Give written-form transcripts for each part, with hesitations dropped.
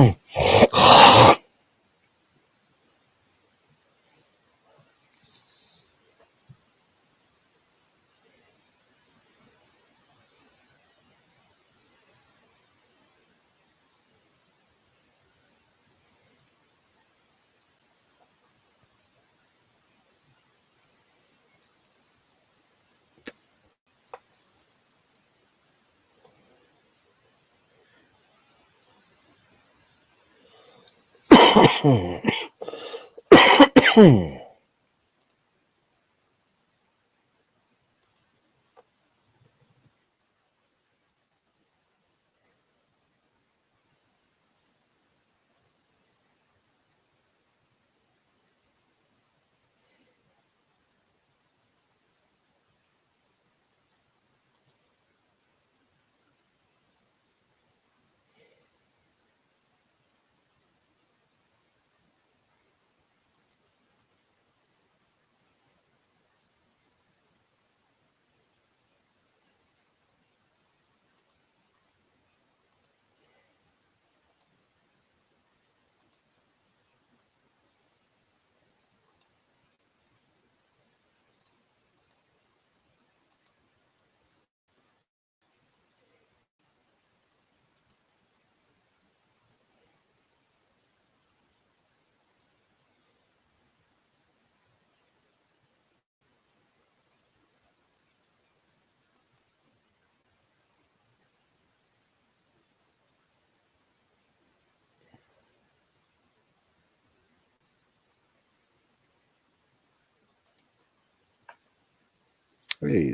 Hey,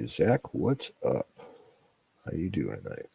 Zach, what's up? How you doing tonight?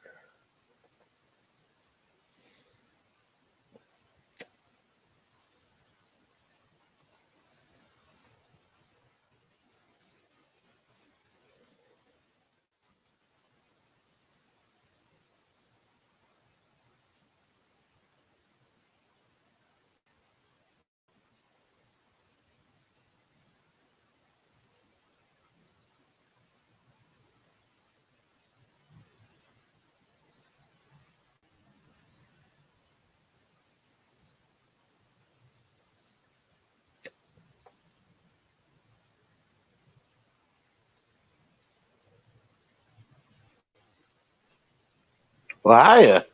Well, hiya.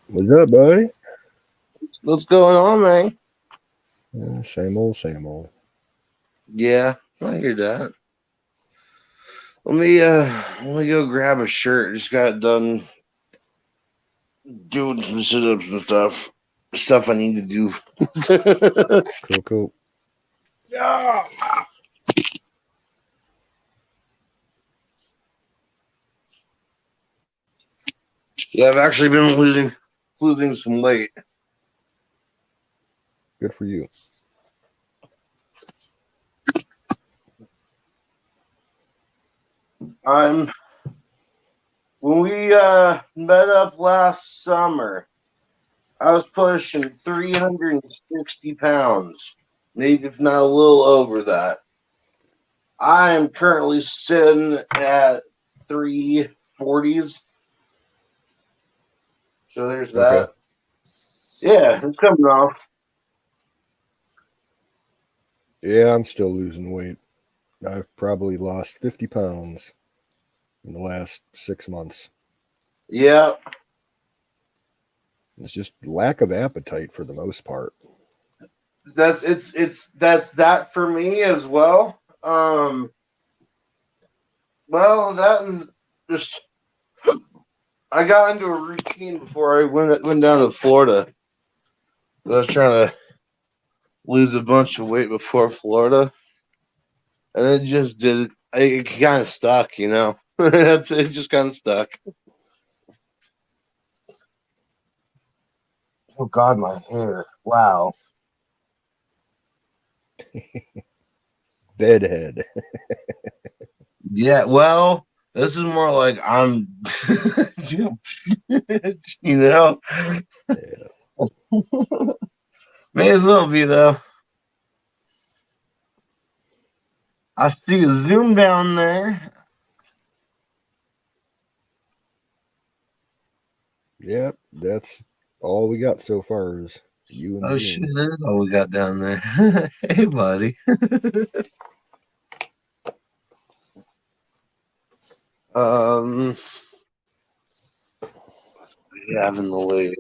What's up, buddy? What's going on, man? Same old, same old. Yeah, I hear that. Let me go grab a shirt. Just got done doing some sit-ups and stuff. Stuff I need to do. Cool, cool. Yeah. Yeah, I've actually been losing some weight. Good for you. When we met up last summer, I was pushing 360 pounds, maybe if not a little over that. I am currently sitting at 340s. So there's Okay. that. Yeah, it's coming off. Yeah, I'm still losing weight. I've probably lost 50 pounds in the last 6 months. Yeah. It's just lack of appetite for the most part. That's that for me as well. Well, that and just I got into a routine before I went down to Florida. I was trying to lose a bunch of weight before Florida, and it just did. It kind of stuck, you know. It just kind of stuck. Oh God, my hair! Wow. Bedhead. Yeah. Well, this is more like I'm, you know. Yeah. May as well be, though. I see a zoom down there. Yep, that's all we got so far is you and Oh, shit, Zoom. that's all we got down there. Hey, buddy. We have in the league.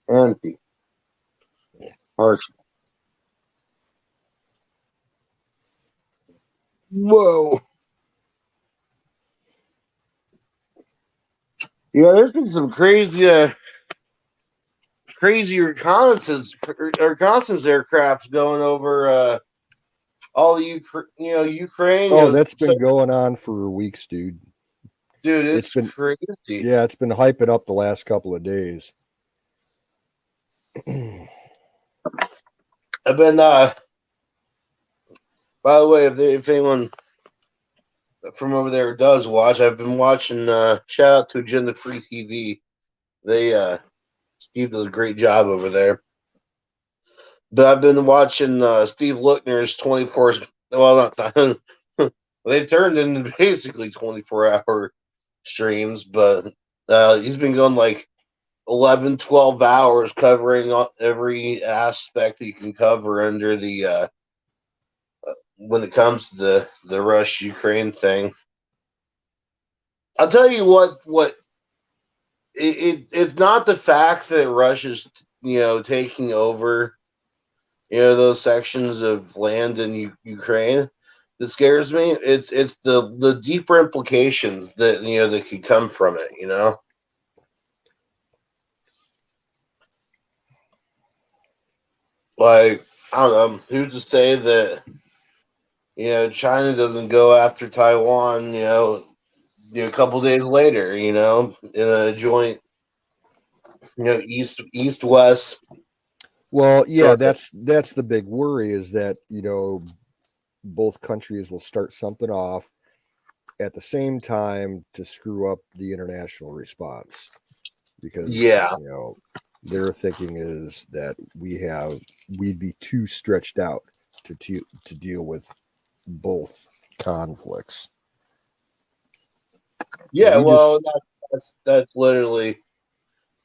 Empty. Harsh. Whoa. Yeah, there's been some crazy reconnaissance aircraft going over all the Ukraine. Oh, that's been going on for weeks, dude. Dude, It's it's been crazy. it's been hyping up the last couple of days. I've been by the way, if anyone from over there does watch, I've been watching shout out to Agenda Free TV. They Steve does a great job over there. But I've been watching Steve Lookner's 24. Well, not they turned into basically 24-hour streams, but he's been going like 11, 12 hours covering every aspect that you can cover under the when it comes to the Russia Ukraine thing. I'll tell you what it's not the fact that Russia's taking over those sections of land in Ukraine that scares me. It's the deeper implications that that could come from it. Like, I don't know, who's to say that China doesn't go after Taiwan a couple days later, in a joint east west. Well, yeah, Sort of. that's the big worry is that, both countries will start something off at the same time to screw up the international response because, Yeah. their thinking is that we'd be too stretched out to deal with both conflicts. Yeah, We well, just that's literally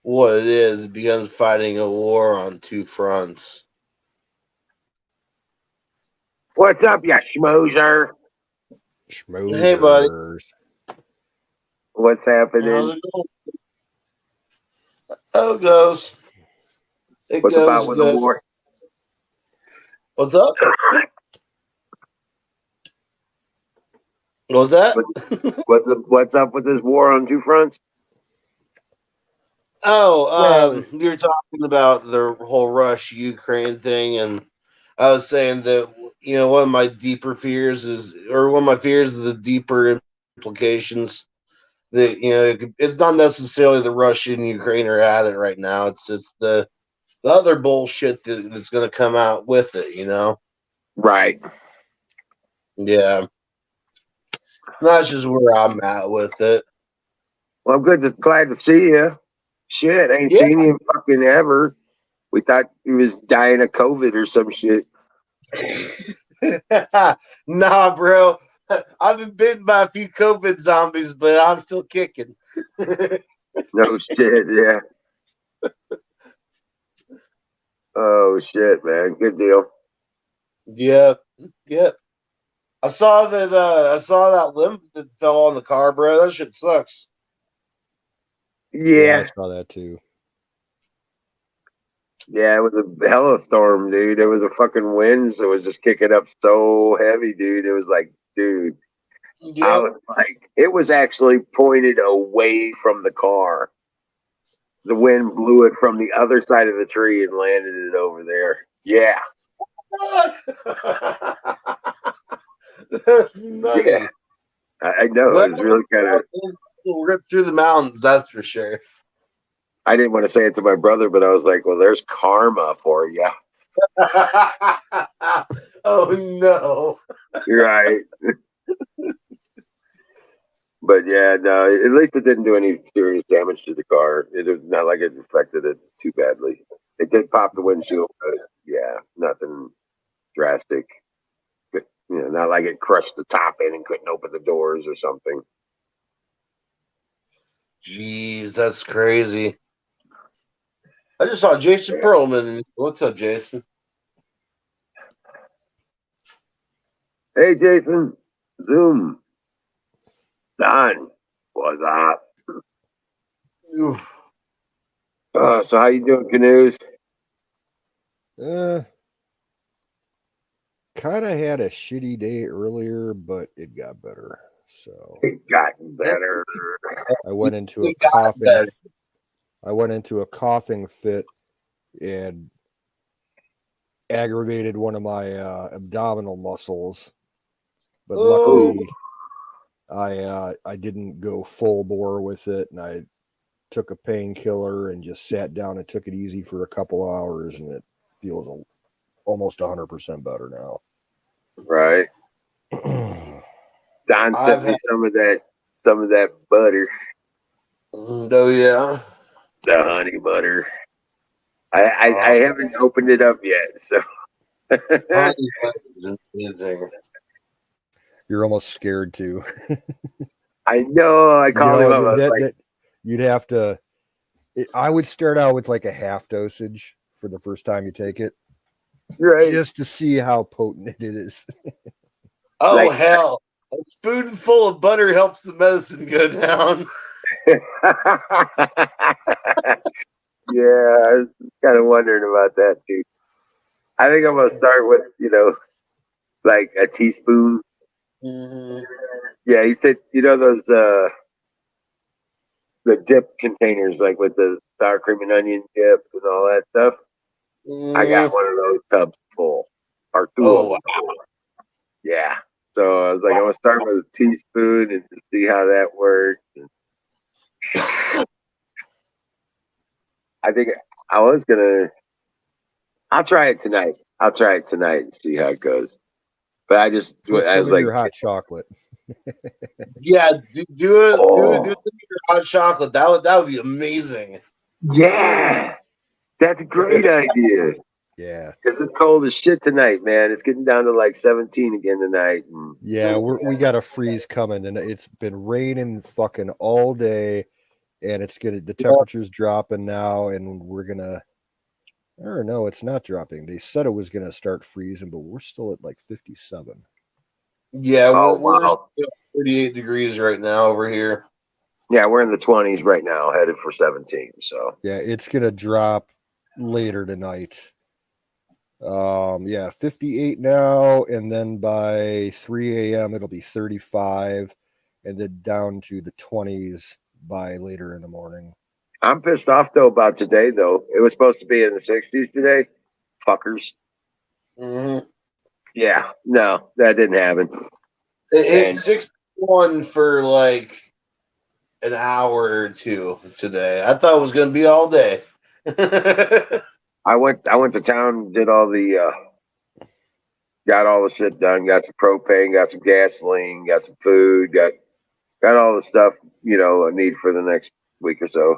what it is. It becomes fighting a war on two fronts. What's up, you schmoozer? Hey, buddy. schmoozers. What's How's happening? it going? How it goes? It What's goes about with the good. war? What's up? What was that? What's up with this war on two fronts? Well, We were talking about the whole Russia Ukraine thing, and I was saying that one of my deeper fears is, or one of my fears is the deeper implications that it's not necessarily the Russia and Ukraine are at it right now. It's the other bullshit that's going to come out with it. Right. Yeah, that's just where I'm at with it. Well, I'm good. Just glad to see you. Shit, ain't Yeah. seen you fucking ever. We thought he was dying of COVID or some shit. Nah, bro. I've been bitten by a few COVID zombies, but I'm still kicking. No shit, yeah. Oh shit, man. Good deal. Yep. I saw that limb that fell on the car, bro. That shit sucks. yeah, I Yeah. saw that too. Yeah, it was a hell of a storm, dude. It was a fucking wind that was just kicking up so heavy, dude. It was like, dude, I Yep. was like, it was actually pointed away from the car. The wind blew it from the other side of the tree and landed it over there. Yeah. That's Yeah. nutty. I know. Well, It was really kind of, we'll rip through the mountains, that's for sure. I didn't want to say it to my brother, but I was like, well, there's karma for you. Oh no. You're right. But yeah, no, at least it didn't do any serious damage to the car. It was not like it affected it too badly. It did pop the windshield, but yeah, nothing drastic. But, not like it crushed the top in and couldn't open the doors or something. Jeez, that's crazy. I just saw Jason Perlman. What's up, Jason? Hey, Jason, Zoom, Don, what's up? So how you doing, Canoes? Kind of had a shitty day earlier, but it got better. So It got better. I went into a coughing. I went into a coughing fit and aggravated one of my abdominal muscles. But luckily, I didn't go full bore with it, and I took a painkiller and just sat down and took it easy for a couple hours, and it feels almost 100% better now. Right. Don sent me some of that butter. Oh yeah, the honey butter. I haven't opened it up yet, so. honey butter is amazing. You're almost scared too. I know. I called him up. That you'd have to. I would start out with like a half dosage for the first time you take it, right, just to see how potent it is. Oh Like- hell! A spoonful of butter helps the medicine go down. Yeah, I was kind of wondering about that too. I think I'm gonna start with like a teaspoon. Mm-hmm. Yeah, he said those the dip containers like with the sour cream and onion dip and all that stuff. I got one of those tubs full or two of them. Yeah. So I was like, I'm gonna start with a teaspoon and just see how that works. I think I'll try it tonight. I'll try it tonight and see how it goes. But I was like, your hot chocolate. Yeah, do it with your hot chocolate. That would be amazing. yeah, that's a great idea. Yeah. Because it's cold as shit tonight, man. It's getting down to like 17 again tonight. And Yeah, we got a freeze coming, and it's been raining fucking all day, and the temperature's dropping now, and we're gonna. Or no, it's not dropping. They said it was gonna start freezing, but we're still at like 57. Yeah, we're wow. 38 degrees right now over here. Yeah, we're in the 20s right now, headed for 17. So yeah, it's gonna drop later tonight. 58 now, and then by 3 a.m. it'll be 35, and then down to the 20s by later in the morning. I'm pissed off though about today. Though it was supposed to be in the 60s today, fuckers. Mm-hmm. Yeah, no, that didn't happen. It hit 61 for like an hour or two today. I thought it was going to be all day. I went to town, did all the got all the shit done, got some propane, got some gasoline, got some food, got all the stuff, I need for the next week or so.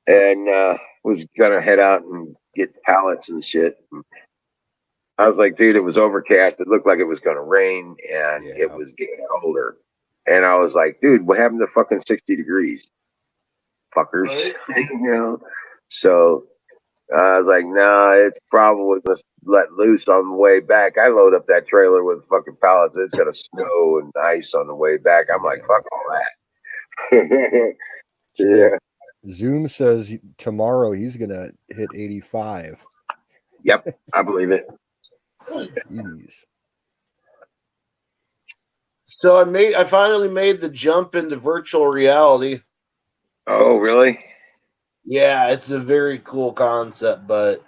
And was gonna head out and get pallets and shit. I was like, dude, it was overcast. It looked like it was gonna rain, and it was getting colder. And I was like, dude, what happened to fucking 60 degrees? Fuckers. Right. So I was like, nah, it's probably gonna let loose on the way back. I load up that trailer with fucking pallets. It's gonna snow and ice on the way back. I'm like, fuck all that. Yeah. Zoom says tomorrow he's gonna hit 85. Yep, I believe it. Jeez. So I finally made the jump into virtual reality. Oh, really? Yeah, it's a very cool concept, but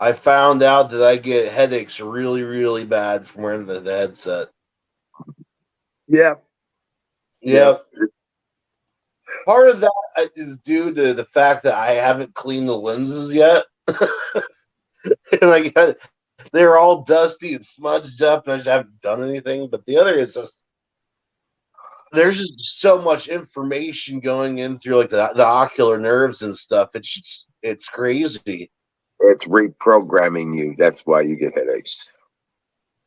I found out that I get headaches really, really bad from wearing the headset. Yeah. Yep. Part of that is due to the fact that I haven't cleaned the lenses yet. And they're all dusty and smudged up, and I just haven't done anything. But the other is just there's just so much information going in through like the ocular nerves and stuff. It's crazy. It's reprogramming you. That's why you get headaches.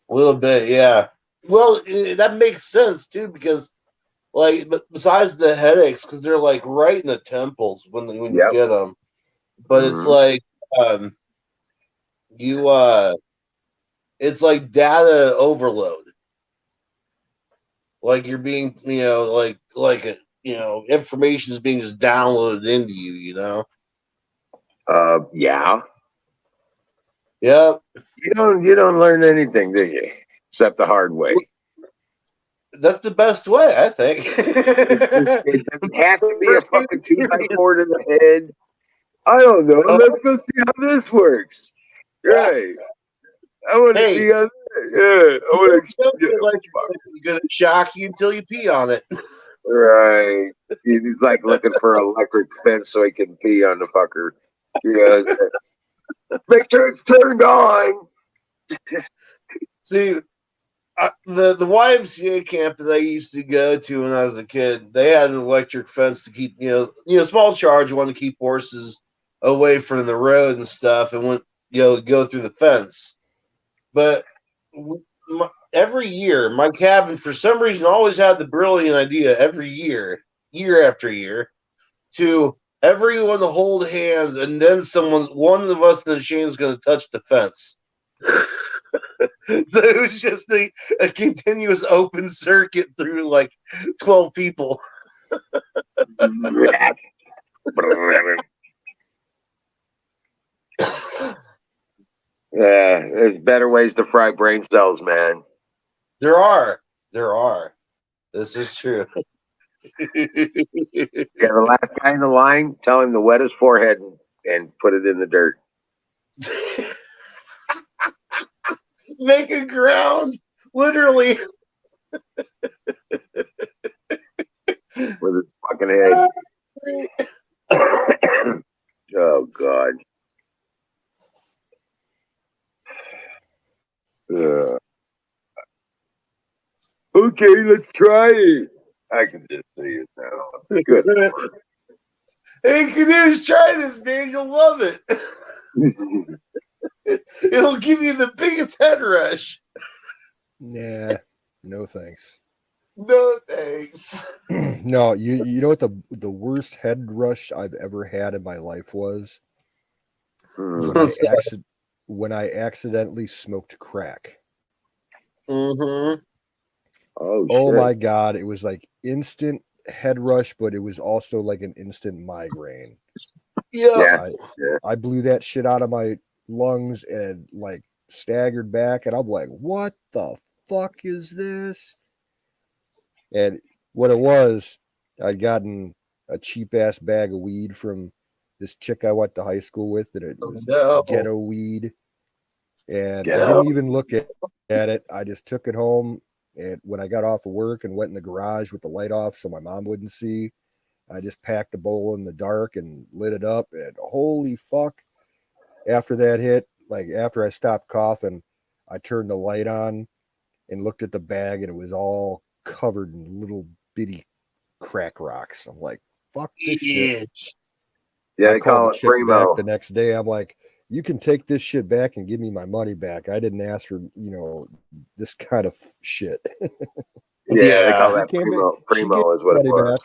A little bit, yeah. Well, that makes sense too, because like, but besides the headaches, because they're like right in the temples when you Yep. get them. But it's like you it's like data overload. Like you're being, information is being just downloaded into you, Yeah. Yep. You don't learn anything, do you? Except the hard way. That's the best way, I think. It doesn't have to be a fucking 2x4 to the head. I don't know. Let's go see how this works. Right. I want to see how. Yeah. I want to. It's gonna shock you until you pee on it. Right. He's like looking for an electric fence so he can pee on the fucker. Make sure it's turned on. See, the YMCA camp that I used to go to when I was a kid, they had an electric fence to keep small charge one to keep horses away from the road and stuff, and go through the fence. But every year, my cabin for some reason always had the brilliant idea every year after year, to everyone to hold hands, and then one of us in the chain is going to touch the fence. It was just a continuous open circuit through like 12 people. Yeah, there's better ways to fry brain cells, man. There are. This is true. Yeah, the last guy in the line, tell him to wet his forehead and put it in the dirt. Make a ground, literally. With his fucking head. Oh, God. Okay, let's try it. I can just see it now. Good. Hey, Canoes, try this, man. You'll love it. It'll give you the biggest head rush. Nah, no thanks. No thanks. No, you know what the worst head rush I've ever had in my life was? When I accidentally smoked crack. Mm-hmm. Oh my God, it was like instant head rush, but it was also like an instant migraine. Yeah. I blew that shit out of my lungs and like staggered back, and I'm like, what the fuck is this? And what it was, I'd gotten a cheap ass bag of weed from this chick I went to high school with, and it was ghetto weed. And I didn't even look at it. I just took it home. And when I got off of work and went in the garage with the light off so my mom wouldn't see, I just packed a bowl in the dark and lit it up. And holy fuck, after that hit, like after I stopped coughing, I turned the light on and looked at the bag, and it was all covered in little bitty crack rocks. I'm like, fuck this shit. Yeah, I called the chick back the next day. I'm like, you can take this shit back and give me my money back. I didn't ask for, this kind of shit. Yeah, they call that primo is what it was.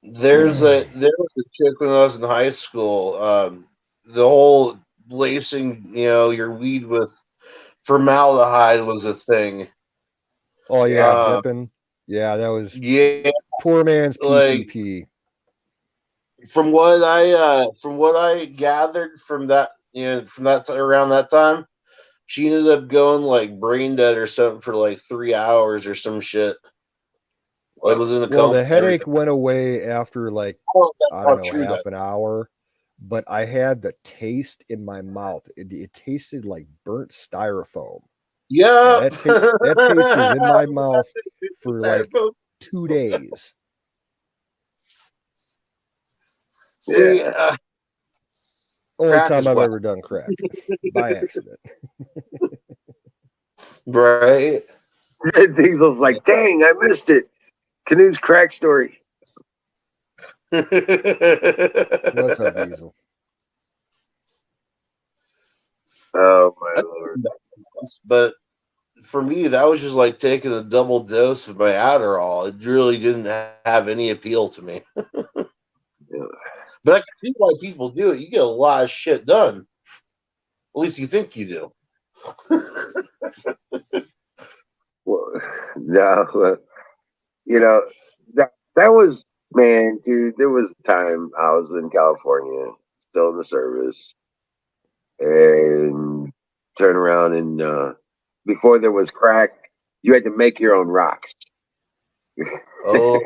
There was a chick when I was in high school. The whole lacing, your weed with formaldehyde was a thing. Oh yeah, dipping. Yeah, that was poor man's PCP. Like, from what I gathered from that, around that time, she ended up going like brain dead or something for like 3 hours or some shit. Like, was in a coma. The headache went away after like I don't know, half an hour, but I had the taste in my mouth. It tasted like burnt styrofoam. Yeah, that taste was in my mouth for like 2 days. See, only time I've ever done crack by accident. Right. Diesel's like, dang, I missed it. Canoe's crack story. What's up, Diesel? Oh my lord! But for me, that was just like taking a double dose of my Adderall. It really didn't have any appeal to me. Yeah. But I can see why people do it. You get a lot of shit done. At least you think you do. Well, no, you know that was, man, dude. There was a time I was in California, still in the service, and turn around and before there was crack, you had to make your own rocks, Oh,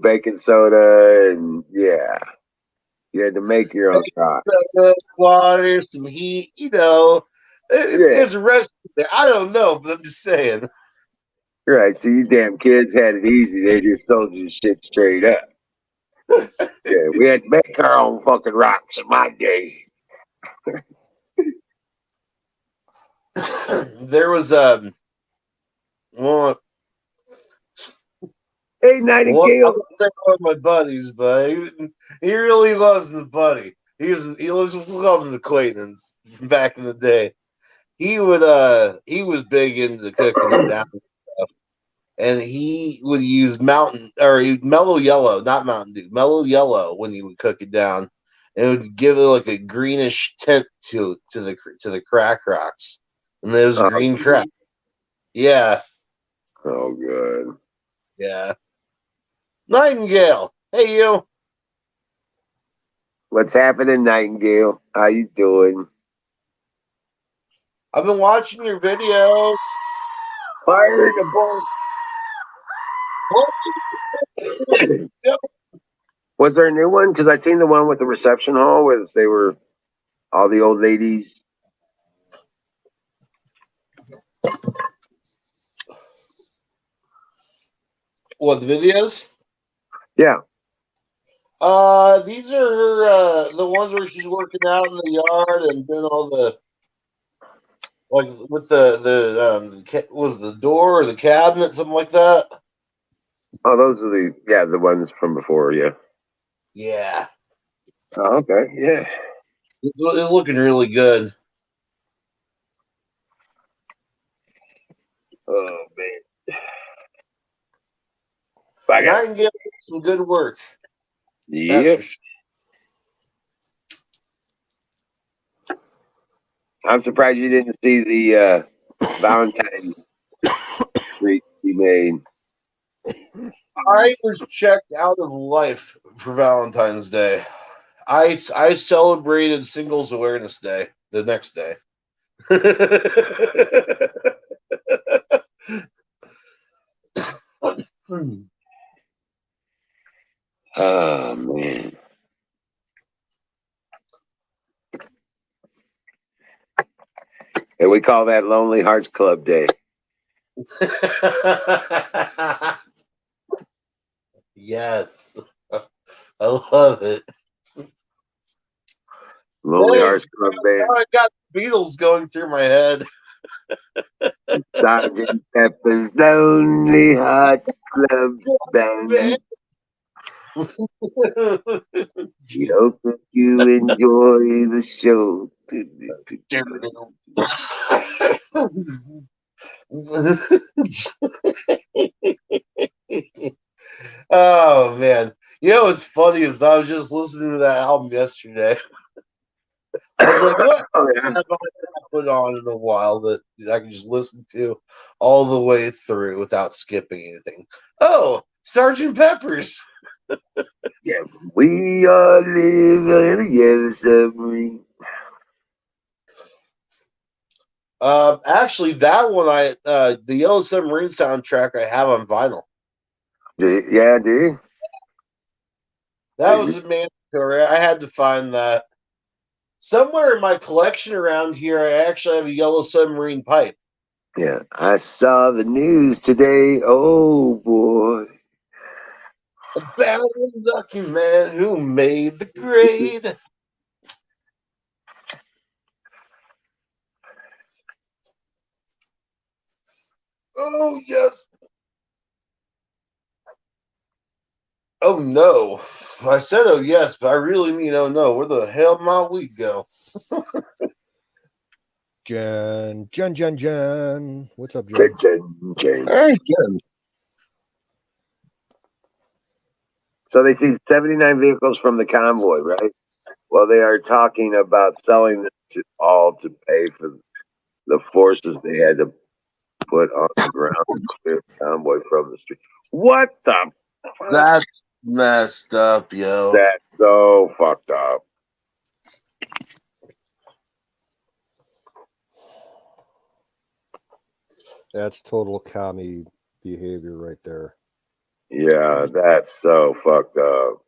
baking soda, and yeah, you had to make your own rocks. water, some heat, Yeah, there's a recipe there. I don't know, but I'm just saying. right. So you damn kids had it easy. They just sold you shit straight up. Yeah, we had to make our own fucking rocks in my day. There was well, Hey, well, I'm Nightingale. not one of my buddies, but he really was the buddy. He was an acquaintance back in the day. He was big into cooking it down, and he would use mellow yellow, not Mountain Dew, mellow yellow when he would cook it down, and it would give it like a greenish tint to the crack rocks, and there was Oh, green crack. Yeah, oh, good. yeah. Nightingale, hey you. What's happening, Nightingale? How you doing? I've been watching your video. Fire in the ball. Was there a new one? Because I seen the one with the reception hall where they were all the old ladies. What, the videos? Yeah. These are the ones where she's working out in the yard and doing all the, like, with was the door or the cabinet, something like that. Oh, those are the ones from before. Yeah. Yeah, Oh, okay. Yeah. it's looking really good. Oh man. I got. Nightingale did some good work. That's Yep. for sure. I'm surprised you didn't see the Valentine's treat he made. I was checked out of life for Valentine's Day. I celebrated Singles Awareness Day the next day. Oh man. And we call that Lonely Hearts Club Day. Yes, I love it. Lonely Hearts Club Band. I got Beatles going through my head. Sergeant Pepper's Lonely Hearts Club Band. We hope that you enjoy the show. Oh man, what's funny is I was just listening to that album yesterday. I was like, what Oh, yeah. have I not put on in a while that I can just listen to all the way through without skipping anything? Oh, Sergeant Pepper's. Yeah, we all live on a yellow submarine. Actually, that one the Yellow Submarine soundtrack I have on vinyl. Yeah, dude. That was a mandatory. I had to find that somewhere in my collection around here. I actually have a Yellow Submarine pipe. Yeah, I saw the news today. Oh boy. About a lucky man who made the grade. Oh yes. Oh no. I said oh yes, but I really mean oh no. Where the hell might we go? Jen. What's up, Jen, Jen? Jen. Hey, Jen. So they see 79 vehicles from the convoy, right? Well, they are talking about selling them to pay for the forces they had to put on the ground to clear the convoy from the street. What the fuck? That's messed up, yo. That's so fucked up. That's total commie behavior right there. Yeah, that's so fucked up.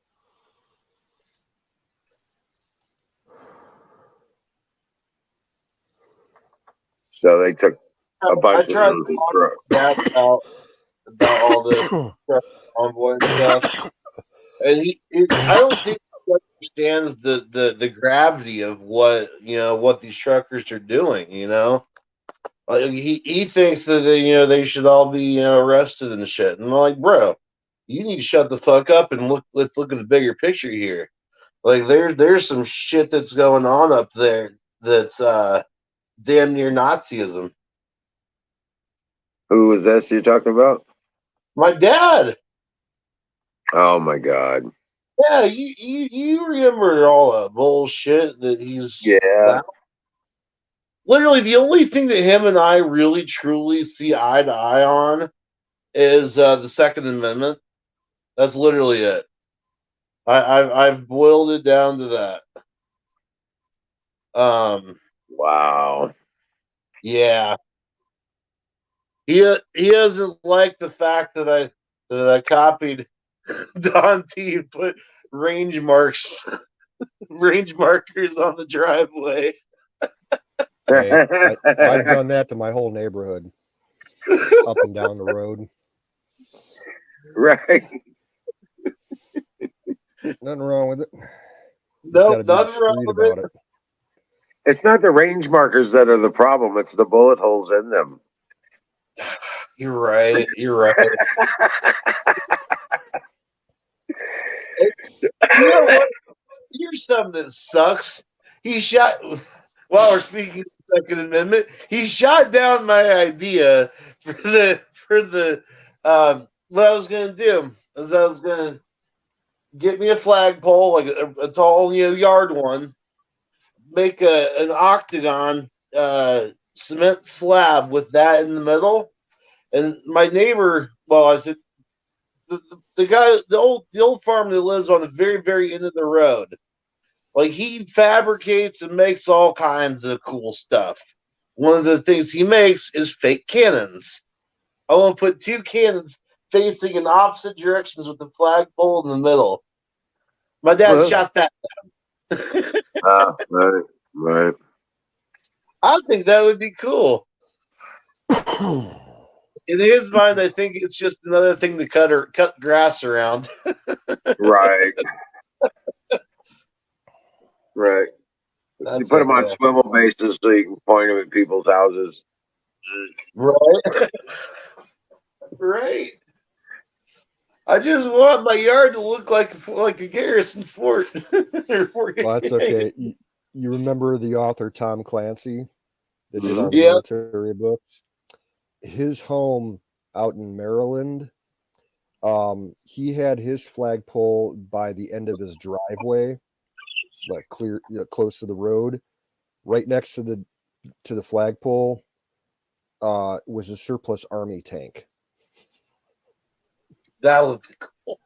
So they took a bunch of those and threw that out about all this convoy and stuff, and I don't think he understands the gravity of what these truckers are doing. Like he thinks that they should all be arrested and shit. And I'm like, bro, you need to shut the fuck up and let's look at the bigger picture here. Like there's some shit that's going on up there that's damn near Nazism. Who was this you're talking about? My dad. Oh my god. Yeah, you remember all the bullshit that he's Yeah. about? Literally, the only thing that him and I really truly see eye to eye on is the Second Amendment. That's literally it. I've boiled it down to that. Wow. Yeah. He doesn't like the fact that I copied Don T and put range markers on the driveway. Hey, I've done that to my whole neighborhood, up and down the road. Right. Nothing wrong with it. No, nothing wrong with about it. It's not the range markers that are the problem, it's the bullet holes in them. You're right. You know what? Here's something that sucks. He shot, while we're speaking of the Second Amendment, he shot down my idea for what I was going to do is I was going to get me a flagpole, like a tall, yard one, make an octagon cement slab with that in the middle. And my neighbor, well, I said, the guy, the old farmer that lives on the very, very end of the road, like he fabricates and makes all kinds of cool stuff. One of the things he makes is fake cannons. I want to put two cannons facing in opposite directions with the flagpole in the middle. My dad shot that down. Right. I think that would be cool. In his mind, I think it's just another thing to cut grass around. Right. Right. You put them on swivel bases so you can point them at people's houses. Right. Right. I just want my yard to look like a garrison fort. Well, that's okay. You remember the author Tom Clancy that did our military books? His home out in Maryland, he had his flagpole by the end of his driveway, like clear, close to the road. Right next to the flagpole was a surplus army tank. That would be cool.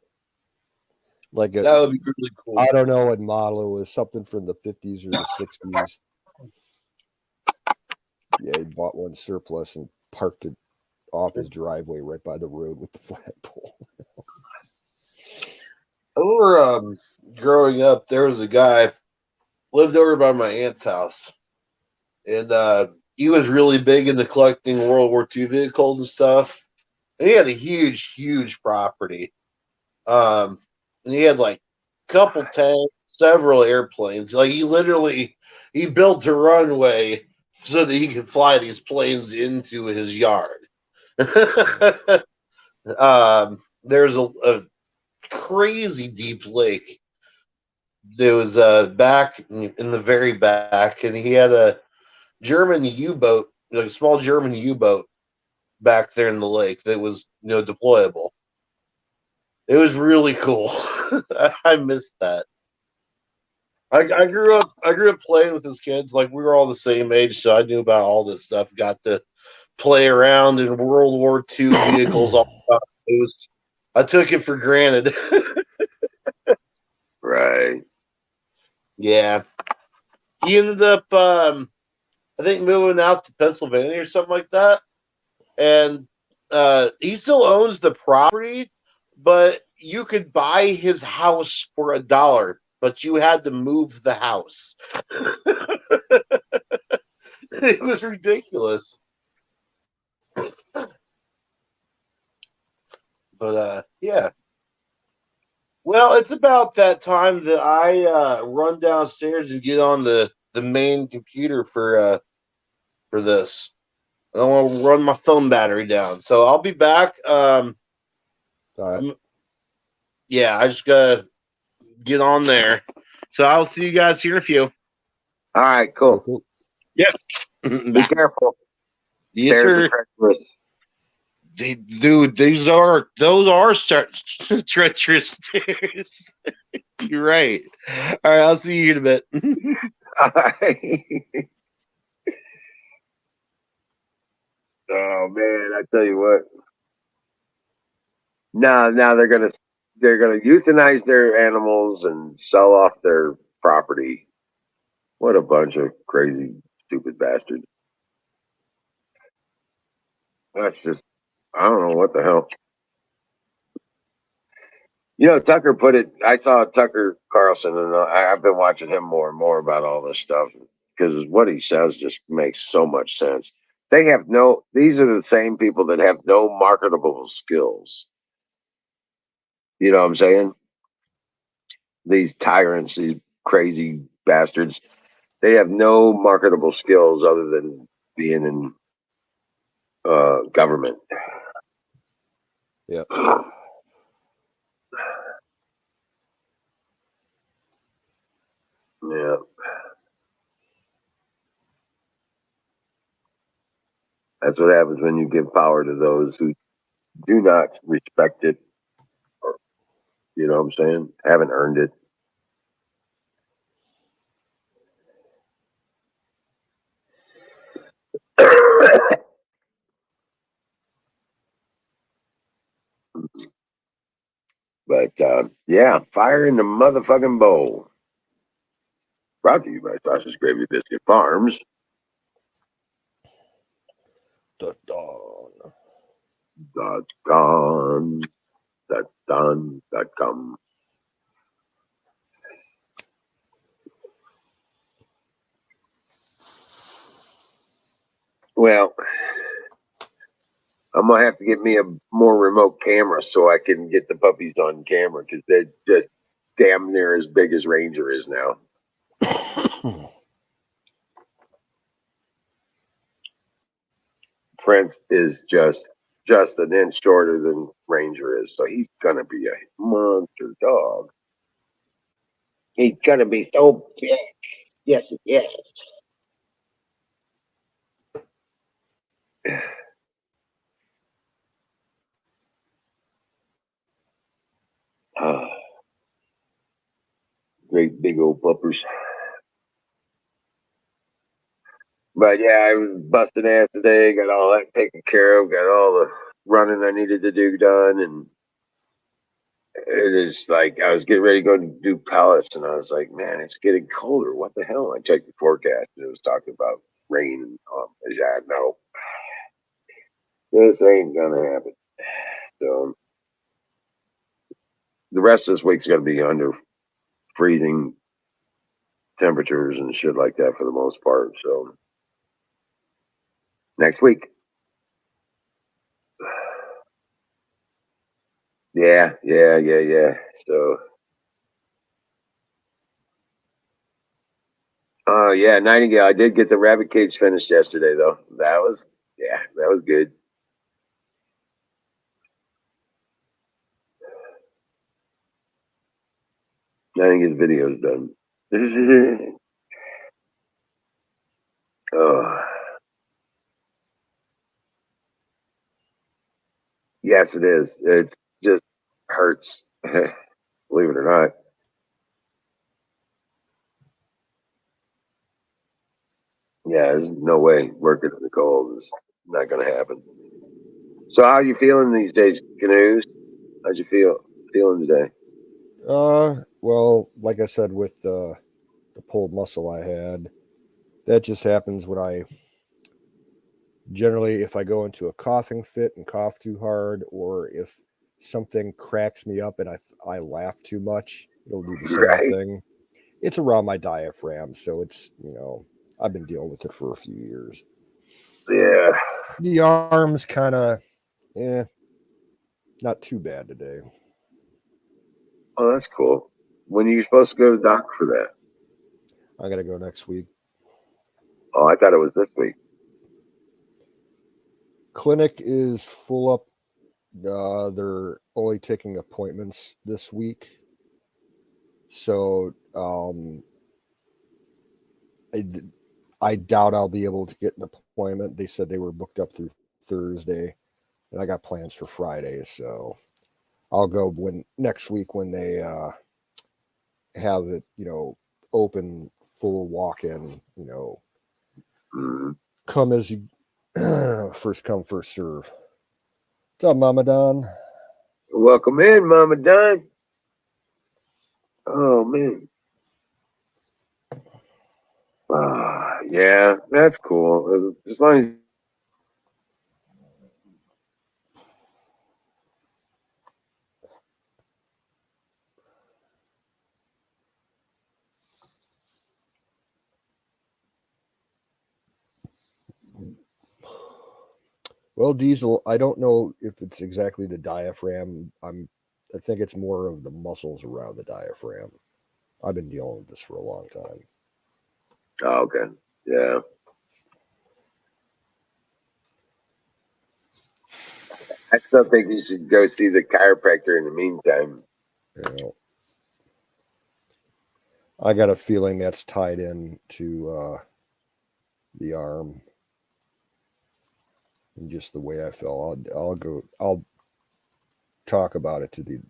That would be really cool. I don't know what model it was, something from the 50s or the 60s. Yeah, he bought one surplus and parked it off his driveway right by the road with the flagpole. I remember growing up, there was a guy lived over by my aunt's house, and he was really big into collecting World War II vehicles and stuff. And he had a huge property. And he had like a couple tanks, several airplanes. Like he built a runway so that he could fly these planes into his yard. There's a crazy deep lake. There was back in the very back, and he had a German U-boat, like a small German U-boat, back there in the lake that was deployable. It was really cool. I missed that. I grew up playing with his kids. Like, we were all the same age, so I knew about all this stuff. Got to play around in World War II vehicles. I took it for granted. Right. Yeah. He ended up, I think, moving out to Pennsylvania or something like that. And he still owns the property, but you could buy his house for $1, but you had to move the house. It was ridiculous. But yeah. Well, it's about that time that I run downstairs and get on the main computer for this. I don't want to run my phone battery down, so I'll be back. All right. Yeah, I just gotta get on there. So I'll see you guys here in a few. All right, cool. Yeah. Be careful. Yes, Stairs sir. are treacherous. Dude, those are treacherous stairs. You're right. All right, I'll see you in a bit. All right. Oh man, I tell you what. Now they're gonna euthanize their animals and sell off their property. What a bunch of crazy, stupid bastards. That's just, I don't know what the hell. Tucker put it. I saw Tucker Carlson, and I've been watching him more and more about all this stuff because what he says just makes so much sense. These are the same people that have no marketable skills. You know what I'm saying? These tyrants, these crazy bastards, they have no marketable skills other than being in government. Yep. Yeah. That's what happens when you give power to those who do not respect it, or, you know what I'm saying? Haven't earned it. But yeah, fire in the motherfucking bowl. Brought to you by Sausage Gravy Biscuit Farms. .com. Well, I'm gonna have to get me a more remote camera so I can get the puppies on camera because they're just damn near as big as Ranger is now. Prince is just an inch shorter than Ranger is, so he's gonna be a monster dog. He's gonna be so big. Yes, yes. Great big old puppers. But yeah, I was busting ass today, got all that taken care of, got all the running I needed to do done, and it is like I was getting ready to go do pellets, and I was like, man, it's getting colder. What the hell? I checked the forecast, and it was talking about rain, and I said, no, this ain't gonna happen. So the rest of this week's gonna be under freezing temperatures and shit like that for the most part. So next week. Yeah. So yeah, Nightingale. I did get the rabbit cage finished yesterday though. That was good. didn't get videos done. Oh, yes, it is. It just hurts. Believe it or not. Yeah, there's no way working in the cold is not going to happen. So, how you feeling these days, Canoes? How'd you feeling today? Well, like I said, with the pulled muscle I had, that just happens when I generally, if I go into a coughing fit and cough too hard, or if something cracks me up and I laugh too much, it'll do the same Right? thing. It's around my diaphragm, so it's I've been dealing with it for a few years. Yeah. The arms kind of, not too bad today. Oh, that's cool. When are you supposed to go to the doctor for that? I gotta go next week. Oh, I thought it was this week. Clinic is full up. They're only taking appointments this week, so I doubt I'll be able to get an appointment. They said they were booked up through Thursday, and I got plans for Friday, so I'll go when next week when they have it, open full walk-in. Mm-hmm. Come as you first come, first serve. What's up, Mama Don? Welcome in, Mama Don. Oh man. Yeah, that's cool. As long as Well, Diesel, I don't know if it's exactly the diaphragm. I think it's more of the muscles around the diaphragm. I've been dealing with this for a long time. oh, okay. Yeah. I still think you should go see the chiropractor in the meantime. I got a feeling that's tied in to the arm and just the way I feel. I'll talk about it to the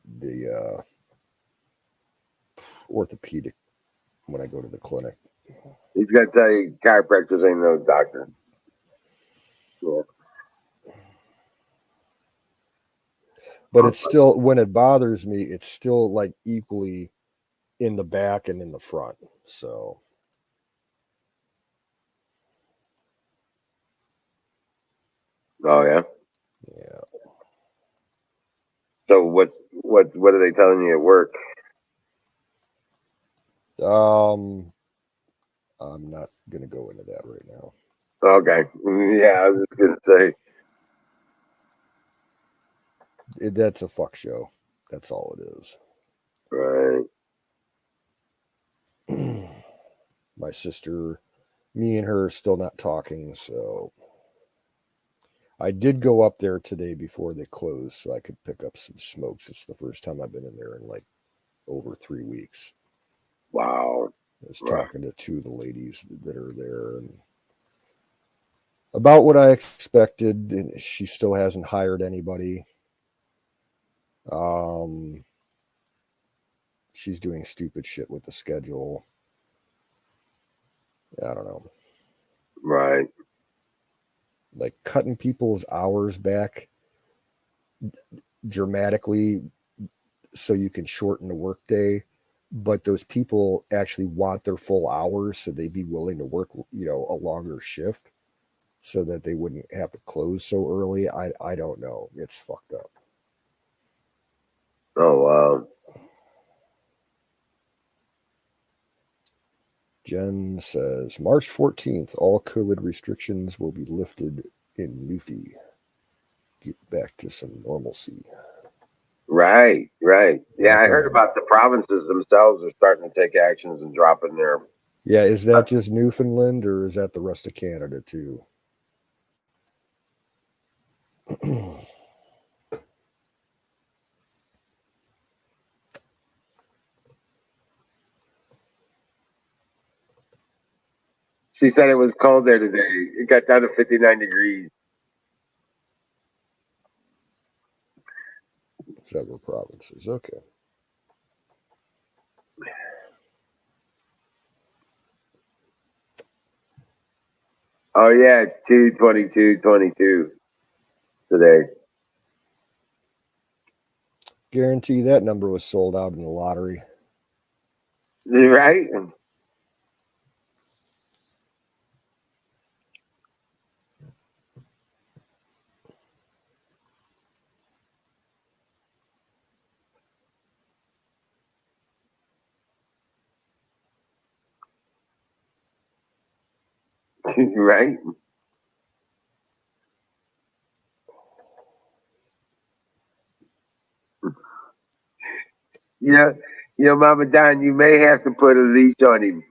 orthopedic when I go to the clinic. He's got to tell you, chiropractors ain't no doctor. Yeah. But it's still, when it bothers me, it's still like equally in the back and in the front. So Oh yeah. yeah. So what are they telling you at work? I'm not gonna go into that right now. Okay. Yeah, I was just gonna say. That's a fuck show. That's all it is. Right. My sister, me and her are still not talking, so I did go up there today before they closed so I could pick up some smokes. It's the first time I've been in there in like over 3 weeks. Wow. I was Right. talking to two of the ladies that are there and about what I expected. And she still hasn't hired anybody. She's doing stupid shit with the schedule. I don't know. Right. Like cutting people's hours back dramatically so you can shorten the workday, but those people actually want their full hours, so they'd be willing to work, a longer shift so that they wouldn't have to close so early. I don't know. It's fucked up. Oh wow. Jen says March 14th, all COVID restrictions will be lifted in Newfie. Get back to some normalcy. Right. Right. Yeah, I Welcome heard in. about the provinces themselves are starting to take actions and dropping their. Yeah, is that just Newfoundland or is that the rest of Canada too? She said it was cold there today. It got down to 59 degrees. Several provinces. Okay. Oh yeah, it's 2/22/22 today. Guarantee that number was sold out in the lottery. Right? Right? Mama Don, you may have to put a leash on him.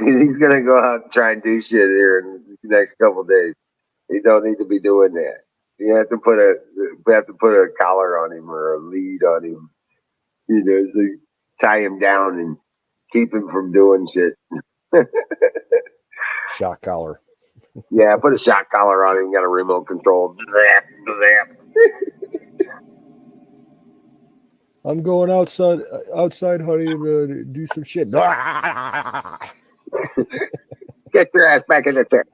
He's gonna go out and try and do shit here in the next couple of days. He don't need to be doing that. You have to put a collar on him or a lead on him. So tie him down and keep him from doing shit. Shock collar. Yeah, put a shock collar on him. Got a remote control. Zap, zap. I'm going outside, honey, to do some shit. Get your ass back in the chair.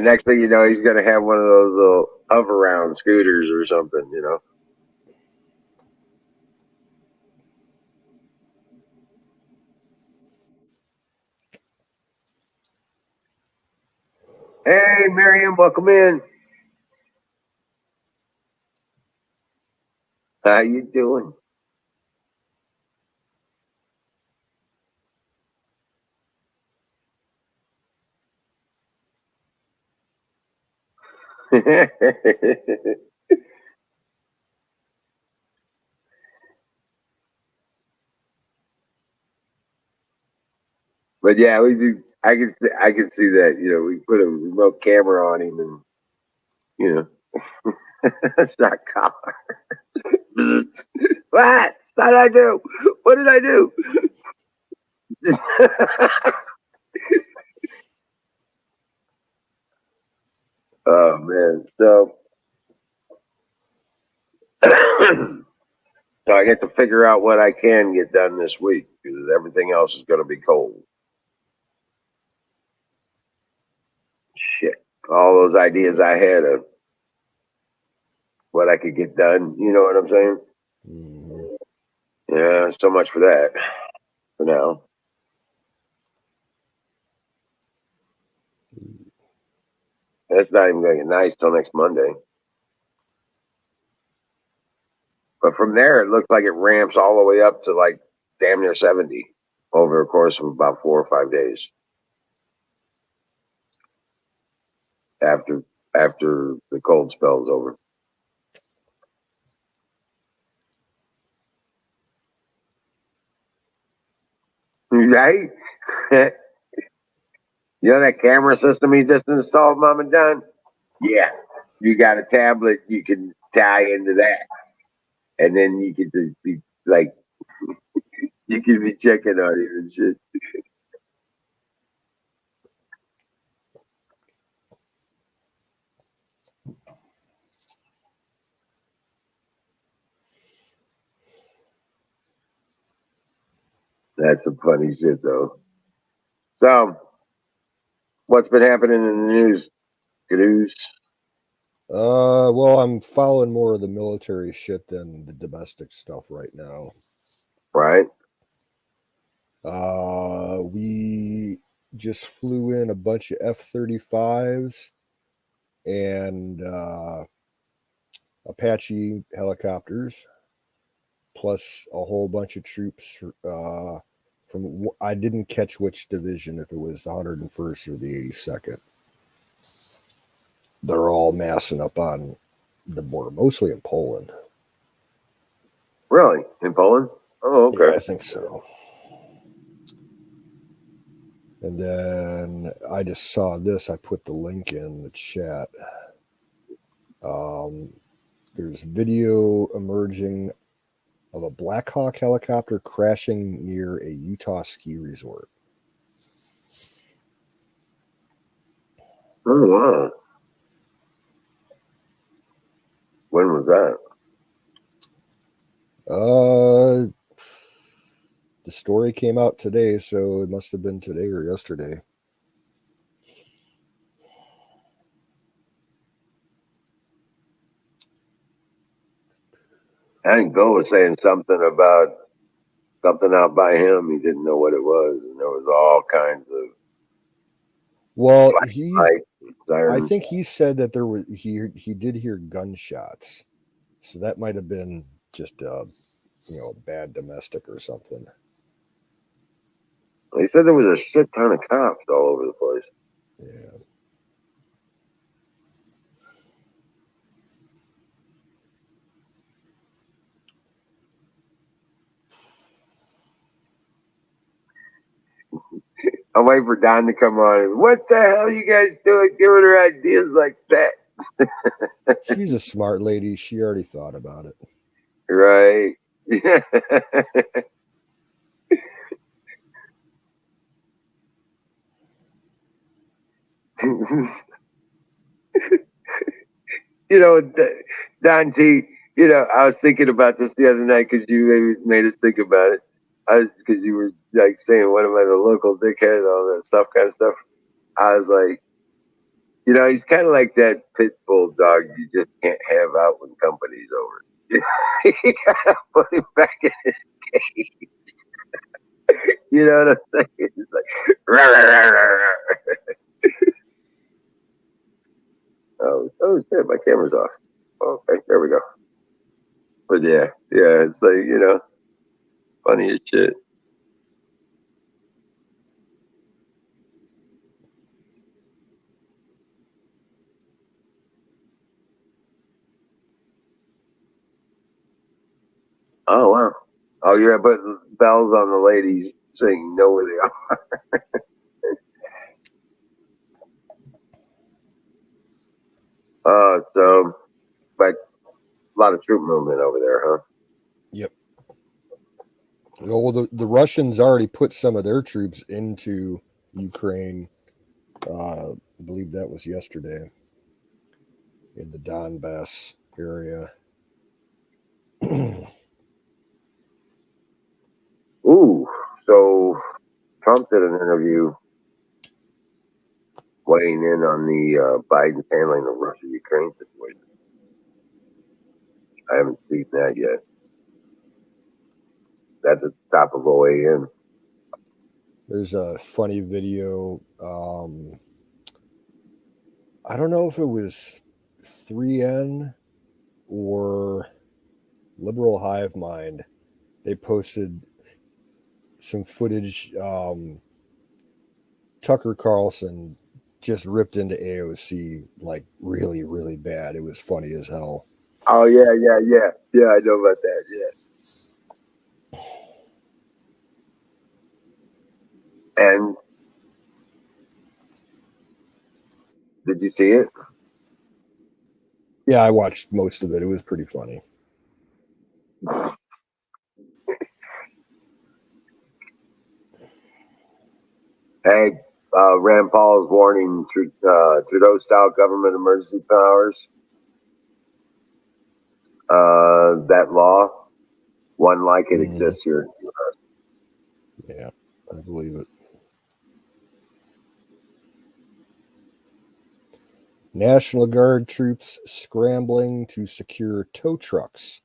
Next thing you know, he's gonna have one of those little hover around scooters or something. Hey, Miriam, welcome in. How you doing? But yeah, we do. I can see that. We put a remote camera on him, and it's not collar. What? What did I do? What did I do? Oh man. So so I get to figure out what I can get done this week because everything else is going to be cold. Shit. All those ideas I had of what I could get done. You know what I'm saying? Mm-hmm. Yeah, so much for that for now. That's not even going to get nice till next Monday. But from there, it looks like it ramps all the way up to like damn near 70 over the course of about 4 or 5 days after the cold spell's over. Right? That camera system he just installed, Mom and Don? Yeah. You got a tablet you can tie into that. And then you can just be like, you can be checking on it and shit. That's some funny shit, though. So, what's been happening in the news? News? Well, I'm following more of the military shit than the domestic stuff right now. Right. We just flew in a bunch of F-35s and Apache helicopters, plus a whole bunch of troops from, I didn't catch which division, if it was the 101st or the 82nd. They're all massing up on the border, mostly in Poland. Really? In Poland? Oh, okay. Yeah, I think so. And then I just saw this. I put the link in the chat. There's video emerging of a Black Hawk helicopter crashing near a Utah ski resort. Oh, wow. When was that? The story came out today, so it must have been today or yesterday. Hank Go was saying something about something out by him. He didn't know what it was, and there was all kinds of Well, light I sirens. think he said that there was he did hear gunshots, so that might have been just a bad domestic or something. He said there was a shit ton of cops all over the place. Yeah. I'm waiting for Don to come on. What the hell you guys doing giving her ideas like that? She's a smart lady. She already thought about it. Right. Don T, I was thinking about this the other night because you made us think about it. Because you were like saying, what am I, the local dickhead, all that stuff, kind of stuff. I was like, he's kind of like that pit bull dog you just can't have out when company's over. You gotta put him back in his cage. You know what I'm saying? It's like, rah, rah, rah, rah, rah. Oh shit, my camera's off. Okay, there we go. But yeah, it's like, funny as shit. Oh wow. Oh, you're putting bells on the ladies so you know where they are. So but a lot of troop movement over there, huh? Yep. Well, the Russians already put some of their troops into Ukraine. I believe that was yesterday in the Donbass area. Ooh, so Trump did an interview weighing in on the Biden handling the Russia-Ukraine situation. I haven't seen that yet. That's at the top of OAN. There's a funny video. I don't know if it was 3N or Liberal Hive Mind. They posted some footage. Tucker Carlson just ripped into AOC like really, really bad. It was funny as hell. Oh yeah. I know about that. Yeah. And did you see it? Yeah, I watched most of it. It was pretty funny. Hey, Rand Paul is warning Trudeau-style government emergency powers. That law, one like it exists here. Yeah, I believe it. National Guard troops scrambling to secure tow trucks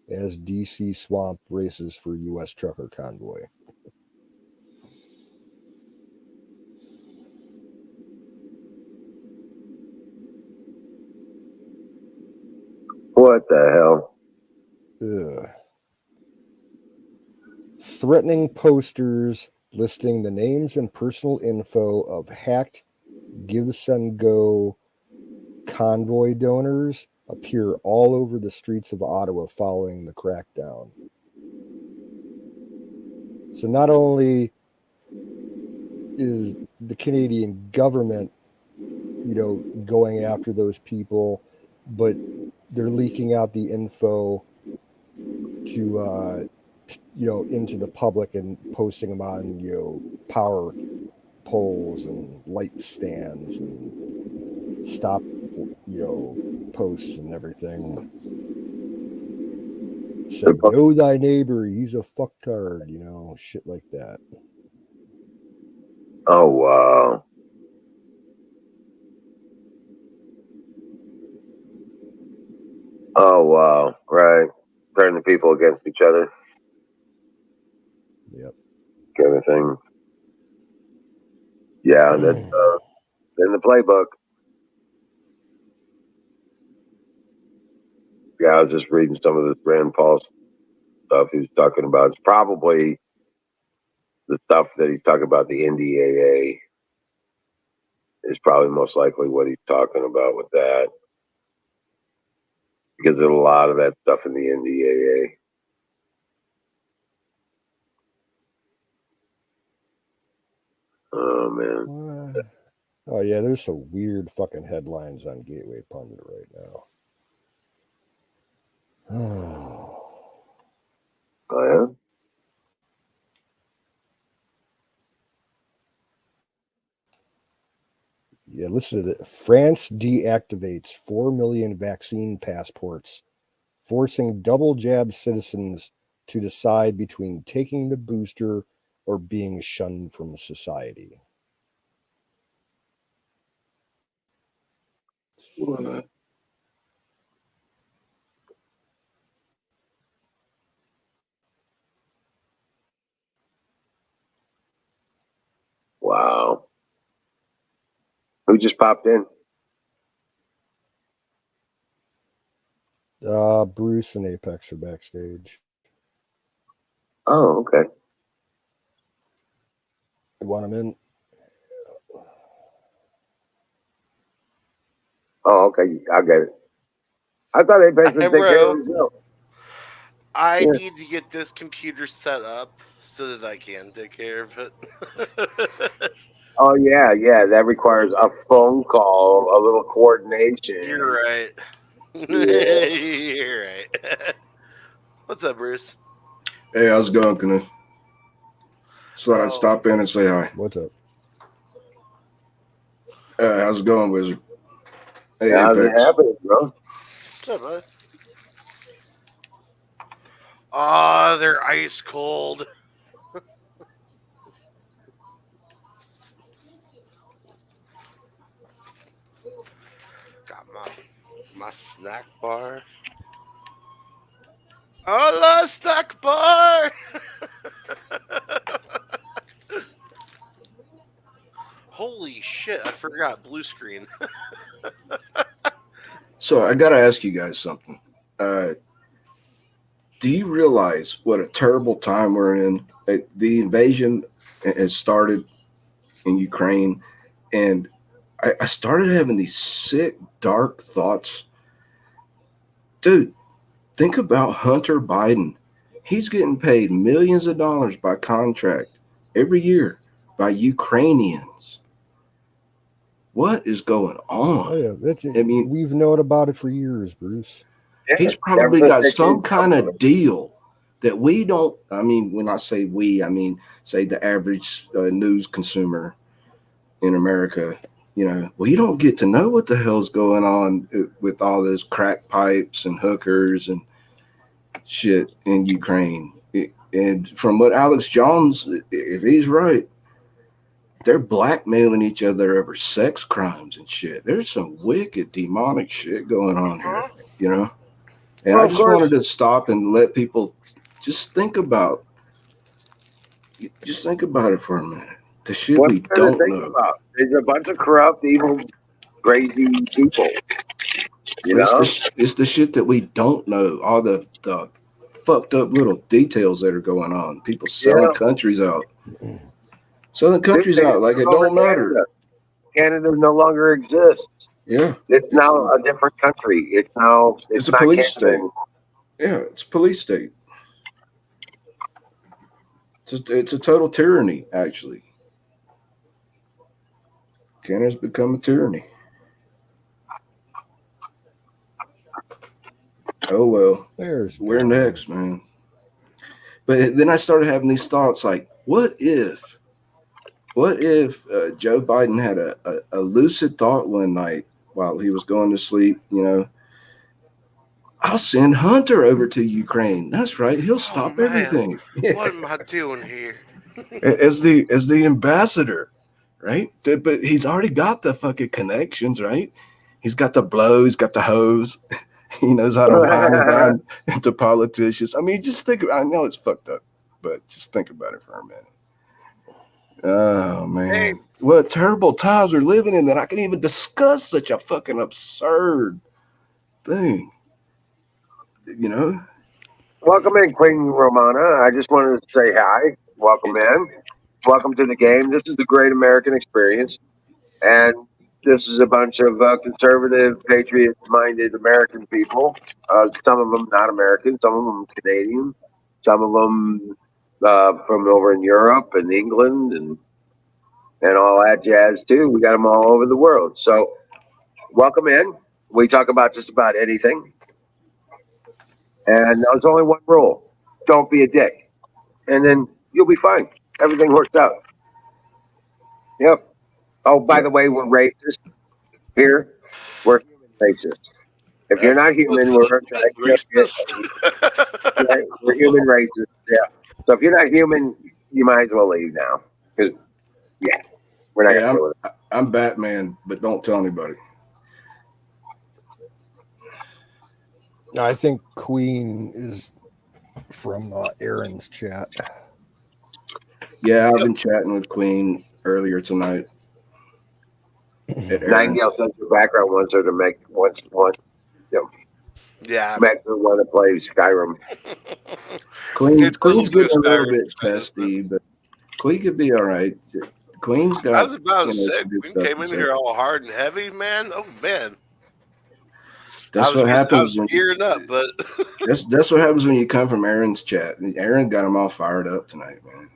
as DC swamp races for U.S. trucker convoy. What the hell? Ugh. Threatening posters listing the names and personal info of hacked GiveSendGo convoy donors appear all over the streets of Ottawa following the crackdown. So not only is the Canadian government, going after those people, but they're leaking out the info to into the public and posting them on power poles and light stands and stop posts and everything. Said, know thy neighbor, he's a fucktard, shit like that. Oh wow. Oh wow. Right. Turning people against each other. Yep. Kind of thing. Yeah, that's in the playbook. Yeah, I was just reading some of this Rand Paul stuff he's talking about. It's probably the stuff that he's talking about, the NDAA, is probably most likely what he's talking about with that. Because there's a lot of that stuff in the NDAA. Oh, man. Oh, yeah, there's some weird fucking headlines on Gateway Pundit right now. Oh, yeah? Yeah, listen to it. France deactivates 4 million vaccine passports, forcing double jab citizens to decide between taking the booster or being shunned from society. What? Wow. Who just popped in? Bruce and Apex are backstage. Oh, okay. You want them in? Oh, okay. I get it. I thought Apex would take care of himself. I need to get this computer set up so that I can take care of it. Oh, yeah. That requires a phone call, a little coordination. You're right. Yeah. You're right. What's up, Bruce? Hey, how's it going, Canoe? Just thought I'd stop in and say hi. What's up? How's it going, Wizard? Hey, How's it Apex. happening, bro? What's up, bud? Oh, they're ice cold. Got my snack bar. Allah snack bar. Holy shit! I forgot blue screen. So I gotta ask you guys something. Do you realize what a terrible time we're in? The invasion has started in Ukraine, and I started having these sick, dark thoughts. Dude, think about Hunter Biden. He's getting paid millions of dollars by contract every year by Ukrainians. What is going on? Oh, yeah. I mean, we've known about it for years, Bruce. Yeah, he's probably got some kind of deal that we don't. I mean, when I say we, I mean, say the average news consumer in America. Well, you don't get to know what the hell's going on with all those crack pipes and hookers and shit in Ukraine. And from what Alex Jones, if he's right, they're blackmailing each other over sex crimes and shit. There's some wicked demonic shit going on here, And I just wanted to stop and let people just think about it for a minute. The shit we don't know. There's a bunch of corrupt, evil, crazy people. It's the shit that we don't know. All the fucked up little details that are going on. People selling countries out. Selling countries out like it don't matter. Canada no longer exists. Yeah. It's now a different country. It's a police state. Yeah, it's a police state. It's a total tyranny, actually. Canada's become a tyranny. Oh well. We're next, man. But then I started having these thoughts like, what if Joe Biden had a lucid thought one night while he was going to sleep, I'll send Hunter over to Ukraine. That's right. He'll stop everything. What am I doing here? As the ambassador, right? But he's already got the fucking connections, right? He's got the blow, he's got the hose. He knows how to wine and dine into politicians. I mean, just think. I know it's fucked up, but just think about it for a minute. Oh man, Hey. what terrible times we're living in that I can even discuss such a fucking absurd thing. Welcome in, Queen Romana. I just wanted to say hi. Welcome in. Welcome to the game. This is the Great American Experience, and this is a bunch of conservative, patriot-minded American people. Some of them not American, some of them Canadian, some of them from over in Europe and England and all that jazz too. We got them all over the world. So, welcome in. We talk about just about anything. And there's only one rule: don't be a dick, and then you'll be fine. Everything works out. Yep. Oh, by the way, we're racist here. We're human racist. If you're not human, we're racist. We're human racist. Yeah. So if you're not human, you might as well leave now. Because we're not gonna deal with it. I'm Batman, but don't tell anybody. I think Queen is from Aaron's chat. Yeah, I've been chatting with Queen earlier tonight. Nightingale says the background wants her to make Yeah. make her want to play Skyrim. Queen's getting a little bit testy, but Queen could be all right. Queen's got. I was about to say, some good Queen stuff came to in say. here all hard and heavy, man. Oh man. That's what happens. I was gearing up, but that's what happens when you come from Aaron's chat. Aaron got him all fired up tonight, man.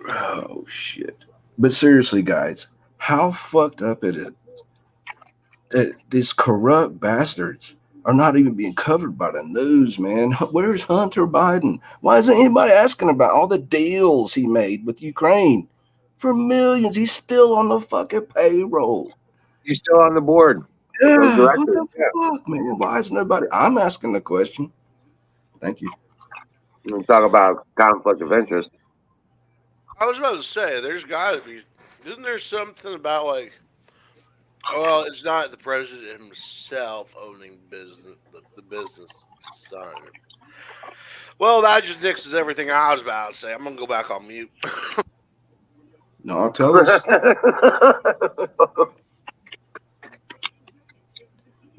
Oh shit! But seriously, guys, how fucked up it is that these corrupt bastards are not even being covered by the news, man. Where's Hunter Biden? Why isn't anybody asking about all the deals he made with Ukraine for millions? He's still on the fucking payroll. He's still on the board. Yeah, what the fuck, man? Why is nobody? I'm asking the question. Thank you. We'll talk about conflict of interest. I was about to say, there's got to be. Isn't there something about like? Well, it's not the president himself owning business, the business side. Well, that just nixes everything I was about to say. I'm gonna go back on mute. No, tell us.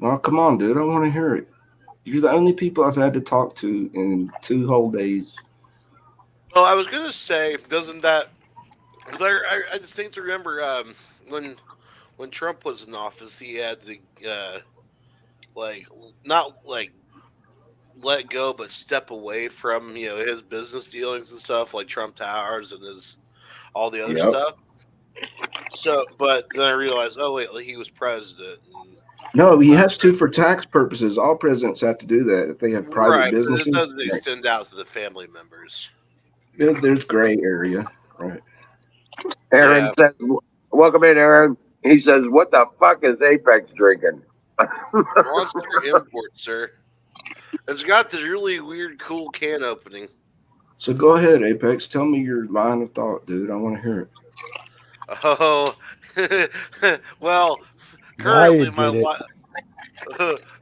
Well, come on, dude. I want to hear it. You're the only people I've had to talk to in 2 whole days. Well, I was gonna say, doesn't that? I distinctly remember when Trump was in office, he had the not let go, but step away from his business dealings and stuff like Trump Towers and all the other stuff. So, but then I realized, oh wait, he was president. No, he has to for tax purposes. All presidents have to do that if they have private businesses. But it doesn't extend out to the family members. Yeah, there's gray area, right? Aaron says, "Welcome in, Aaron." He says, "What the fuck is Apex drinking?" Monster import, sir. It's got this really weird, cool can opening. So go ahead, Apex. Tell me your line of thought, dude. I want to hear it. Oh, well, currently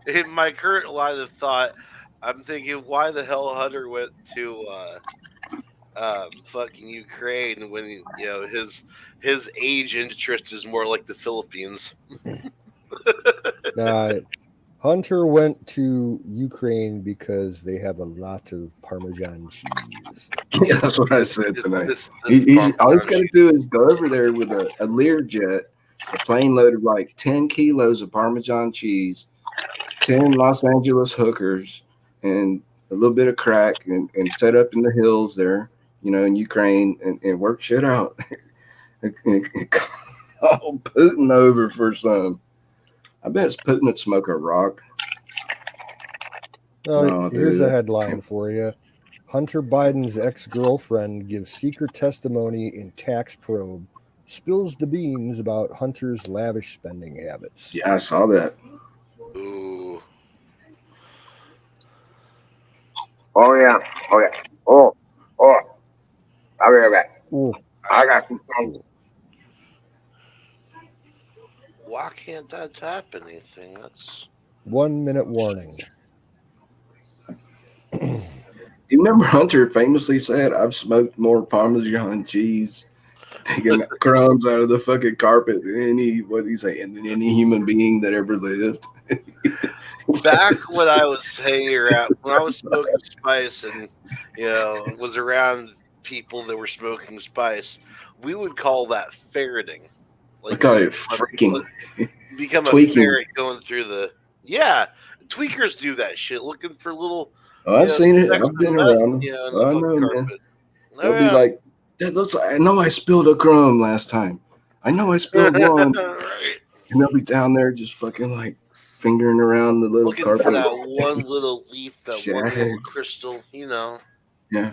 in my current line of thought, I'm thinking, why the hell Hunter went to fucking Ukraine when his age interest is more like the Philippines. Hunter went to Ukraine because they have a lot of Parmesan cheese. Yeah, that's what I said tonight. All he's got to do is go over there with a Learjet, a plane loaded like 10 kilos of Parmesan cheese, 10 Los Angeles hookers, and a little bit of crack, and set up in the hills there, in Ukraine, and work shit out. Call Putin over for some. I bet Putin would smoke a rock. Oh, No, here's dude. a headline for you. Hunter Biden's ex-girlfriend gives secret testimony in tax probe. Spills the beans about Hunter's lavish spending habits. Yeah, I saw that. Ooh. Oh yeah. Oh yeah. Oh. I'll be right back. Ooh, I got some things. Why can't that tap anything? That's 1 minute warning. You remember Hunter famously said, "I've smoked more Parmesan cheese, taking crumbs out of the fucking carpet than than any human being that ever lived." back when I was hanging around, when I was smoking spice and, was around people that were smoking spice, we would call that ferreting. I call it freaking become a tweaking. ferret going through the. Yeah, tweakers do that shit, looking for little. Oh, I've seen it. specks I've of been meth, around them. in the I fucking know, man. carpet. They'll be like, "That looks like I know I spilled a crumb last time. I know I spilled one." Right. And they'll be down there just fucking like fingering around the little Looking carpet. for that one little leaf, that one little Shags. crystal, Yeah.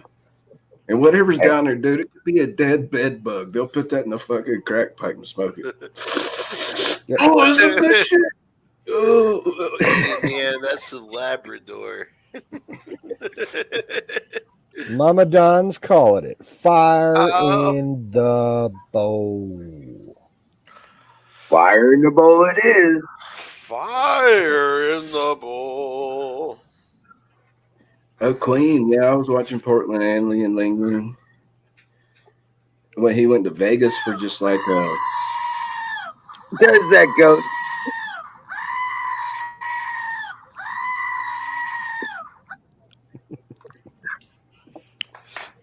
And whatever's down there, dude, it could be a dead bed bug. They'll put that in the fucking crack pipe and smoke it. Oh, this is good shit. Oh. Yeah, that's the Labrador. Mama Don's calling it fire Oh. in the bowl. Fire in the bowl it is. Fire in the bowl. Oh, Queen. Yeah, I was watching Portland Anley and Lingering. When he went to Vegas for just like There's that goat.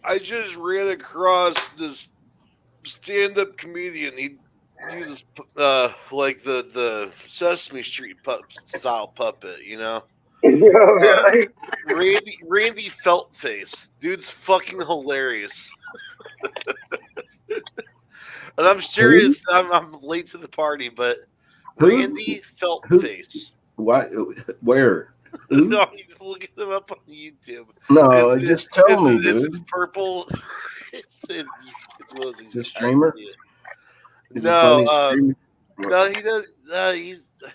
I just ran across this stand-up comedian. He uses like the Sesame Street style puppet, Really? Randy Feltface. Dude's fucking hilarious. And I'm serious. I'm late to the party, but Who? Randy Feltface. Why? Where? No, you can look him up on YouTube. No, just tell me, dude. It's purple. It's one of those Is it a streamer? Is it No, funny streamer? no, he does.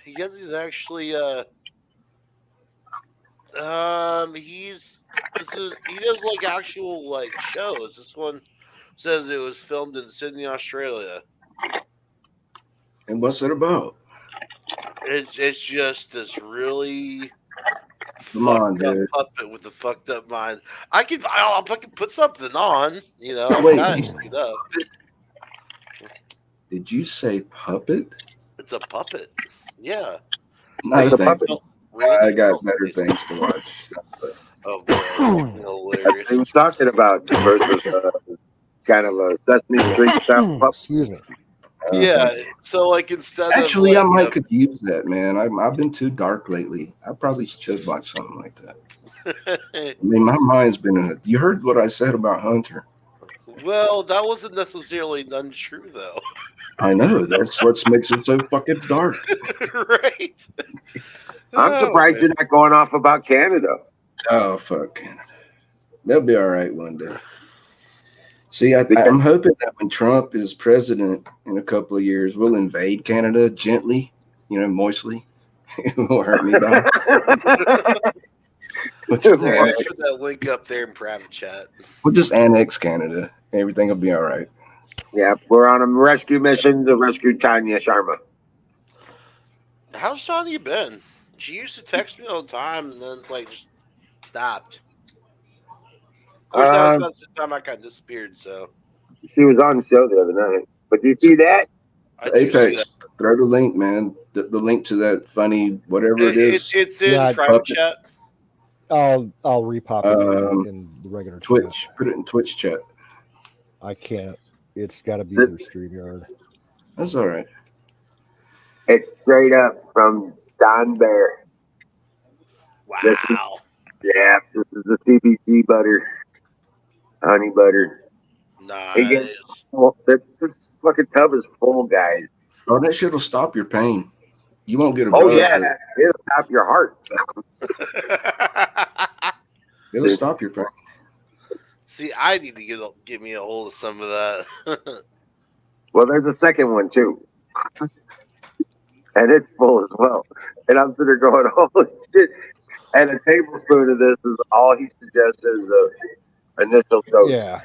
He's actually he does like actual like shows. This one says it was filmed in Sydney, Australia. And what's it about? It's just this really Come on, fucked up dude. puppet with a fucked up mind. I can put something on, Wait, It up. Did you say puppet? It's a puppet. Yeah. No, It's a thank puppet. you. Randy I got Feltface. better things to watch. Oh boy, hilarious. He was talking about versus kind of a Sesame Street style puppet. Excuse me. Yeah, so like instead Actually, of I like, might could use that, man. I've been too dark lately. I probably should watch something like that. I mean, my mind's been. You heard what I said about Hunter. well, that wasn't necessarily untrue though. I know that's what makes it so fucking dark. Right. I'm surprised you're not going off about Canada. Oh fuck Canada. They'll be all right one day. See, I'm hoping that when Trump is president in a couple of years, we'll invade Canada gently, moistly. It won't hurt me bad. We'll just There, I annex- put that link up there in private chat. we'll just annex Canada. Everything will be all right. Yeah, we're on a rescue mission to rescue Tanya Sharma. How's Sonya been? She used to text me all the time and then like just stopped. Of course, that was about the time I kind of disappeared. So She was on the show the other night. But do you see that? I do see Apex, that. throw the link, man. The link to that funny whatever it is. It's in Yeah, private puppet. chat. I'll repop it in the regular Twitch. chat. Put it in Twitch chat. I can't. It's got to be through StreamYard. That's all right. It's straight up from Don Bear. Wow. Yeah, this is the CBG butter. Honey butter. Nice. Well, this fucking tub is full, guys. Oh, that shit will stop your pain. You won't get a Oh buzz, yeah, but it'll stop your heart. it'll stop your pain. See, I need to get me a hold of some of that. Well, there's a second one too, and it's full as well. And I'm sitting there going, "Holy shit!" And a tablespoon of this is all he suggests is a initial dose. Yeah.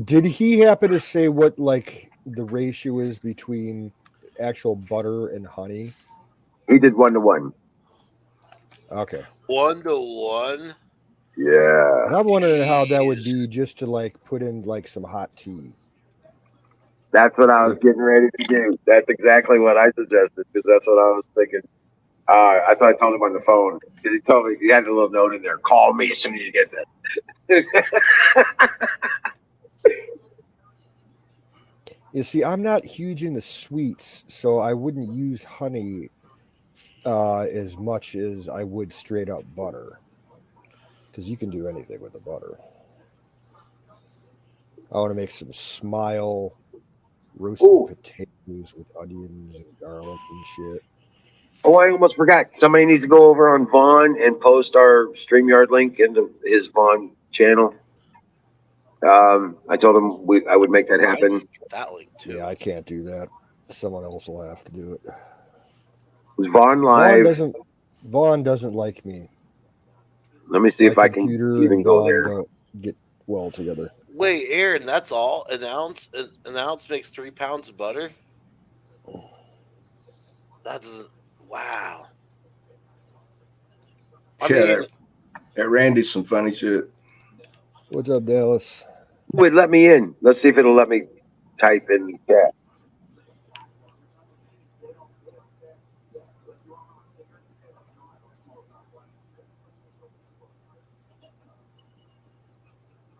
Did he happen to say what like the ratio is between actual butter and honey? He did 1-to-1. Okay. 1-to-1. Yeah, I'm wondering how that would Jeez. be just to like put in like some hot tea. that's what I was If- getting ready to do. That's exactly what I suggested because that's what I was thinking. That's what I told him on the phone because he told me he had a little note in there. Call me as soon as you get this. You see, I'm not huge into sweets, so I wouldn't use honey as much as I would straight up butter. Because you can do anything with the butter. I want to make some smile roasted Ooh. potatoes with onions and garlic and shit. Oh, I almost forgot. Somebody needs to go over on Vaughn and post our StreamYard link into his Vaughn channel. I told him I would make that I happen. need that link too. Yeah, I can't do that. Someone else will have to do it. It's Vaughn Live. Vaughn doesn't like me. Let me see My if I can computer even and go Vaughn there. don't get well together. Wait, Aaron, that's all? An ounce makes 3 pounds of butter? That doesn't. Wow. I Yeah, mean, that Randy's some funny shit. What's up, Dallas? Wait, let me in. Let's see if it'll let me type in the chat.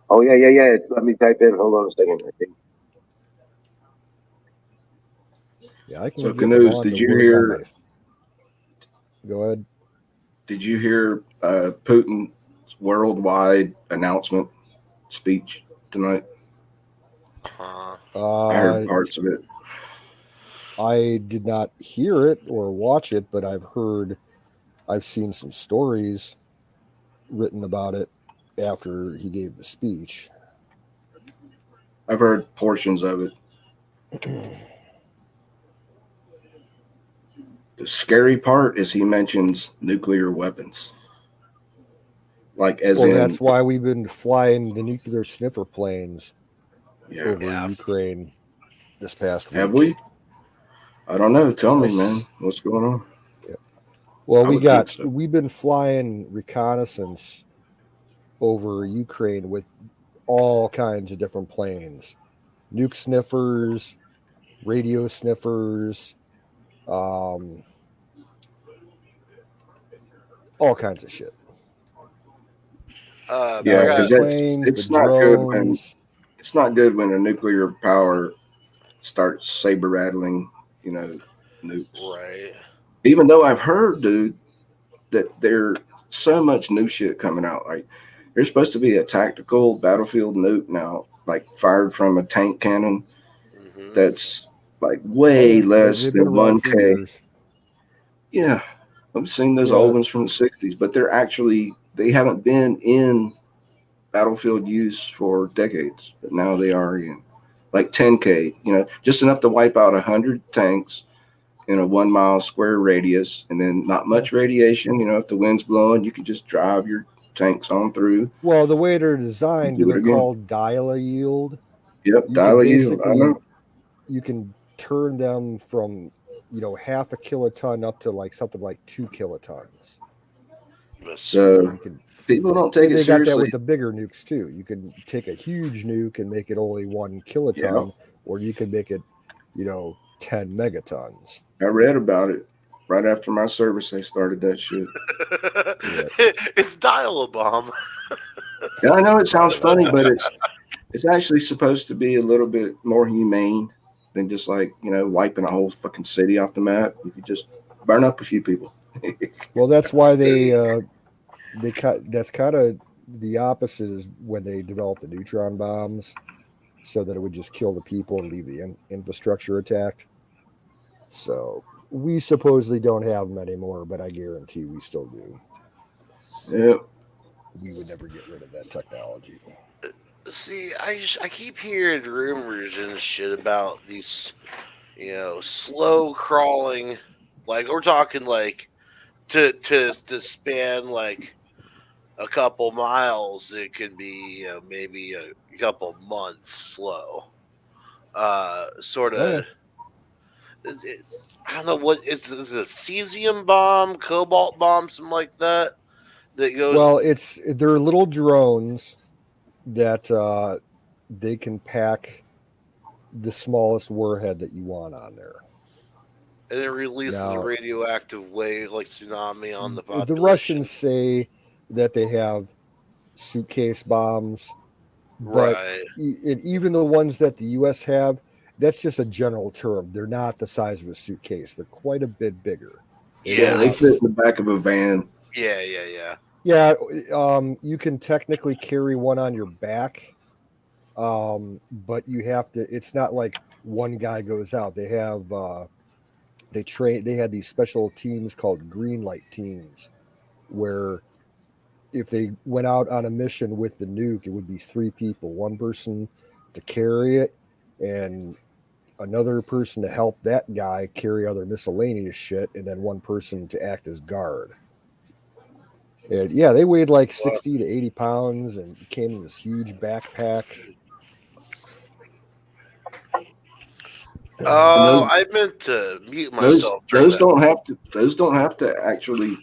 Oh yeah. It's let me type in. Hold on a second. I think. Yeah, I can So, get Canoes, Vaughn did to you work on hear? my. Go ahead. Did you hear Putin's worldwide announcement speech tonight? huh. I heard parts of it. I did not hear it or watch it, but I've seen some stories written about it after he gave the speech. I've heard portions of it. The scary part is he mentions nuclear weapons. Like as Well, in, that's why we've been flying the nuclear sniffer planes yeah. over Yeah. Ukraine this past week. Have we? I don't know. Tell me, Yes. man. What's going on? Well, I would think so. we've been flying reconnaissance over Ukraine with all kinds of different planes, nuke sniffers, radio sniffers, all kinds of shit. I Yeah, got. because Planes, the it's not good when drones. it's not good when a nuclear power starts saber rattling, nukes. Right. Even though I've heard, dude, that there's so much new shit coming out. Like there's supposed to be a tactical battlefield nuke now, like fired from a tank cannon Mm-hmm. that's like way less They've been than around for 1K. years. Yeah, I've seen those Yeah. old ones from the 60s, but they haven't been in battlefield use for decades, but now they are again. Like 10K, just enough to wipe out 100 tanks in a 1 mile square radius, and then not much radiation. If the wind's blowing, you can just drive your tanks on through. Well, the way they're designed, Do it they're again. called dial-a-yield. Yep, You dial can a yield. I basically know. you can turn them from half a kiloton up to like something like 2 kilotons. So You can. people don't take it They got that seriously. with the bigger nukes too. You can take a huge nuke and make it only 1 kiloton, Yeah. or you can make it, 10 megatons. I read about it right after my service. They started that shit. Yeah. It's dial-a-bomb. Yeah, I know it sounds funny, but it's actually supposed to be a little bit more humane than just like wiping a whole fucking city off the map. You could just burn up a few people. Well, that's why that's kind of the opposite is when they developed the neutron bombs, so that it would just kill the people and leave the infrastructure intact. So We supposedly don't have them anymore, but I guarantee we still do. Yeah. We would never get rid of that technology. See, I keep hearing rumors and shit about these, slow crawling. Like we're talking like to span like a couple miles. It could be maybe a couple months slow. Sort Oh, yeah. of. I don't know what is a cesium bomb, cobalt bomb, something like that. That goes. Well, they're little drones that they can pack the smallest warhead that you want on there. And it releases a Now, radioactive wave like tsunami on the population. the Russians say that they have suitcase bombs, but Right. even the ones that the U.S. have, that's just a general term. They're not the size of a suitcase. They're quite a bit bigger. Yeah, they fit in the back of a van. Yeah. Yeah, you can technically carry one on your back, but you have to. It's not like one guy goes out. They have They had these special teams called green light teams, where if they went out on a mission with the nuke, it would be 3 people, one person to carry it, and another person to help that guy carry other miscellaneous shit, and then one person to act as guard. And yeah, they weighed like 60 to 80 pounds and came in this huge backpack. Oh, I meant to mute myself. Those don't have to actually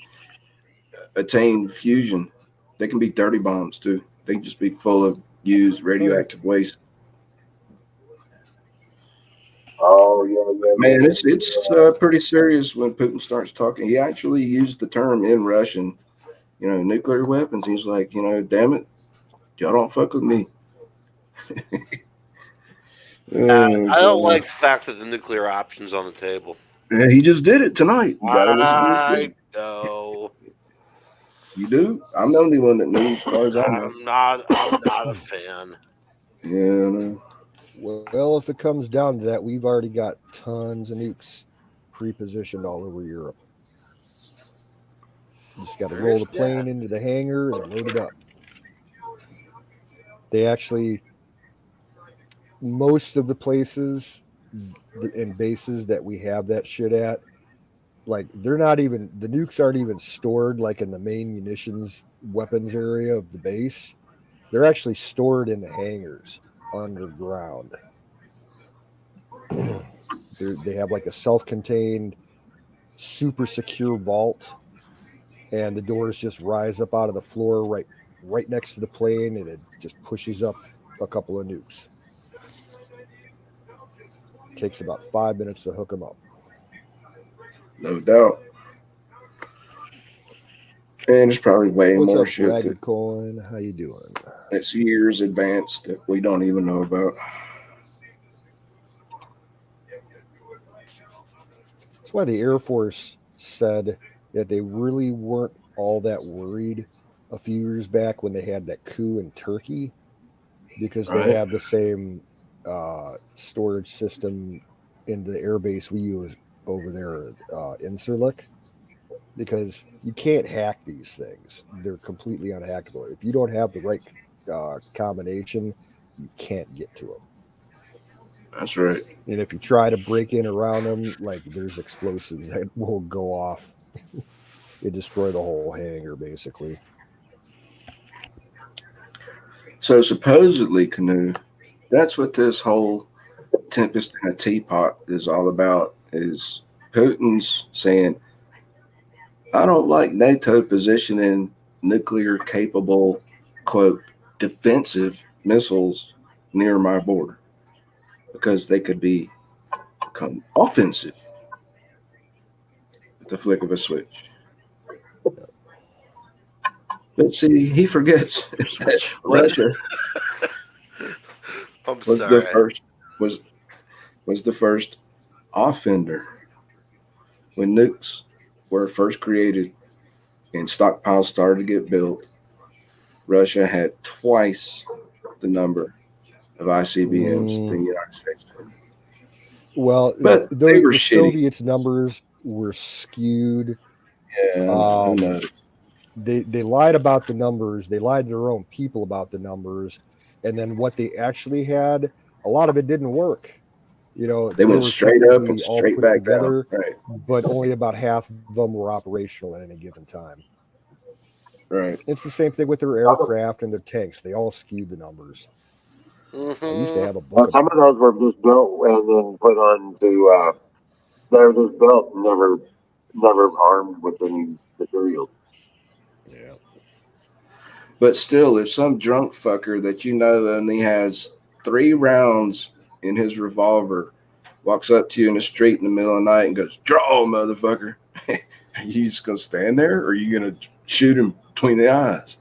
attain fusion. They can be dirty bombs too. They can just be full of used radioactive waste. Oh yeah. Man, it's pretty serious when Putin starts talking. He actually used the term in Russian, nuclear weapons. He's like, damn it, y'all don't fuck with me. I don't like the fact that the nuclear option's on the table. Yeah, he just did it tonight. You gotta listen to his I know. You do? I'm the only one that knows as far as I know. I'm not a fan. Yeah, no. Well, if it comes down to that, we've already got tons of nukes pre-positioned all over Europe. You just got to roll the plane into the hangar and load it up. They actually, most of the places and bases that we have that shit at, like the nukes aren't even stored like in the main munitions weapons area of the base. They're actually stored in the hangars underground. They have like a self-contained, super secure vault, and the doors just rise up out of the floor right next to the plane, and it just pushes up a couple of nukes. It takes about 5 minutes to hook them up. No doubt. And there's probably way What's more up, shit Ragged Coin? How you doing? that's years advanced that we don't even know about. That's why the Air Force said that they really weren't all that worried a few years back when they had that coup in Turkey, because they have the same storage system in the airbase we use over there in Incirlik, because you can't hack these things. They're completely unhackable. If you don't have the right combination, you can't get to them. That's right. And if you try to break in around them, like there's explosives that will go off. It destroy the whole hangar, basically. So supposedly, Canoe, that's what this whole Tempest in a Teapot is all about, is Putin's saying, I don't like NATO positioning nuclear capable, quote, defensive missiles near my border, because they could become offensive at the flick of a switch. But see, he forgets that Russia was the first offender when nukes were first created and stockpiles started to get built. Russia had twice the number of ICBMs than the United States did. Well, but the Soviets' numbers were skewed. Yeah, who knows? They lied about the numbers. They lied to their own people about the numbers, and then what they actually had, a lot of it didn't work. They They went were straight up and technically all straight put back down. together, Right, but only about half of them were operational at any given time. right. It's the same thing with their aircraft and their tanks. They all skewed the numbers. I used to have a Well, book some about of those were just built and then put on to. They were just built, never armed with any materials. it. Yeah. But still, if some drunk fucker that you know only has 3 rounds in his revolver walks up to you in the street in the middle of the night and goes, "Draw, motherfucker," are you just gonna stand there, or are you gonna shoot him between the eyes?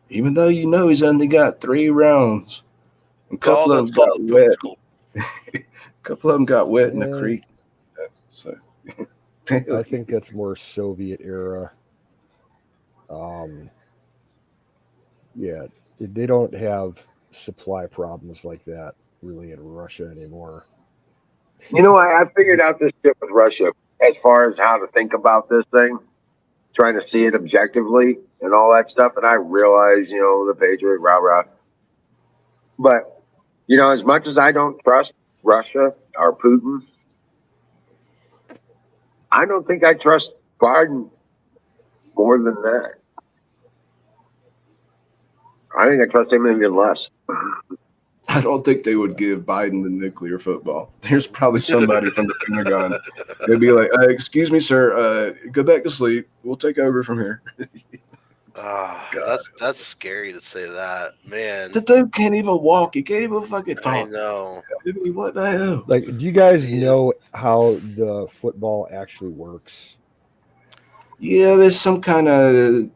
Even though you know he's only got 3 rounds. A couple of That's them called got a wet. physical. A couple of them got wet in the Eh, creek. So, I think that's more Soviet era. Yeah, they don't have supply problems like that really in Russia anymore. I figured out this shit with Russia as far as how to think about this thing, trying to see it objectively and all that stuff. And I realize, the Patriot, rah, rah. But, as much as I don't trust Russia or Putin, I don't think I trust Biden more than that. I think I trust him even less. I don't think they would give Biden the nuclear football. There's probably somebody from the Pentagon. They'd be like, "Excuse me, sir. Go back to sleep. We'll take over from here." That's scary to say that, man. The dude can't even walk. He can't even fucking I talk. know. I mean, what the hell? Like, do you guys Yeah. know how the football actually works? Yeah, there's some kind of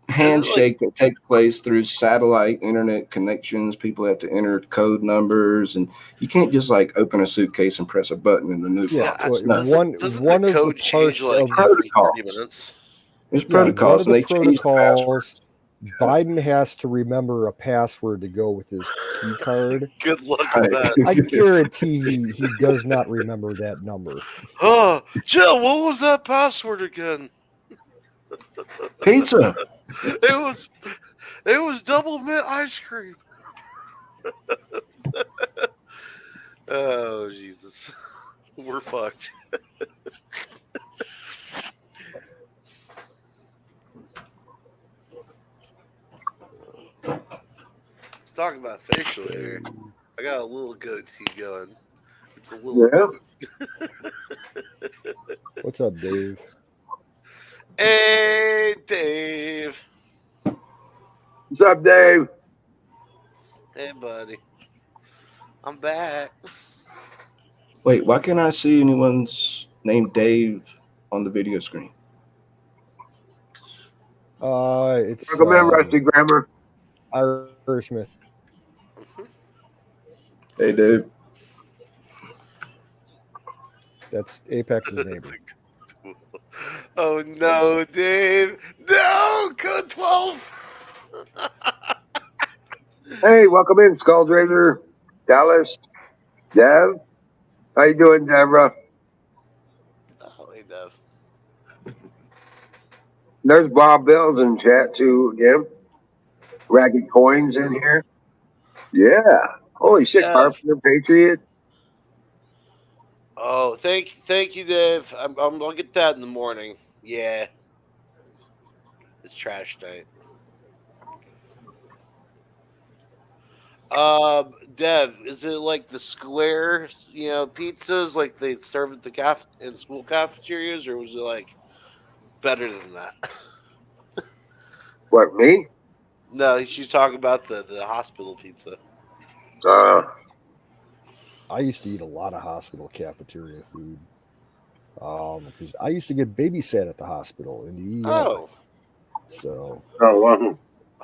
handshake Like, that takes place through satellite internet connections. People have to enter code numbers, and you can't just like open a suitcase and press a button and the nuke Yeah, launches. No, doesn't one the of the code change parts like of every 30 protocols. minutes? There's yeah, one protocols, of and the they change the protocols, passwords. Biden has to remember a password to go with his key card. Good luck Right. with that. I guarantee he does not remember that number. Oh, Jill, what was that password again? Pizza. It was double mint ice cream. Oh Jesus, we're fucked. Let's talk about facial hair. I got a little goatee going. It's a little goat. What's up, Dave? Hey, Dave. What's up, Dave? Hey, buddy. I'm back. Wait, why can't I see anyone's named Dave on the video screen? It's Welcome in, Rusty Grammar. Irishman. Hey, Dave. That's Apex's neighbor. Oh no, Dave! No, code 12. Hey, welcome in, Skulldrazer, Dallas, Dev. How you doing, Deborah? Oh, hey, Dev. There's Bob Bills in chat too again. Ragged Coins in here. Yeah. Holy shit, Dev. Carpenter Patriot. Oh, thank you, Dave. I'll get that in the morning. Yeah. It's trash night. Dev, is it like the square, pizzas like they serve at the in school cafeterias, or was it like better than that? What, me? No, she's talking about the hospital pizza. I used to eat a lot of hospital cafeteria food. Because I used to get babysat at the hospital in the ER. Oh. So. Wow.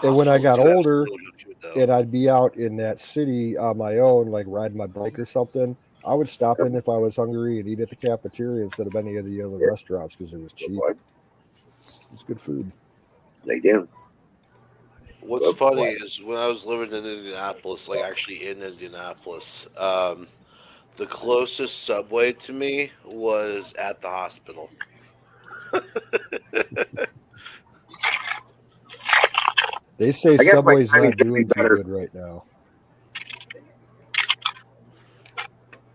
And when I got older, really good food, and I'd be out in that city on my own, like riding my bike or something, I would stop in if I was hungry and eat at the cafeteria instead of any of the other restaurants because it was cheap. It's good food. They do. What's funny is when I was living in Indianapolis, like actually in Indianapolis, The closest Subway to me was at the hospital. They say I guess my Subway's timing not could be doing too better. good right now.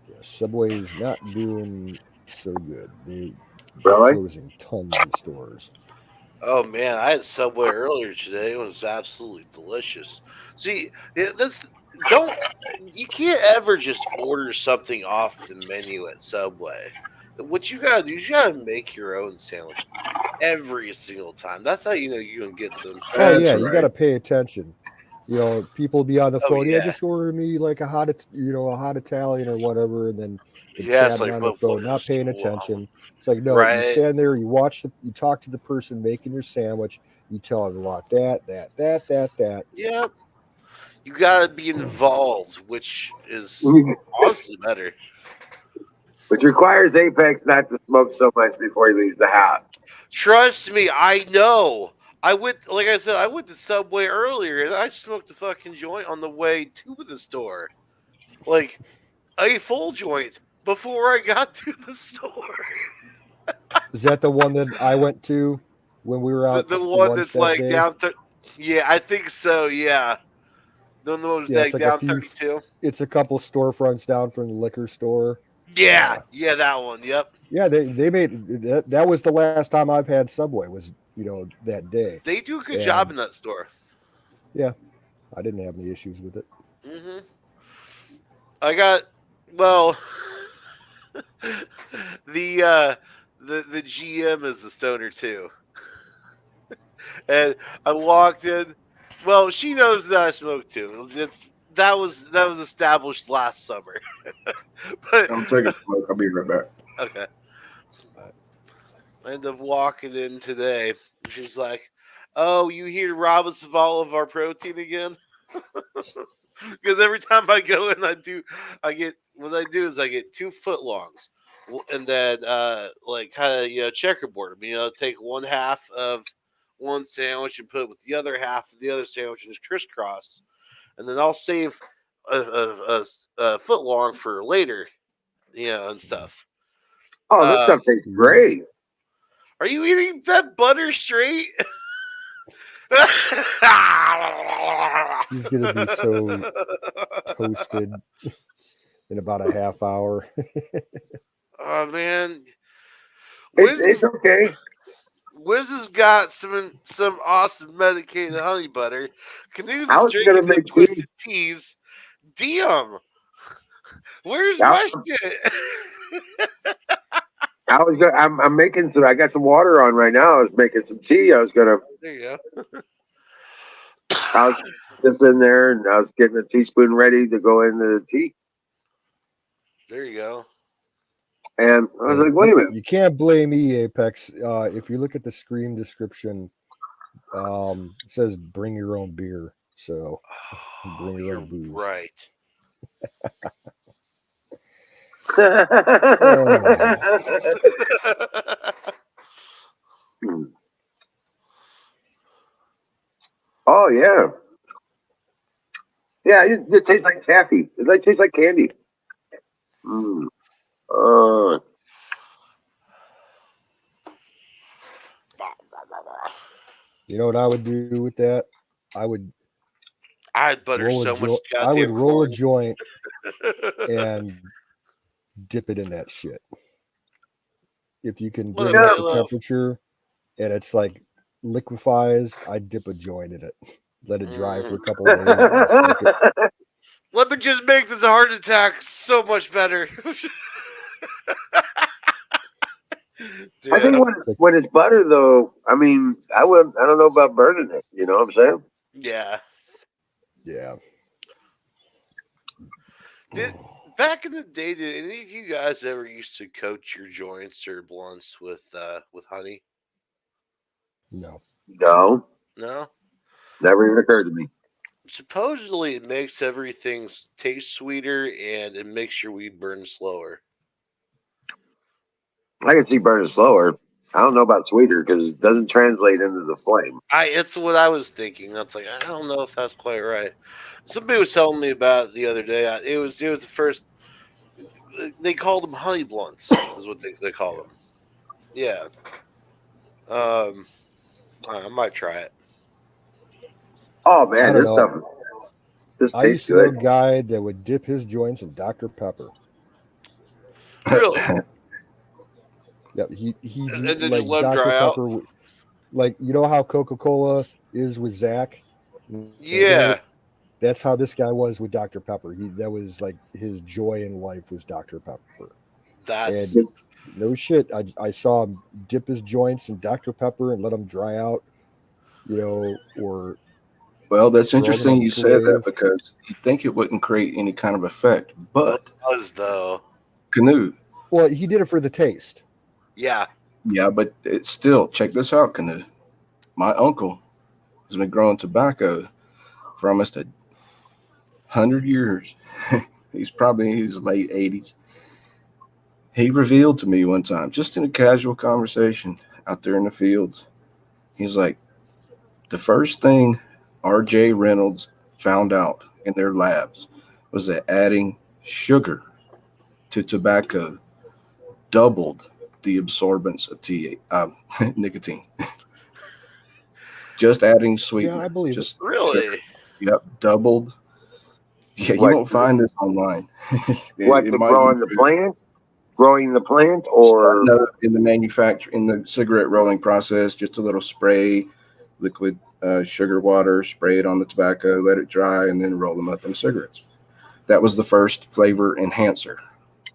Yeah, Subway's not doing so good. They're Really? closing tons of stores. Oh man, I had Subway earlier today. It was absolutely delicious. See, that's don't you can't ever just order something off the menu at Subway. What you gotta do is you gotta make your own sandwich every single time. That's how you know you're gonna get some. Oh That's yeah, you got to right. pay attention. People be on the Oh phone. Yeah, yeah, just order me like a hot, a hot Italian or whatever, and then they're yeah. It's chatting like on their phone, not paying wow, attention. It's like no, you right? stand there, you talk to the person making your sandwich, you tell them about that. Yep. You gotta be involved, which is honestly better. Which requires Apex not to smoke so much before he leaves the house. Trust me, I know. I went, like I said, I went to Subway earlier and I smoked a fucking joint on the way to the store. Like a full joint before I got to the store. Is that the one that I went to when we were The, out the for one lunch that's that like day? down yeah, I think so, yeah. The one that was Yeah, it's like like a down few. 32. It's a couple storefronts down from the liquor store. Yeah, yeah, that one. Yep. Yeah, they made that. That was the last time I've had Subway. Was that day, They do a good job and in that store. yeah, I didn't have any issues with it. hmm I got well the GM is the stoner too. And I walked in. Well, she knows that I smoke too. That was established last summer. But I'm taking a smoke. I'll be right back. okay, I end up walking in today. She's like, "Oh, you here to rob us of all of our protein again?" Because every time I go in, I get what I do is I get 2 footlongs, and then like kind of checkerboard them. Take one half of one sandwich and put it with the other half of the other sandwich and just crisscross, and then I'll save a foot long for later, and stuff. Oh, this Um, stuff tastes great. are you eating that butter straight? He's gonna be so toasted in about a half hour. Oh man, It's okay. Wiz has got some awesome medicated honey butter. Canoes I is was gonna drinking them make tea. twisted teas. Damn, where's I, my shit? I was gonna. I'm making some. I got some water on right now. I was making some tea. I was gonna. There you I was go. just in there and I was getting a teaspoon ready to go into the tea. There you go. And I was Hey, like, wait a minute. you can't blame me, Apex. If you look at the screen description, it says "bring your own beer," so bring Oh, your own you're booze. right. Oh yeah, yeah. It tastes like taffy. It tastes like candy. Mm. Uh, You know what I would do with that? I would I'd butter roll a so much joint. I would goddamn roll a corn. joint and dip it in that shit. If you can What bring up, it yeah. up to J-Lo? temperature and it's like liquefies, I dip a joint in it. Let it dry for a couple of days and smoke it. Let me just make this heart attack so much better. I think Damn. when it's butter though, I mean, I would. I don't know about burning it. You know what I'm saying? Yeah. Yeah. Back in the day, did any of you guys ever used to coat your joints or blunts with honey? No. No, No. never even occurred to me. Supposedly, it makes everything taste sweeter and it makes your weed burn slower. I can see burning slower. I don't know about sweeter because it doesn't translate into the flame. It's what I was thinking. That's like I don't know if that's quite right. Somebody was telling me about it the other day. It was the first. they called them honey blunts, is what they call them. Yeah. I might try it. Oh I man, don't this know. stuff this I used tastes to know a good. guy that would dip his joints in Dr. Pepper. Really? Yeah, he And then just like let them Dr. dry out? Pepper, like you know how Coca-Cola is with Zach. Yeah. That's how this guy was with Dr. Pepper. That was like his joy in life was Dr. Pepper. That's And no shit, I saw him dip his joints in Dr. Pepper and let them dry out, or Well, that's throw them in interesting the you said that microwave. because you'd think it wouldn't create any kind of effect, but does though. Canoe, Well, he did it for the taste. Yeah. yeah, but it's still, check this out, Canoe. My uncle has been growing tobacco for almost 100 years. He's probably in his late 80s. He revealed to me one time, just in a casual conversation out there in the fields, he's like, the first thing R.J. Reynolds found out in their labs was that adding sugar to tobacco doubled the absorbance of nicotine. Just adding Yeah, sweetener. I believe it. Just Really? sugar. Yep, doubled. Yeah, you What won't find this online. what It the might be growing the plant? Growing the plant or no, in the in the cigarette rolling process, just a little spray, liquid sugar water, spray it on the tobacco, let it dry, and then roll them up in cigarettes. That was the first flavor enhancer.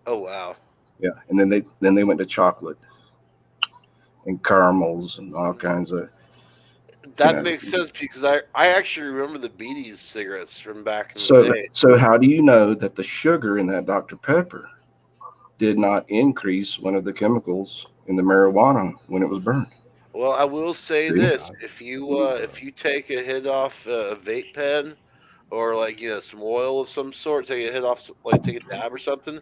Oh wow. Yeah, and then they went to chocolate and caramels and all kinds of That makes sense because I actually remember the Beatties cigarettes from back in the So day. so how do you know that the sugar in that Dr. Pepper did not increase one of the chemicals in the marijuana when it was burned? Well, I will say See? this: if you take a hit off a vape pen or like some oil of some sort, take a hit off, like take a dab or something,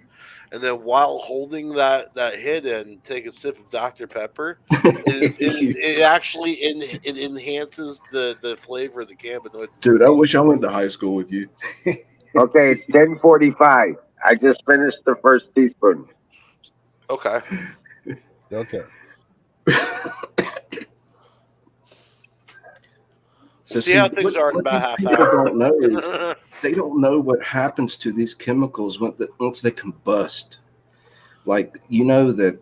and then while holding that hit in, take a sip of Dr Pepper, it actually it enhances the flavor of the cannabinoids in your Dude, I vape. wish I went to high school with you. okay, it's 10:45. I just finished the first teaspoon. Okay. Okay. So See see, how things are in what about these half people hour. don't know is they don't know what happens to these chemicals once they combust. Like, you know that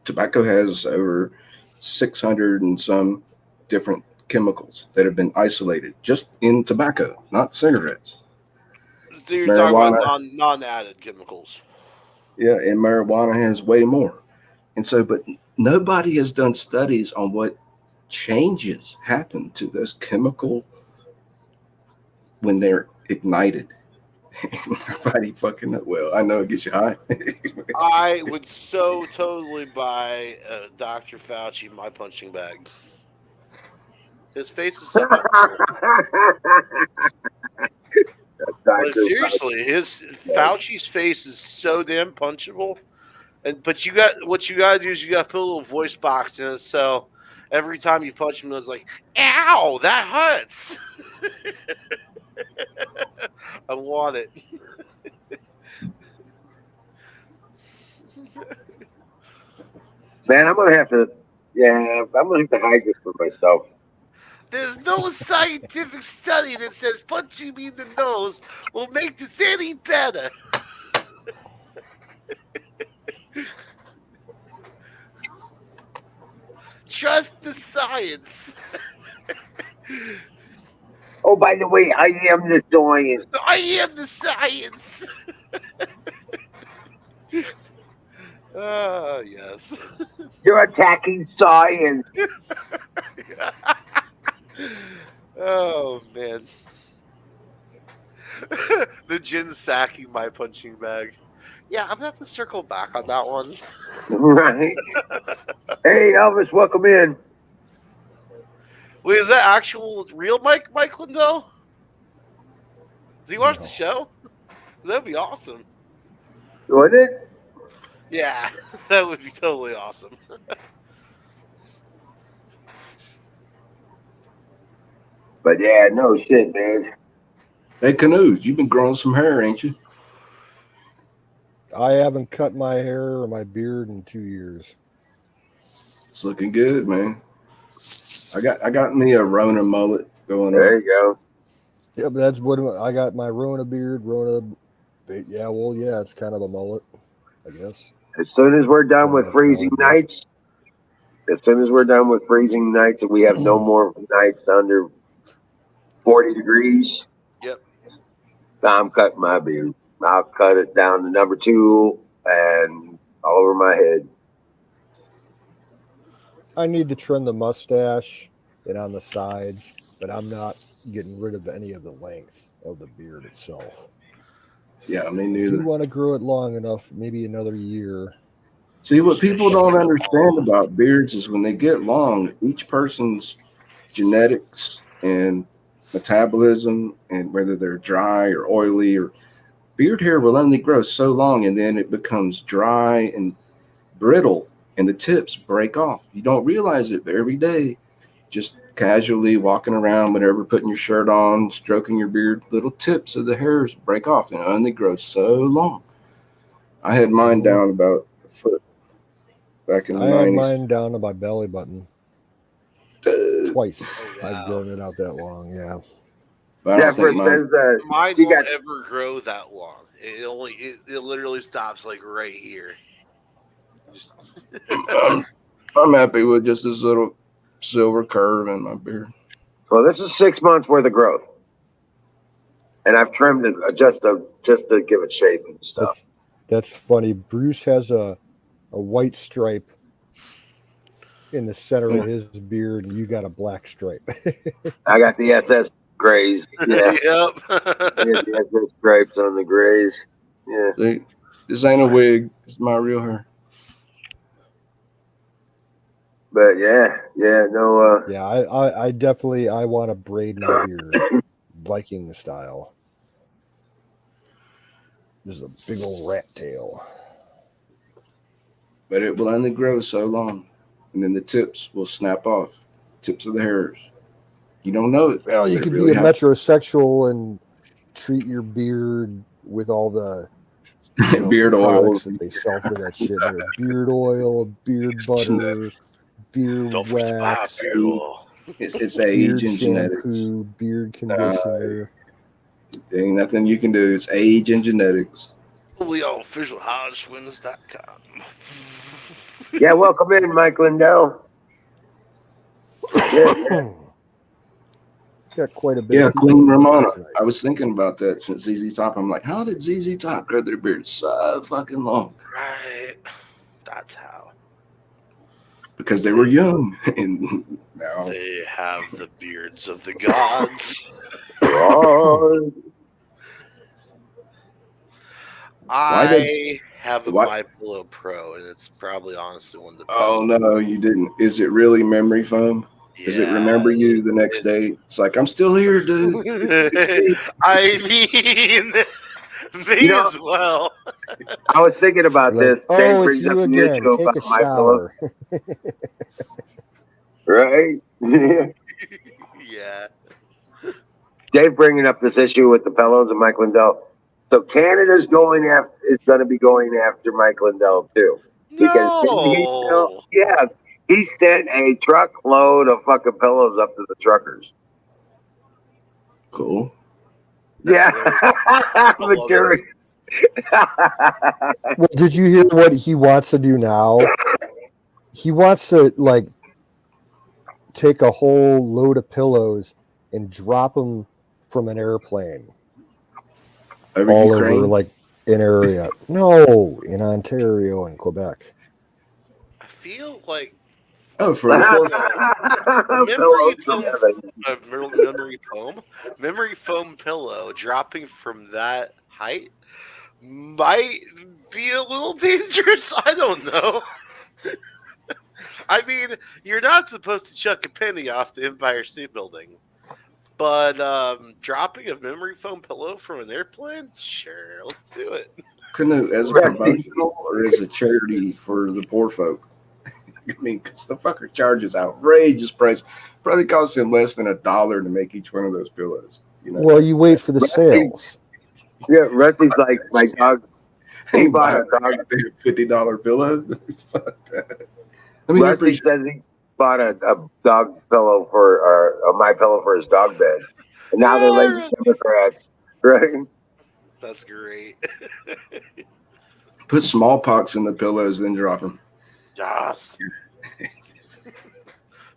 tobacco has over 600 and some different chemicals that have been isolated just in tobacco, not cigarettes. So you're talking about Marijuana, non-added chemicals. yeah, and marijuana has way more. And so, but nobody has done studies on what changes happen to those chemical when they're ignited. Nobody fucking know. Well, I know it gets you high. I would so totally buy Dr. Fauci my punching bag. His face is so punchable. Like Dr. seriously, his Fauci's face is so damn punchable. But what you gotta do is you gotta put a little voice box in it, so every time you punch him, it's like, "Ow, that hurts." I want it. Man, I'm gonna have to. Yeah, I'm gonna have to hide this for myself. There's no scientific study that says punching me in the nose will make this any better. Trust the science. Oh, by the way, I am the science. I am the science. Yes. You're attacking science. Oh man. The gin sacking my punching bag. Yeah, I'm gonna have to circle back on that one. Right. Hey, Elvis, welcome in. Wait, is that actual real Mike Lindell? Does he watch No. the show? That'd be awesome. Was it? Yeah, that would be totally awesome. But yeah, no shit, man. Hey, Canoes, you've been growing some hair, ain't you? I haven't cut my hair or my beard in 2 years. It's looking good, man. I got me a Rona mullet going There on. you go. Yeah, but that's what I got. My Rona beard, Rona. Yeah, well, yeah, it's kind of a mullet, I guess. As soon as we're done with No freezing idea. nights, and we have no more nights under 40 degrees, Yep. I'm cutting my beard. I'll cut it down to number 2 and all over my head. I need to trim the mustache and on the sides, but I'm not getting rid of any of the length of the beard itself. Yeah, me I do neither. want to grow it long enough, maybe another year. See, what people don't understand about beards is when they get long, each person's genetics and metabolism and whether they're dry or oily or beard hair will only grow so long and then it becomes dry and brittle and the tips break off. You don't realize it, but every day, just casually walking around, whatever, putting your shirt on, stroking your beard, little tips of the hairs break off and it only grows so long. I had mine down about a foot back in the I had 90s. mine down to my belly button twice. Oh, wow. I've grown it out that long, yeah. But I don't Deborah think mine. says that Mine she won't got ever grow that long. It literally stops like right here. Just I'm happy with just this little silver curve in my beard. well. This is 6 months worth of growth, and I've trimmed it just to give it shape and stuff. That's funny. Bruce has a white stripe in the center of his beard, and you got a black stripe. I got the SS grays. Yeah, yep. the SS stripes on the grays. Yeah, See, this ain't a wig. It's my real hair. but yeah, no. Yeah, I definitely I want to braid my beard, Viking style. This is a big old rat tail. But it will only grow so long. And then the tips will snap off. Tips of the hairs. You don't know it. Well, you but it could really be a happens. metrosexual and treat your beard with all the Beard oil. products that they sell for that shit. Beard oil, beard butter, beard Don't forget to buy wax, beard oil. It's beard age and genetics. shampoo, beard conditioner. There ain't nothing you can do. It's age and genetics. Only on officialhodgeswinners.com. Yeah, welcome in, Mike Lindell. Yeah. Got quite a bit. Yeah, of people Queen Ramona. tonight. I was thinking about that since ZZ Top. I'm like, how did ZZ Top grow their beard so fucking long? Right. That's how. Because they were young. And now They have the beards of the gods. Oh, I have a why- My Pillow Pro, and it's probably honestly one of the best. Oh no, you didn't. Is it really memory foam? Does it remember you the next day? It's like, I'm still here, dude. I mean, me as well. I was thinking about Like, this. oh, Dave it's brings you up the again. issue Take about a my pillow, shower. right? Yeah. Dave bringing up this issue with the pillows and Mike Lindell. So Canada's going to be going after Mike Lindell too. Because No. he sent a truckload of fucking pillows up to the truckers. Cool. Yeah. I love Material. Well, did you hear what he wants to do now? He wants to take a whole load of pillows and drop them from an airplane Over all Ukraine? over an area. No, in Ontario and Quebec. I feel like Oh, for the memory foam pillow dropping from that height might be a little dangerous. I don't know. I mean, you're not supposed to chuck a penny off the Empire State Building, but dropping a memory foam pillow from an airplane, sure, let's do it. Canoe as a promotional or as a charity for the poor folk? I mean, because the fucker charges outrageous price. Probably costs him less than $1 to make each one of those pillows. You know? Well, you wait for the sales. Yeah, Rusty's like my dog. He bought a dog. $50 pillow. Fuck that. I mean, Rusty says he bought a dog pillow for a my pillow for his dog bed, and now they're lazy Democrats, right? That's great. put smallpox in the pillows, then drop them. Yes.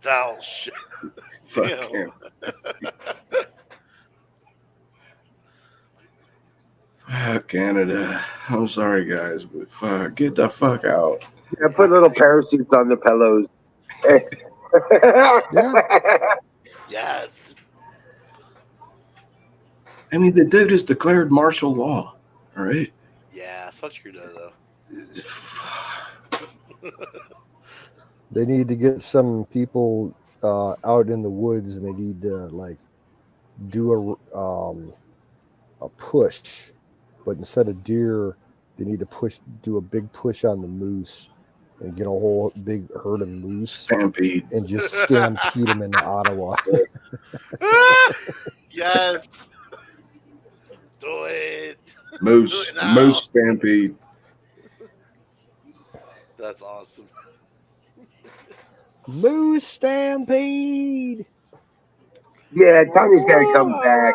Thou shit. Fuck him. Fuck Canada. I'm sorry, guys, but fuck, get the fuck out. Yeah, put little parachutes on the pillows. Yes. I mean, the dude has declared martial law. All right. Yeah, fuck your though. They need to get some people out in the woods, and they need to like do a push, but instead of deer, they need to do a big push on the moose and get a whole big herd of moose Stampede and just stampede them into Ottawa. Yes. Do it. moose Do it now. moose stampede. That's awesome. Moose stampede. Yeah, Tanya's got to come back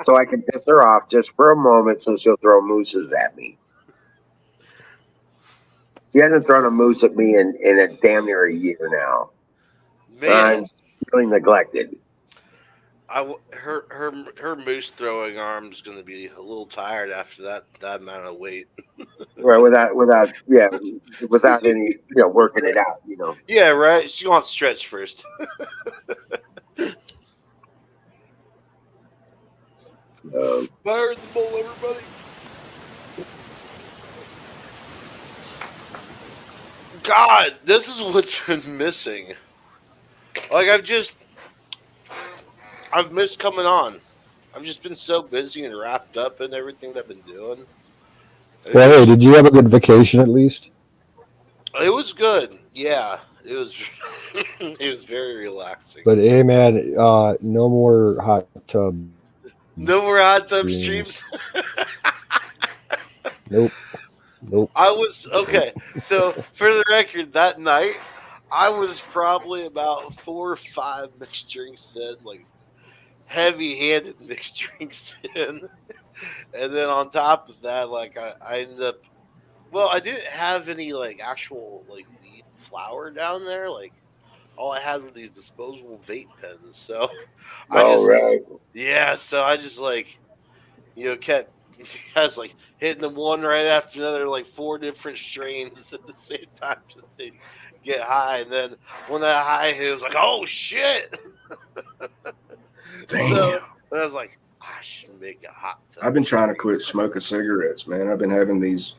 so I can piss her off just for a moment, so she'll throw mooses at me. She hasn't thrown a moose at me in a damn near a year now. Man, I'm feeling neglected. her moose throwing arm is going to be a little tired after that amount of weight. Right, without any, working it out, Yeah, right. She wants to stretch first. Fire in the bowl, everybody. God, this is what's been missing. Like I've missed coming on. I've just been so busy and wrapped up in everything that I've been doing. Well, hey, did you have a good vacation at least? It was good. Yeah, it was. It was very relaxing. But hey, man, no more hot tub. No more hot tub streams. Nope. I was okay. So for the record, that night I was probably about 4 or 5 mixed drinks in, like heavy-handed mixed drinks in, and then on top of that, like I ended up. Well, I didn't have any like actual like weed flower down there. Like all I had were these disposable vape pens. So so I just like kept. I was like hitting them one right after another, like 4 different strains at the same time just to get high. And then when that high hit, it was like, oh shit! Damn. So I was like, I should make a hot tub. I've been trying to quit smoking cigarettes, man. I've been having these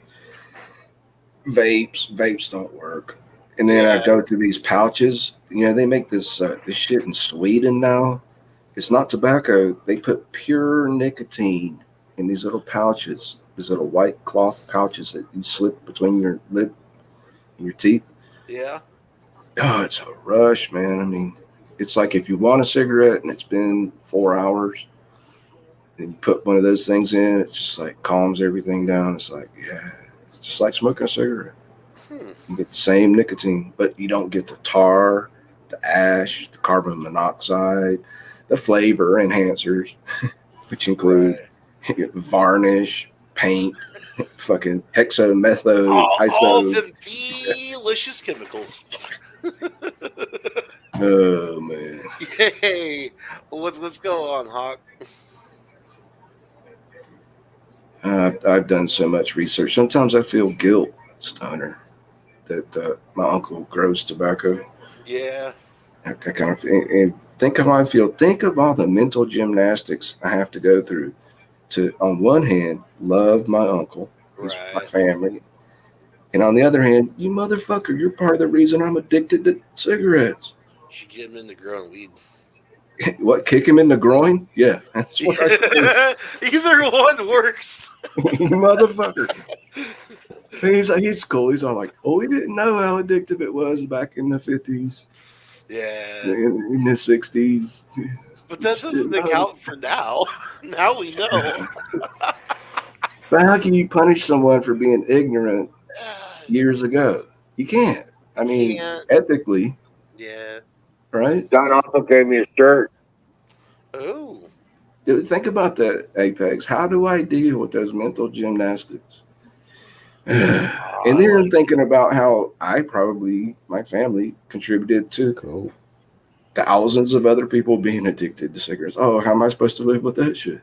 vapes. Vapes don't work. And then I go through these pouches. They make this shit in Sweden now. It's not tobacco. They put pure nicotine in these little pouches, these little white cloth pouches that you slip between your lip and your teeth. Yeah. Oh, it's a rush, man. I mean, it's like if you want a cigarette and it's been 4 hours, and you put one of those things in, it just like calms everything down. It's like, yeah, it's just like smoking a cigarette. You get the same nicotine, but you don't get the tar, the ash, the carbon monoxide, the flavor enhancers, which include varnish, paint, fucking hexamethyl, all of them delicious chemicals. Oh man! Yay! What's going on, Hawk? I've done so much research. Sometimes I feel guilt, Stoner, that my uncle grows tobacco. Yeah. I kind of and think of how I feel. Think of all the mental gymnastics I have to go through to, on one hand, love my uncle, he's my family, and on the other hand, you motherfucker, you're part of the reason I'm addicted to cigarettes. You should get him into growing weed. What, kick him in the groin? Yeah, that's what I should do. Either one works. You motherfucker. He's cool. He's all like, oh, we didn't know how addictive it was back in the 50s. Yeah. In the 60s. But that doesn't account for now. Now we know. But how can you punish someone for being ignorant years ago? You can't. I mean, Can't. ethically, Yeah. right? John also gave me a shirt. Oh. Dude, think about that, Apex. How do I deal with those mental gymnastics? And then I'm thinking about how my family contributed to Cool. thousands of other people being addicted to cigarettes. Oh, how am I supposed to live with that shit?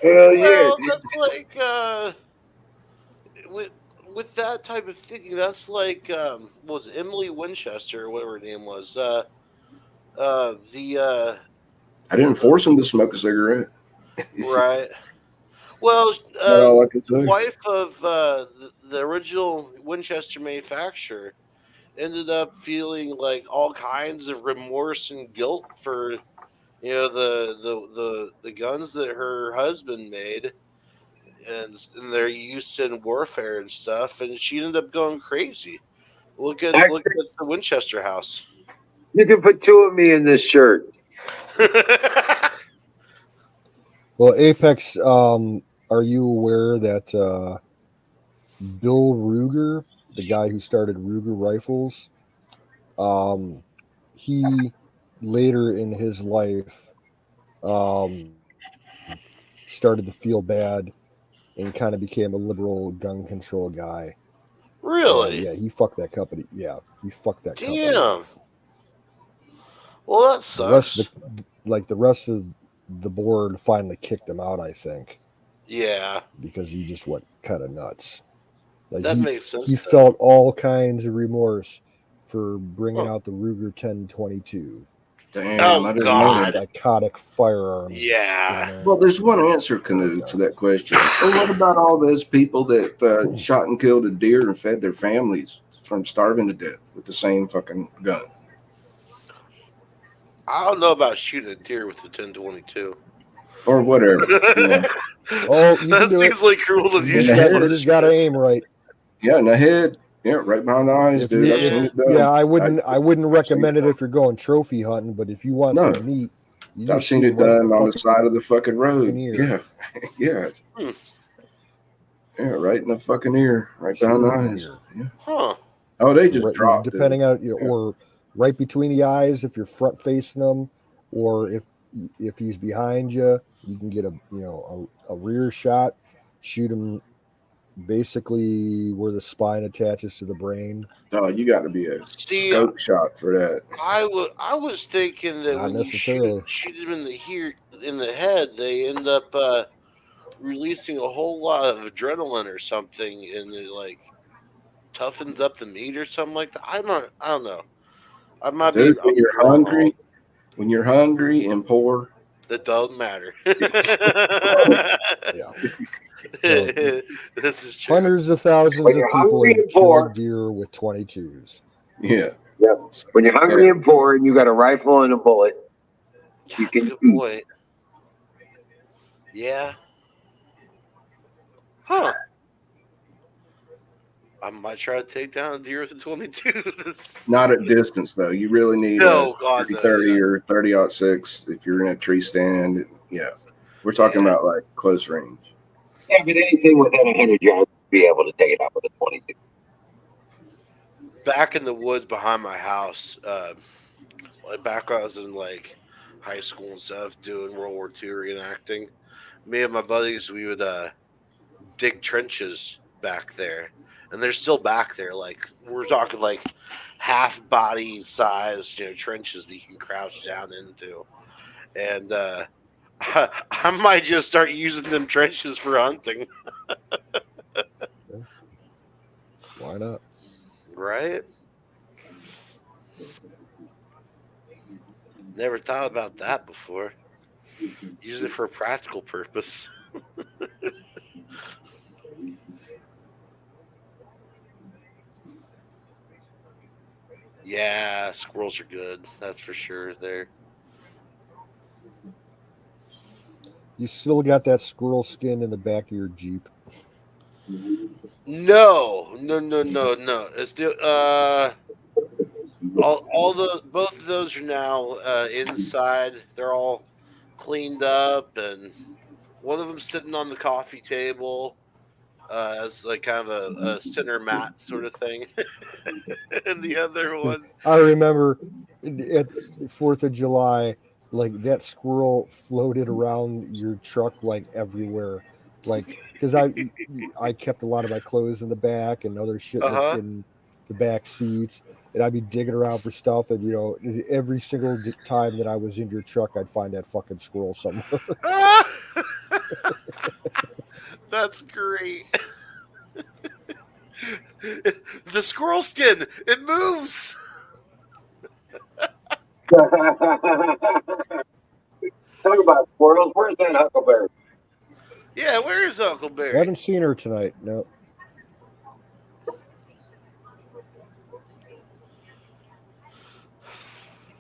Hell yeah. Well, that's like with with that type of thinking. That's like what was it, Emily Winchester or whatever her name was. The I didn't force them to smoke a cigarette. right. Well, That's all I can the say. wife of the original Winchester manufacturer ended up feeling like all kinds of remorse and guilt for the guns that her husband made and their use in warfare and stuff, and she ended up going crazy. Look Actually, at the Winchester House. you can put two of me in this shirt. Well, Apex, are you aware that Bill Ruger, the guy who started Ruger Rifles, he later in his life started to feel bad and kind of became a liberal gun control guy. And Really? yeah, he fucked that company. Yeah, he fucked that company up. Damn. Well, that The rest of sucks. the rest of the board finally kicked him out, I think, Yeah, because he just went kind of nuts. Like that makes he sense though. felt all kinds of remorse for bringing Huh. out the Ruger 1022, Damn, Oh I didn't the know most that. God. iconic firearm in Yeah. Well, there's one answer, America. Canoe, to that question. Well, what about all those people that shot and killed a deer and fed their families from starving to death with the same fucking gun? I don't know about shooting a deer with a 1022. Or whatever. Yeah. Oh, you can That do it. seems like cruel and In the unusual head. You just got to punishment. aim right. Yeah, in the head. Yeah, right behind the eyes, If dude. you I've if seen Yeah. it done. yeah, I wouldn't I've seen it recommend it done. if you're going trophy hunting, but if you want No, some meat, you I've just seen shoot it them right in the done on the fucking side of the fucking road. ear. Yeah. Yeah. Hmm. Yeah, right in the fucking ear. Right Shoot behind the them in the eyes. ear. Yeah. Huh. Oh, they just Right, dropped, dude. depending on Yeah. or right between the eyes if you're front facing them, or if he's behind you, you can get a rear shot, shoot him basically where the spine attaches to the brain. Oh, you got to be a See, scope shot for that. I was thinking that Not when you shoot necessarily. shoot them in the head, they end up releasing a whole lot of adrenaline or something, and it like toughens up the meat or something like that. I don't know. I might be Dude, I'm wrong. when you're hungry and poor, That doesn't matter. Yeah. No, This is true. hundreds of thousands When of you're people hungry have and killed poor, deer with 22s. yeah. yeah. When you're Yeah. hungry and poor and you got a rifle and a bullet, Yeah, you that's a can good eat. point. Yeah. Huh. I might try to take down a deer with a 22. Not at distance though. You really need a No, God, no. 30 Yeah. or 30-06 if you're in a tree stand. Yeah. We're talking Yeah. about like close range. Yeah, but anything within 100 yards, be able to take it out with a 22. Back in the woods behind my house, like back when I was in like high school and stuff, doing World War II reenacting, me and my buddies, we would dig trenches back there. And they're still back there. Like, we're talking like half body size, trenches that you can crouch down into. And I might just start using them trenches for hunting. Why not? Right? Never thought about that before. Use it for a practical purpose. Yeah, squirrels are good. That's for sure. There. You still got that squirrel skin in the back of your Jeep. No. It's the all the both of those are now inside. They're all cleaned up, and one of them sitting on the coffee table. as like kind of a center mat sort of thing, and the other one. I remember at the 4th of July, like that squirrel floated around your truck like everywhere. Like, because I kept a lot of my clothes in the back and other shit Uh huh. in the back seats, and I'd be digging around for stuff. And every single time that I was in your truck, I'd find that fucking squirrel somewhere. That's great. The squirrel skin, it moves. Talk about squirrels. Where's that huckleberry? Yeah, where is I Huckleberry? haven't seen her tonight. No.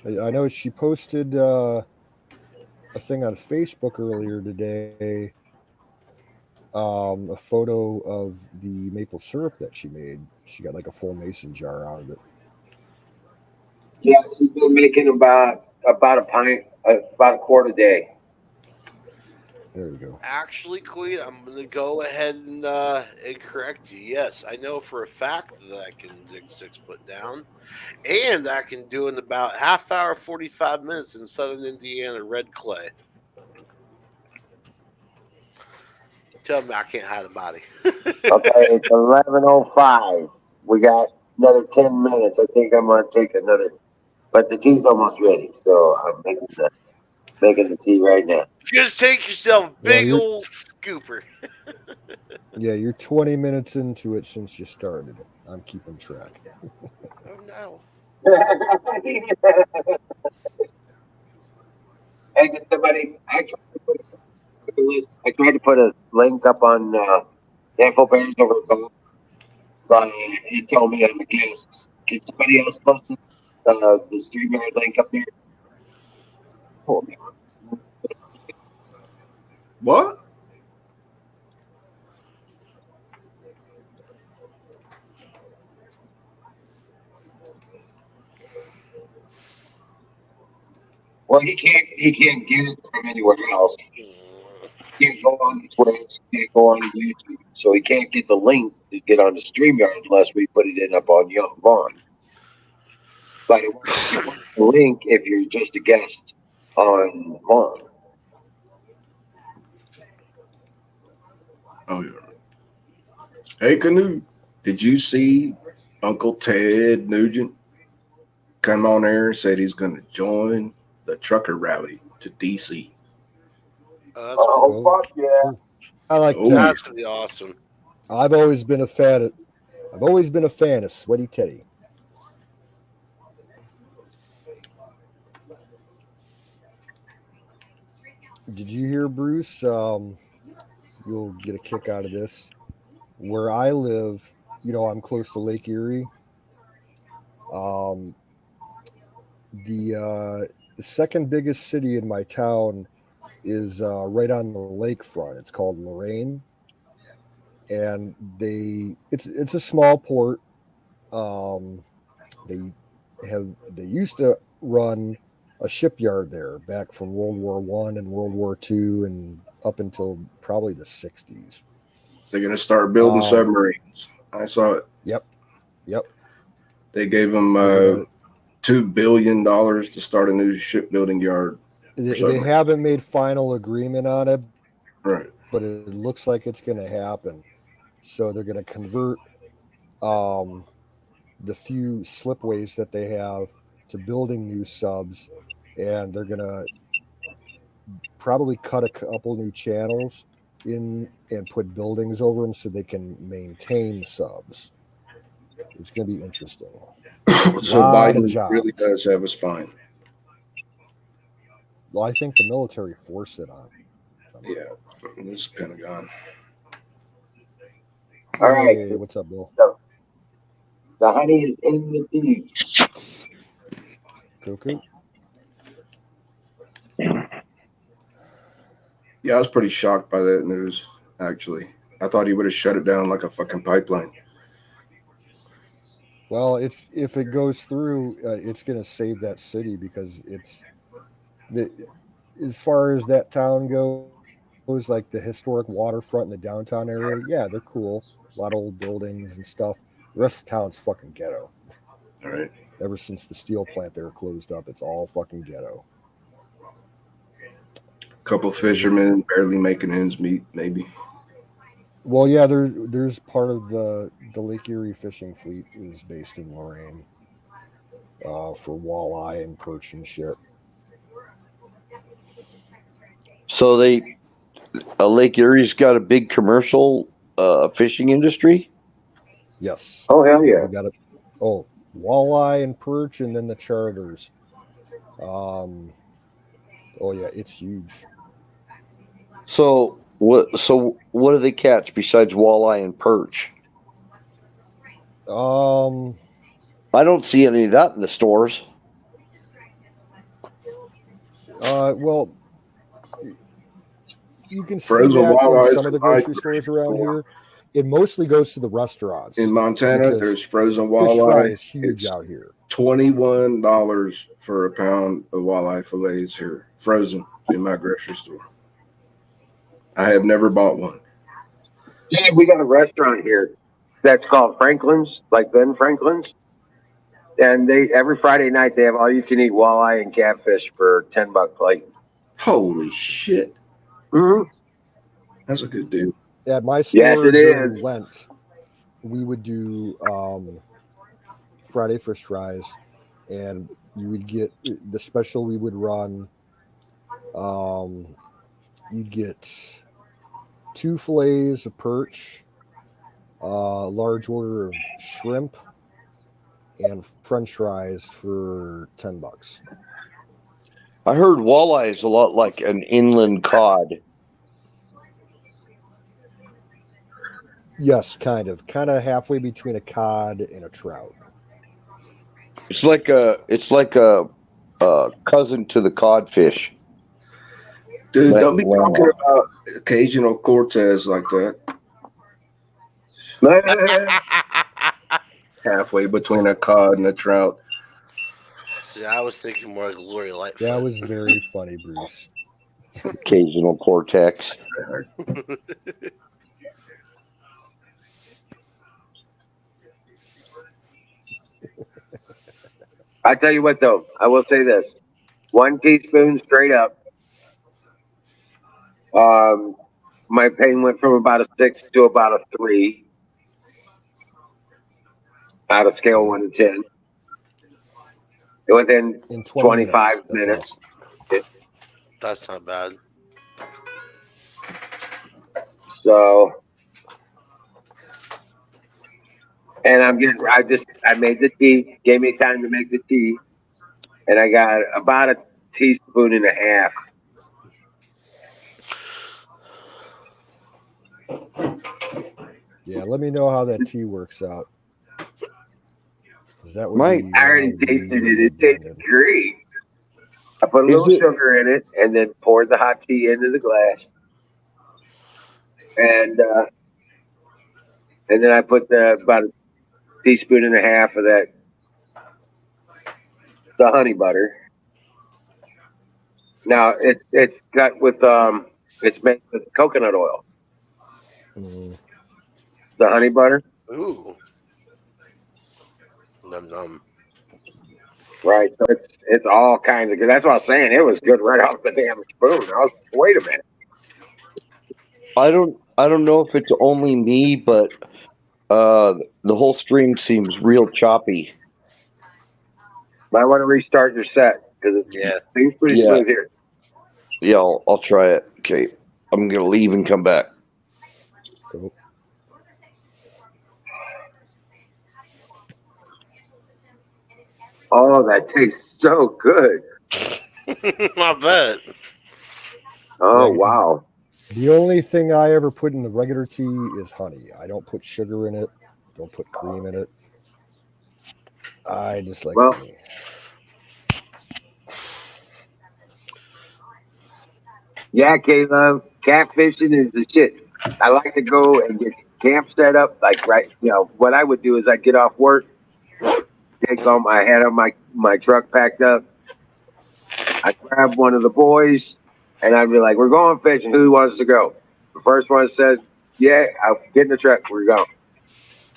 I know she posted a thing on Facebook earlier today, a photo of the maple syrup that she made. She got like a full mason jar out of it. Yeah, she's been making about a pint, about a quart a day. There you go. Actually, Queen, I'm gonna go ahead and correct you. Yes, I know for a fact that I can dig 6 foot down, and I can do in about half hour, 45 minutes in southern Indiana red clay. Tell me I can't hide a body. Okay, it's 11:05. We got another 10 minutes. I think I'm gonna take another, but the tea's almost ready, so I'm making the tea right now. Just take yourself a Well, big old scooper. you're 20 minutes into it since you started it. I'm keeping track. Oh no. Hey, did somebody? I tried to put a link up on Info Bears over the phone, but it told me I'm a guest. Can somebody else post the StreamYard link up there? Oh, man. What? Well, he can't get it from anywhere else. He can't go on Twitch. He can't go on YouTube. So he can't get the link to get on the StreamYard unless we put it in up on Young Vaughn. But it won't let you put the link if you're just a guest on Vaughn. Oh, yeah. Hey, Canoe, did you see Uncle Ted Nugent come on air and said he's going to join the trucker rally to D.C.? That's Oh, cool. fuck yeah. I like Oh, Ted. That's gonna be awesome. I've always been a fan of Sweaty Teddy. Did you hear, Bruce? You'll get a kick out of this. Where I live, I'm close to Lake Erie. Um, the second biggest city in my town is right on the lakefront. It's called Lorraine, and it's a small port. Um, they used to run a shipyard there back from World War One and World War Two and up until probably the 60s. they're going to start building submarines. I saw it. Yep. They gave them $2 billion to start a new shipbuilding yard. They haven't made final agreement on it, Right. but it looks like it's going to happen. So they're going to convert the few slipways that they have to building new subs, and they're going to probably cut a couple new channels in and put buildings over them so they can maintain subs. It's going to be interesting. So Lot of Biden jobs. really does have a spine. Well, I think the military forced it on. Yeah, this is Pentagon. All right. Hey, what's up, Bill? The honey is in the tea. Cool. Yeah, I was pretty shocked by that news, actually. I thought he would have shut it down like a fucking pipeline. Well, if it goes through, it's going to save that city because as far as that town goes, like the historic waterfront in the downtown area, yeah, they're cool. A lot of old buildings and stuff. The rest of town's fucking ghetto. All right. Ever since the steel plant there closed up, it's all fucking ghetto. Couple fishermen barely making ends meet, maybe. Well, yeah, there's part of the Lake Erie fishing fleet is based in Lorain for walleye and perch and shit. So Lake Erie's got a big commercial fishing industry. Yes. Oh, hell yeah. We got it. Oh, walleye and perch, and then the charters. Oh yeah, it's huge. So what do they catch besides walleye and perch? I don't see any of that in the stores. Well, you can see Frozen that walleye in some of the grocery stores around here. It mostly goes to the restaurants. In Montana, there's frozen fish fry walleye. is huge It's out here. $21 for a pound of walleye fillets here, frozen in my grocery store. I have never bought one. Dude, we got a restaurant here that's called Franklin's, like Ben Franklin's. And they every Friday night they have all you can eat walleye and catfish for $10 plate. Holy shit. Mm-hmm. That's a good deal. At my store, Yes, it during is. Lent, we would do Friday fish fries, and you would get the special we would run. You'd get 2 fillets of perch, a large order of shrimp, and French fries for $10. I heard walleye is a lot like an inland cod. Yes, kind of halfway between a cod and a trout. It's like a cousin to the codfish. Dude, don't be talking about occasional Cortez like that. Halfway between a cod and a trout. See, I was thinking more like Lori Lightfoot. That was very funny, Bruce. Occasional cortex. I tell you what, though, I will say this: 1 teaspoon straight up. My pain went from about a 6 to about a 3 out of scale 1 to 10. Within In 25 minutes. awesome. That's not bad. So, and I made the tea, gave me time to make the tea, and I got about a teaspoon and a half. Yeah, let me know how that tea works out. That would Mike, be I already tasted it. It tasted great. I put a little sugar in it and then poured the hot tea into the glass. And then I put about a teaspoon and a half of the honey butter. Now it's got with it's made with coconut oil. The honey butter. Ooh. Num num. Right, so it's all kinds of good. That's what I was saying. It was good right off the damn spoon. I was wait a minute. I don't know if it's only me, but the whole stream seems real choppy. Might want to restart your set because it seems pretty smooth here. Yeah, I'll try it. Okay, I'm gonna leave and come back. Cool. Oh, that tastes so good. I bet. Oh, Yeah. wow. The only thing I ever put in the regular tea is honey. I don't put sugar in it. Don't put cream in it. I just like honey. Yeah, Caleb, catfishing is the shit. I like to go and get camp set up. Like, right, what I would do is I'd get off work, take all I had my truck packed up. I'd grab one of the boys, And I'd be like, we're going fishing. Who wants to go? The first one said, yeah, I'll get in the truck. We're going.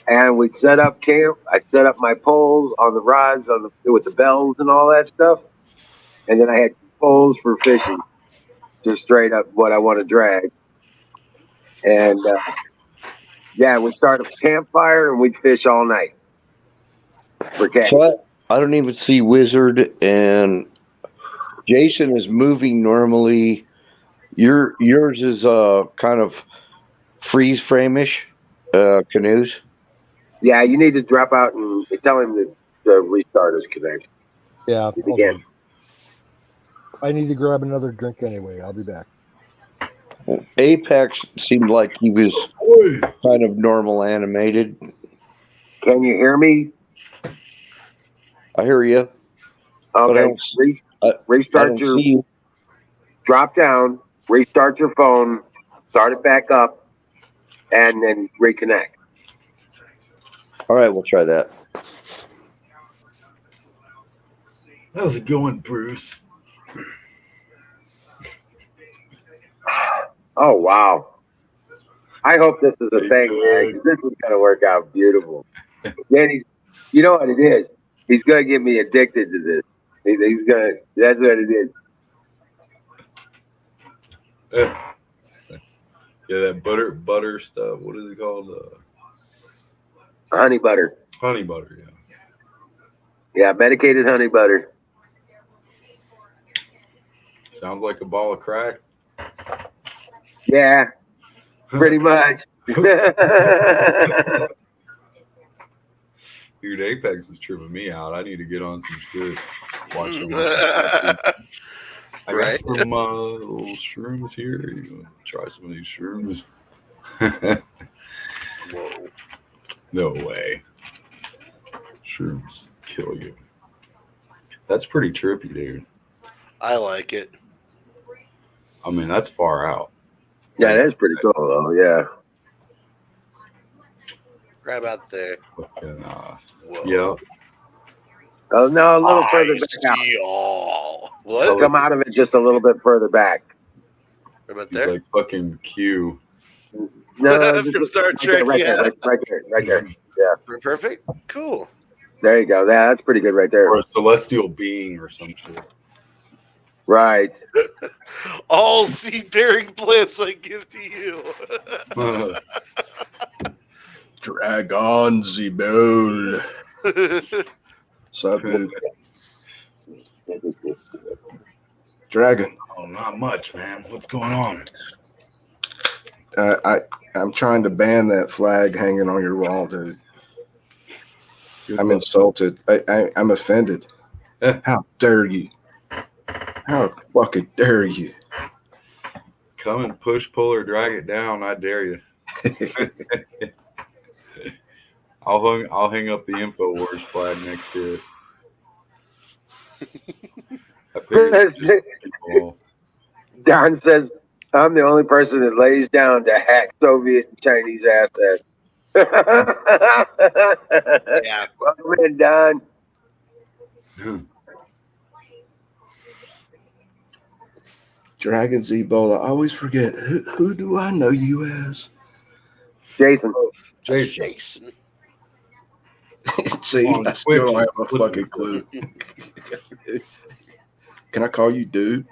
And we'd set up camp. I'd set up my poles on the rods with the bells and all that stuff. And then I had poles for fishing, just straight up what I want to drag. And yeah, we'd start a campfire and we'd fish all night for catch. So I don't even see Wizard, and Jason is moving normally. Yours is kind of freeze frame-ish canoes. Yeah, you need to drop out and tell him to restart his connection. Yeah, If you hold can. on. I need to grab another drink anyway. I'll be back. Apex seemed like he was kind of normal animated. Can you hear me? I hear you. But I Okay. don't, Restart I don't your see you. drop down, restart your phone, start it back up, and then reconnect. All right, we'll try that. How's it going, Bruce? Oh wow. I hope this is a thing, man, 'cause this is gonna work out beautiful. Then you know what it is? He's gonna get me addicted to this. He's gonna. That's what it is. Yeah, that butter stuff. What is it called? Honey butter. Honey butter. Yeah. Yeah, medicated honey butter. Sounds like a ball of crack. Yeah, pretty much. Dude, Apex is tripping me out. I need to get on some shit. Watching I got Right. some little shrooms here. You wanna try some of these shrooms? Whoa. No way. Shrooms kill you. That's pretty trippy, dude. I like it. I mean, that's far out. Yeah, that's pretty cool though. Yeah. Grab out there. Fucking, Whoa. yeah. Oh no, a little further I back out. see all. What? Come out of it just a little bit further back. Right about He's there? like fucking Q. No, From Star Trek, right yeah. there, right there. Yeah, Perfect. Cool. there you go. That's pretty good right there. Or a celestial being or some shit. Right. All seed bearing plants I give to you. Dragon Zebul. Sup, dude? Dragon. Oh, not much, man. What's going on? I'm trying to ban that flag hanging on your wall, dude. I'm insulted. I'm offended. How dare you? How fucking dare you? Come and push, pull, or drag it down. I dare you. I'll hang up the InfoWars flag next to it. I figured it's just cool. Don says, I'm the only person that lays down to hack Soviet and Chinese assets. Yeah. Welcome in, Don. Dragon Ebola. I always forget. Who do I know you as? Jason. Jason. See, On I still don't Twitch, have a fucking clue. Can I call you dude?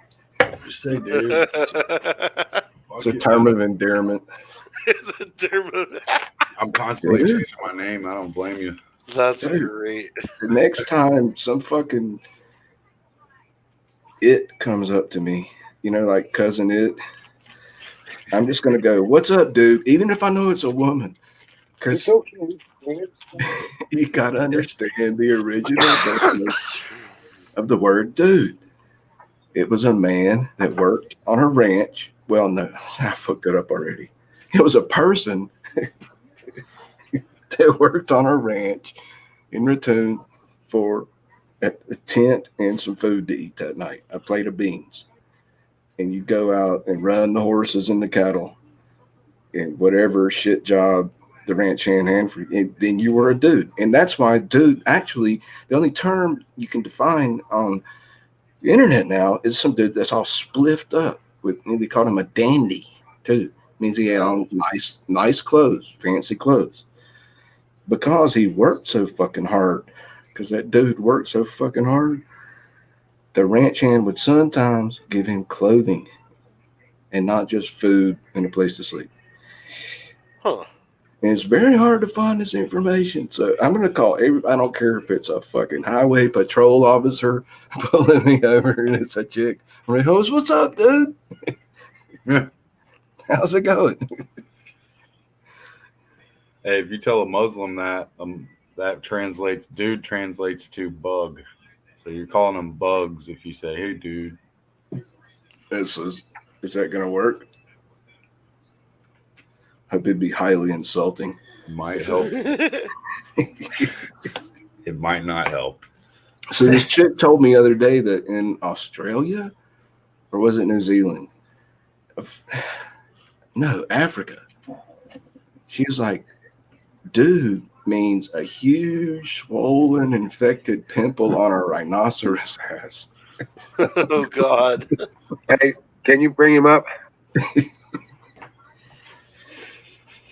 Just say, dude. It's a term of endearment. It's a term of- I'm constantly Dude. changing my name. I don't blame you. That's Dude. great. The next time some fucking it comes up to me, you know, like cousin it, I'm just gonna go, "What's up, dude?" Even if I know it's a woman, because you gotta understand the original definition of the word "dude." It was a man that worked on a ranch. Well, no, I fucked it up already. It was a person that worked on a ranch in return for a tent and some food to eat that night, a plate of beans. And you go out and run the horses and the cattle and whatever shit job the ranch hand had for you, and then you were a dude. And that's why dude, actually, the only term you can define on the internet now is some dude that's all spliffed up. they called him a dandy too. Means he had on nice clothes, fancy clothes. Because he worked so fucking hard. Because that dude worked so fucking hard. The ranch hand would sometimes give him clothing and not just food and a place to sleep. Huh. And it's very hard to find this information. So I'm going to call I don't care if it's a fucking highway patrol officer pulling me over and it's a chick. I'm like, host, what's up, dude? How's it going? Hey, if you tell a Muslim that, that dude translates to bug. So you're calling them bugs if you say, hey, dude. Is that going to work? Hope it'd be highly insulting. Might help. It might not help. So this chick told me the other day that in Australia, or was it New Zealand? No, Africa. She was like, dude means a huge, swollen, infected pimple on a rhinoceros ass. Oh, God. Hey, can you bring him up?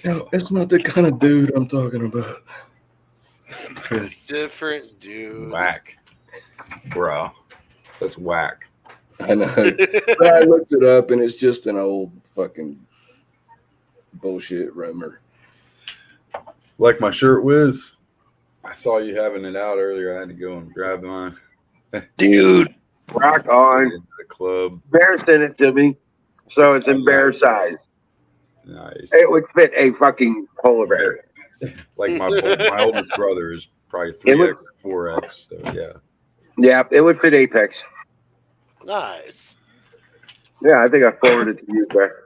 No, that's not the kind of dude I'm talking about. Different dude. Whack. Bro. That's whack. I know. But I looked it up, and it's just an old fucking bullshit rumor. Like my shirt whiz. I saw you having it out earlier. I had to go and grab mine. Dude, rock on. Into the club. Bear sent it to me, so it's in bear size. Nice. It would fit a fucking polar bear. Like my oldest brother is probably 3X or 4X. So yeah. Yeah, it would fit Apex. Nice. Yeah, I think I forwarded it to you, Bear.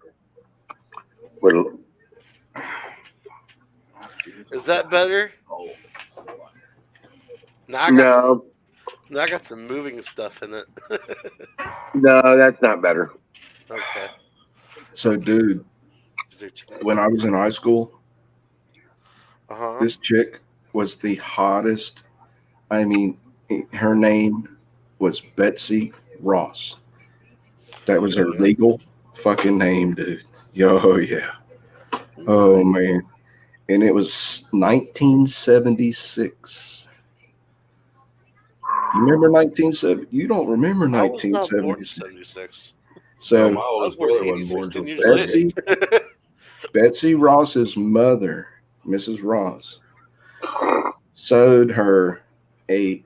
Is that better? Now I got some moving stuff in it. No, that's not better. Okay. So, dude, when I was in high school, this chick was the hottest. I mean, her name was Betsy Ross. That was her legal fucking name, dude. Yo, yeah. Oh, man. And it was 1976. You remember 1970? You don't remember 1976. So my oldest brother wasn't born until Betsy Ross's mother, Mrs. Ross, sewed her a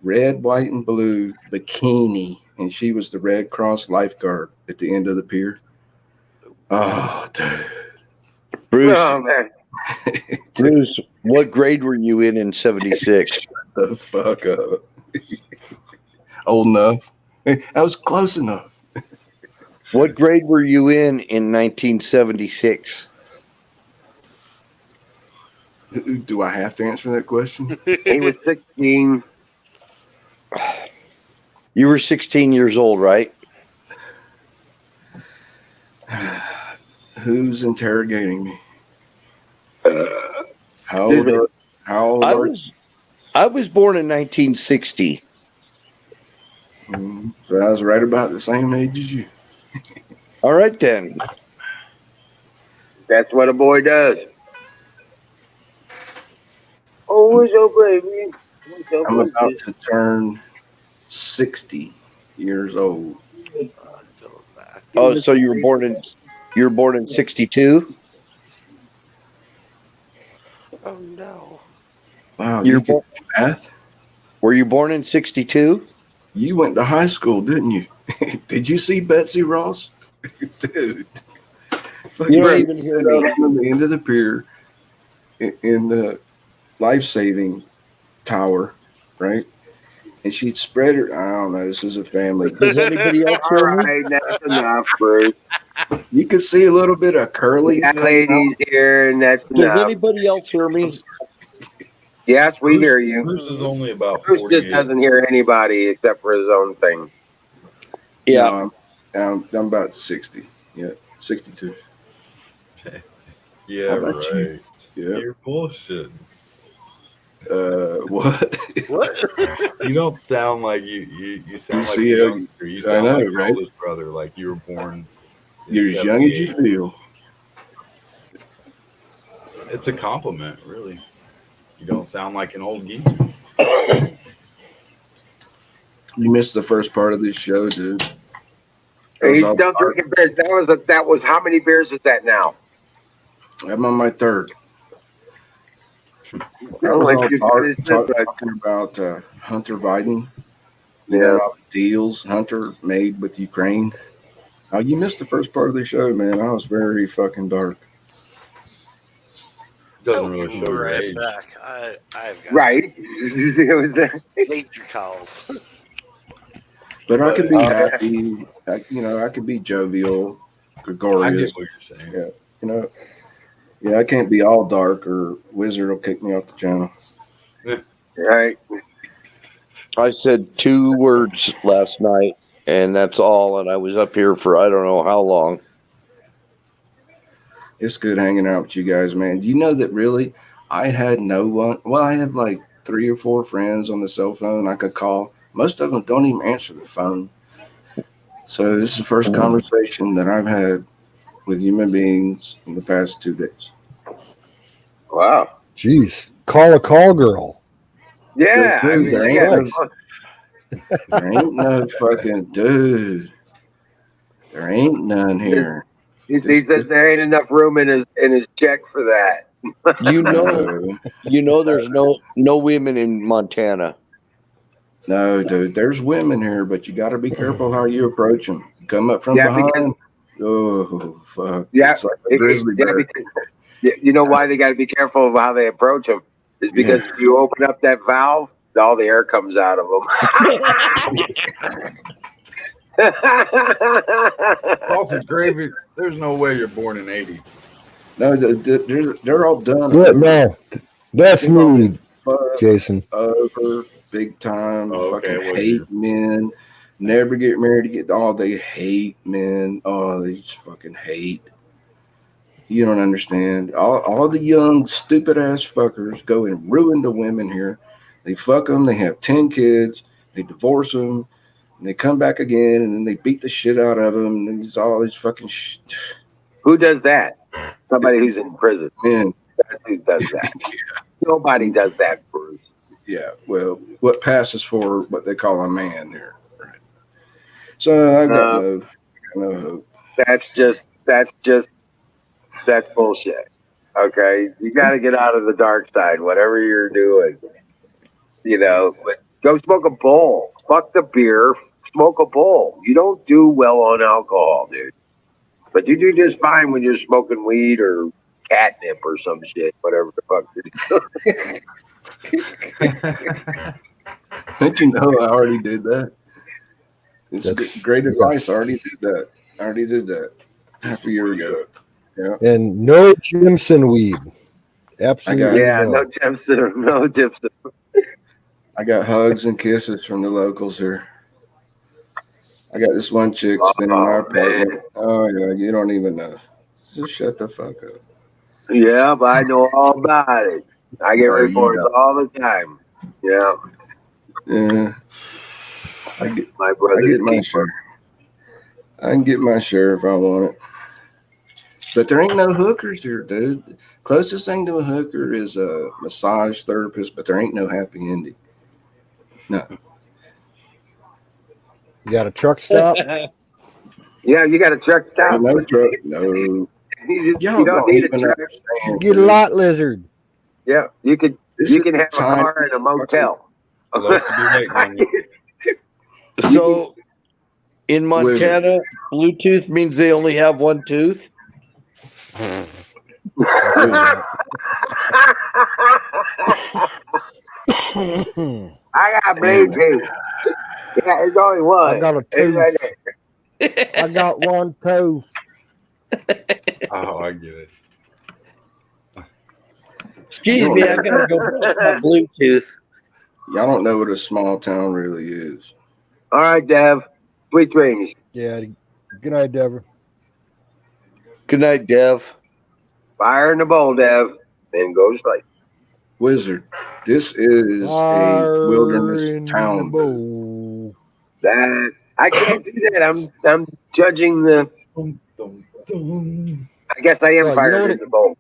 red, white, and blue bikini, and she was the Red Cross lifeguard at the end of the pier. Oh, dude. Bruce, Oh, man. Bruce, what grade were you in 76? The fuck up. Old enough. I was close enough. What grade were you in 1976? Do I have to answer that question? He was 16. You were 16 years old, right? Who's interrogating me? How old are you? I was born in 1960. So I was right about the same age as you. All right, then. That's what a boy does. Oh, what's up, baby? I'm about to turn 60 years old. Oh, so you were born in 62? Oh no. Wow, you can do math? Were you born in 62? You went to high school, didn't you? Did you see Betsy Ross? Dude. You don't even hear me. On the end of the pier in the life-saving tower, right? And she'd spread her. I don't know. This is a family. Does anybody else hear me? All right, that's enough, Bruce. You can see a little bit of curly. That lady's here, and that's Does enough. anybody else hear me? Yes, we hear you. Bruce is only about Bruce 48. just doesn't hear anybody except for his own thing. Yeah. No, I'm about 60. Yeah, 62. Yeah, How about right. you? Yeah. You're bullshitting. What? What? You don't sound like you sound like see a how youngster. You I sound know, like your right? oldest brother, like you were born in You're as young as you 78. feel. It's a compliment, really. You don't sound like an old geezer. You missed the first part of this show, dude. I was He's all still drinking beers. That was how many beers is that now? I'm on my third. I Oh, was like all you're finished this, but talking about Hunter Biden. You yeah. know, all the deals Hunter made with Ukraine. Oh, you missed the first part of the show, man. I was very fucking dark. Doesn't I'll really be show your right age. back. I've got Right. It was nature calls. But I But could be yeah. happy. I could be jovial, I gregarious. get what you're saying. Yeah, you know. Yeah, I can't be all dark, or Wizard will kick me off the channel. Right. I said 2 words last night, and that's all. And I was up here for I don't know how long. It's good hanging out with you guys, man. Do you know that really I had no one? Well, I have like 3 or 4 friends on the cell phone I could call. Most of them don't even answer the phone. So this is the first conversation that I've had with human beings in the past 2 days. Wow. Jeez, call a call girl. Yeah. I Dude, mean, Jesus yeah. Christ. There ain't no fucking dude. There ain't none here. He says there ain't enough room in his check for that. You know, there's no women in Montana. No, dude. There's women here, but you got to be careful how you approach them. Come up from Yeah, behind. Oh fuck! Yeah. It's like a grizzly bear. Because you know why they got to be careful of how they approach them is because if you open up that valve, all the air comes out of them. Sausage gravy. There's no way you're born in '80. No, they're all done. Yeah, no, that's They've all me, been fucked Jason. over big time. Oh, Fucking okay, well, hate men. Never get married to get. Oh, they hate men. Oh, they just fucking hate. You don't understand. All the young, stupid ass fuckers go and ruin the women here. They fuck them. They have 10 kids. They divorce them. And they come back again, and then they beat the shit out of them. And then it's all this fucking Who does that? Somebody who's in prison. man. That's who does that. Nobody does that, Bruce. Yeah. Well, what passes for what they call a man here, right? So I got no hope. That's bullshit. Okay, you got to get out of the dark side, whatever you're doing. You know, but go smoke a bowl. Fuck the beer. Smoke a bowl. You don't do well on alcohol, dude. But you do just fine when you're smoking weed or catnip or some shit, whatever the fuck you're doing. Don't you know I already did that? It's That's- great advice. yes. I already did that half a year ago. Yeah. And no Jimson weed. Absolutely Yeah, no. no gypsum, no gypsum. I got hugs and kisses from the locals here. I got this one chick spinning my apartment. Man. Oh yeah, you don't even know. Just shut the fuck up. Yeah, but I know all about it. I get No, you reports don't. all the time. Yeah, Yeah, my I brother's get my keeper. share. I can get my share if I want it. But there ain't no hookers here, dude. Closest thing to a hooker is a massage therapist, but there ain't no happy ending. No. You got a truck stop? Yeah, you got a truck stop. No truck. No. You Y'all don't need a even truck. understand, Get a dude. lot lizard. Yeah, you can This is have a time- car in a motel. Loves to be waiting on you. So in Montana, Bluetooth means they only have one tooth. I got Bluetooth. Yeah, there's only one. I got a It's tooth. right there. I got one toe. Oh, I get it. Excuse me, I gotta go brush my Bluetooth. Y'all don't know what a small town really is. All right, Dev. Sweet dreams. Yeah. Good night, Deborah. Good night, Dev. Fire in the bowl, Dev. Then go to sleep. Wizard, this is Fire a wilderness in the town. bowl. That I can't do that. I'm judging the. Dum, dum, dum. I guess I am Well, you know fired what in the bowl.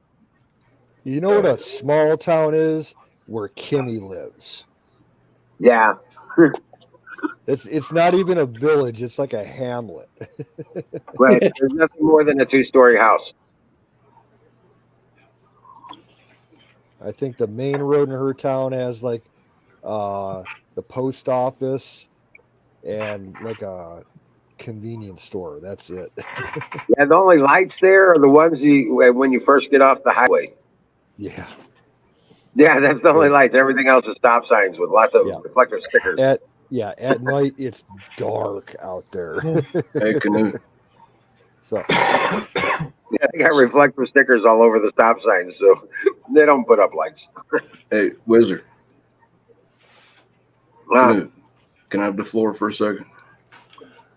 You know what a small town is? Where Kimmy lives. Yeah. It's not even a village. It's like a hamlet. Right. There's nothing more than a 2-story house. I think the main road in her town has like the post office and like a convenience store. That's it. Yeah, the only lights there are the ones when you first get off the highway. Yeah. Yeah, that's the only Yeah. lights. Everything else is stop signs with lots of Yeah. reflective stickers. At night it's dark out there. Hey, Canoe. So Yeah, they got reflective stickers all over the stop signs, so they don't put up lights. Hey, Wizard. Wow. Canoe. Can I have the floor for a second?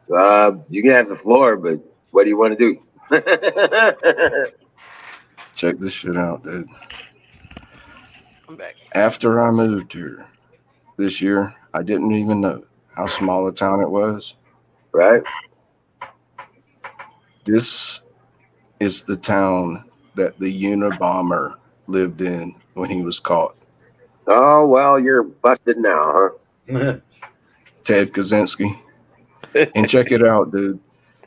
You can have the floor, but what do you want to do? Check this shit out, dude. I'm back. After I moved here this year, I didn't even know how small a town it was. Right? This is the town that the Unabomber lived in when he was caught. Oh, well, you're busted now, huh? Ted Kaczynski. And check it out, dude.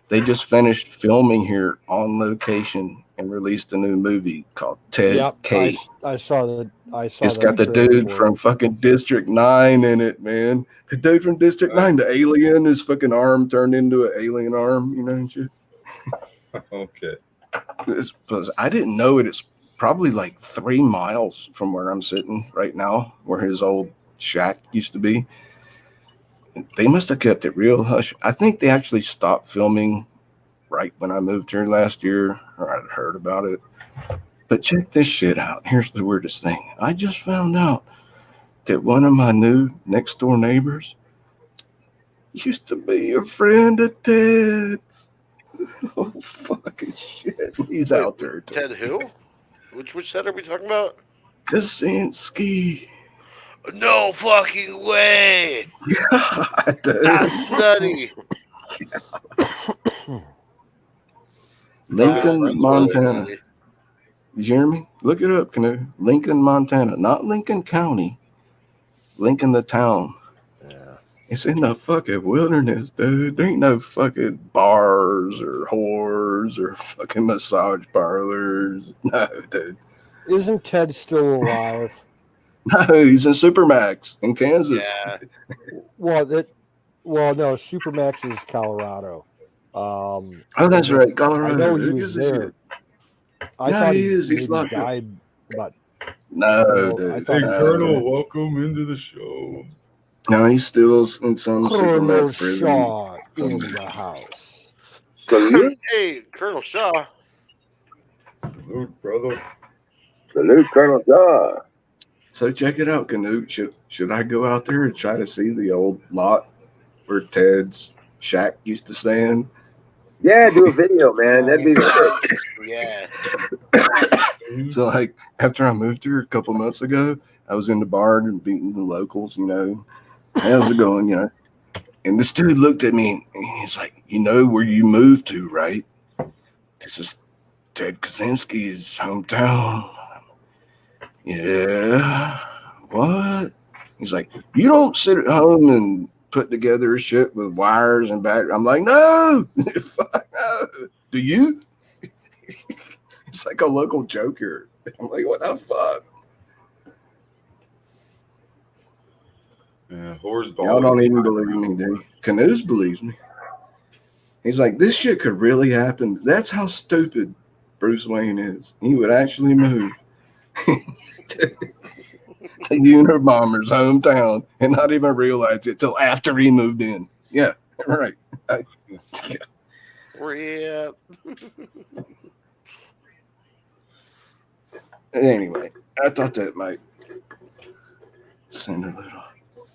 They just finished filming here on location and released a new movie called Ted yep, K. I saw that. It's got the dude from fucking District 9 in it, man. The dude from District 9, the alien, his fucking arm turned into an alien arm, you know, and shit. Okay. I didn't know it. It's probably like 3 miles from where I'm sitting right now, where his old shack used to be. They must have kept it real hush. I think they actually stopped filming right when I moved here last year, or I'd heard about it. But check this shit out. Here's the weirdest thing. I just found out that one of my new next door neighbors used to be a friend of Ted's. Oh, fucking shit. He's out there, too. Ted who? Which set are we talking about? Kaczynski. No fucking way. Yeah, dude. That's nutty. Lincoln, That's Montana. nutty. Did you hear me? Look it up, Canoe. Lincoln, Montana. Not Lincoln County. Lincoln, the town. Yeah. It's in the fucking wilderness, dude. There ain't no fucking bars or whores or fucking massage parlors. No, dude. Isn't Ted still alive? No, he's in Supermax in Kansas. Yeah. Well, no. Supermax is Colorado. Oh, that's right, Colorado. I know Who he gives was a there. shit? I No, thought he he is. He's maybe locked up. died, but No, dude. I thought Hey, he Colonel, welcome into the show. No, he's still in some Colonel Supermax prison. Shaw in the house. Salute, Hey, Colonel Shaw. Salute, brother. salute, Colonel Shaw. So check it out, Canoe. Should I go out there and try to see the old lot where Ted's shack used to stand? Yeah, do a video, man. That'd be sick. Yeah. So, like, after I moved here a couple months ago, I was in the bar and beating the locals, you know. How's it going, you know? And this dude looked at me and he's like, you know where you moved to, right? This is Ted Kaczynski's hometown. Yeah. What? He's like, you don't sit at home and put together shit with wires and back. I'm like, no, fuck no. Do you? It's like a local joke here. I'm like, what the fuck? Yeah, horse Y'all don't even believe me, dude. Canoes believes me. He's like, this shit could really happen. That's how stupid Bruce Wayne is. He would actually move to Unabomber's hometown and not even realize it till after he moved in. Yeah, right. Rip. Anyway, I thought that might send a little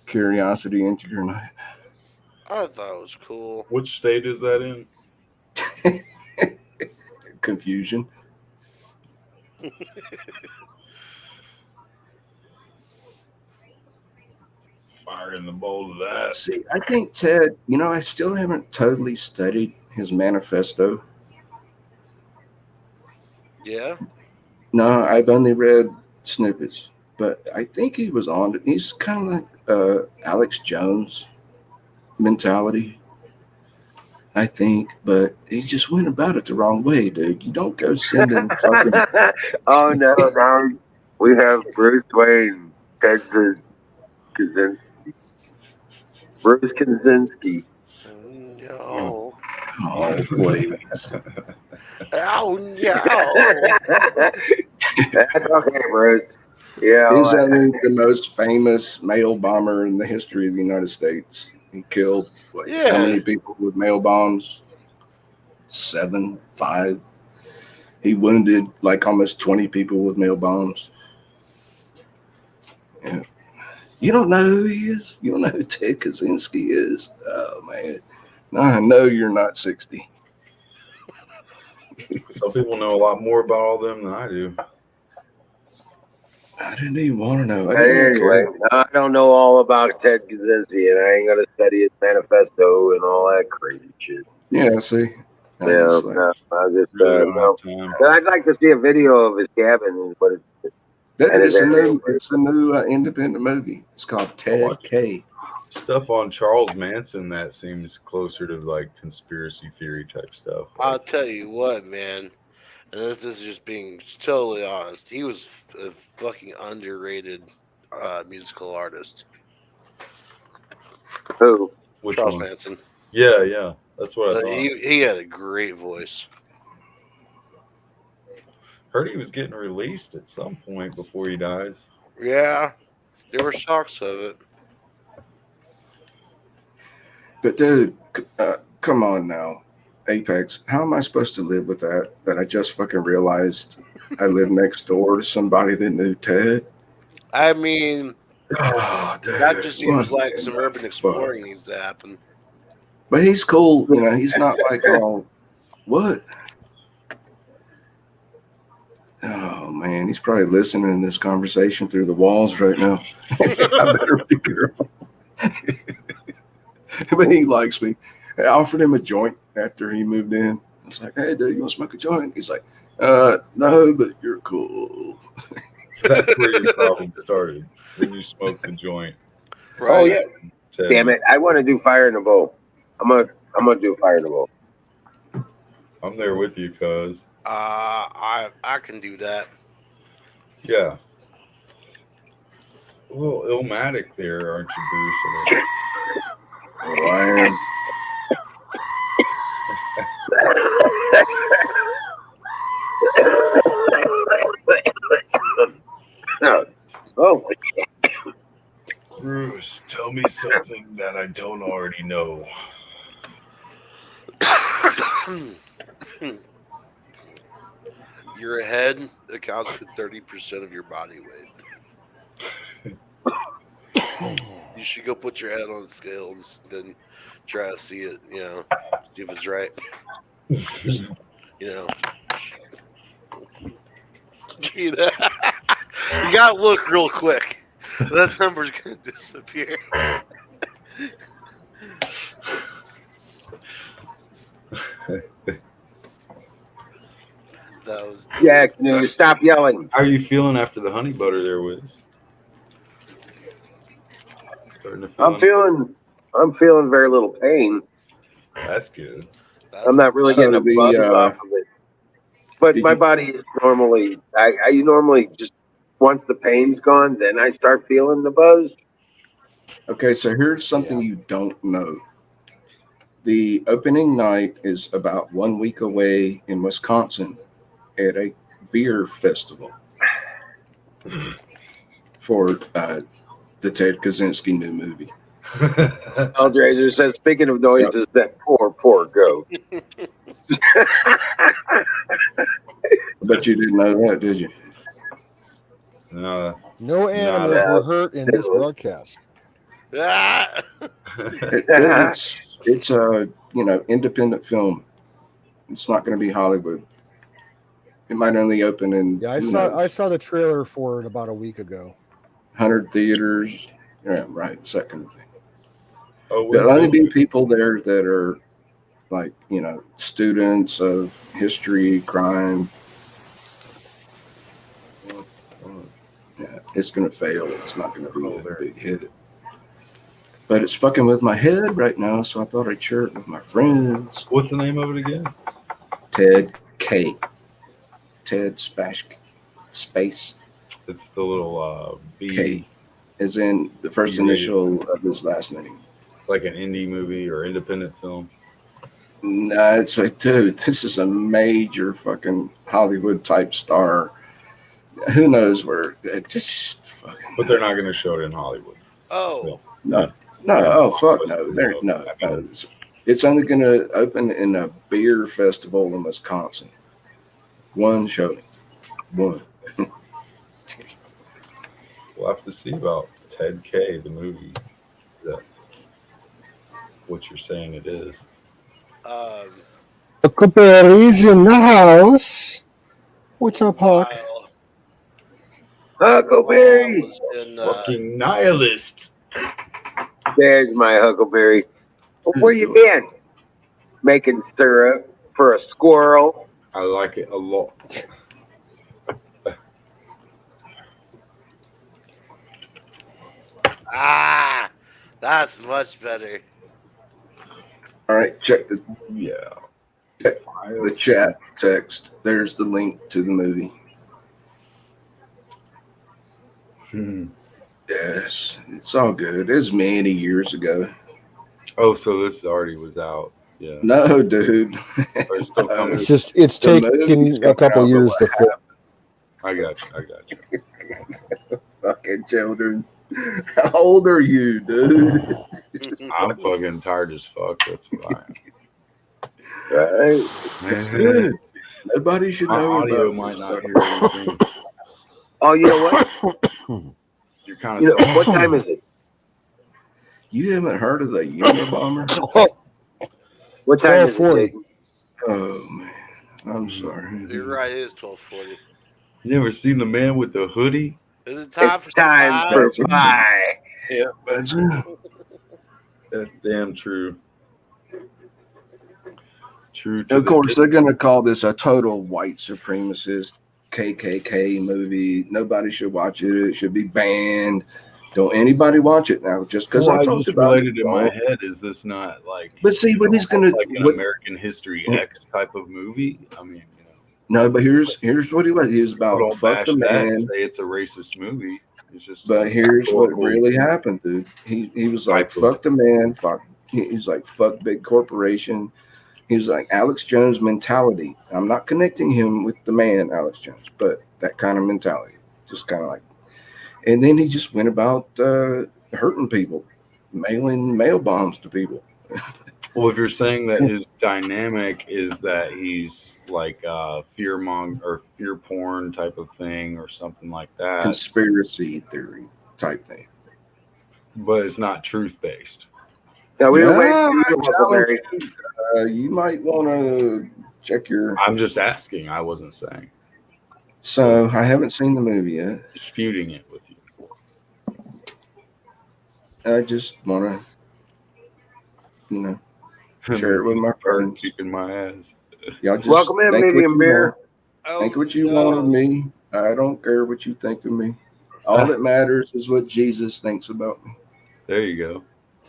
curiosity into your night. I thought it was cool. Which state is that in? Confusion. fire in the bowl of that. See, I think Ted, I still haven't totally studied his manifesto. Yeah. No, I've only read snippets, but I think he was on it. He's kind of like Alex Jones mentality, I think, but he just went about it the wrong way, dude. You don't go sending fucking. Oh no, now we have Bruce Wayne, Ted Kaczynski. Bruce Kaczynski. No. Oh, please. Oh no. That's okay, Bruce. Yeah, He's well, the most famous mail bomber in the history of the United States. He killed how many people with mail bombs? 7, 5. He wounded like almost 20 people with mail bombs. Yeah. You don't know who he is? You don't know who Ted Kaczynski is? Oh, man. I know you're not 60. Some people know a lot more about all them than I do. I didn't even want to know. I but didn't even anyway, care. I don't know all about Ted Kaczynski, and I ain't gonna study his manifesto and all that crazy shit. Yeah, see? I Yeah, just like, no, I just Really don't no. have time. But I'd like to see a video of his cabin and what it. that And is his a area. new independent movie. It's called Ted watch it. K. Stuff on Charles Manson that seems closer to like conspiracy theory type stuff. I'll tell you what, man. And this is just being totally honest. He was a fucking underrated musical artist. Who? Which Charles one? Manson. Yeah, that's what I thought. He had a great voice. Heard he was getting released at some point before he dies. Yeah, there were talks of it. But, dude, come on now. Apex, how am I supposed to live with that I just fucking realized I live next door to somebody that knew Ted? I mean, Oh, dude, that just seems what like in some the urban fuck? exploring needs to happen. But he's cool. He's not like all, what? Oh, man, he's probably listening to this conversation through the walls right now. I better be careful. But he likes me. I offered him a joint after he moved in. I was like, hey, dude, you want to smoke a joint? He's like, no, but you're cool. That's where your problem started when you smoked the joint. Right? Oh yeah. Ted. Damn it! I want to do Fire in the Bowl. I'm gonna do Fire in the Bowl. I'm there with you, cuz. I can do that. Yeah. A little illmatic there, aren't you, Bruce? Oh, I am. Oh, Bruce, tell me something that I don't already know. Your head accounts for 30% of your body weight. You should go put your head on the scales, then try to see it, see if it's right. Just, you gotta look real quick. That number's gonna disappear. That was Jack, no, stop yelling. How are you feeling after the honey butter there, Wiz? Starting to feel I'm feeling very little pain. That's good. I'm not really So getting a buzz off of it. But my body is normally, I normally just, once the pain's gone, then I start feeling the buzz. Okay, so here's something you don't know. The opening night is about 1 week away in Wisconsin at a beer festival for the Ted Kaczynski new movie. Eldrazer says, speaking of noises, that poor goat. But you didn't know that, did you? No. No animals were hurt in this broadcast. It's a independent film. It's not going to be Hollywood. It might only open in I saw the trailer for it about a week ago. 100 theaters. Yeah, right. It's that kind of thing. Oh, There'll only be people there that are like, students of history, crime. Yeah, it's going to fail. It's not going to be a big hit. But it's fucking with my head right now, so I thought I'd share it with my friends. What's the name of it again? Ted K. Ted Space. It's the little B. K. As in the first initial of his last name. Like an indie movie or independent film. No, it's like, dude, this is a major fucking Hollywood type star. Who knows where? Just fucking. But they're not going to show it in Hollywood. Oh. No. Oh, fuck no. No. It's only going to open in a beer festival in Wisconsin. One showing. One. We'll have to see about Ted K, the movie. What you're saying it is. Huckleberry's in the house. What's up, Huck? Huckleberry. Fucking nihilist. There's my Huckleberry. Well, where you been? Making syrup for a squirrel. I like it a lot. That's much better. All right, check the the chat text. There's the link to the movie. Yes, it's all good. It was many years ago. Oh, so this already was out. Yeah. No, dude. It's taken a couple years to film. I got you. Fucking children. How old are you, dude? I'm fucking tired as fuck. That's what I am. Right. It's good. Nobody should My know. audio might not hear anything. Oh, you know what? You're kind of. What time is it? You haven't heard of the Unabomber? What time is it? Oh man, I'm sorry. You're right. It is 12:40. You ever seen the man with the hoodie? Is it time It's time for pie. Yeah, that's damn true. True. Of course, they're going to call this a total white supremacist KKK movie. Nobody should watch it. It should be banned. Don't anybody watch it now just because I talked about related it. in my head. Is this not like? But see, but he's going to like an American History X type of movie. I mean, no, but here's what he was. He was about don't fuck bash the that man. and say it's a racist movie. It's just. But here's what really happened, dude. He was like, fuck the man. Fuck. He's like, fuck big corporation. He was like Alex Jones mentality. I'm not connecting him with the man, Alex Jones, but that kind of mentality. Just kind of like. And then he just went about hurting people, mailing mail bombs to people. Well, if you're saying that his dynamic is that he's like fear porn type of thing or something like that, Conspiracy theory type thing. But it's not truth based. Yeah, we were waiting. You might want to check your. I'm just asking. I wasn't saying. So I haven't seen the movie yet. Disputing it with you. I just want to, share it with my friends. Kicking my ass. Y'all just welcome in, medium beer. Think what you want of me. I don't care what you think of me. All that matters is what Jesus thinks about me. There you go.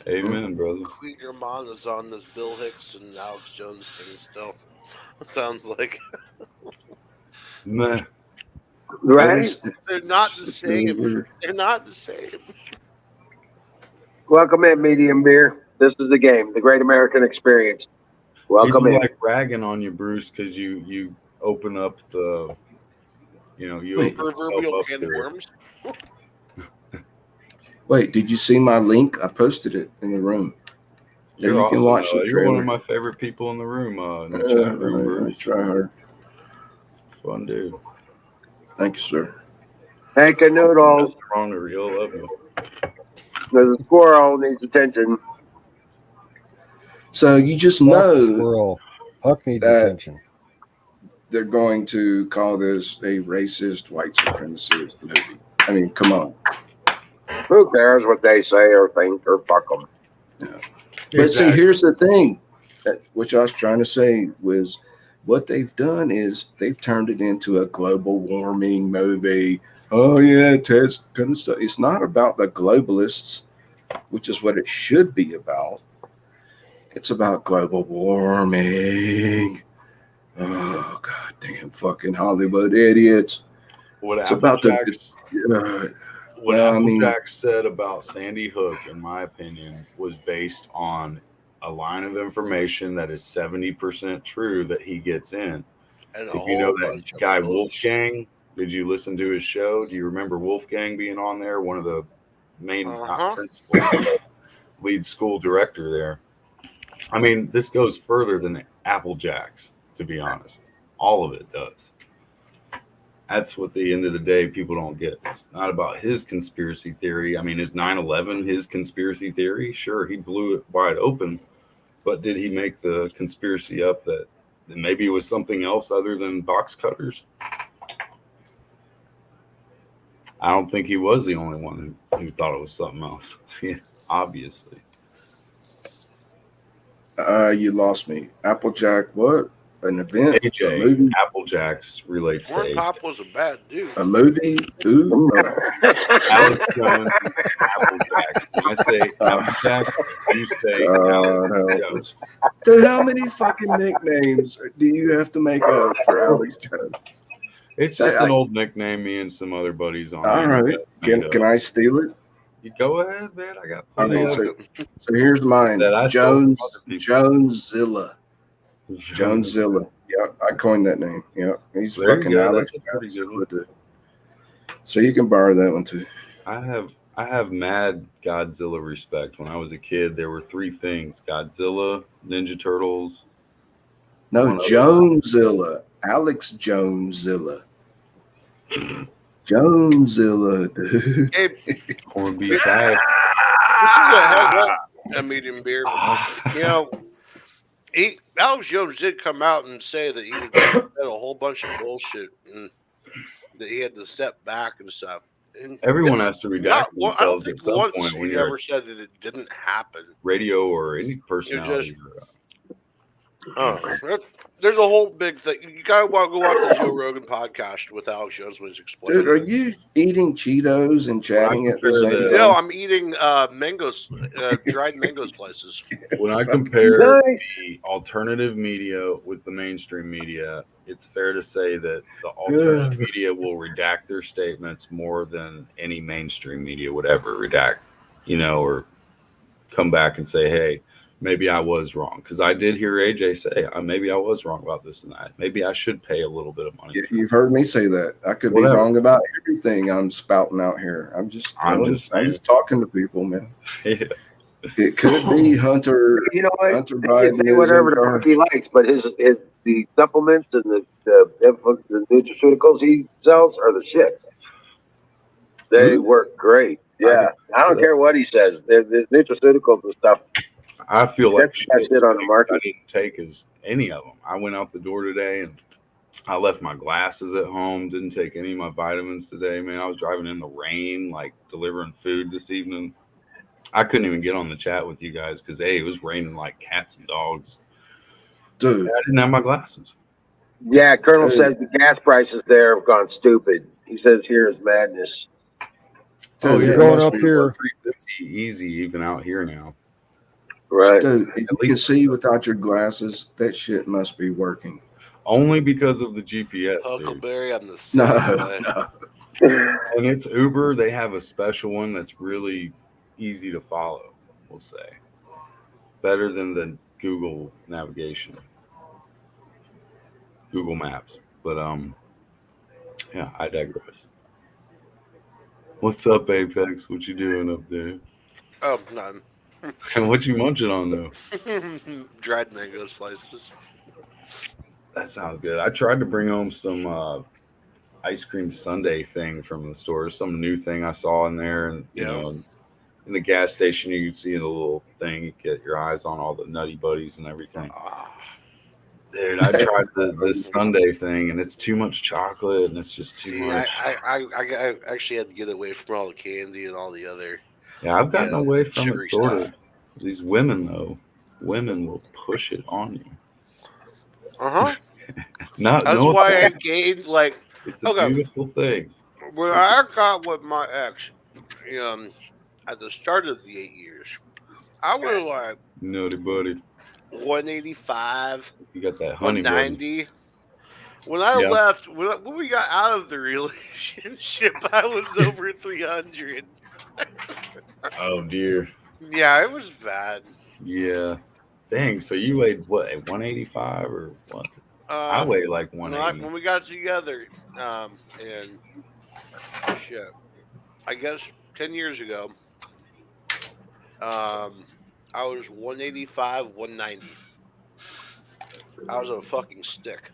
Amen, brother. Queen Herman is on this Bill Hicks and Alex Jones thing still. It sounds like. Nah. Right? They're not the same. They're not the same. Welcome in, medium beer. This is the game, the Great American Experience. Welcome People in. like ragging on you, Bruce, because you open up the, proverbial can of worms. Wait, did you see my link? I posted it in the room. There you can watch the trailer. You're one of my favorite people in the room. In the chat room, Bruce. Try hard. Fun dude. Thank you, sir. Hank of noodles. Wrong to real love you. There's a squirrel needs attention. So you just know squirrel. Huck needs attention. They're going to call this a racist white supremacist movie. I mean, come on. Who cares what they say or think or fuck them? But see, here's the thing, which I was trying to say was what they've done is they've turned it into a global warming movie. Oh yeah, Ted's kind of stuff. It's not about the globalists, which is what it should be about. It's about global warming. Oh god damn fucking Hollywood idiots. What It's about what well, I mean, Applejack said about Sandy Hook, in my opinion, was based on a line of information that is 70% true that he gets in. And If you know that guy Wolfgang, did you listen to his show? Do you remember Wolfgang being on there? One of the main not principals, but lead school director there. I mean, this goes further than Applejack's, to be honest. All of it does. That's what the end of the day people don't get. It's not about his conspiracy theory. I mean, is 9/11 his conspiracy theory? Sure, he blew it wide open, but did he make the conspiracy up that maybe it was something else other than box cutters? I don't think he was the only one who thought it was something else. Yeah, obviously. You lost me. Applejack, what? An event? AJ, a movie? Applejack's relates Corn to Pop AJ. was a bad dude. A movie? Ooh. Alex Jones, Applejack. When I say Applejack, you say Alex Jones. So how many fucking nicknames do you have to make up for Alex Jones? It's just an old nickname me and some other buddies on. All right. Can I steal it? You go ahead, man. I got plenty. of So here's mine. Joneszilla. Joneszilla. Yeah, I coined that name. Yeah, he's There you fucking go. Alex. That's a pretty good one. So you can borrow that one too. I have mad Godzilla respect. When I was a kid, there were three things: Godzilla, Ninja Turtles. No, Joneszilla. Alex Joneszilla. Joneszilla, dude. Hey, Corned beef this is hash. a heads up, a medium beer. You know, Alex Jones did come out and say that he said a whole bunch of bullshit and that he had to step back and stuff. And Everyone has to redact I don't themselves think at some once point when he you're ever said that it didn't happen. radio or any personality. There's a whole big thing. You gotta go watch the Joe Rogan podcast with Alex Jones when he's explaining. Dude, are you eating Cheetos and chatting at the same time? No, I'm eating mangoes, dried mango slices. When I compare the alternative media with the mainstream media, it's fair to say that the alternative media will redact their statements more than any mainstream media would ever redact, or come back and say, hey, maybe I was wrong. Because I did hear AJ say, maybe I was wrong about this and that. Maybe I should pay a little bit of money. You've heard me say that. I could be wrong about everything I'm spouting out here. I'm just talking to people, man. Yeah. It could be Hunter. You know what? Hunter He can Biden say whatever the fuck he likes, but the supplements and the nutraceuticals he sells are the shit. They work great. Yeah, I don't care what he says. There's nutraceuticals and stuff. I feel like shit on the market. I didn't take any of them. I went out the door today and I left my glasses at home. Didn't take any of my vitamins today, man. I was driving in the rain, like delivering food this evening. I couldn't even get on the chat with you guys because it was raining like cats and dogs. Dude, I didn't have my glasses. Yeah, Colonel says the gas prices there have gone stupid. He says here is madness. Dude, you're going up here. $3.50 easy, even out here now. Right. Dude, if you can see without your glasses, that shit must be working. Only because of the GPS. Huckleberry on the side. No. And it's Uber. They have a special one that's really easy to follow, we'll say. Better than the Google navigation. Google Maps. But yeah, I digress. What's up, Apex? What you doing up there? Oh, none. And what you munching on though? Dried mango slices. That sounds good. I tried to bring home some ice cream sundae thing from the store. Some new thing I saw in there, and you know, in the gas station you can see the little thing. You get your eyes on all the Nutty Buddies and everything. Dude, I tried the Sunday thing, and it's too much chocolate, and it's just too much. I actually had to get away from all the candy and all the other. Yeah, I've gotten away from it sugary sort stuff. of. These women, though, women will push it on you. Not That's no why I offense. gained like. It's a Okay, beautiful thing. when I got with my ex, at the start of the 8 years, I was like Naughty buddy. 185, You got that honey buddy. 190. When I Yeah. left, when we got out of the relationship, I was over 300. Oh dear. Yeah, it was bad. Yeah. Dang. So you weighed what? 185 or what? I weigh like 180. When we got together, and shit, I guess 10 years ago, I was 185, 190. I was a fucking stick.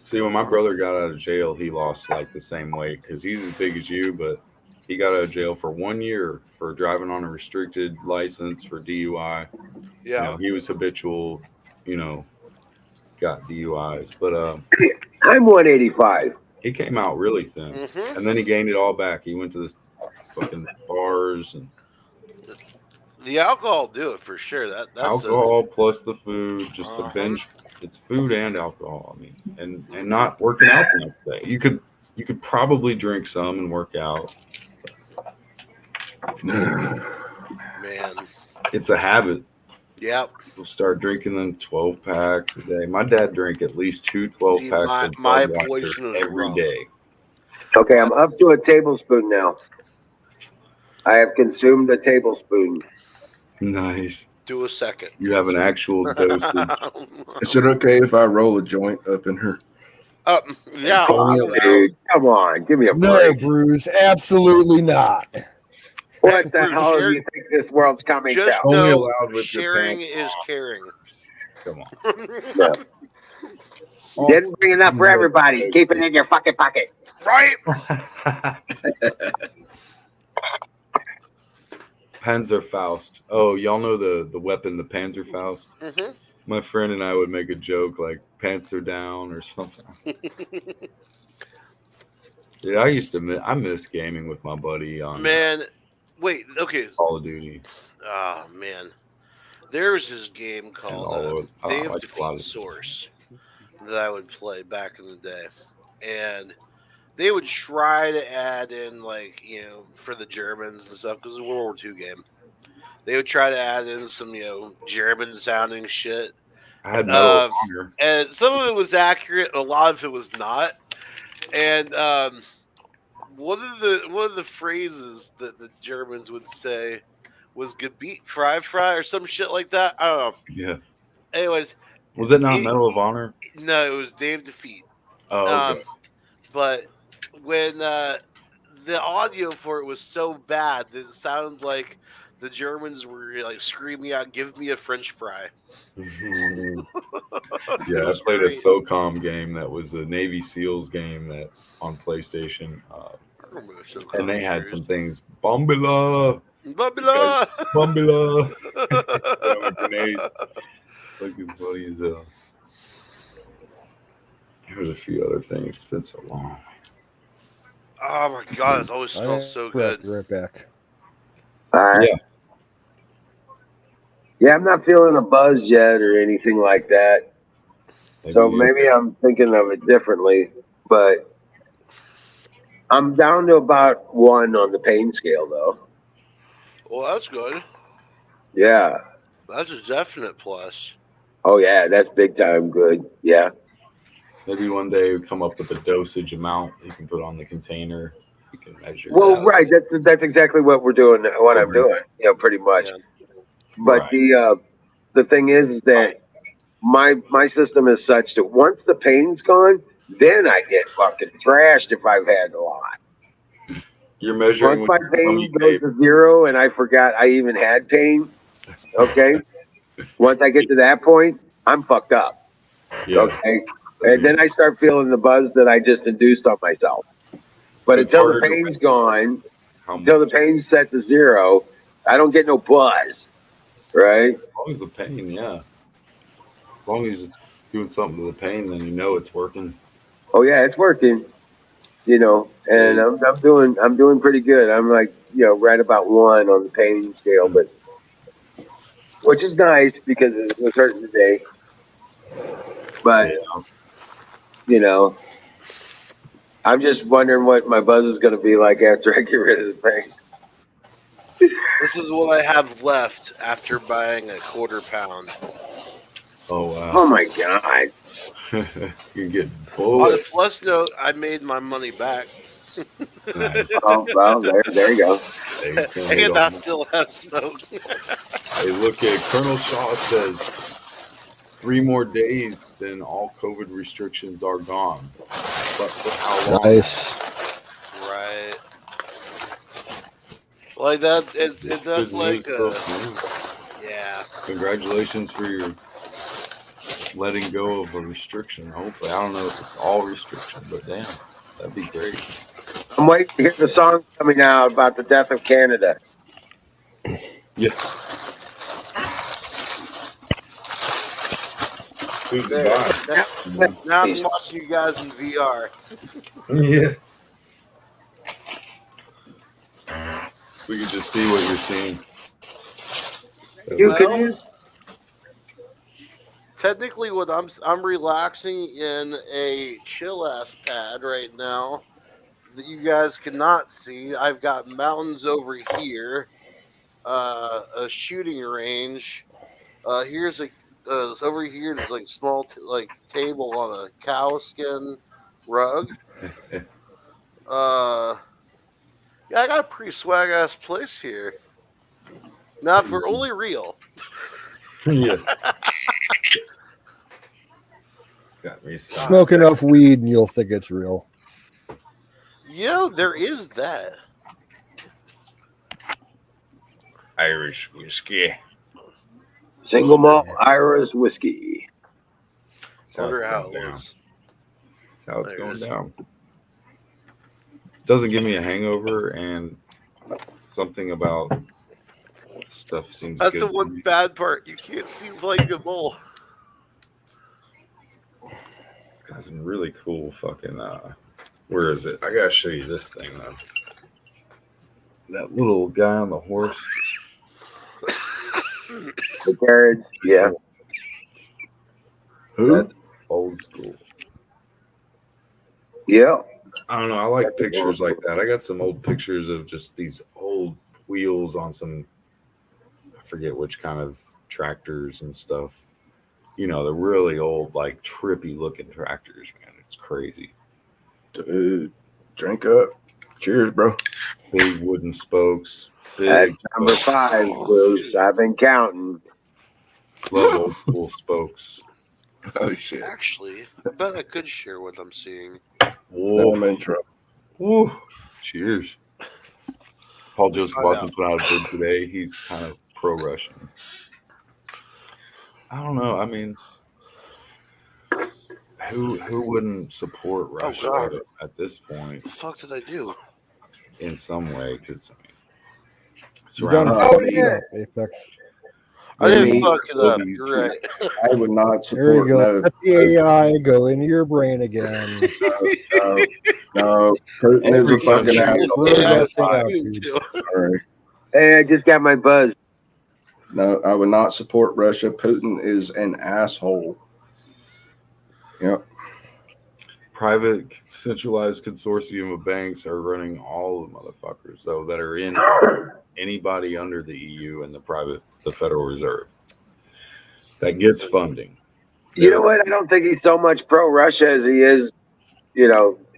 See, when my brother got out of jail, he lost like the same weight because he's as big as you, but he got out of jail for 1 year for driving on a restricted license for DUI. Yeah. He was habitual, got DUIs, but I'm 185. he came out really thin, and then he gained it all back. He went to this fucking bars and the alcohol do it for sure. That's alcohol plus the food, just the binge. It's food and alcohol. I mean, and not working out the next day. You could probably drink some and work out. Man, it's a habit. Yep. People start drinking them 12 packs a day. My dad drank at least 2 12 packs of my Budweiser poison is every rum. day. Okay, I'm up to a tablespoon now. I have consumed a tablespoon. Nice. Do a second. You have an actual dosage. Is it okay if I roll a joint up in her? Yeah. Dude, come on, give me a No, break. Bruce, absolutely not. What the hell do you think this world's coming to? Just Only know allowed with your sharing pants is off. caring. Come on. No. Didn't bring enough for everybody. Keep it in your fucking pocket. Right? Panzerfaust. Oh, y'all know the weapon, the Panzerfaust? Mm-hmm. My friend and I would make a joke like pants are down or something. Yeah, I miss gaming with my buddy on Wait, okay. Call of Duty. Oh, man. There's this game called Dave Defeat Source that I would play back in the day. And they would try to add in, for the Germans and stuff, because it's a World War II game. They would try to add in some, German-sounding shit. I had Medal of Honor. And some of it was accurate, a lot of it was not. And one of the phrases that the Germans would say was "Gebiet fry" or some shit like that. I don't know. Yeah. Anyways, was it not Medal of Honor? No, it was Dave Defeat. Oh, okay. But when the audio for it was so bad that it sounded like the Germans were screaming out, "Give me a French fry." Yeah, I played a SOCOM game that was a Navy SEALs game that on PlayStation. And they had some things. Bombula! Grenades. Like as funny as There's a few other things. It's been so long. Oh my god, it always smells so good. Right back. All right. Yeah, I'm not feeling a buzz yet or anything like that. So maybe I'm thinking of it differently, but I'm down to about 1 on the pain scale, though. Well, that's good. Yeah. That's a definite plus. Oh, yeah, that's big time good. Yeah. Maybe one day we come up with a dosage amount you can put on the container. You can measure. Well, right. That's exactly what we're doing. What I'm doing. Pretty much. Yeah. But the thing is that my system is such that once the pain's gone, then I get fucking trashed if I've had a lot. You're measuring. Once my pain goes to 0 and I forgot I even had pain. Okay. Once I get to that point, I'm fucked up. Yeah. Okay. And then I start feeling the buzz that I just induced on myself. But until the pain's gone, until the pain's set to 0, I don't get no buzz. Right? Always the pain, yeah. long as it's doing something to the pain, then you know it's working. Oh yeah, it's working. And I'm doing pretty good. I'm like, right about 1 on the pain scale, but which is nice because it was hurting today. But I'm just wondering what my buzz is going to be like after I get rid of the pain. This is what I have left after buying a quarter pound. Oh wow! Oh my god! You get On a bullets. plus note, I made my money back. Nice. Oh well, there you go. And I still have smoke. Hey, look at Colonel Shaw says 3 more days, then all COVID restrictions are gone. But for how long? Nice. Right. Like that, it's Good that's like news, yeah. Congratulations for your letting go of a restriction. Hopefully, I don't know if it's all restriction, but damn, that'd be great. I'm waiting to hear the song coming out about the death of Canada. Yeah. Now I'm watching you guys in VR. Yeah. We can just see what you're seeing. Technically, what I'm relaxing in a chill ass pad right now that you guys cannot see. I've got mountains over here, a shooting range. Here's a over here. There's like small table on a cow skin rug. Yeah, I got a pretty swag ass place here. Not for only real. Yeah. Got me Smoke enough weed and you'll think it's real. There is that. Irish whiskey. Single malt Irish whiskey. Wonder how it looks. That's how it's going down. Doesn't give me a hangover, and something about stuff seems That's good. the one bad part. You can't see like a bowl. Got some really cool fucking. Where is it? I gotta show you this thing though. That little guy on the horse. The carriage, yeah. That's old school. Yeah. I don't know. I like pictures like that. I got some old pictures of just these old wheels on some, I forget which kind of tractors and stuff. The really old, like trippy looking tractors, man. It's crazy. Dude, drink up. Cheers, bro. Big wooden spokes. That's number 5, Bruce. I've been counting. Love old school spokes. Oh shit! Actually, I bet I could share what I'm seeing. Whoa. I'm in trouble. Woo. Cheers. Paul Joseph Watson put out a bid today. He's kind of pro-Russian. I don't know. I mean, who wouldn't support Russia at this point? What the fuck did I do? In some way, because You done fucked it up, Apex. I didn't fuck it up. You're right. I would not There you support. go. No, Let the AI go into your brain again. no. Putin is a fucking asshole. Sorry. Hey, I just got my buzz. No, I would not support Russia. Putin is an asshole. Yep. Private centralized consortium of banks are running all the motherfuckers, though, that are in anybody under the EU and the Federal Reserve that gets funding. You know what? I don't think he's so much pro-Russia as he is,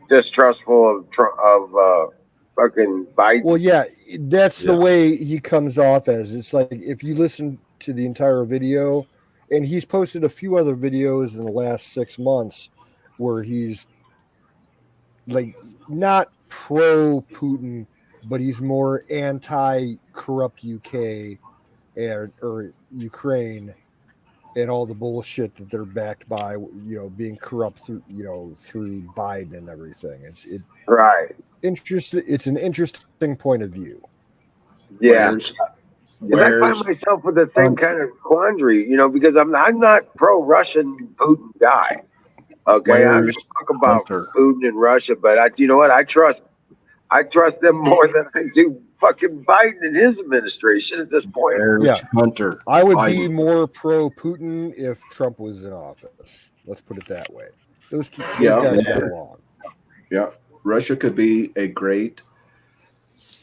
distrustful of fucking Biden. Well, yeah, that's the way he comes off as. It's like if you listen to the entire video, and he's posted a few other videos in the last 6 months where he's like not pro Putin, but he's more anti-corrupt UK or Ukraine and all the bullshit that they're backed by, being corrupt through Biden and everything. It's right. Interesting. It's an interesting point of view. Yeah. Because I find myself with the same kind of quandary, you know, because I'm not pro-Russian Putin guy. Okay, I'm going to talk about Putin and Russia, but you know what? I trust them more than I do fucking Biden and his administration at this point. Yeah, Hunter. I would be more pro Putin if Trump was in office. Let's put it that way. Those guys got along. Yeah, Russia could be a great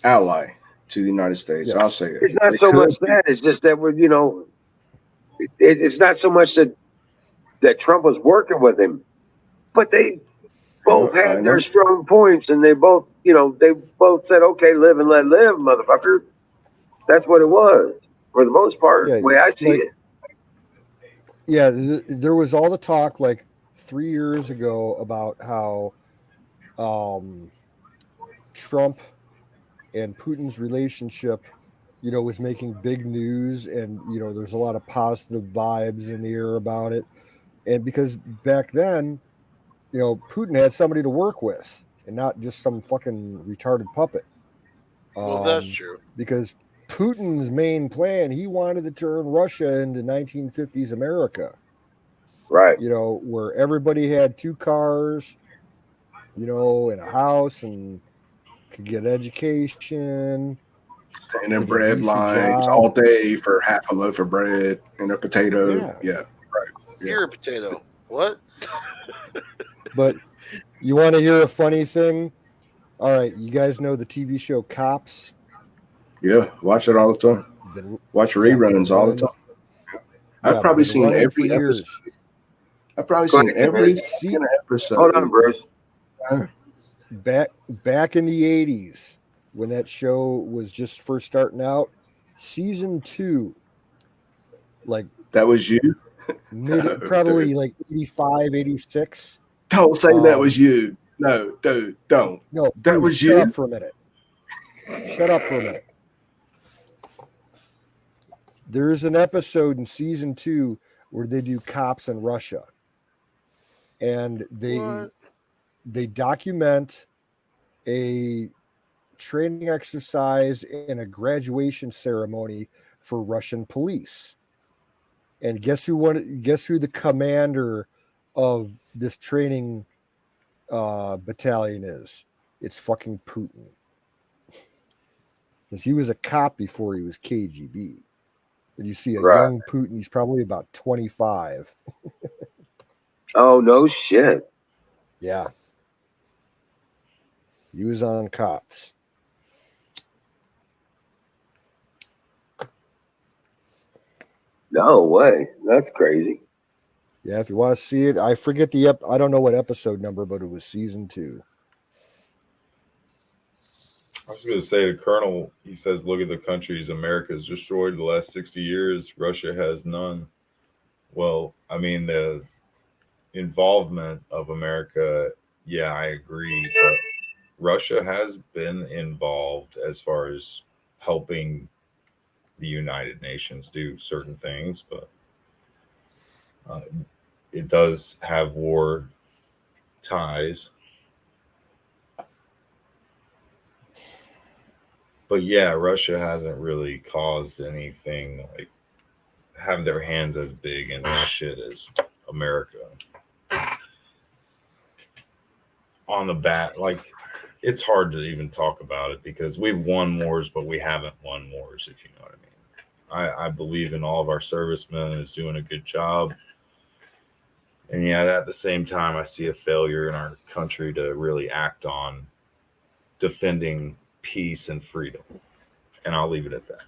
ally to the United States. Yes. I'll say it. It's not so much that; it's just that we're, you know, it's not so much that Trump was working with him, but they both had their strong points, and they both said, "Okay, live and let live, motherfucker." That's what it was for the most part. The way I see it. Yeah, there was all the talk like 3 years ago about how Trump and Putin's relationship, you know, was making big news, and you know, there's a lot of positive vibes in the air about it. And because back then, you know, Putin had somebody to work with and not just some fucking retarded puppet. Well, that's true. Because Putin's main plan, he wanted to turn Russia into 1950s America. Right. You know, where everybody had 2 cars, you know, and a house and could get education. And in bread lines all day for half a loaf of bread and a potato. Yeah, right. Yeah. You're a potato. What? But you want to hear a funny thing? All right, you guys know the TV show Cops? Yeah, watch it all the time. Watch reruns all the time. I've probably seen every episode. I've probably seen every episode. Hold on, Bruce. Back in the 80s, when that show was just first starting out, season 2, like that was you? Probably like 85, 86. Don't say that was you. No, dude, don't. No, that was you. Shut up for a minute. Shut up for a minute. There's an episode in season 2 where they do cops in Russia, and they document a training exercise and a graduation ceremony for Russian police. And guess who the commander of this training battalion is? It's fucking Putin. Because he was a cop before he was KGB. And you see a young Putin, he's probably about 25. Oh, no shit. Yeah. He was on Cops. No way. That's crazy. Yeah, if you want to see it, I forget I don't know what episode number, but it was season 2. I was going to say the Colonel, he says, look at the countries America has destroyed the last 60 years. Russia has none. Well, I mean, the involvement of America, yeah, I agree. But Russia has been involved as far as helping the United Nations do certain things, but it does have war ties. But yeah, Russia hasn't really caused anything like have their hands as big in shit as America. On the bat, like it's hard to even talk about it because we've won wars, but we haven't won wars, if you know what I mean. I believe in all of our servicemen is doing a good job. And yet at the same time, I see a failure in our country to really act on defending peace and freedom. And I'll leave it at that.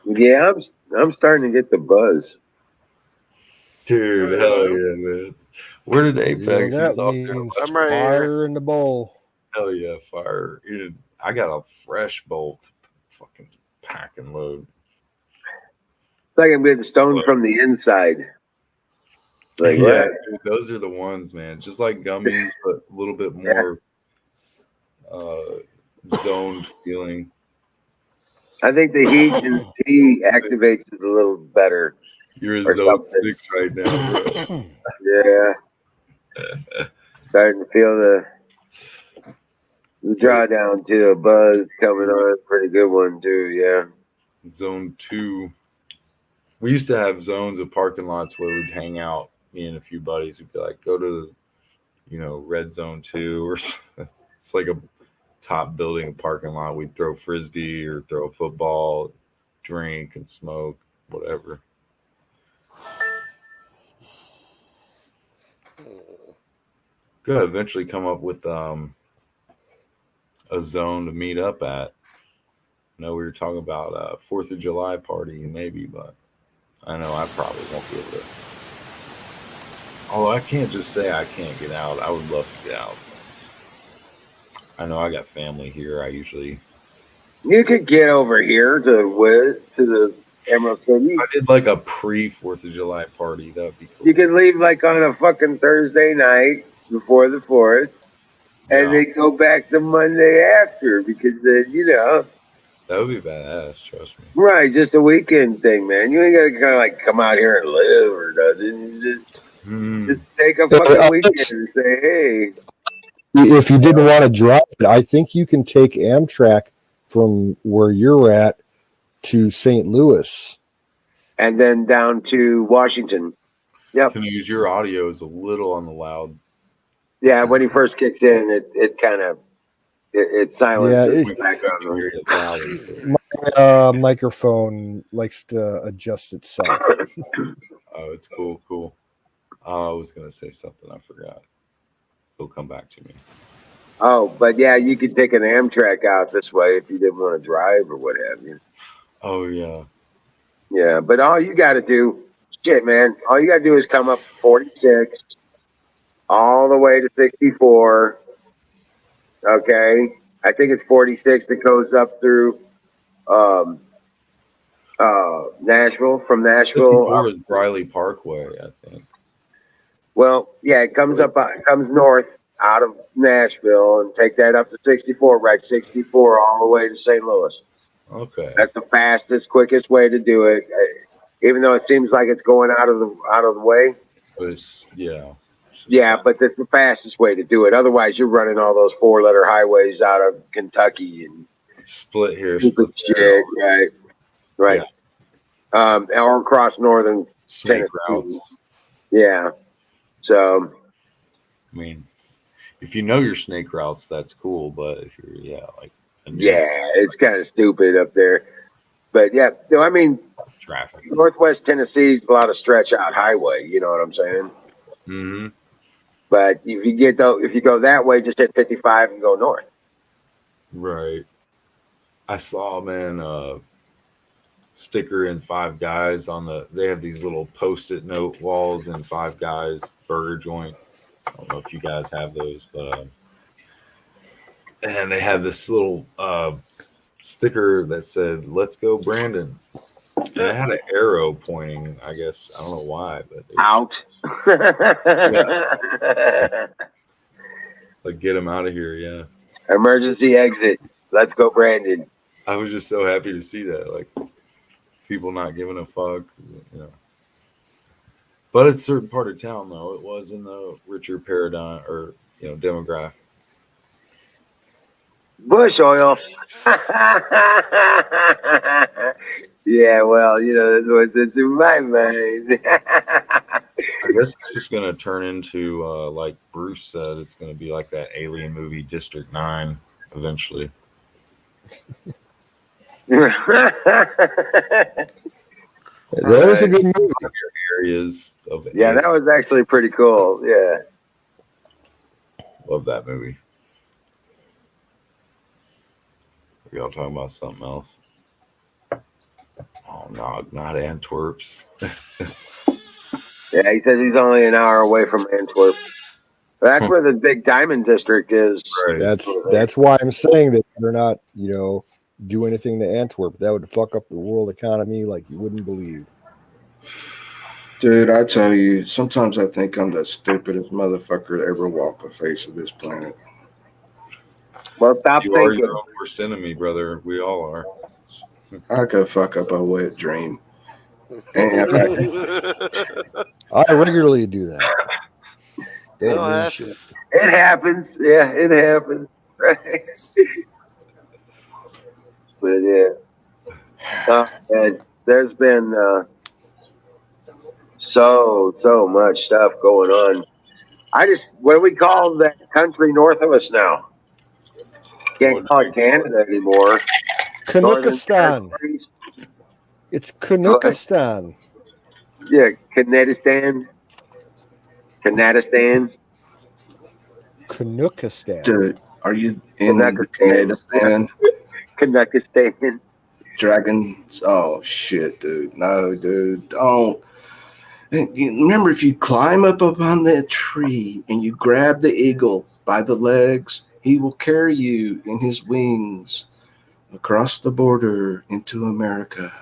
Yeah, I'm starting to get the buzz. Dude, hell yeah, man. Where did Apex? That means I'm right fire here. In the bowl. Hell yeah, fire. I got a fresh bolt. Fucking pack and load. It's like I'm getting stoned from the inside. Like, yeah, dude, those are the ones, man. Just like gummies, but a little bit more zoned feeling. I think the heat and tea activates it a little better. You're in zone 6 right now, bro. Yeah. Starting to feel The drawdown too. A buzz coming on. Pretty good one too. Yeah. Zone 2. We used to have zones of parking lots where we'd hang out. Me and a few buddies would be like, go to, red zone 2 or something. It's like a top building parking lot. We'd throw frisbee or throw a football, drink and smoke, whatever. Could eventually come up with a zone to meet up at. I know we were talking about a 4th of July party, maybe, but I know I probably won't be able to. Although I can't just say I can't get out. I would love to get out. I know I got family here. You could get over here to the Emerald City. I did like a pre-4th of July party. That would be cool. You could leave like on a fucking Thursday night before the 4th, and then go back the Monday after, because then, that would be badass, trust me. Right, just a weekend thing, man. You ain't gotta kind of like come out here and live or nothing. You just take a fucking weekend and say, hey. If you didn't want to drive it, I think you can take Amtrak from where you're at to St. Louis. And then down to Washington. Yep. Can use your audio is a little on the loud. Yeah, when he first kicks in, it kind of it silences the background. My microphone likes to adjust itself. Oh, it's cool. I was gonna say something, I forgot. It'll come back to me. Oh, but yeah, you could take an Amtrak out this way if you didn't want to drive or what have you. Oh yeah. Yeah, but all you got to do, man, all you got to do is come up 46, all the way to 64. Okay, I think it's 46 that goes up through Nashville. From Nashville, 54 is Briley Parkway, I think. Well, yeah, it comes north out of Nashville and take that up to 64, right? 64 all the way to St. Louis. Okay. That's the fastest, quickest way to do it. Even though it seems like it's going out of the way. But yeah, but that's the fastest way to do it. Otherwise, you're running all those 4-letter highways out of Kentucky and split here, split shit. There. Right. Yeah. Or across northern snake Tennessee. routes. Yeah. So. I mean, if you know your snake routes, that's cool. But if you're, it's kind of stupid up there. But yeah, no, I mean, traffic. Northwest Tennessee's a lot of stretch out highway. You know what I'm saying? Mm-hmm. But if you go that way, just hit 55 and go north. Right. I saw, man, sticker in Five Guys they have these little Post-it note walls in Five Guys burger joint. I don't know if you guys have those, but and they had this little sticker that said "Let's go, Brandon," and it had an arrow pointing. I guess I don't know why, but out. Like get him out of here, yeah. Emergency exit. Let's go, Brandon. I was just so happy to see that, like people not giving a fuck, But it's a certain part of town, though. It was in the richer paradigm or demographic. Bush oil. Yeah, well, that's what's in my mind. I guess it's just going to turn into, like Bruce said, it's going to be like that alien movie District 9 eventually. That was a good movie. Areas of that was actually pretty cool. Yeah. Love that movie. Are y'all talking about something else? Oh, no, not Antwerp's. Yeah, he says he's only an hour away from Antwerp. That's where the big diamond district is. Right. That's why I'm saying that they're not, do anything to Antwerp. That would fuck up the world economy like you wouldn't believe. Dude, I tell you, sometimes I think I'm the stupidest motherfucker to ever walk the face of this planet. Well, stop you thinking. are your own worst enemy, brother. We all are. I could fuck up a wet dream. And I regularly do that. Don't mean shit. It happens. Yeah, it happens. Right. But and there's been so much stuff going on. What do we call that country north of us now? Can't call it Canada anymore. Northern Canuckistan. territories. It's Canuckistan. Yeah, Kanadistan. Canuckistan. Dude, are you in the Canadistan? Canuckistan. Dragons? Oh shit, dude. No, dude. Don't. Remember, if you climb up on that tree and you grab the eagle by the legs, he will carry you in his wings across the border into America.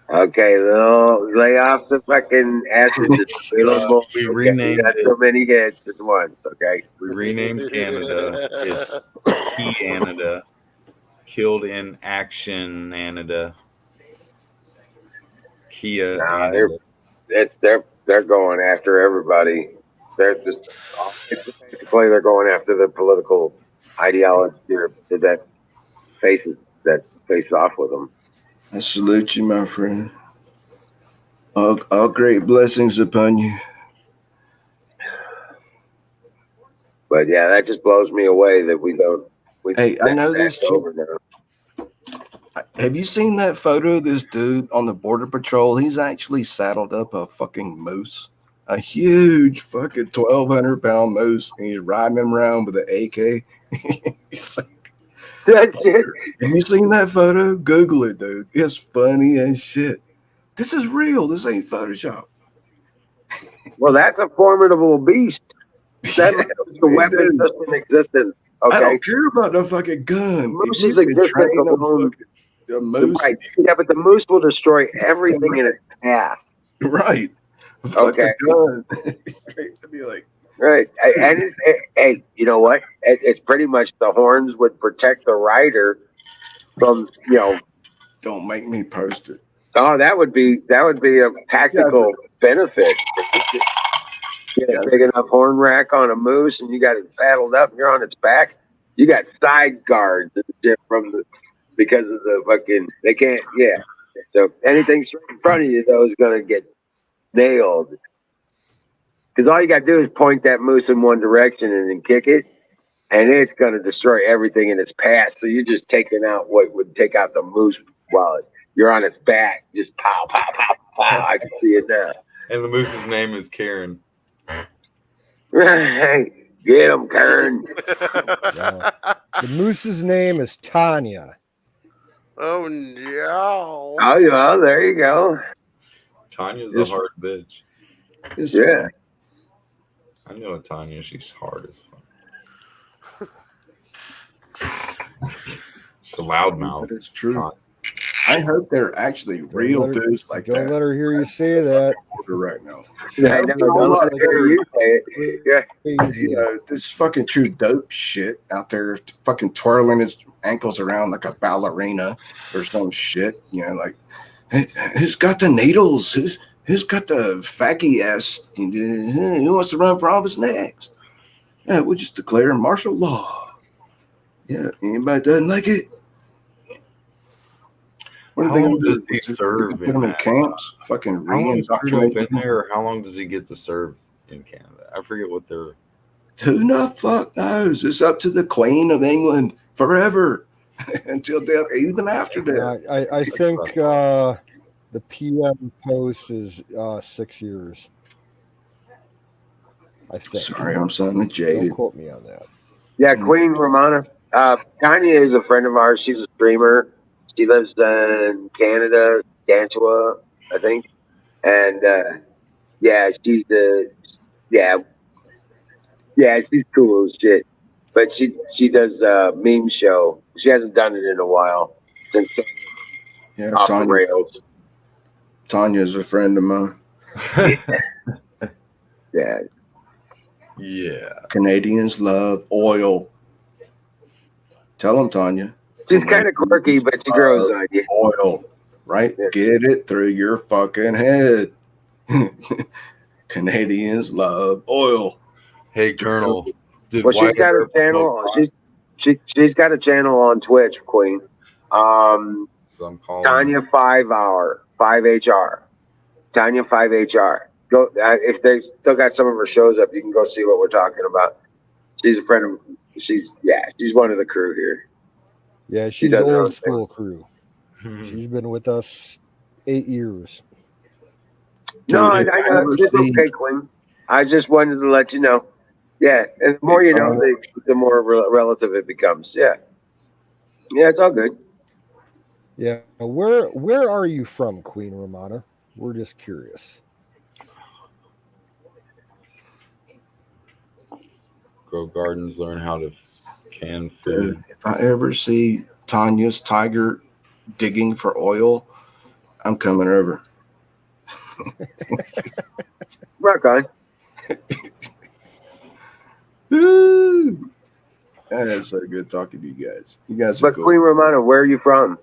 Okay, lay off the fucking acid. We renamed got it. so many hits at once. Okay, We renamed Canada. It's Canada. Killed in action, Canada. Kia. Nah, Canada. they're going after everybody. Basically they're going after the political ideology that face off with them. I salute you, my friend. All great blessings upon you. But yeah, that just blows me away that we don't. Hey, I know this. Over now. Have you seen that photo of this dude on the border patrol? He's actually saddled up a fucking moose, a huge fucking 1,200-pound moose, and he's riding him around with an AK. He's like, that shit. Have you seen that photo? Google it, dude. It's funny as shit. This is real. This ain't Photoshop. Well, that's a formidable beast. That's the weapon system in existence. Okay? I don't care about the fucking gun. Moose's existence alone. The moose. Right. Yeah, but the moose will destroy everything in its path. Right. Okay. I'd be like, right. And hey, you know what? It's pretty much the horns would protect the rider from, Don't make me post it. Oh, that would be a tactical benefit. Get a big enough horn rack on a moose, and you got it saddled up, and you're on its back. You got side guards because of the fucking. They can't. Yeah. So anything straight in front of you though is gonna get nailed. Because all you got to do is point that moose in one direction and then kick it, and it's gonna destroy everything in its path. So you're just taking out what would take out the moose while you're on its back. Just pow, pow, pow, pow. I can see it now. And the moose's name is Karen. Right. Get him, Karen. Yeah. The moose's name is Tanya. Oh no. Oh yeah, there you go. Tanya's a hard bitch. Yeah. I know a Tanya. She's hard as fuck. She's a loudmouth. That is true. I hope they're actually real dudes like that. Don't let her hear you say that. Right now. I know. Don't let her hear you say it. Yeah. This fucking true dope shit out there, fucking twirling his ankles around like a ballerina or some shit. Like, who's got the needles? Who's got the faggy ass? Who wants to run for office next? Yeah, we'll just declare martial law. Yeah, anybody doesn't like it. What are they going to do? Does he serve? Put him in camps? Fucking how long is Trudeau re-indoctrinate been there, or how long does he get to serve in Canada? I forget what they're. Who the fuck knows? It's up to the Queen of England forever until death, even after death. I think the PM post is 6 years. I think. Sorry, I'm something jaded. Don't quote me on that. Yeah, Queen Romana. Tanya is a friend of ours. She's a streamer. She lives in Canada, Saskatchewan, I think. And she's she's cool as shit. But she does a meme show. She hasn't done it in a while since off the rails. Tanya's a friend of mine. Yeah. Yeah. Canadians love oil. Tell them, Tanya. She's kind of quirky, but she grows on you. Oil, right? Yeah. Get it through your fucking head. Canadians love oil. Hey, Colonel. She's got a channel. She's got a channel on Twitch, Queen. I'm calling Tanya 5HR. Tanya 5HR. Go if they still got some of her shows up, you can go see what we're talking about. She's a friend of. She's one of the crew here. Yeah, She she's does her own old school crew. She's been with us 8 years. No, I Dude, if I know ever it's see- okay, Queen. I just wanted to let you know. Yeah, and the more you know, the more relative it becomes. Yeah, it's all good. Yeah, where are you from, Queen Romana? We're just curious. Grow gardens, learn how to can food. Dude, if I ever see Tanya's tiger digging for oil, I'm coming over. Rock on. Woo! That is so good talking to you guys. You guys are But cool. Queen Romana, where are you from?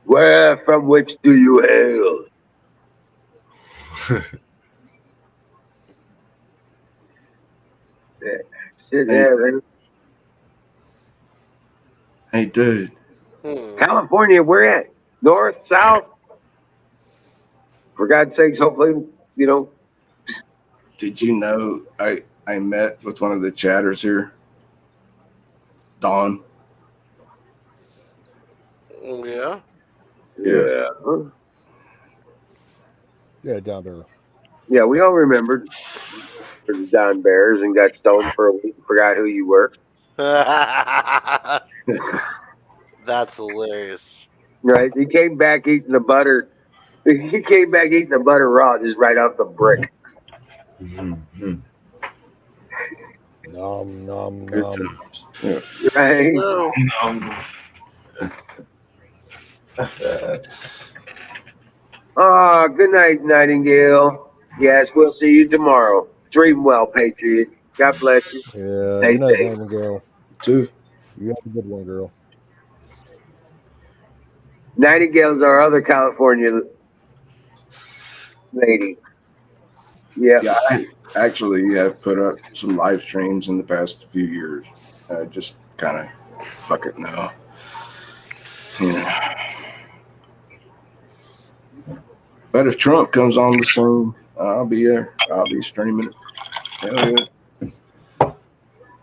Where from which do you hail? Shit, Hey. yeah, man. Hey, dude. California, where at? North, south? For God's sakes, hopefully, Did you know I met with one of the chatters here? Dawn. Yeah. Yeah. Yeah, down there. Yeah, we all remembered the Don Bears and got stoned for a week and forgot who you were. That's hilarious. Right? He came back eating the butter. He came back eating the butter raw, just right off the brick. Mm-hmm. Nom, nom, Good nom. times. Yeah. Right? No. Oh, good night, Nightingale. Yes, we'll see you tomorrow. Dream well, Patriot. God bless you. Yeah, Stay good night, safe. Nightingale. Too. You have a good one, girl. Nightingale's our other California lady. Yeah. Yeah, I actually have put up some live streams in the past few years. Just kind of fuck it now. You know. But if Trump comes on the scene, I'll be there. I'll be streaming it. Hell yeah.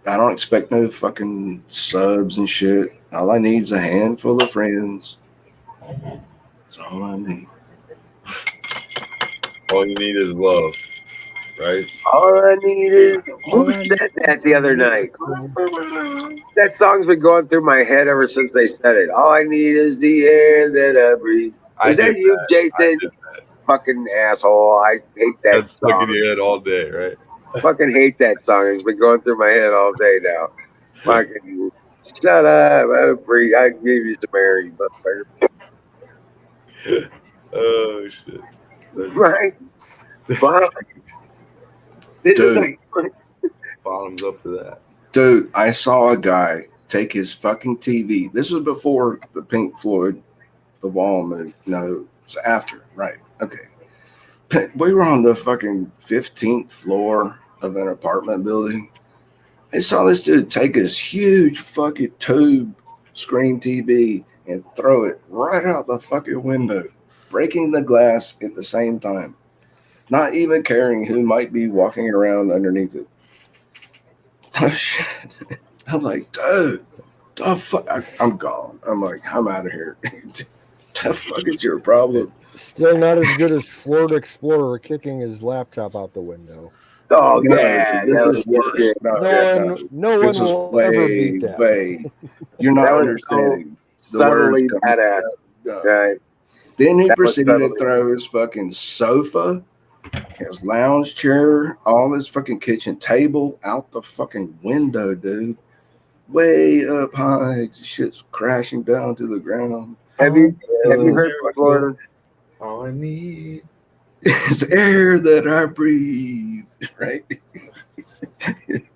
I don't expect no fucking subs and shit. All I need is a handful of friends. That's all I need. All you need is love, right? All I need is. Who said that the other night? That song's been going through my head ever since they said it. All I need is the air that I breathe. Is that you, Jason? Fucking asshole. I hate that That's stuck in song. your head all day, right? Fucking hate that song. It's been going through my head all day now. Fucking shut up. I breathe. I give you some air, you motherfucker. Oh shit! Right? Wow. This is like, Bottoms up for that. Dude, I saw a guy take his fucking TV. This was before the Pink Floyd, the wall moved. No, it's after. Right. Okay. We were on the fucking 15th floor of an apartment building. I saw this dude take his huge fucking tube screen TV and throw it right out the fucking window, breaking the glass at the same time, not even caring who might be walking around underneath it. Oh, shit. I'm like, dude, the fuck? I'm gone. I'm like, I'm out of here. The fuck is your problem? Still not as good as Florida Explorer kicking his laptop out the window. oh, No, yeah. this That is was worse. good. No, No this one is will ever beat that. way. You're not That was understanding the subtly words. badass. No. Right. Then he That was proceeded to subtly- throw his fucking sofa, his lounge chair, all his fucking kitchen table out the fucking window, dude. Way up high, shit's crashing down to the ground. Have you heard from Florida? All I need. It's air that I breathe, right?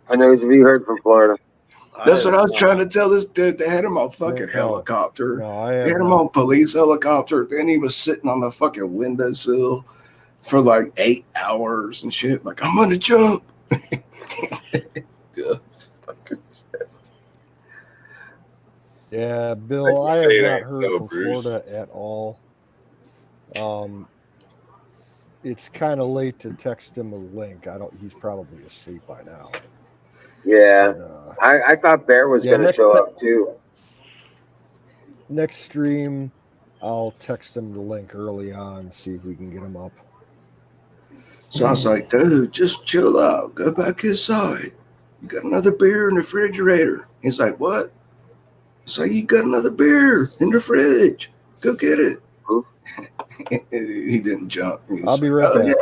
I know. Have you heard from Florida? That's what I was trying to tell this dude. They had him on fucking No. helicopter. No, I They have had him not. on police helicopter. Then he was sitting on the fucking windowsill for like 8 hours and shit. Like, I'm gonna jump. Yeah, Bill, I have It not ain't heard so, from Bruce. Florida at all. It's kind of late to text him a link. He's probably asleep by now. Yeah. But, I thought Bear was going to show up too. Next stream, I'll text him the link early on, see if we can get him up. So I was like, dude, just chill out. Go back inside. You got another beer in the refrigerator. He's like, what? It's like, you got another beer in the fridge. Go get it. He didn't jump. I'll be right back. Yeah,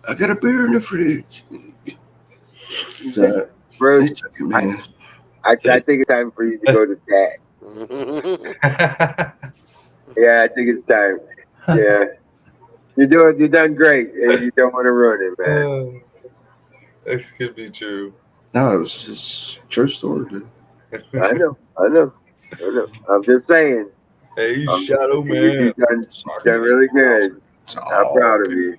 I got a beer in the fridge. So, Bruce, man. I think it's time for you to go to bed. Yeah, I think it's time. Yeah. You're done great, and you don't want to ruin it, man. This could be true. No, it was just true story, dude. I know. I'm just saying. Hey, Shadow Man. You've done really good. I'm proud of you.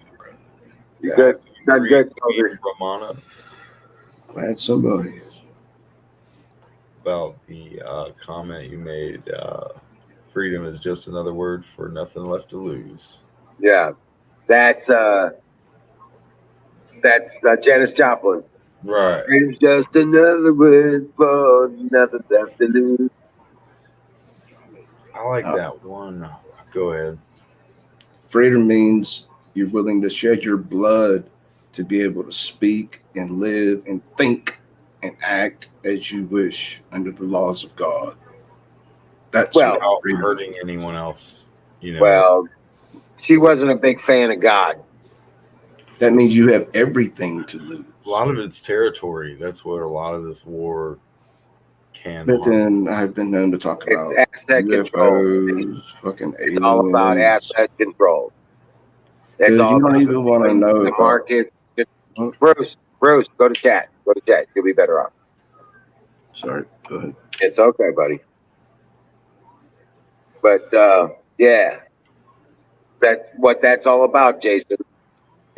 You've done good, Silver. Ramana. Glad somebody. About the comment you made, freedom is just another word for nothing left to lose. Yeah, that's Janis Joplin. Right. Freedom's just another word for nothing left to lose. I like that one. Go ahead. Freedom means you're willing to shed your blood to be able to speak and live and think and act as you wish under the laws of God. That's Well, without hurting anyone else. You know. Well, she wasn't a big fan of God. That means you have everything to lose. A lot of it's territory. That's what a lot of this war can. But then I've been known to talk about UFOs, fucking aliens. It's all about asset control. Dude, you don't even want to know the about market. Bruce, go to chat. Go to chat. You'll be better off. Sorry, go ahead. It's okay, buddy. But yeah, that's what that's all about, Jason.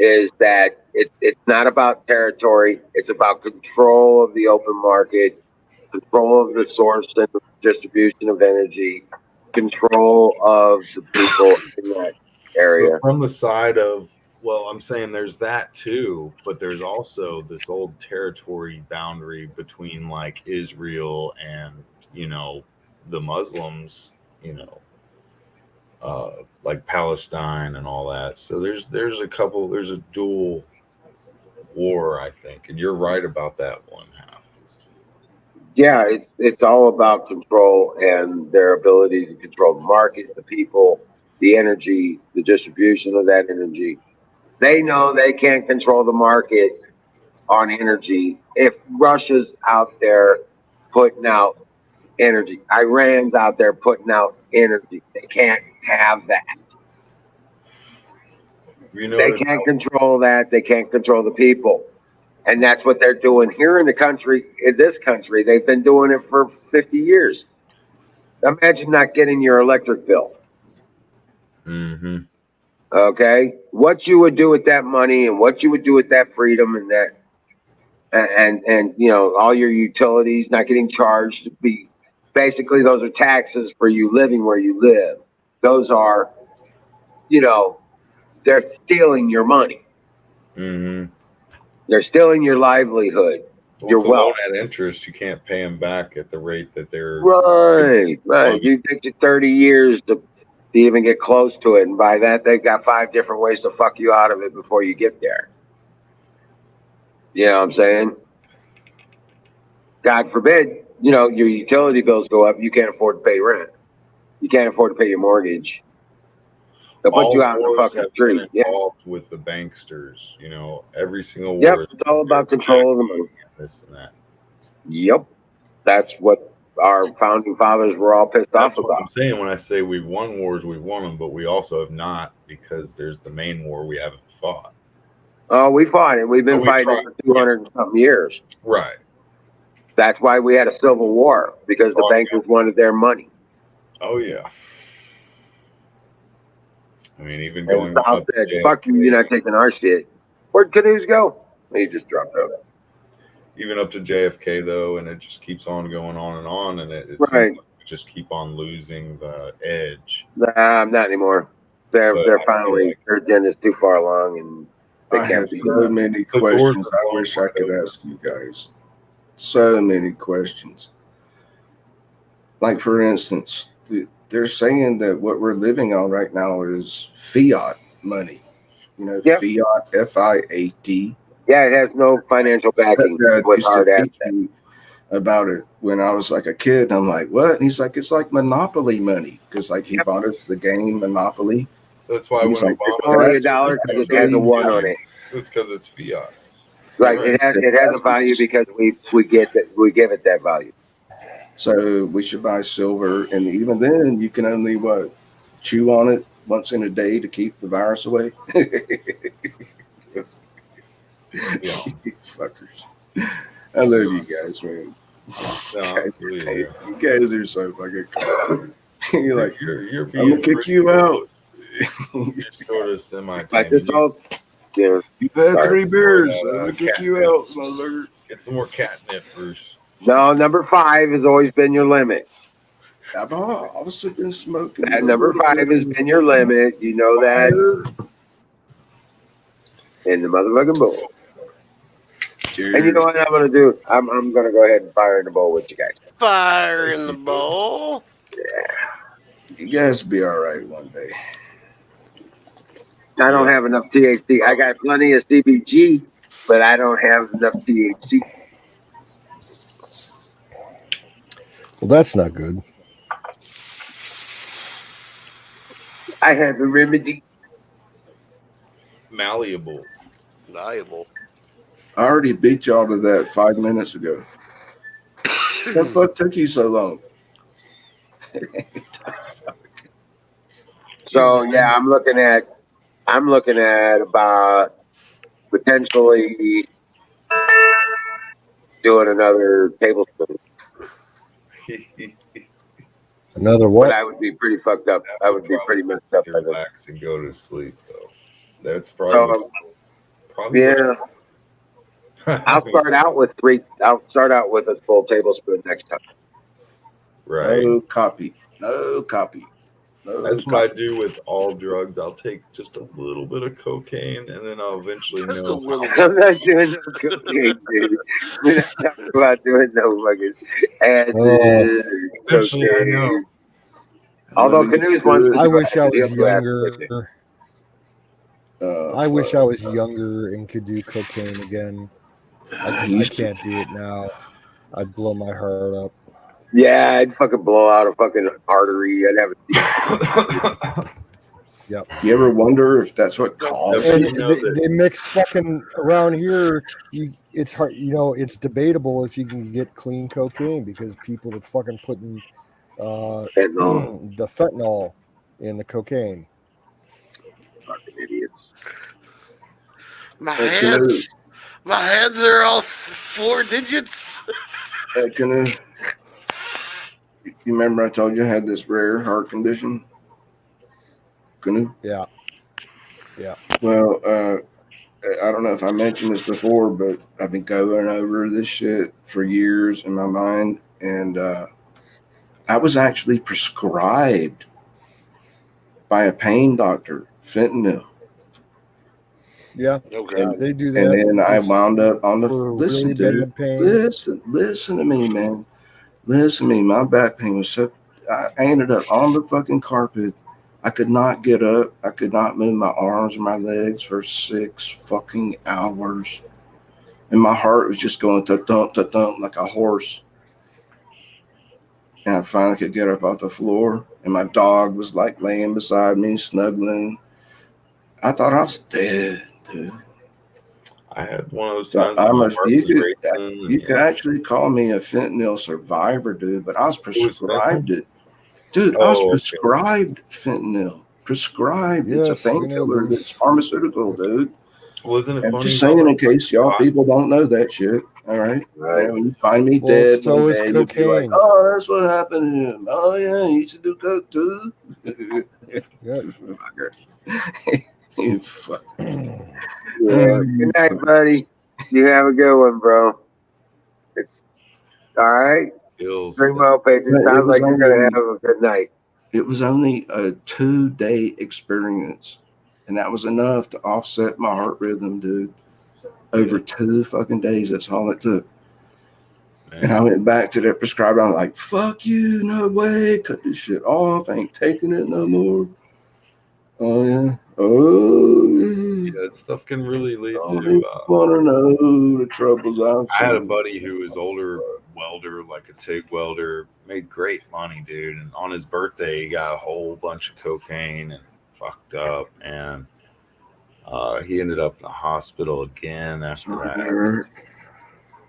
Is that it's not about territory. It's about control of the open market, control of the source and the distribution of energy, control of the people in that area. So from the side of, well, I'm saying there's that too, but there's also this old territory boundary between like Israel and, you know, the Muslims, you know, like Palestine and all that. So there's a dual war, I think, and you're right about that one half. Yeah, it's all about control and their ability to control the market, the people, the energy, the distribution of that energy. They know they can't control the market on energy if Russia's out there putting out energy. Iran's out there putting out energy. They can't have that. They can't control that. They can't control the people. And that's what they're doing here in the country, in this country. They've been doing it for 50 years. Imagine not getting your electric bill. Mm-hmm. Okay? What you would do with that money and what you would do with that freedom and that and you know, all your utilities not getting charged to be basically those are taxes for you living where you live. Those are, you know, they're stealing your money. Mm-hmm. They're stealing your livelihood. Well, your wealth. Loan at interest, you can't pay them back at the rate that they're right. You take you 30 years to even get close to it, and by that they've got 5 different ways to fuck you out of it before you get there. You know what I'm saying? God forbid, you know, your utility bills go up, you can't afford to pay rent. You can't afford to pay your mortgage. They'll put you out in the fucking street. Involved with the banksters, you know, every single war. Yep, it's all about control of the money. This and that. Yep, that's what our founding fathers were all pissed off about. What I'm saying when I say we've won wars, we've won them, but we also have not, because there's the main war we haven't fought. Oh, we fought it. We've been fighting for 200 and something years. Right. That's why we had a civil war, because the bankers wanted their money. Oh yeah. I mean, even going South said, "Fuck you, you're not taking our shit." Where'd canoes go? He just dropped out. even up to JFK though, and it just keeps on going on, and it Right. seems like we just keep on losing the edge. Nah, not anymore. They're But I feel finally like their agenda's too far along, and they I can't have be. so many the doors questions. are I blown wish I wide could open. ask you guys. So many questions. Like, for instance, they're saying that what we're living on right now is fiat money. You know, Yep. fiat, FIAT. Yeah, it has no financial backing Stepdad with used to hard teach assets. me about it when I was like a kid. I'm like, what? And he's like, it's like Monopoly money. Because, like, he Yep. bought us the game Monopoly. That's why He's when like, It's Obama only that's $1 because it has a one on it. it's because it's fiat. Right. Right. It has a value because we give it that value. So we should buy silver. And even then, you can only, chew on it once in a day to keep the virus away. Yeah. You fuckers. I love you guys, man. No, You guys are so fucking cool. You're like, you're I'm being gonna kick you out. You're sort of semi Like this whole, yeah. You've had Sorry. 3 beers. I'm gonna kick you out, motherfucker. Get some more catnip, Bruce. No, number 5 has always been your limit. I've also been smoking. That number 5 has been your limit. You know that. In the motherfucking bowl. Cheers. And you know what I'm gonna do? I'm gonna go ahead and fire in the bowl with you guys. Fire in the bowl. You guys be all right one day. I don't have enough THC. I got plenty of CBG, but I don't have enough THC. Well, that's not good. I have a remedy. Malleable. Valuable. I already beat y'all to that 5 minutes ago. What the fuck took you so long? So yeah, I'm looking at about potentially doing another tablespoon. Another But what? I would be pretty fucked up. I would be pretty messed up. By this. Relax and go to sleep, though. That's probably. Yeah. I'll start out with a full tablespoon next time. Right. No copy. No copy. No That's copy. what I do with all drugs. I'll take just a little bit of cocaine, and then I'll eventually Just know. a little bit. I'm not doing no cocaine, dude. We're not talking about doing no fucking acid or Eventually, I know. cocaine. Although Canoes wants to I do wish I acid, was he'll do acid with it. younger. I wish I was younger and could do cocaine again. I can't do it now. I'd blow my heart up. Yeah, I'd fucking blow out a fucking artery. I'd have a Yep. You ever wonder if that's what caused And it? they mix fucking around here. It's hard. It's debatable if you can get clean cocaine because people are fucking putting fentanyl. the fentanyl in the cocaine. Fucking idiots. My hands are all 4 digits. You remember I told you I had this rare heart condition? Canoe? Yeah. Well, I don't know if I mentioned this before, but I've been going over this shit for years in my mind, and I was actually prescribed by a pain doctor fentanyl. Yeah, Okay. they do that. And then I wound up on the listen, really dude. Listen to me, man. Listen to me. My back pain was so. I ended up on the fucking carpet. I could not get up. I could not move my arms or my legs for 6 fucking hours, and my heart was just going to thump like a horse. And I finally could get up off the floor, and my dog was like laying beside me, snuggling. I thought I was dead, dude. I had one of those So times. you could actually call me a fentanyl survivor, dude, but I was prescribed it. Dude, I was prescribed fentanyl. Prescribed. Yes, it's a painkiller that's pharmaceutical, dude. Well, isn't it I'm funny? just saying in case y'all people don't know that shit. All right. Right. When you find me dead, so is you'll be like, cocaine. oh, that's what happened to him. Oh yeah, he used to do coke too. Yeah. You fuck. Yeah. Good night, buddy. You have a good one, bro. All right. Kills. Very well, Patriot. But it Sounds was like you're going only- to have a good night. It was only a 2-day experience, and that was enough to offset my heart rhythm, dude. Over 2 fucking days, that's all it took. Man. And I went back to that prescriber. I'm like, fuck you, no way, cut this shit off. I ain't taking it no more. Oh, yeah. Oh, yeah. Yeah, that stuff can really lead I don't to. even want to know the troubles I've I had a seen. buddy who was older welder, like a TIG welder, made great money, dude. And on his birthday, he got a whole bunch of cocaine and fucked up, and he ended up in the hospital again after that.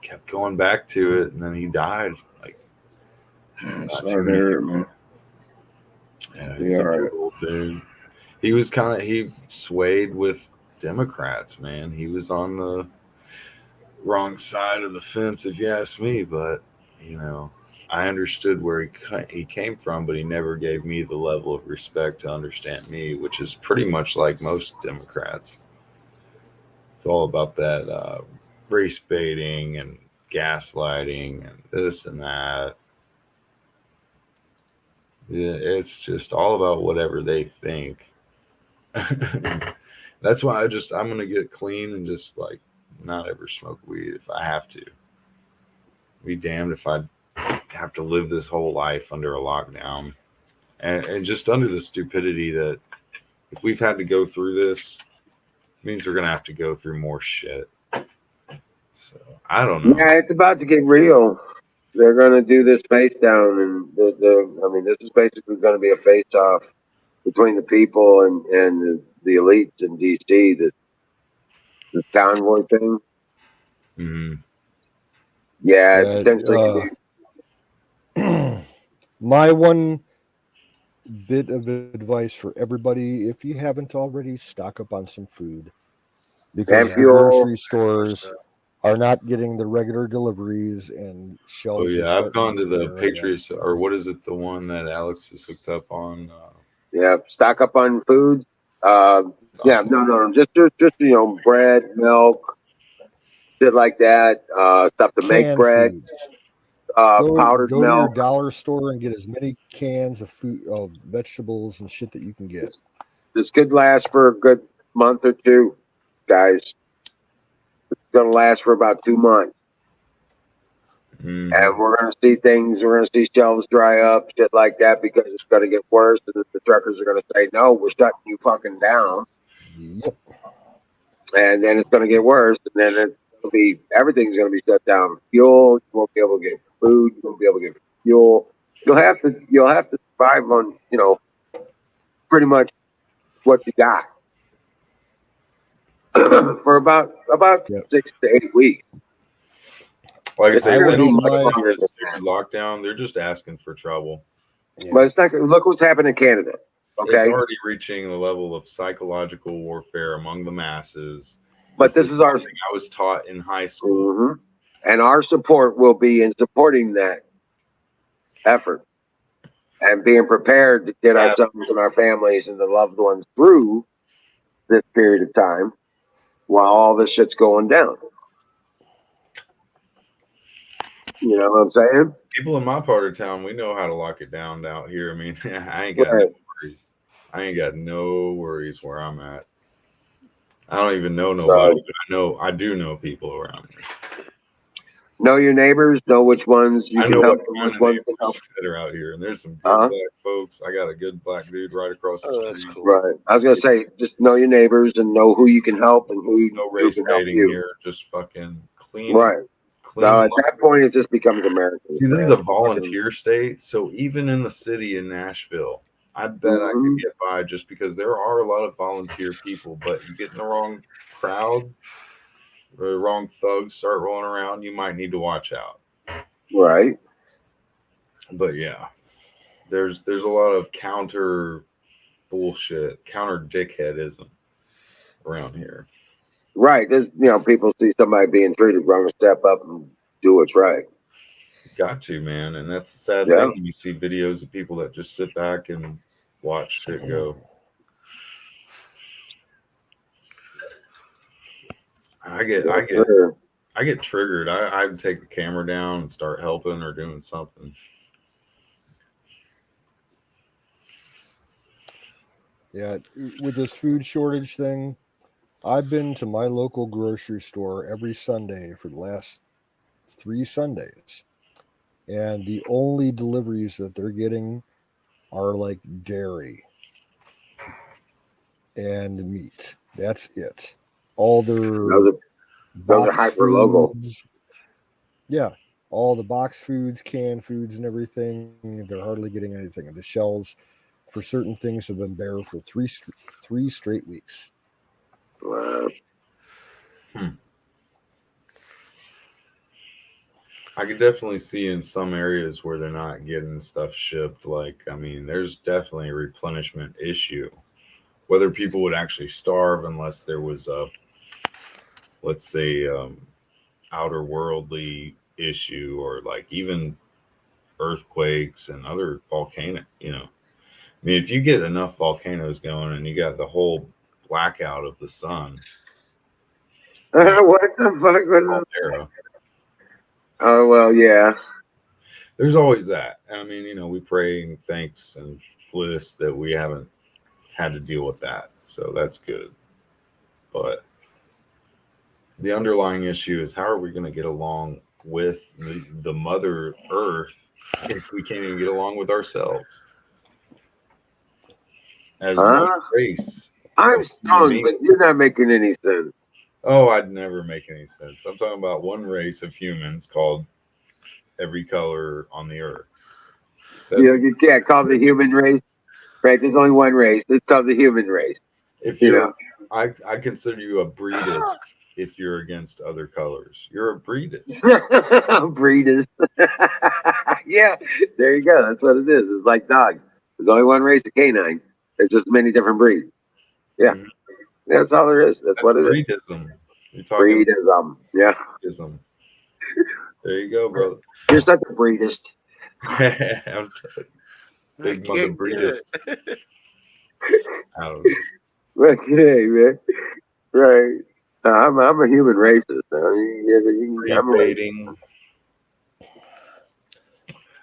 Kept going back to it, and then he died. Like, Sorry to hear it, man. Yeah, he's a good old dude. He was he swayed with Democrats, man. He was on the wrong side of the fence, if you ask me. But you know, I understood where he came from, but he never gave me the level of respect to understand me, which is pretty much like most Democrats. It's all about that race baiting and gaslighting and this and that. Yeah, it's just all about whatever they think. That's why I'm gonna get clean and just like not ever smoke weed if I have to. Be damned if I have to live this whole life under a lockdown, and just under the stupidity that if we've had to go through this, it means we're gonna have to go through more shit. So I don't know. Yeah, it's about to get real. They're going to do this face down, and this is basically going to be a face off between the people and the elites in DC. This convoy thing. Mm-hmm. Yeah, it's potentially. My one bit of advice for everybody: if you haven't already, stock up on some food, because the grocery stores are not getting the regular deliveries, and shelves. Oh yeah, I've gone to the Patriots, or what is it? The one that Alex is hooked up on. Yeah, stock up on food. Yeah, no, just bread, milk, shit like that. Stuff to make bread. Powdered go milk. to your dollar store and get as many cans of food, of vegetables and shit that you can get. This could last for a good month or two, guys. It's gonna last for about 2 months. Mm-hmm. And we're going to see things, we're going to see shelves dry up, shit like that, because it's going to get worse. And the truckers are going to say, no, we're shutting you fucking down. Yep. And then it's going to get worse. And then everything's going to be shut down. Fuel, you won't be able to get food, you won't be able to get fuel. You'll have to survive on, pretty much what you got for about 6 to 8 weeks. Like I say, they don't like lockdown. They're just asking for trouble. Yeah. But it's not. Look what's happened in Canada. Okay, it's already reaching the level of psychological warfare among the masses. But this is our. I was taught in high school, and our support will be in supporting that effort and being prepared to get ourselves and our families and the loved ones through this period of time while all this shit's going down. You know what I'm saying? People in my part of town, we know how to lock it down out here. I mean, I ain't got no worries. I ain't got no worries where I'm at. I don't even know nobody, but I do know people around here. Know your neighbors, know which ones you can help, which ones can help. That are out here, and there's some good black folks. I got a good black dude right across the street. That's cool. Right. I was gonna say, just know your neighbors and know who you can help and who you race can help baiting you. Here, just fucking clean. Right. No, at that point, it just becomes American. See, this is a volunteer state, so even in the city in Nashville, I bet I could get by just because there are a lot of volunteer people. But you get in the wrong crowd, or the wrong thugs start rolling around, you might need to watch out. Right. But yeah, there's a lot of counter bullshit, counter dickheadism around here. Right. There's people see somebody being treated wrong, step up and do what's right. Got to, man, and that's the sad thing. You see videos of people that just sit back and watch shit go. I I get triggered. I'd take the camera down and start helping or doing something. Yeah, with this food shortage thing, I've been to my local grocery store every Sunday for the last 3 Sundays. And the only deliveries that they're getting are like dairy and meat. That's it. All their Those are box hyper local. foods. Yeah, all the box foods, canned foods, and everything. They're hardly getting anything. And the shelves for certain things have been bare for three straight weeks. Wow. I could definitely see in some areas where they're not getting stuff shipped. Like, I mean, there's definitely a replenishment issue. Whether people would actually starve unless there was a, let's say, outer worldly issue, or like even earthquakes and other volcanic, I mean, if you get enough volcanoes going and you got the whole blackout of the sun, What the fuck was that? caldera, Oh well, yeah. there's always that. I mean, we pray and thanks and bliss that we haven't had to deal with that. So that's good. But the underlying issue is, how are we going to get along with the Mother Earth if we can't even get along with ourselves as one race? I'm stoned, but you're not making any sense. Oh, I'd never make any sense. I'm talking about one race of humans called every color on the earth. You can't call the human race, right? There's only one race. It's called the human race. If you're, I consider you a breedist if you're against other colors. You're a breedist. Breedist. Yeah, there you go. That's what it is. It's like dogs. There's only one race of canine. There's just many different breeds. Yeah. Mhm. That's all there is. That's what it is. Breedism. You're talking Breedism. Yeah. breedism. There you go, brother. You're such a breedist. I'm big mother breedist. I don't know. Okay, man. Right. I'm a human racist. I'm a racist.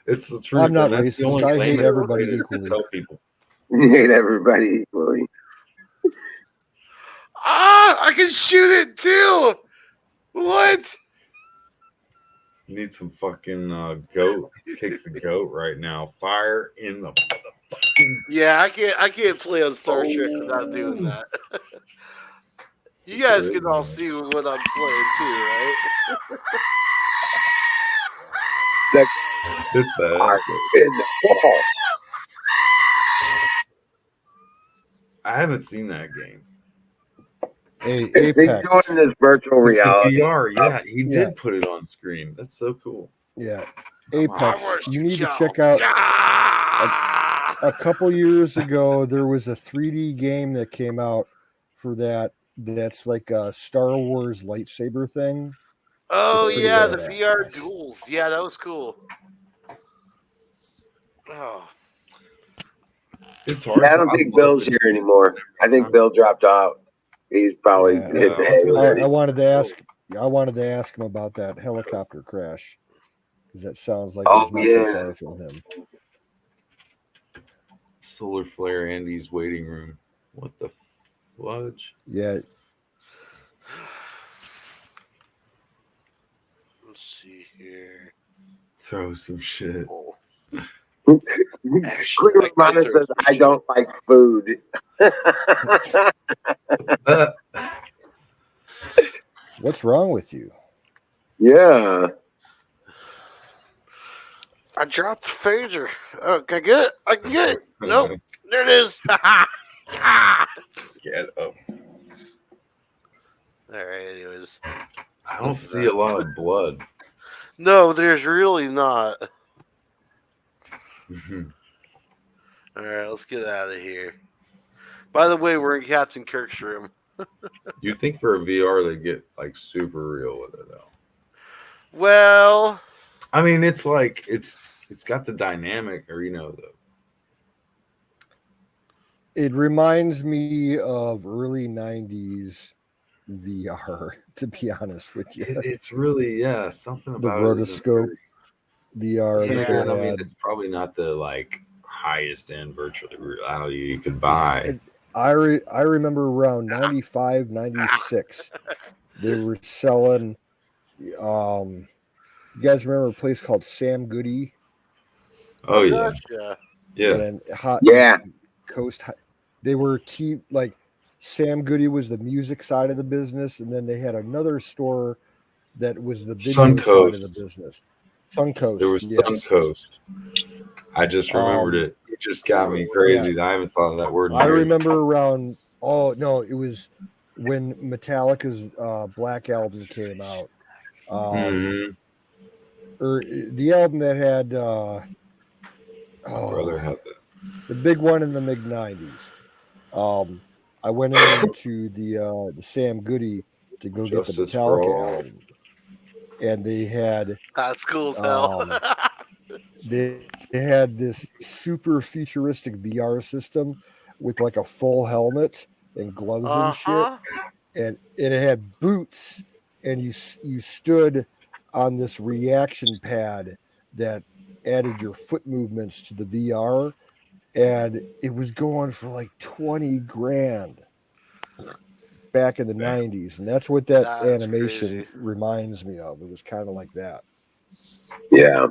It's the truth. I'm not and that's the racist. only I hate layman's everybody way to equally. tell people. You hate everybody equally. I can shoot it too. What? You need some fucking goat. Kick the goat right now. Fire in the fucking. Yeah, I can't play on Star Trek without doing that. You guys can all see what I'm playing too, right? It's that. In the wall. I haven't seen that game. Is he Apex. doing this virtual It's the reality? VR. Yeah, he Yeah. did put it on screen. That's so cool. Yeah, I Apex. watched You you need to jump. check out. Ah! A couple years ago, there was a 3D game that came out for that. That's like a Star Wars lightsaber thing. Oh It's pretty yeah, the badass. VR duels. Yeah, that was cool. Oh, It's hard. Yeah, I don't think Bill's here anymore. I think Bill dropped out. He's probably Yeah. hit the hay already. I wanted to ask him about that helicopter crash, because that sounds like it's not too far from him. Solar flare Andy's waiting room. What the fudge? Yeah. let's see here. Throw some shit. Oh. Clear Mana says, I don't like food. What's wrong with you? Yeah. I dropped the phaser. Can I get it? I can get it. Nope. There it is. Get up. All right. Anyways. I don't see a lot of blood. No, there's really not. All right, let's get out of here. By the way, we're in Captain Kirk's room. You think for a VR they get like super real with it though? Well, I mean, it's like it's got the dynamic, or It reminds me of early 90s VR, to be honest with you. It's really something The about it isn't rotoscope VR very- that Yeah. they I mean, had. it's probably not the like highest end virtual reality you could buy. I remember around 95, 96, they were selling. You guys remember a place called Sam Goody? Oh yeah, gosh, yeah. yeah. And Hot Yeah. Coast. They were like Sam Goody was the music side of the business, and then they had another store that was the video side of the Suncoast. business. Suncoast. There was yes. Suncoast. I just remembered it. It just got me crazy. I haven't thought of that word. In I years. remember around. Oh no, it was when Metallica's Black Album came out. Mhm. Or the album that had My brother had that. the big one in the mid '90s. I went into the Sam Goody to go get the Justice for Metallica All. album, and they had That's cool as hell. they had this super futuristic VR system with like a full helmet and gloves and shit, and it had boots, and you stood on this reaction pad that added your foot movements to the VR, and it was going for like 20 grand back in the 90s, and that's what that That's animation crazy. reminds me of. It was kind of like that. Yeah.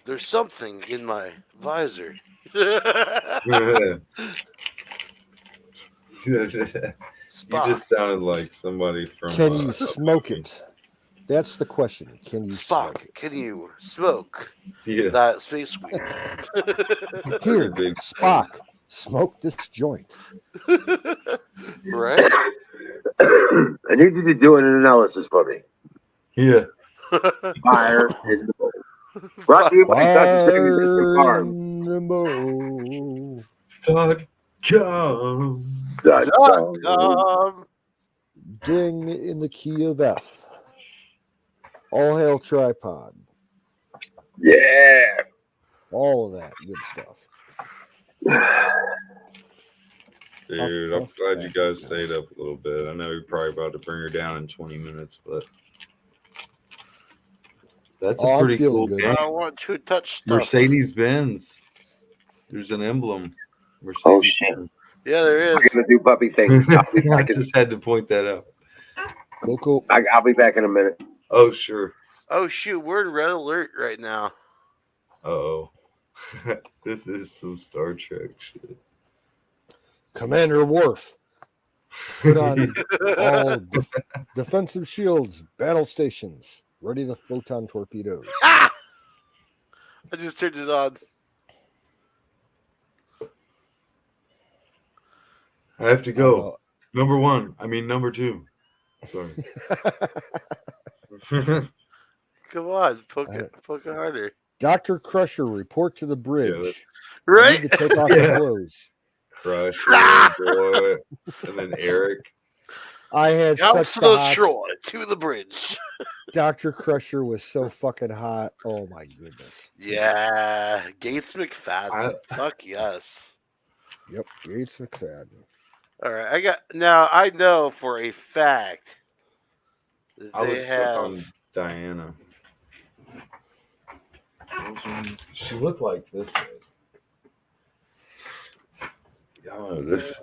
There's something in my visor. You Spock. just sounded like somebody from. Can you smoke it? That's the question. Can you smoke Spock, it? can you smoke Yeah. that space weed? Here, Big Spock, smoke this joint. Right? I need you to do an analysis for me. Yeah. Fire in the bowl. Brought to you by Touch Distribution Farm. In the bowl. .com. Ding in the key of F. All hail tripod. Yeah. All of that good stuff. Dude, I'm glad you guys stayed up a little bit. I know you're probably about to bring her down in 20 minutes, but that's a I'm pretty feeling cool good. game. I want to touch stuff. Mercedes Benz. There's an emblem. Mercedes Oh, shit. Benz. Yeah, there is. We're gonna do puppy things. I'll be I back in, just had to point that out. Cool. I'll be back in a minute. Oh, sure. Oh shoot, we're in red alert right now. Uh-oh. This is some Star Trek shit. Commander Worf. Put on all defensive shields, battle stations. Ready the photon torpedoes. Ah! I just turned it on. I have to go. Number 2. Sorry. Come on, poke it harder. Dr. Crusher, report to the bridge. Right? Need to take off your clothes. Crusher, boy. And then Eric. I had Out such to the the hots. shore, to the bridge. Dr. Crusher was so fucking hot. Oh my goodness. Yeah, Gates McFadden. Fuck yes. Yep, Gates McFadden. All right, I know for a fact that I was they stuck have. on Diana. She looked like this. Oh, this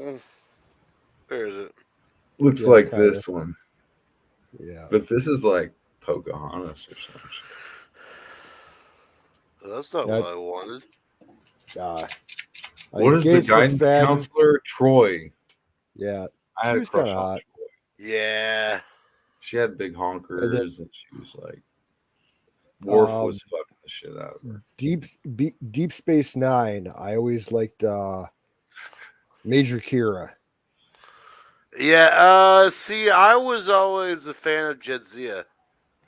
Where is it? looks Yeah, like kinda. this one. Yeah. But this is like Pocahontas or something. That's not Yeah. what I wanted. What is Gates the guidance McFadden. counselor? Troy. Yeah. I She had a was crush kinda on hot. Troy. Yeah. She had big honkers, And and she was like, Worf was fucking the shit out of her. Deep Space Nine. I always liked Major Kira. Yeah. See, I was always a fan of Jadzia.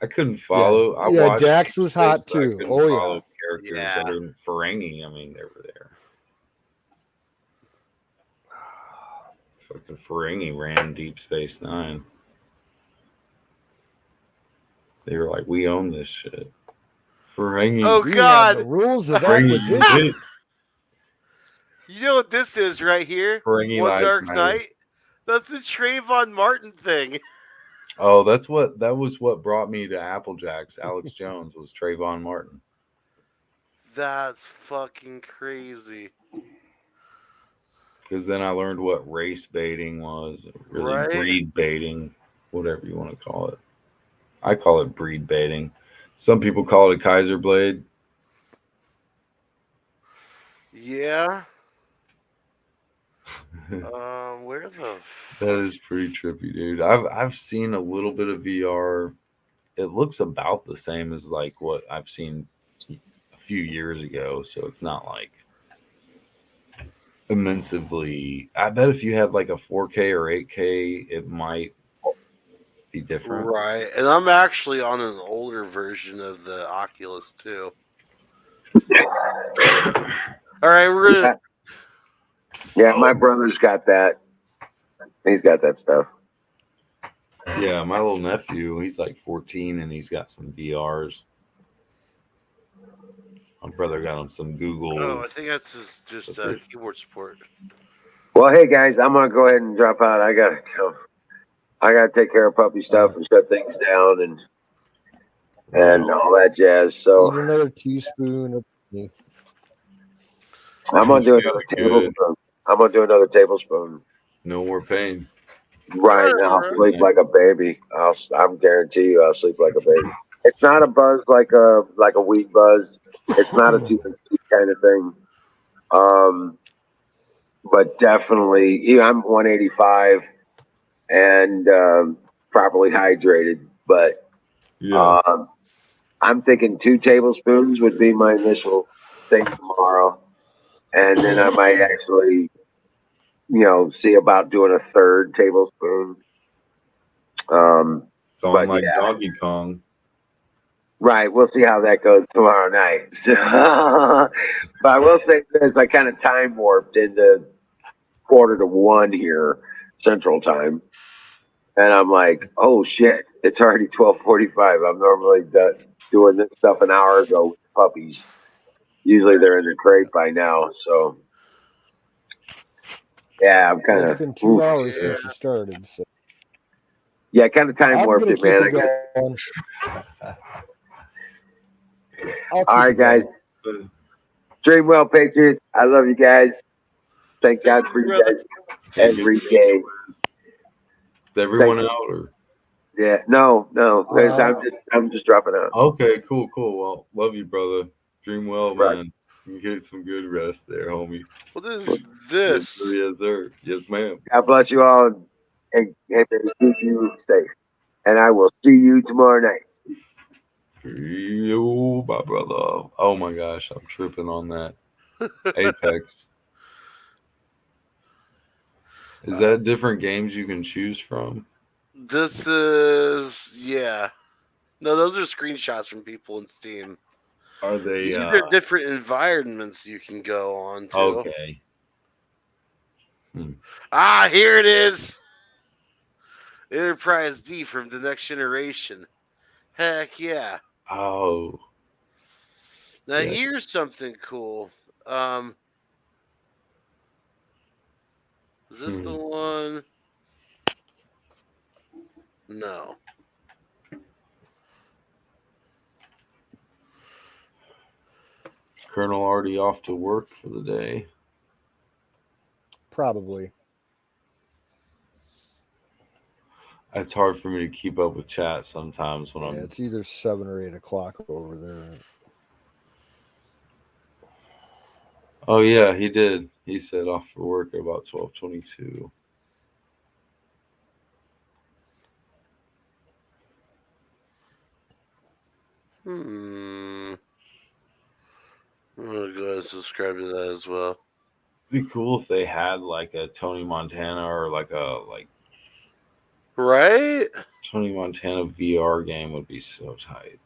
I couldn't follow. I Yeah, watched Dax Deep was Space, hot but I too. couldn't Oh, yeah. follow characters Yeah. other than Ferengi. I mean, they were there. Fucking Ferengi ran Deep Space Nine. They were like, we own this shit. Ferengi. Oh, We God. have the rules of Ferengi acquisition. shit. You know what this is right here? Springy One Lights Dark Matter. Night. That's the Trayvon Martin thing. Oh, that was what brought me to Applejacks. Alex Jones was Trayvon Martin. That's fucking crazy. Because then I learned what race baiting was, really Right? breed baiting, whatever you want to call it. I call it breed baiting. Some people call it a Kaiser blade. Yeah. Where the That is pretty trippy, dude. I've seen a little bit of VR. It looks about the same as like what I've seen a few years ago, so it's not like immensely. I bet if you had like a 4K or 8K, it might be different. right? And I'm actually on an older version of the Oculus too. All right, we're gonna. Yeah, my brother's got that. He's got that stuff. Yeah, my little nephew, he's like 14 and he's got some VRs. My brother got him some Google. Oh, I think that's just keyboard support. Well, hey guys, I'm gonna go ahead and drop out. I gotta go. I gotta take care of puppy stuff and shut things down and all that jazz. So Eat another teaspoon of me. I'm gonna do Feeling another good. tablespoon. I'm gonna do another tablespoon. No more pain. Right now, I'll sleep like a baby. I'm guarantee you, I'll sleep like a baby. It's not a buzz like a weed buzz. It's not a too kind of thing. But definitely, I'm 185 and properly hydrated. But Yeah. I'm thinking 2 tablespoons would be my initial thing tomorrow, and then I might actually, see about doing a third tablespoon. It's on But like yeah, Donkey Kong. right. We'll see how that goes tomorrow night. But I will say this: I kind of time warped into 12:45 here Central Time, and I'm like, "Oh shit! It's already 12:45. I'm normally doing this stuff an hour ago with puppies. Usually they're in the crate by now, so yeah, I'm kind It's of been 2 hours since you started, so yeah, kind of time I'm warped gonna it, keep man. it I guess. going. I'll keep All right, it guys. going. Dream well, Patriots. I love you guys. Thank God for you guys every day. Is everyone out or? Yeah, no. I'm just dropping out. Okay, cool. Well, love you, brother. Dream well, Right. man. You get some good rest there, homie. What is this? Yes, sir. Yes, ma'am. God bless you all and keep you safe. And I will see you tomorrow night. Yo, my brother. Oh my gosh, I'm tripping on that. Apex. Is that different games you can choose from? This is No, those are screenshots from people in Steam. Are they? These are different environments you can go on to. Okay. Here it is. Enterprise D from the Next Generation. Heck yeah. Oh. Now Yeah. here's something cool. Is this the one? No. Colonel already off to work for the day. Probably. It's hard for me to keep up with chat sometimes when I'm. It's either 7 or 8 o'clock over there. Oh yeah, he did. He said off for work at about 12:22. I'm gonna go ahead and subscribe to that as well. It'd be cool if they had like a Tony Montana or like Right? Tony Montana VR game would be so tight.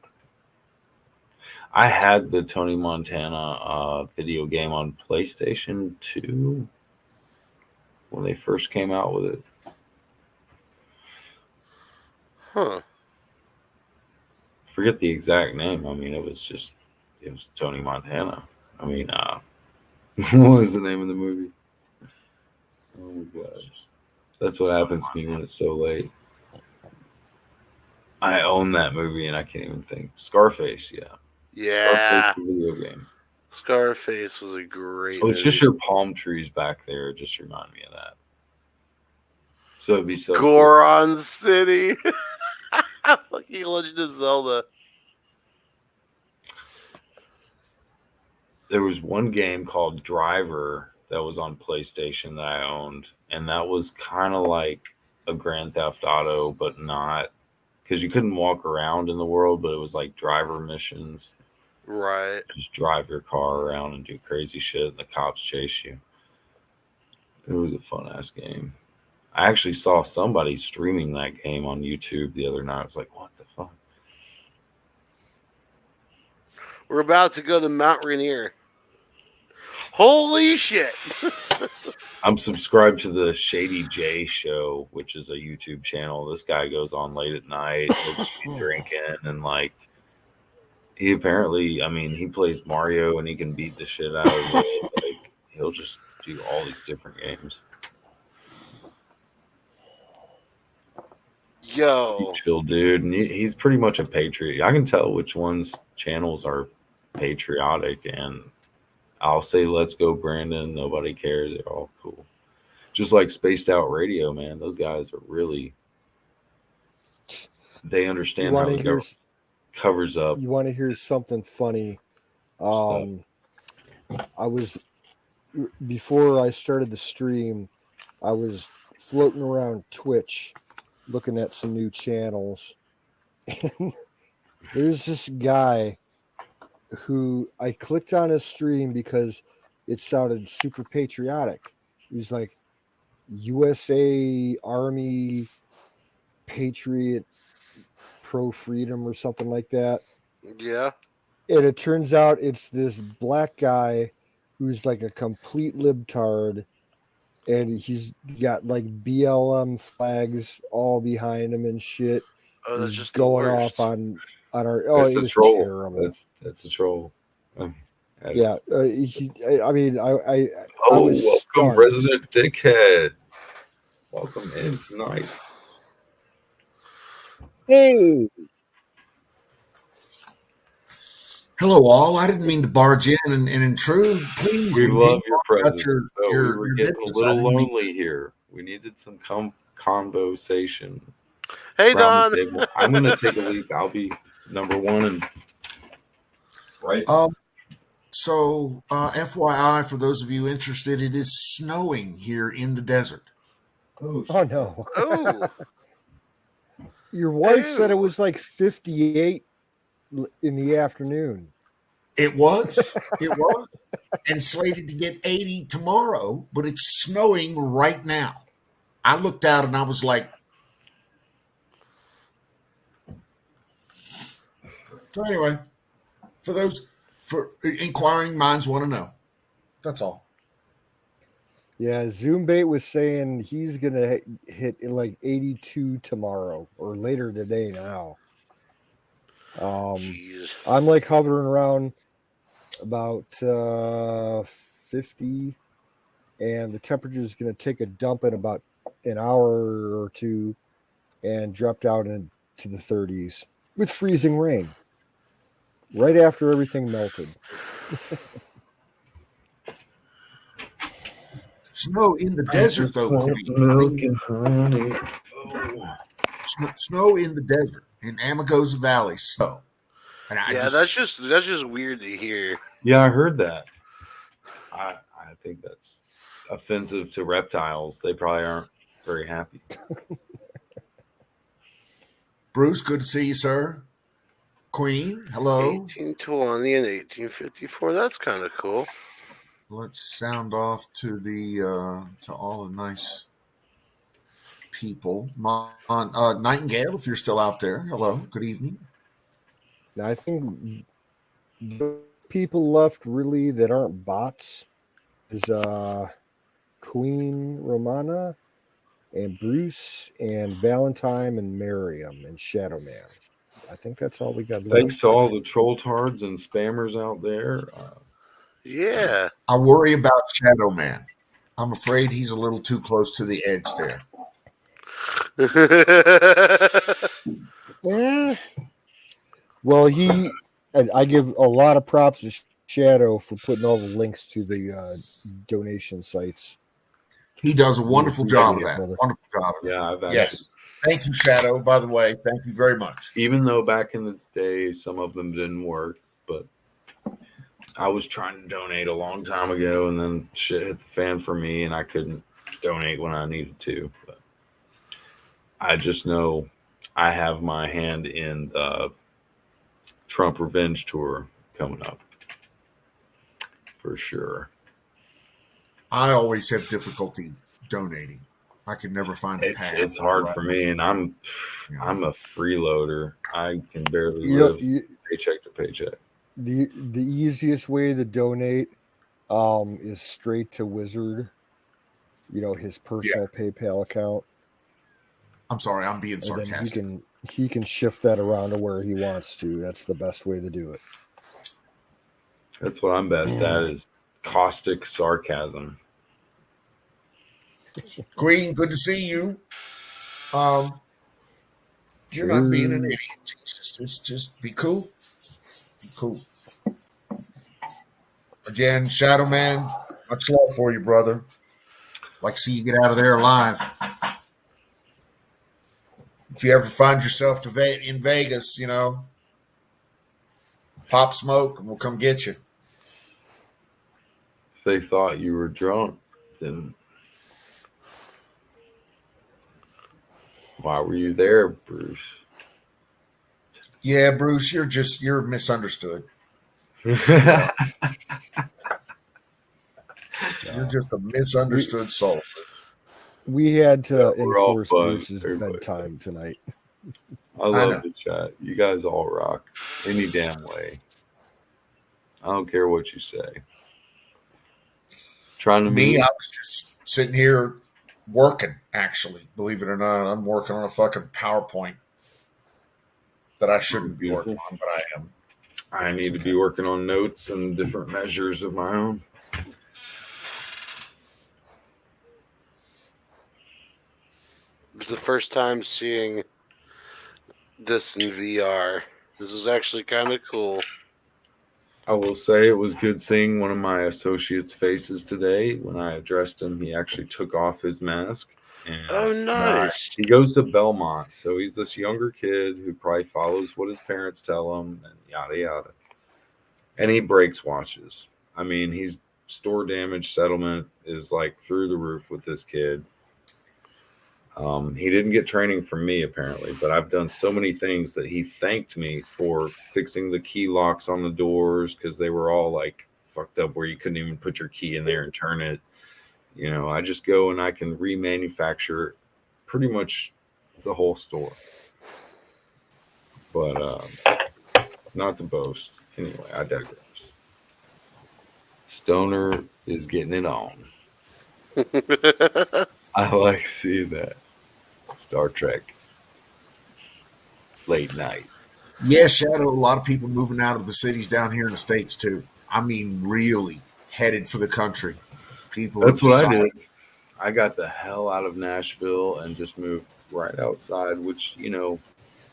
I had the Tony Montana video game on PlayStation 2 when they first came out with it. Huh. Forget the exact name. I mean, it was Tony Montana. I mean, What was the name of the movie? Oh my god. That's what happens to me when it's so late. I own that movie and I can't even think. Scarface, yeah. Scarface, Yeah. the video game. Scarface was a great Oh, it's movie. just your palm trees back there. Just remind me of that. So it'd be so cool. Goron City. Fucking Legend of Zelda. There was one game called Driver that was on PlayStation that I owned, and that was kind of like a Grand Theft Auto, but not, because you couldn't walk around in the world, but it was like driver missions. Right. Just drive your car around and do crazy shit, and the cops chase you. It was a fun ass game. I actually saw somebody streaming that game on YouTube the other night. I was like, what the fuck? We're about to go to Mount Rainier. Holy shit! I'm subscribed to the Shady J Show, which is a YouTube channel. This guy goes on late at night. He'll just be drinking and like he apparently, I mean, he plays Mario and he can beat the shit out of it. Like he'll just do all these different games. Yo, Chill dude, and he's pretty much a patriot. I can tell which ones channels are patriotic, and I'll say, "Let's go, Brandon." Nobody cares. They're all cool. Just like Spaced Out Radio, man. Those guys are really. They understand how the government covers up. You want to hear something funny? I was before I started the stream, I was floating around Twitch, looking at some new channels, and there's this guy who I clicked on his stream because it sounded super patriotic. He was like USA Army Patriot Pro Freedom or something like that. yeah. And it turns out it's this black guy who's like a complete libtard, and he's got like BLM flags all behind him and shit. Oh, that's He's just going the off worst. on our. Oh, That's it a was troll. terrible. That's a troll. Yeah, I mean, I Oh, was welcome, stunned. Resident Dickhead. Welcome in tonight. Hey, hello, all. I didn't mean to barge in and intrude. Please, We continue love your on about presence. We were getting a business. I little didn't mean- lonely here. We needed some conversation. Hey, around the Don. table. I'm going to take a leap. I'll be number one. And right. So, FYI, for those of you interested, it is snowing here in the desert. oh no! Oh, Your wife said it Ew. was like 58 in the afternoon. It was, and slated to get 80 tomorrow, but it's snowing right now. I looked out and I was like, so anyway, for inquiring minds want to know. That's all. Yeah, Zoombait was saying he's gonna hit like 82 tomorrow or later today. Now, jeez. I'm like hovering around about 50, and the temperature is gonna take a dump in about an hour or two, and drop down into the 30s with freezing rain right after everything melted. Snow in the desert, though. Milk and honey. Snow in the desert in Amagosa Valley. Snow. And That's just weird to hear. Yeah, I heard that. I think that's offensive to reptiles. They probably aren't very happy. Bruce, good to see you, sir. Queen, hello. 1820 and 1854. That's kind of cool. Let's sound off to to all the nice people. Nightingale, if you're still out there, hello, good evening. Now, I think the people left really that aren't bots is Queen Romana and Bruce and Valentine and Miriam and Shadow Man. I think that's all we got left. Thanks to all the troll tards and spammers out there. Yeah. I worry about Shadow Man. I'm afraid he's a little too close to the edge there. Yeah. Well, I give a lot of props to Shadow for putting all the links to the donation sites. He does a We wonderful job of appreciate it, that. brother. Wonderful job of it. Yeah, I've actually, Yes. Thank you, Shadow, by the way. Thank you very much. even though back in the day some of them didn't work, but I was trying to donate a long time ago, and then shit hit the fan for me, and I couldn't donate when I needed to. But I just know I have my hand in the Trump Revenge Tour coming up for sure. I always have difficulty donating. I can never find a path. It's hard for me, and I'm a freeloader. I can barely live paycheck to paycheck. The easiest way to donate is straight to Wizard. His personal PayPal account. I'm sorry, I'm being And sarcastic. then he can shift that around to where he wants to. That's the best way to do it. That's what I'm best at, is caustic sarcasm. Green, good to see you. You're not being an idiot. Just be cool. Be cool. Again, Shadow Man, much love for you, brother. Like to see you get out of there alive. If you ever find yourself in Vegas, pop smoke and we'll come get you. If they thought you were drunk, then why were you there, Bruce? Yeah, Bruce, you're misunderstood. You're just a misunderstood soul, Bruce. We had to enforce Bruce's bedtime tonight. I love the chat. You guys all rock any damn way. I don't care what you say. Trying to I was just sitting here working, actually. Believe it or not, I'm working on a fucking PowerPoint that I shouldn't be working on, but I am. I need to be working on notes and different measures of my own. It was the first time seeing this in VR. This is actually kind of cool. I will say it was good seeing one of my associates' faces today. When I addressed him, he actually took off his mask. And, oh, nice. He goes to Belmont, so he's this younger kid who probably follows what his parents tell him, and yada yada. And he breaks watches. I mean, he's store damage settlement is like through the roof with this kid. He didn't get training from me apparently, but I've done so many things that he thanked me for, fixing the key locks on the doors because they were all like fucked up where you couldn't even put your key in there and turn it. I just go and I can remanufacture pretty much the whole store. But not to boast. Anyway, I digress. Stoner is getting it on. I like seeing that. Star Trek. Late night. Yeah, Shadow, a lot of people moving out of the cities down here in the States too. I mean, really headed for the country. People. That's what I did. I got the hell out of Nashville and just moved right outside, which,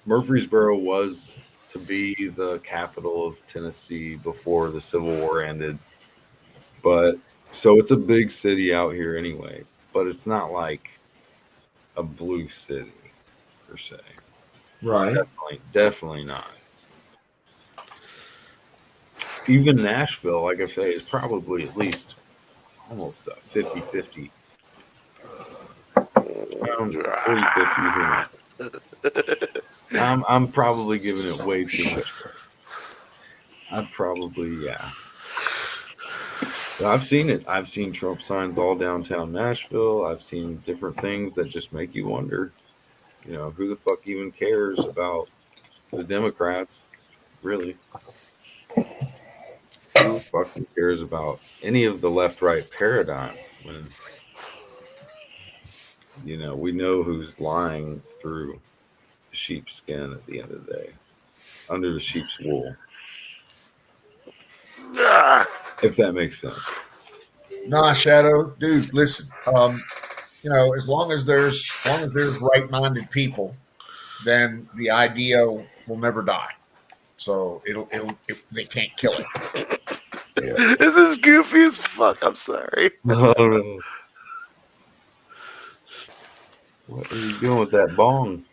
Murfreesboro was to be the capital of Tennessee before the Civil War ended. But so it's a big city out here anyway, but it's not like a blue city per se. Right. Definitely not. Even Nashville, like I say, is probably at least almost 50-50. Around 40-50 here. I'm probably giving it way too much. I'd probably, yeah. But I've seen it. I've seen Trump signs all downtown Nashville. I've seen different things that just make you wonder, who the fuck even cares about the Democrats, really? Who fucking cares about any of the left-right paradigm when, we know who's lying through the sheep's skin at the end of the day, under the sheep's wool. if that makes sense. Nah, Shadow, dude, listen. As long as there's right-minded people, then the idea will never die. So they can't kill it. This is goofy as fuck. I'm sorry. No, no. What are you doing with that bong?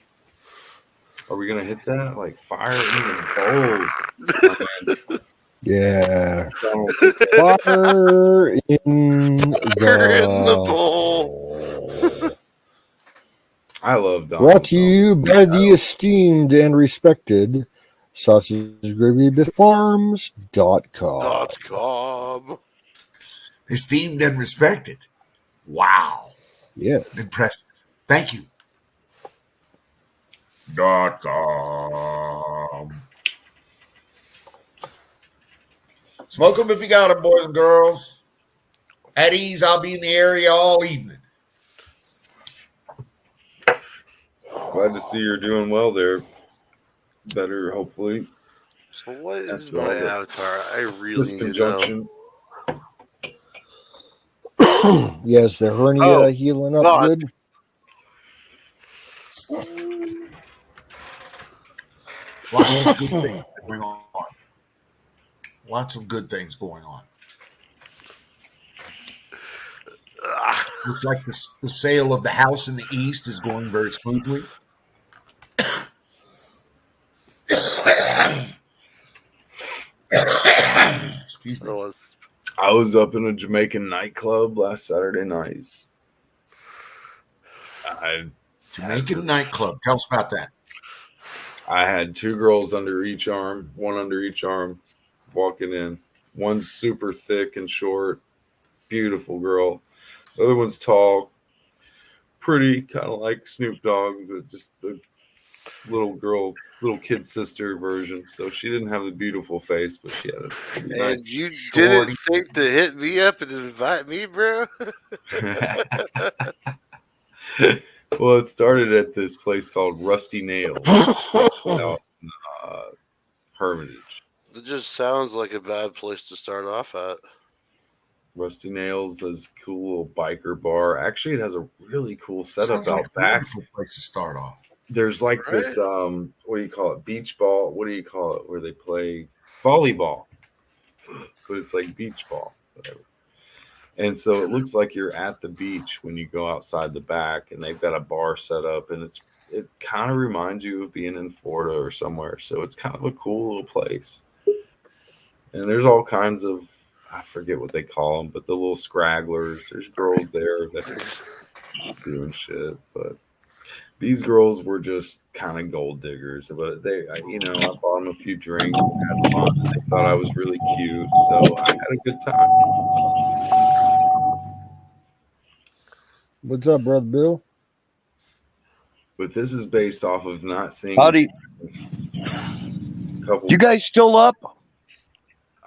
Are we gonna hit that? Like fire in the bowl? Yeah. Fire in the bowl. I love Donald. Brought to you by the esteemed and respected sausagegravyfarms.com. Esteemed and respected. Wow. Yes. Impressive. Thank you. .com. Smoke them if you got them, boys and girls. At ease, I'll be in the area all evening. Glad to see you're doing well there. Better, hopefully. What is my avatar? I really need conjunction. Yes, the hernia healing up good. Lots of good things going on. Lots of good things going on. Looks like the sale of the house in the east is going very smoothly. Excuse me. I was up in a Jamaican nightclub last Saturday night. Jamaican nightclub. Tell us about that. I had two girls under each arm, one under each arm, walking in. One's super thick and short, beautiful girl. The other one's tall, pretty, kind of like Snoop Dogg, but just the little girl, little kid sister version. So she didn't have the beautiful face, but she had a nice. And you didn't think to hit me up and invite me, bro? Well, it started at this place called Rusty Nails out in Hermitage. It just sounds like a bad place to start off at. Rusty Nails is a cool little biker bar. Actually, it has a really cool setup out back. Wonderful place to start off. There's like this, what do you call it? Beach ball? What do you call it? Where they play volleyball, but it's like beach ball, whatever. And so it looks like you're at the beach when you go outside the back, and they've got a bar set up, and it kind of reminds you of being in Florida or somewhere. So it's kind of a cool little place. And there's all kinds of, I forget what they call them, but the little scragglers. There's girls there that are doing shit, but these girls were just kind of gold diggers. But I bought them a few drinks and had fun. They thought I was really cute, so I had a good time. What's up, brother Bill? But this is based off of not seeing. Howdy. You guys still up?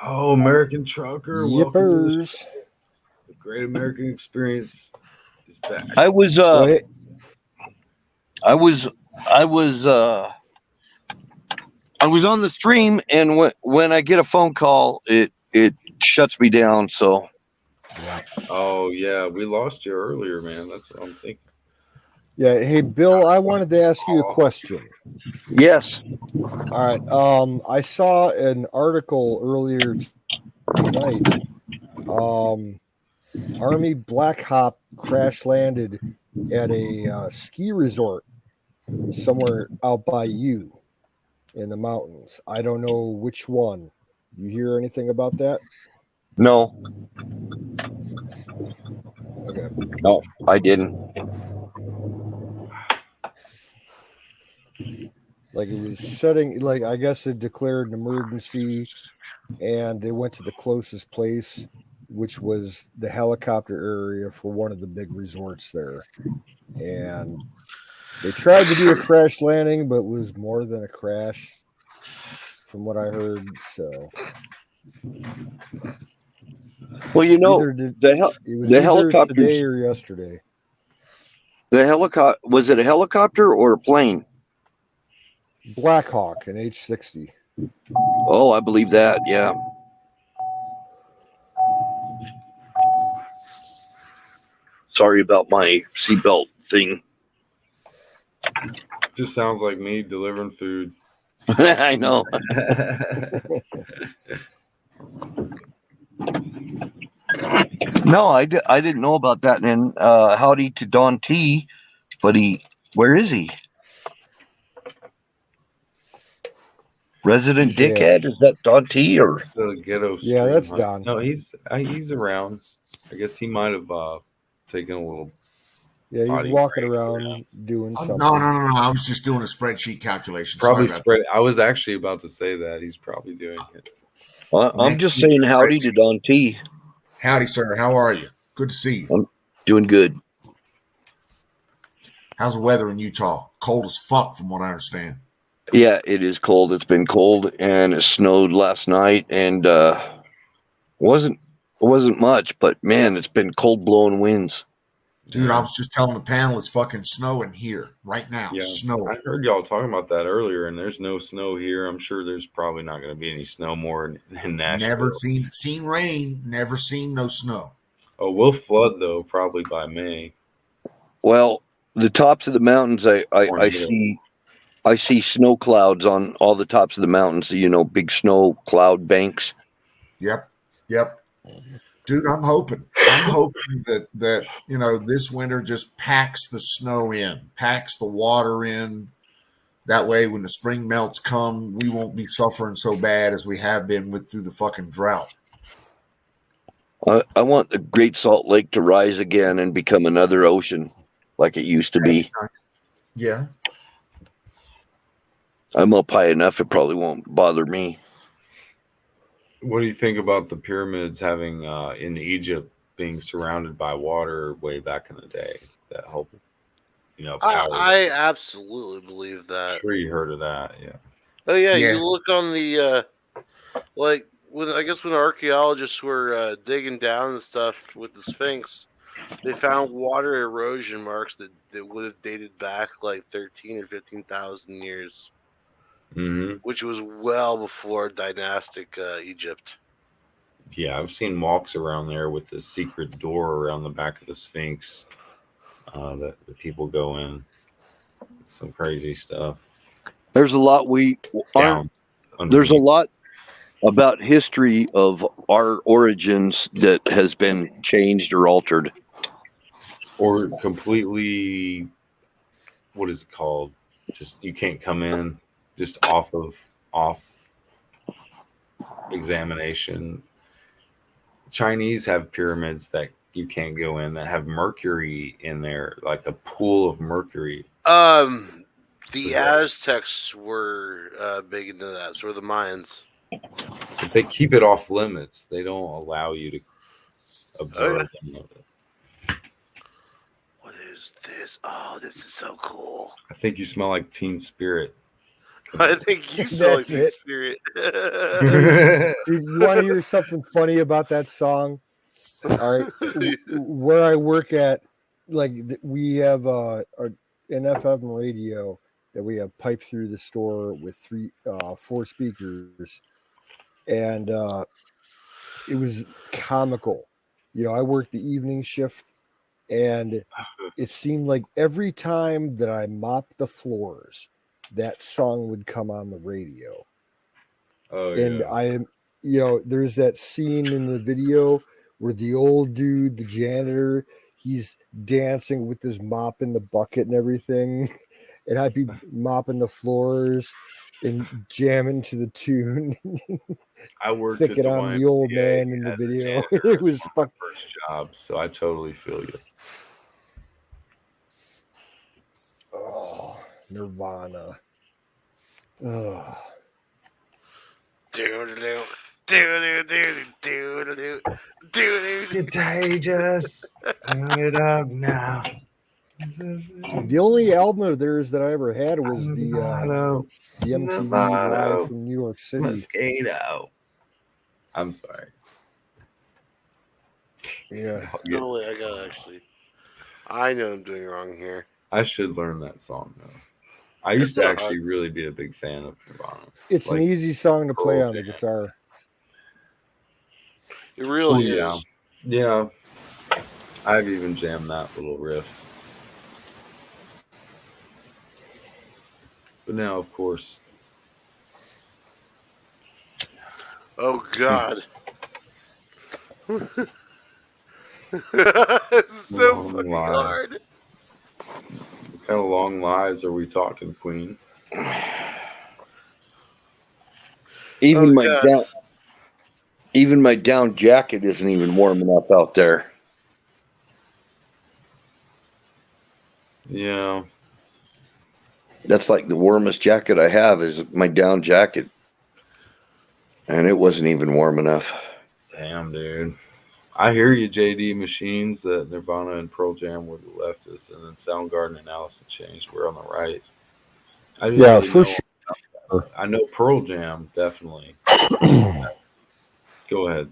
Oh, American Trucker. Yippers. The Great American Experience is back. I was on the stream, and when I get a phone call, it shuts me down. So. Oh yeah, we lost you earlier, man. That's what I'm thinking. Yeah. Hey, Bill, I wanted to ask you a question. Yes. All right. I saw an article earlier tonight. Army Black Hawk crash landed at a ski resort somewhere out by you in the mountains. I don't know which one. You hear anything about that? No. Okay. No, I didn't. Like it was setting, like I guess it declared an emergency, and they went to the closest place, which was the helicopter area for one of the big resorts there. And they tried to do a crash landing, but it was more than a crash, from what I heard. So, well, you know, the helicopter today or yesterday. The helicopter, was it a helicopter or a plane? Black Hawk, an H-60. Oh, I believe that. Yeah. Sorry about my seatbelt thing. Just sounds like me delivering food. I know. No, I didn't know about that. And howdy to Don T. But where is he? Resident Dickhead? Is that Don T or the ghetto? Yeah, that's Don. No, he's around. I guess he might have taken a little. Yeah, he's walking around doing something. No. I was just doing a spreadsheet calculation. Probably spread. I was actually about to say that he's probably doing it. I'm just saying howdy to Don T. Howdy, sir. How are you? Good to see you. I'm doing good. How's the weather in Utah? Cold as fuck, from what I understand. Yeah, it is cold. It's been cold, and it snowed last night, and wasn't much, but man, it's been cold blowing winds. Dude, I was just telling the panel it's fucking snowing here right now. Yeah, snowing. I heard y'all talking about that earlier, and there's no snow here. I'm sure there's probably not going to be any snow more in Nashville. Never seen rain. Never seen no snow. Oh, we'll flood though, probably by May. Well, the tops of the mountains, I see snow clouds on all the tops of the mountains. You know, big snow cloud banks. Yep. Dude, I'm hoping that this winter just packs the snow in, packs the water in. That way, when the spring melts come, we won't be suffering so bad as we have been through the fucking drought. I want the Great Salt Lake to rise again and become another ocean like it used to be. Yeah. I'm up high enough, it probably won't bother me. What do you think about the pyramids having in Egypt being surrounded by water way back in the day? That helped, power. I absolutely believe that. I'm sure you heard of that, yeah. Oh yeah, you look on the when archaeologists were digging down and stuff with the Sphinx, they found water erosion marks that would have dated back like 13 or 15,000 years. Mm-hmm. Which was well before dynastic Egypt. Yeah, I've seen walks around there with the secret door around the back of the Sphinx that the people go in. Some crazy stuff. There's a lot there's a lot about history of our origins that has been changed or altered. Or completely, what is it called? Just, you can't come in. Just off examination. Chinese have pyramids that you can't go in that have mercury in there, like a pool of mercury. The Aztecs were big into that. So were the Mayans. But they keep it off limits. They don't allow you to observe them of it. What is this? Oh, this is so cool. I think you smell like Teen Spirit. I think you smell like Teen Spirit. Dude, you want to hear something funny about that song? All right, where I work at, we have an FM radio that we have piped through the store with 4 speakers, and it was comical. I worked the evening shift, and it seemed like every time that I mopped the floors, that song would come on the radio. Oh, and yeah. There's that scene in the video where the old dude, the janitor, he's dancing with his mop in the bucket and everything. And I'd be mopping the floors and jamming to the tune. I worked thinking I'm the old man in the video. It was my first job, so I totally feel you. Oh, Nirvana. Ugh. Contagious. Turn it up now. The only album of theirs that I ever had was the MTV Live from New York City. Mosquito. I'm sorry. Yeah. No way, I know I'm doing wrong here. I should learn that song though. I used to actually really be a big fan of Nirvana. It's an easy song to play on the guitar. It really is. Yeah. I've even jammed that little riff. But now, of course. Oh God. It's so Long fucking line. hard. What kind of long lies are we talking, Queen? Even Oh, my God. down, even my down jacket isn't even warm enough out there. Yeah. That's like the warmest jacket I have is my down jacket, and it wasn't even warm enough. Damn, dude. I hear you, JD Machines, that Nirvana and Pearl Jam were the leftists, and then Soundgarden and Alice in Chains were on the right. I didn't Yeah, really for know. sure. I know Pearl Jam, definitely. Go ahead.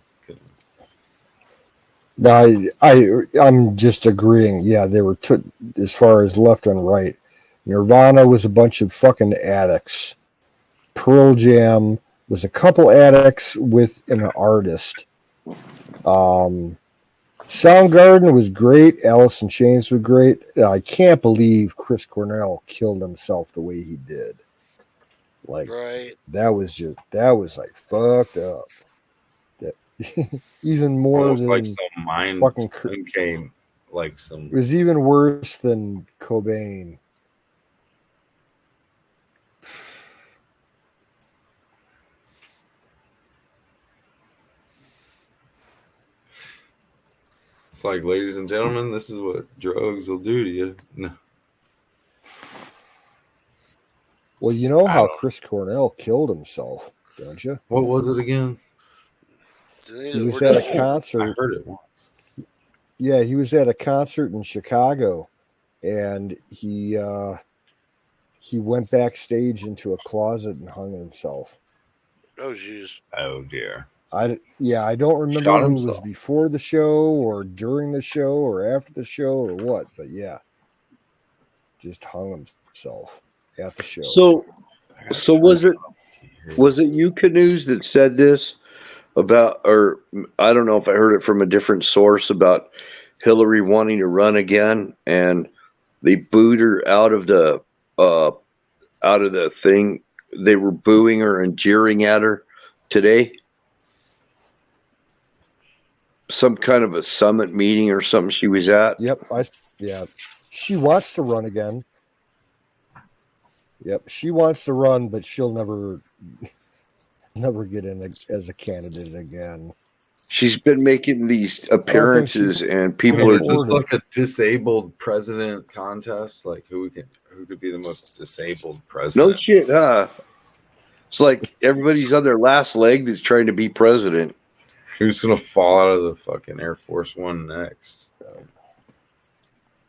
No, I'm just agreeing. Yeah, they were as far as left and right. Nirvana was a bunch of fucking addicts. Pearl Jam was a couple addicts with an artist. Soundgarden was great. Alice in Chains was great. I can't believe Chris Cornell killed himself the way he did. Like Right. that was like fucked up. Even more Almost than like some mind fucking. came, like some. It was even worse than Cobain. It's like, ladies and gentlemen, this is what drugs will do to you. No. Well, you know how Chris Cornell killed himself, don't you? What was it again? He was at a concert. I heard it once. Yeah, he was at a concert in Chicago, and he went backstage into a closet and hung himself. Oh jeez. Oh dear. I don't remember Shot if it was himself. before the show or during the show or after the show or what, but yeah, just hung himself at the show. So was it you, Canoes, that said this about, or I don't know if I heard it from a different source about Hillary wanting to run again, and they booed her out of the thing. They were booing her and jeering at her today. Some kind of a summit meeting or something she was at. Yep, she wants to run again. Yep, she wants to run, but she'll never get in as a candidate again. She's been making these appearances, and people are just like a disabled president contest, like who could be the most disabled president. No shit, huh? It's like everybody's on their last leg that's trying to be president. Who's gonna fall out of the fucking Air Force One next?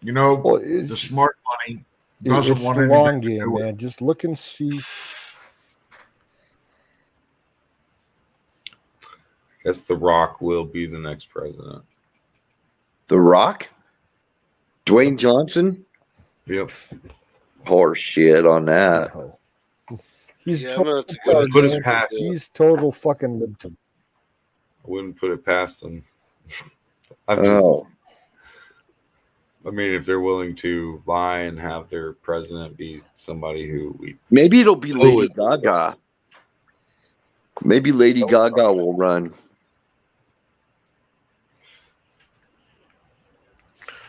You know, the smart money doesn't want anything long to game, man. Just look and see. I guess The Rock will be the next president. The Rock? Dwayne Johnson? Yep. Horse shit on that. He's he's total fucking libtard. I wouldn't put it past him. I mean, if they're willing to lie and have their president be somebody who maybe it'll be Lady Gaga. Maybe Lady Gaga will run.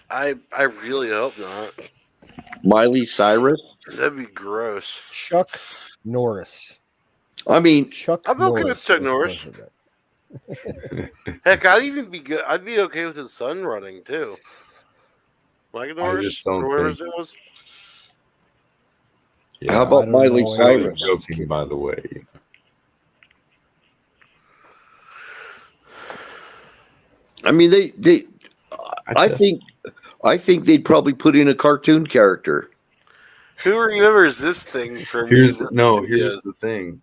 I really hope not. Miley Cyrus? That'd be gross. Chuck Norris. I mean, I'm okay with Chuck Norris. Heck, I'd be okay with his son running too. Mike Norris, I just don't or whatever think. his name was. Yeah, how about Miley Cyrus? I was joking, by the way. I mean, I think they'd probably put in a cartoon character. Who remembers this thing from? Here's the thing.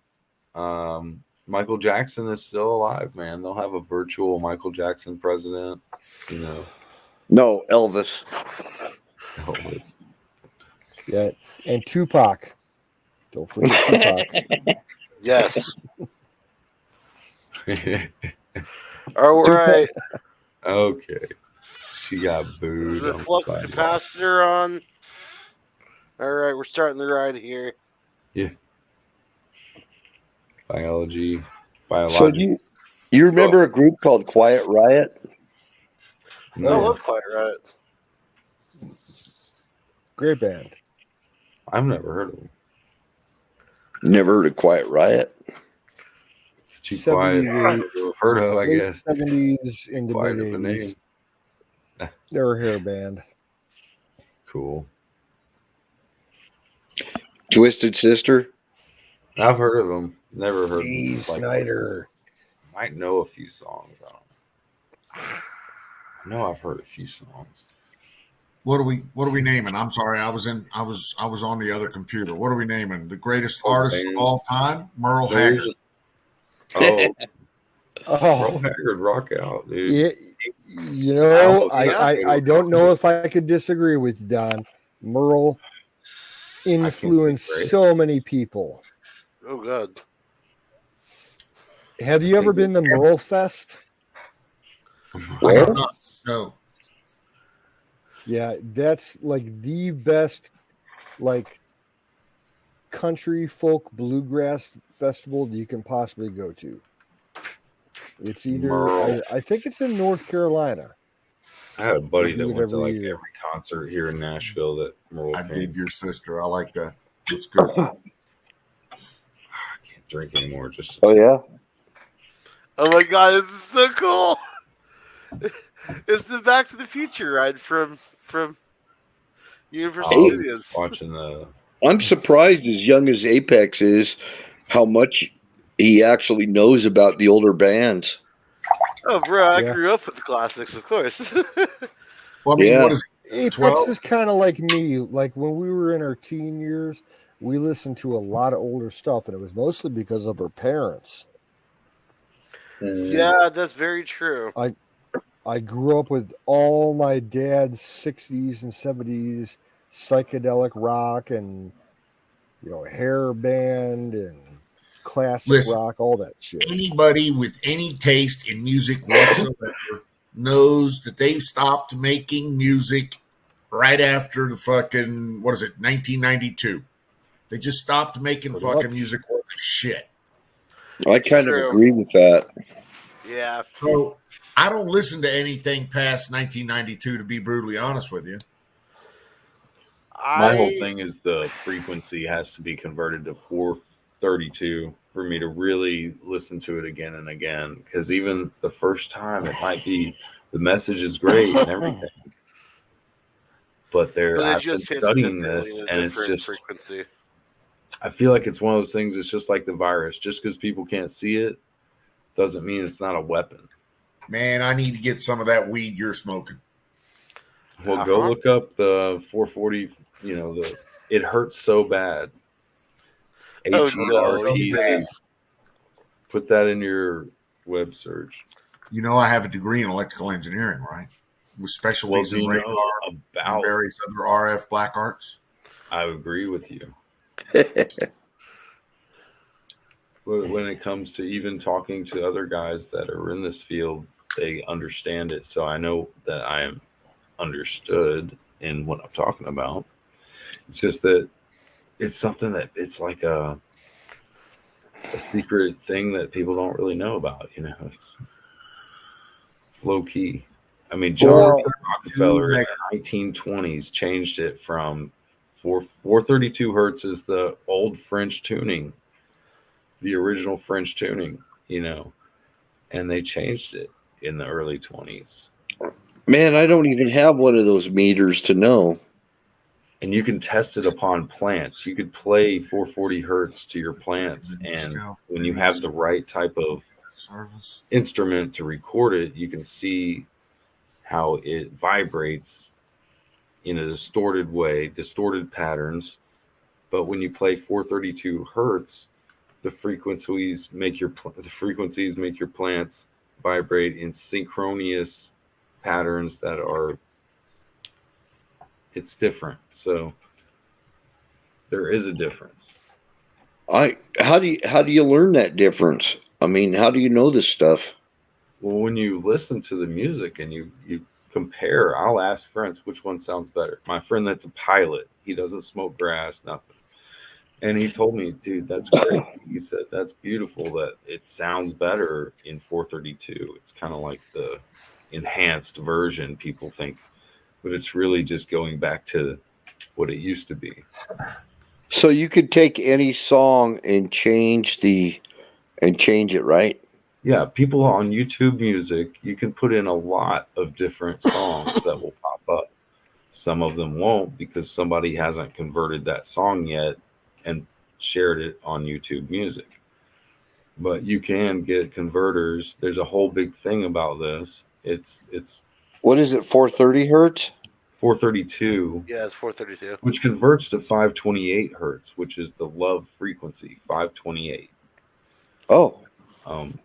Michael Jackson is still alive, man. They'll have a virtual Michael Jackson president. You know. No, Elvis. Elvis. Yeah, and Tupac. Don't forget Tupac. Yes. All right. Okay. She got booed The on the flux sidewalk. capacitor on. All right, we're starting the ride here. Yeah. Biology. So you remember a group called Quiet Riot? I love Quiet Riot. Great band. I've never heard of them. You never heard of Quiet Riot? It's too quiet to have heard of, I late guess. 70s into Quiet mid of a 80s. name. They were a hair band. Cool. Twisted Sister? I've heard of them. Never heard Dee like, Snyder. Might know a few songs. I don't know. I know I've heard a few songs. What are we naming? I'm sorry, I was on the other computer. What are we naming? The greatest artist of all time? Merle Haggard. Oh, Oh, Merle Haggard, rock out, dude. yeah, you know, I don't know if I could disagree with you, Don. Merle influenced so many people. Oh, God. Have you ever been to Merle Fest? I have not. No. Yeah, that's like the best, like, country folk bluegrass festival that you can possibly go to. It's either I think it's in North Carolina. I had a buddy They do that it went to every like year. every concert here in Nashville that Merle I came. dig your sister. I like that. That's good. I can't drink anymore. Just Oh yeah. Oh my God, this is so cool. It's the Back to the Future ride from Universal Studios. Watching the. I'm surprised, as young as Apex is, how much he actually knows about the older bands. Oh, bro, I grew up with the classics, of course. Well, I mean, what is Apex 12? is kind of like me. Like when we were in our teen years, we listened to a lot of older stuff, and it was mostly because of our parents. Yeah, that's very true. I grew up with all my dad's 60s and 70s psychedelic rock and, you know, hair band and classic rock, all that shit. Anybody with any taste in music whatsoever knows that they've stopped making music right after the fucking, 1992. They just stopped making fucking music worth of shit. I kind of agree with that. Yeah. So I don't listen to anything past 1992, to be brutally honest with you. My whole thing is the frequency has to be converted to 432 for me to really listen to it again and again. Because even the first time, it might be the message is great and everything, but I've been studying this, and it's just frequency. I feel like it's one of those things. It's just like the virus. Just because people can't see it doesn't mean it's not a weapon. Man, I need to get some of that weed you're smoking. Well, go look up the 440. You know, it hurts so bad. HERTZ. Put that in your web search. You know, I have a degree in electrical engineering, right? With specialties in radar and various other RF black arts. I agree with you. When it comes to even talking to other guys that are in this field, they understand it. So I know that I am understood in what I'm talking about. It's just that it's something that it's like a secret thing that people don't really know about. You know, it's low key. I mean, John Rockefeller in the 1920s changed it from 432 hertz is the old French tuning, the original French tuning, you know, and they changed it in the early 20s. Man, I don't even have one of those meters to know. And you can test it upon plants. You could play 440 hertz to your plants, and when you have the right type of instrument to record it, you can see how it vibrates in a distorted way, distorted patterns. But when you play 432 hertz, the frequencies make your plants vibrate in synchronous patterns that are. It's different. So there is a difference. How do you learn that difference? I mean, how do you know this stuff? Well, when you listen to the music and you compare. I'll ask friends which one sounds better. My friend that's a pilot, he doesn't smoke grass, nothing. And he told me, dude, that's great. He said, that's beautiful that it sounds better in 432. It's kind of like the enhanced version, people think, but it's really just going back to what it used to be. So you could take any song and change it, right? Yeah, people on YouTube Music, you can put in a lot of different songs that will pop up. Some of them won't because somebody hasn't converted that song yet and shared it on YouTube Music. But you can get converters. There's a whole big thing about this. It's What is it? 430 hertz? 432, Yeah, it's 432. which converts to 528 hertz, which is the love frequency, 528. Oh, And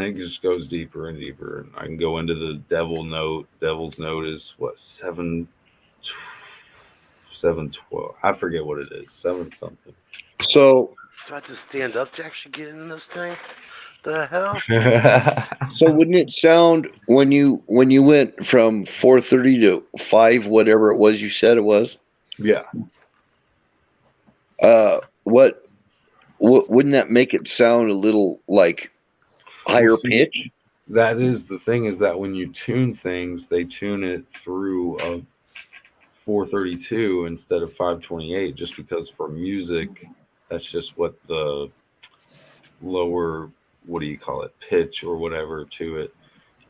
it just goes deeper and deeper. And I can go into the devil note. Devil's note is what, 712. I forget what it is. 7 something. so Do I have to stand up to actually get in this thing? The hell? so wouldn't it sound when you went from 430 to 5 whatever it was you said it was? Yeah. What wouldn't that make it sound a little like higher Well, see, pitch? that is the thing, is that when you tune things, they tune it through a 432 instead of 528, just because for music, that's just what the lower, what do you call it, pitch or whatever to it.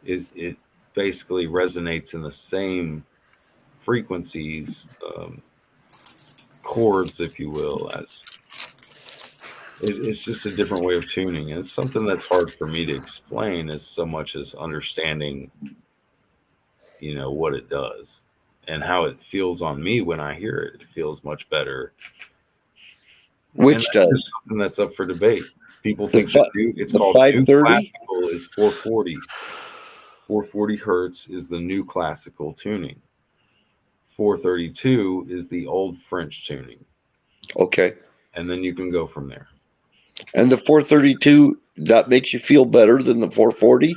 It basically resonates in the same frequencies, chords, if you will, as it's just a different way of tuning. And it's something that's hard for me to explain as so much as understanding, what it does and how it feels on me when I hear it. It feels much better. Which and that's does? something that's up for debate. People think it's the called new 530? classical is 440. 440 hertz is the new classical tuning. 432 is the old French tuning. Okay. And then you can go from there. And the 432, that makes you feel better than the 440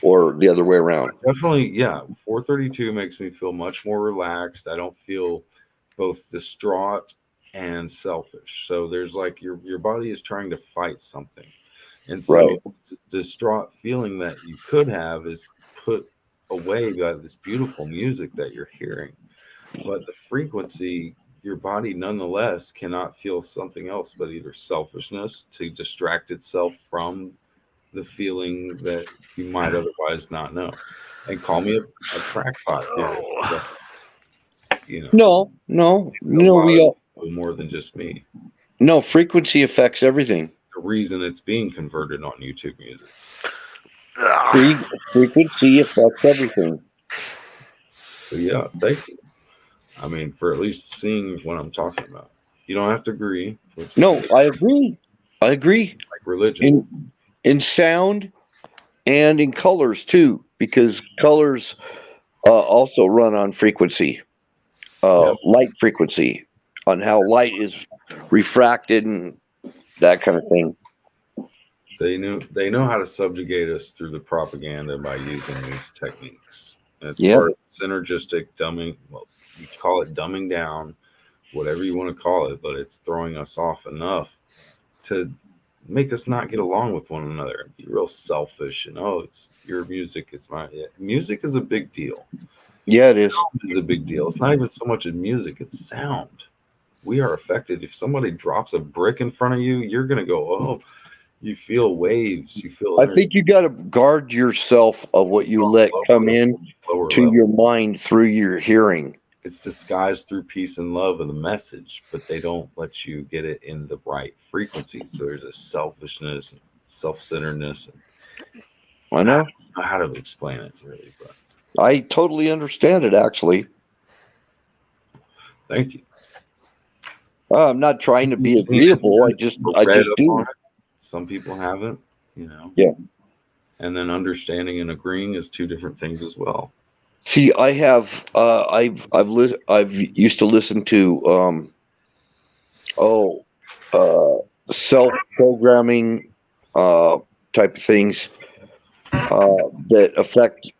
or the other way around? Definitely, yeah. 432 makes me feel much more relaxed. I don't feel both distraught and selfish. So there's like your body is trying to fight something. And so Right. the distraught feeling that you could have is put away by this beautiful music that you're hearing. But the frequency, your body nonetheless cannot feel something else but either selfishness to distract itself from the feeling that you might otherwise not know. And call me a crackpot theorist. But, No, it's a lot we of all, people more than just me. no, frequency affects everything. The reason it's being converted on YouTube Music. Frequency affects everything. So yeah, thank you. I mean, for at least seeing what I'm talking about. You don't have to agree. No, I agree. Like religion. In sound and in colors too, because colors also run on frequency, light frequency, on how light is refracted and that kind of thing. They know how to subjugate us through the propaganda by using these techniques. And it's part of synergistic dumbing. Well, you call it dumbing down, whatever you want to call it, but it's throwing us off enough to make us not get along with one another and be real selfish. And it's your music, it's my music is a big deal. Yeah, it is. Sound is a big deal. It's not even so much in music; it's sound. We are affected. If somebody drops a brick in front of you, you're gonna go, oh. You feel waves. You feel. I think you got to guard yourself of what you let come in to your mind through your hearing. It's disguised through peace and love of the message, but they don't let you get it in the right frequency. So there's a selfishness and self-centeredness. I know. I don't know how to explain it really, but I totally understand it. Actually, thank you. I'm not trying to be agreeable. I just do. Some people haven't, Yeah. And then understanding and agreeing is two different things as well. See, I have, I've used to listen to, self-programming, type of things, that affect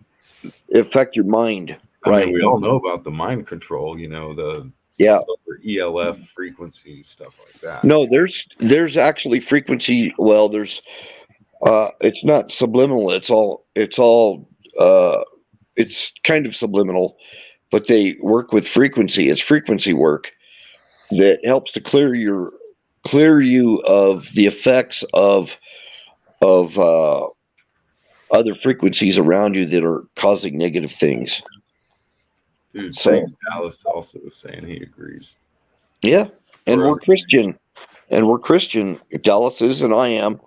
affect your mind. I Right. mean, we all know about the mind control, the Yeah. ELF frequency stuff like that. No, there's actually frequency. Well, it's not subliminal. It's kind of subliminal, but they work with frequency. It's frequency work that helps to clear you of the effects of other frequencies around you that are causing negative things. Dude, So- Frank Dallas also saying he agrees. Yeah, and Right. we're Christian, Dallas is, and I am,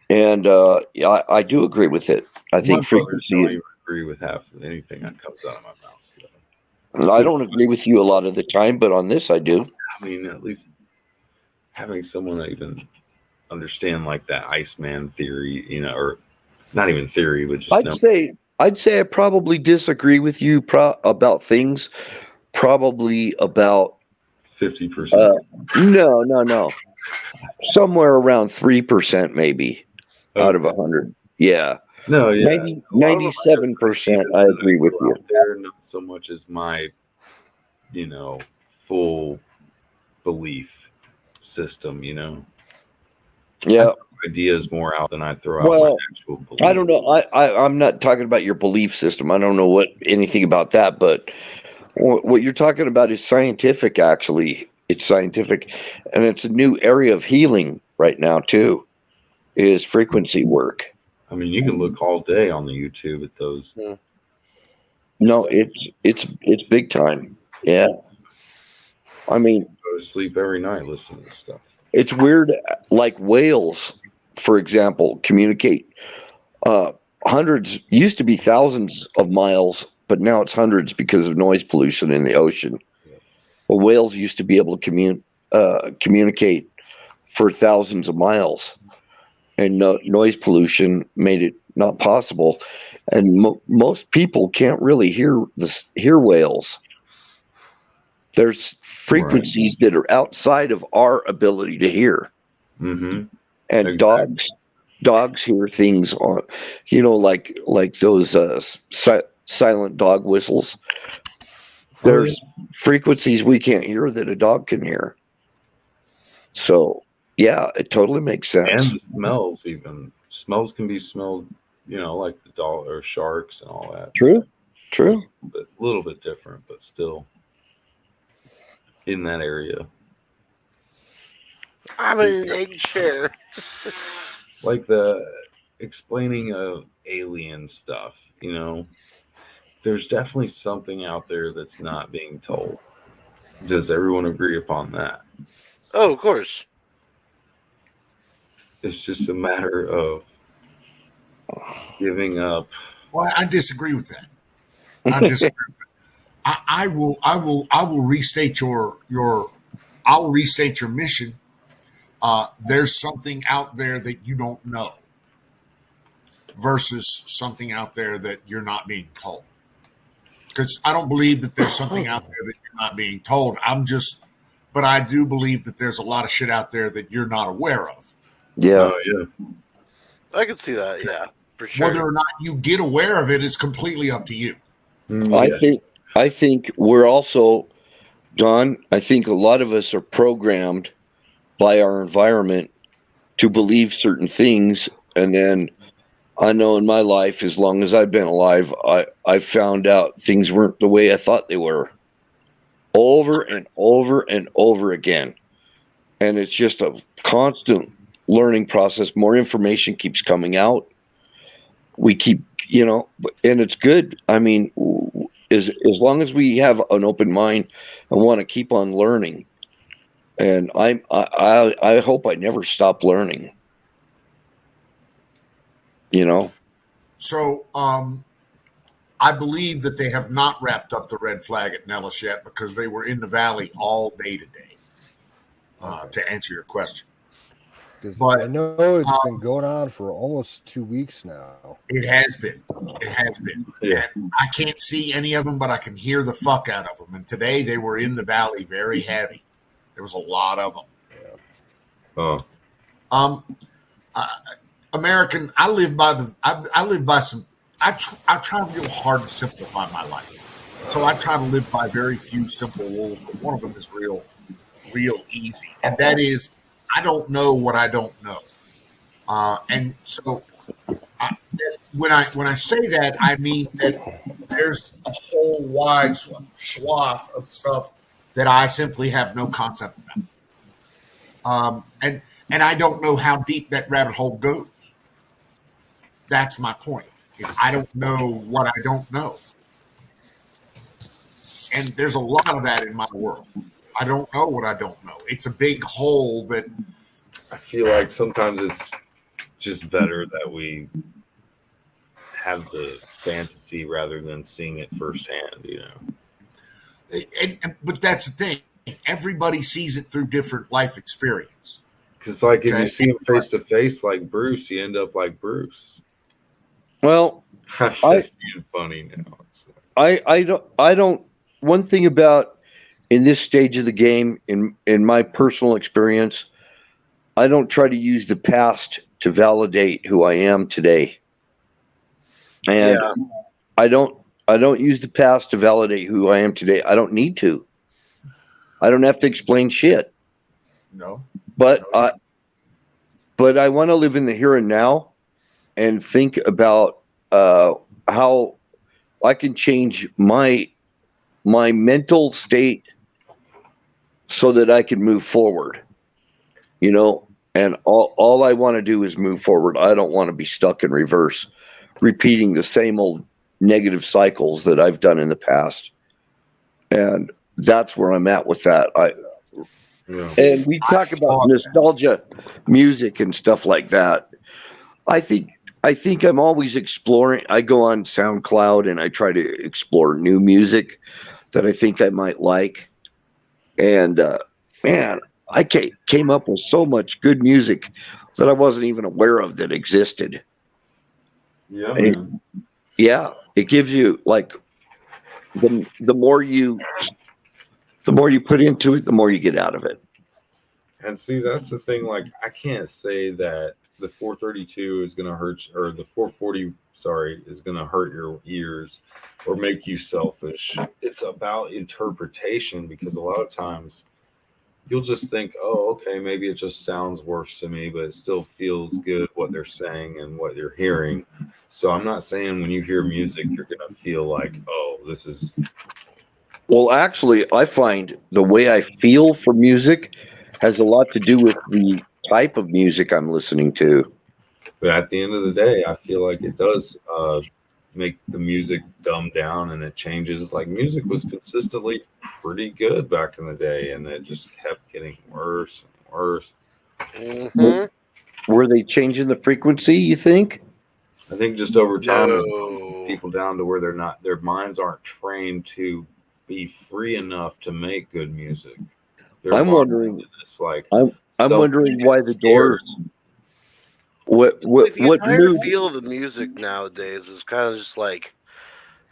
and I do agree with it. I think My brothers don't frequency. even agree with half of anything that comes out of my mouth. So. I don't agree with you a lot of the time, but on this I do. I mean, at least having someone that even understand like that Iceman theory, or not even theory, but just I'd say I probably disagree with you about things. Probably about 50%. no, somewhere around 3%, maybe out of 100. Yeah, No, yeah, maybe 97%. I agree with you. There, not so much as my, full belief system. Yeah. Ideas more out than I throw out Well, my actual belief. I don't know. I'm not talking about your belief system. I don't know anything about that, but what you're talking about is scientific. Actually, it's scientific, and it's a new area of healing right now too. Is frequency work. I mean, you can look all day on the YouTube at those. No, it's big time. Yeah. I mean, Go to sleep every night listening to stuff. it's weird. Like whales, for example, communicate hundreds, used to be thousands of miles, but now it's hundreds because of noise pollution in the ocean. Well, whales used to be able to communicate for thousands of miles, and noise pollution made it not possible. And most people can't really hear whales. There's frequencies that are outside of our ability to hear. Mm-hmm. And Exactly. dogs hear things on, like those silent dog whistles. There's frequencies we can't hear that a dog can hear. So yeah, it totally makes sense. And the smells, even smells can be smelled, like the dog or sharks and all that. True. But a little bit different, but still in that area. I mean, they can share. Like the explaining of alien stuff, there's definitely something out there that's not being told. Does everyone agree upon that? Oh, of course. It's just a matter of giving up. Well, I disagree with that. I disagree with that. I will restate I will restate your mission. There's something out there that you don't know versus something out there that you're not being told. Because I don't believe that there's something out there that you're not being told. But I do believe that there's a lot of shit out there that you're not aware of. Yeah. Yeah. I can see that. Yeah, for sure. Whether or not you get aware of it is completely up to you. Yeah. I think we're also, Don, I think a lot of us are programmed by our environment to believe certain things. And then I know in my life, as long as I've been alive, I found out things weren't the way I thought they were over and over and over again. And it's just a constant learning process. More information keeps coming out. We keep, and it's good. I mean, as long as we have an open mind and want to keep on learning, and I hope I never stop learning. So I believe that they have not wrapped up the red flag at Nellis yet because they were in the valley all day today. To answer your question. But I know it's been going on for almost 2 weeks now. It has been. Yeah. And I can't see any of them, but I can hear the fuck out of them. And today they were in the valley very heavy. There was a lot of them. Oh. American, I live by I try real hard to simplify my life. So I try to live by very few simple rules, but one of them is real easy, and that is I don't know what I don't know. And so I, when I say that, I mean that there's a whole wide swath of stuff that I simply have no concept about. And I don't know how deep that rabbit hole goes. That's my point. Is I don't know what I don't know, and there's a lot of that in my world. I don't know what I don't know. It's a big hole that I feel like sometimes it's just better that we have the fantasy rather than seeing it firsthand, you know. but that's the thing. Everybody sees it through different life experience. Because, like, if you see him face to face like Bruce, you end up like Bruce. Well, I'm just being funny now. I don't. One thing about in this stage of the game, in my personal experience, I don't try to use the past to validate who I am today, and I don't use the past to validate who I am today. I don't need to. I don't have to explain shit. No, but I want to live in the here and now, and think about how I can change my mental state so that I can move forward, you know, and all I want to do is move forward. I don't want to be stuck in reverse, repeating the same old negative cycles that I've done in the past. And that's where I'm at with that. And we talk about nostalgia music and stuff like that. I think I'm always exploring. I go on SoundCloud and I try to explore new music that I think I might like. And man, I came up with so much good music that I wasn't even aware of that existed. Yeah, and, yeah, it gives you like the more you put into it, the more you get out of it. And see, that's the thing. Like, I can't say that the 432 is going to hurt, or the 440, sorry, is going to hurt your ears or make you selfish. It's about interpretation, because a lot of times you'll just think, oh, okay, maybe it just sounds worse to me, but it still feels good what they're saying and what you're hearing. So I'm not saying when you hear music, you're going to feel like, oh, this is. Well, actually, I find the way I feel for music has a lot to do with the type of music I'm listening to. But at the end of the day, I feel like it does make the music dumb down, and it changes. Like, music was consistently pretty good back in the day, and it just kept getting worse and worse. Mm-hmm. Were they changing the frequency, you think? I think just over time, people down to where their minds aren't trained to be free enough to make good music. I'm wondering. It's like I'm wondering why the Doors. What The entire new feel of the music nowadays is kind of just like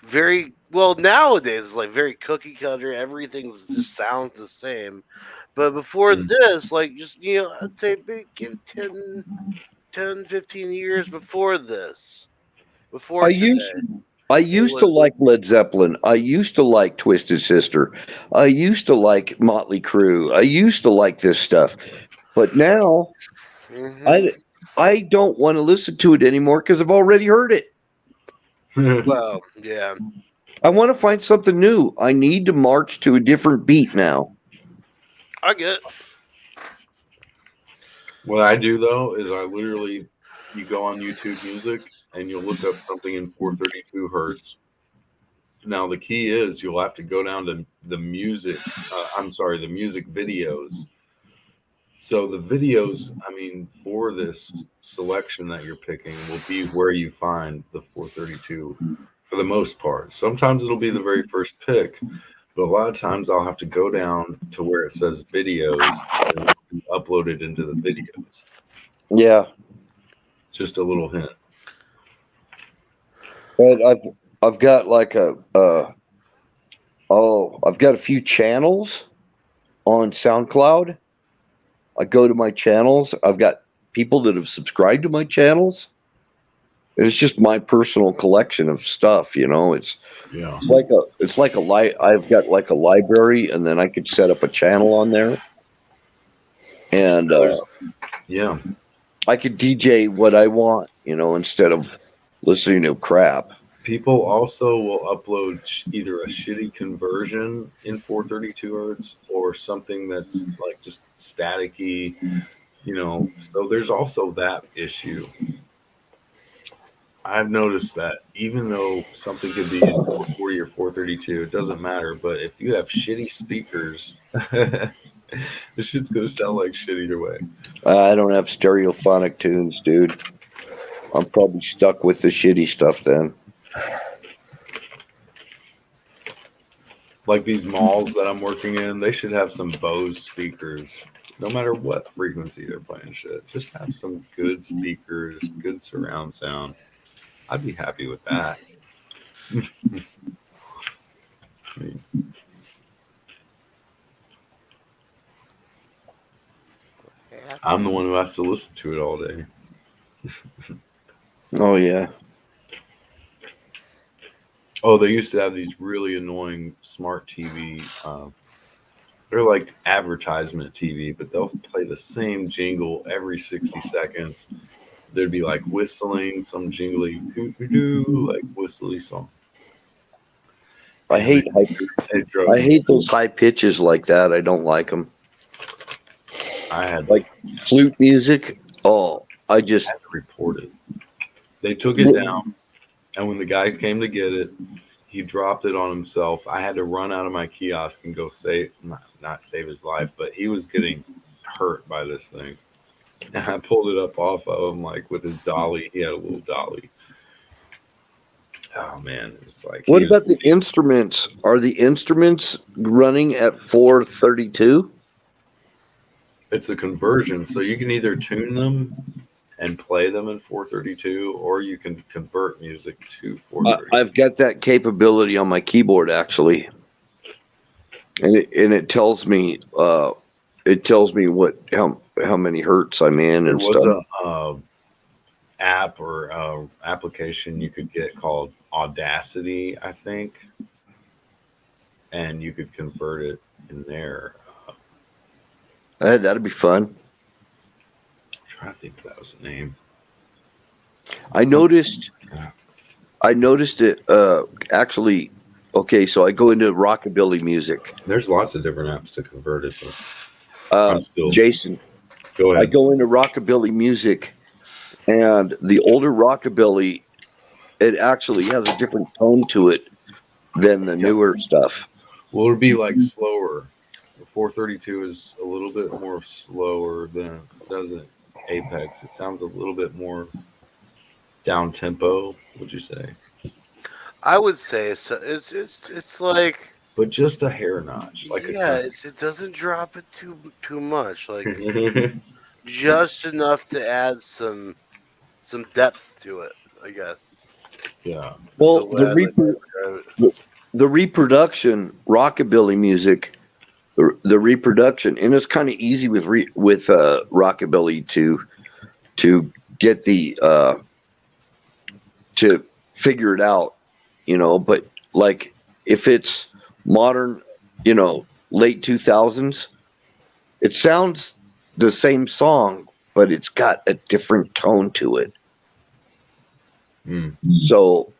very well. Nowadays, it's like very cookie cutter. Everything just sounds the same. But before this, like, just, you know, I'd say give 10, 15 years before this. Before I used to like Led Zeppelin. I used to like Twisted Sister. I used to like Motley Crue. I used to like this stuff. But now I don't want to listen to it anymore because I've already heard it. Well, yeah. I want to find something new. I need to march to a different beat now. I get it. What I do, though, is you go on YouTube Music and you'll look up something in 432 hertz. Now, the key is you'll have to go down to the music. The music videos. So the videos, for this selection that you're picking will be where you find the 432 for the most part. Sometimes it'll be the very first pick, but a lot of times I'll have to go down to where it says videos and upload it into the videos. Yeah. Just a little hint. But I've got like I've got a few channels on SoundCloud. I go to my channels. I've got people that have subscribed to my channels. It's just my personal collection of stuff, you know. It's Yeah. like a I've got like a library, and then I could set up a channel on there, and Yeah. I could DJ what I want, you know, instead of listening to crap. People also will upload either a shitty conversion in 432 hertz or something that's like just staticky, you know. So there's also that issue. I've noticed that even though something could be in 440 or 432, it doesn't matter. But if you have shitty speakers, this shit's gonna sound like shit either way. I don't have stereophonic tunes, dude. I'm probably stuck with the shitty stuff then. Like these malls that I'm working in, they should have some Bose speakers. No matter what frequency they're playing shit, just have some good speakers, good surround sound. I'd be happy with that. I'm the one who has to listen to it all day. Oh yeah. Oh, they used to have these really annoying smart TV. They're like advertisement TV, but they'll play the same jingle every 60 seconds. There'd be like whistling, some jingly doo-doo-doo, like whistly song. I hate those high pitches like that. I don't like them. I had like flute music. Oh, I had to report it. They took it down, and when the guy came to get it, he dropped it on himself. I had to run out of my kiosk and go not save his life, but he was getting hurt by this thing. And I pulled it up off of him, like with his dolly. He had a little dolly. Oh man, it's like. What about the instruments? Are the instruments running at 432? It's a conversion, so you can either tune them and play them in 432, or you can convert music to 432. I've got that capability on my keyboard actually, and it tells me what how many hertz I'm in and stuff. There was a app or application you could get called Audacity, I think, and you could convert it in there. That'd be fun. I'm trying to think if that was the name. I noticed it actually. Okay, so I go into rockabilly music. There's lots of different apps to convert it. But Jason, go ahead. I go into rockabilly music, and the older rockabilly, it actually has a different tone to it than the newer stuff. Well, it'd be like slower. The 432 is a little bit more slower than does it Apex. It sounds a little bit more down tempo. Would you say? I would say so. It's like, but just a hair notch. Like it doesn't drop it too much. Like just enough to add some depth to it, I guess. Yeah. Well, the reproduction rockabilly music. The reproduction, and it's kind of easy with rockabilly to get the to figure it out, you know. But like if it's modern, you know, late 2000s, it sounds the same song, but it's got a different tone to it. So,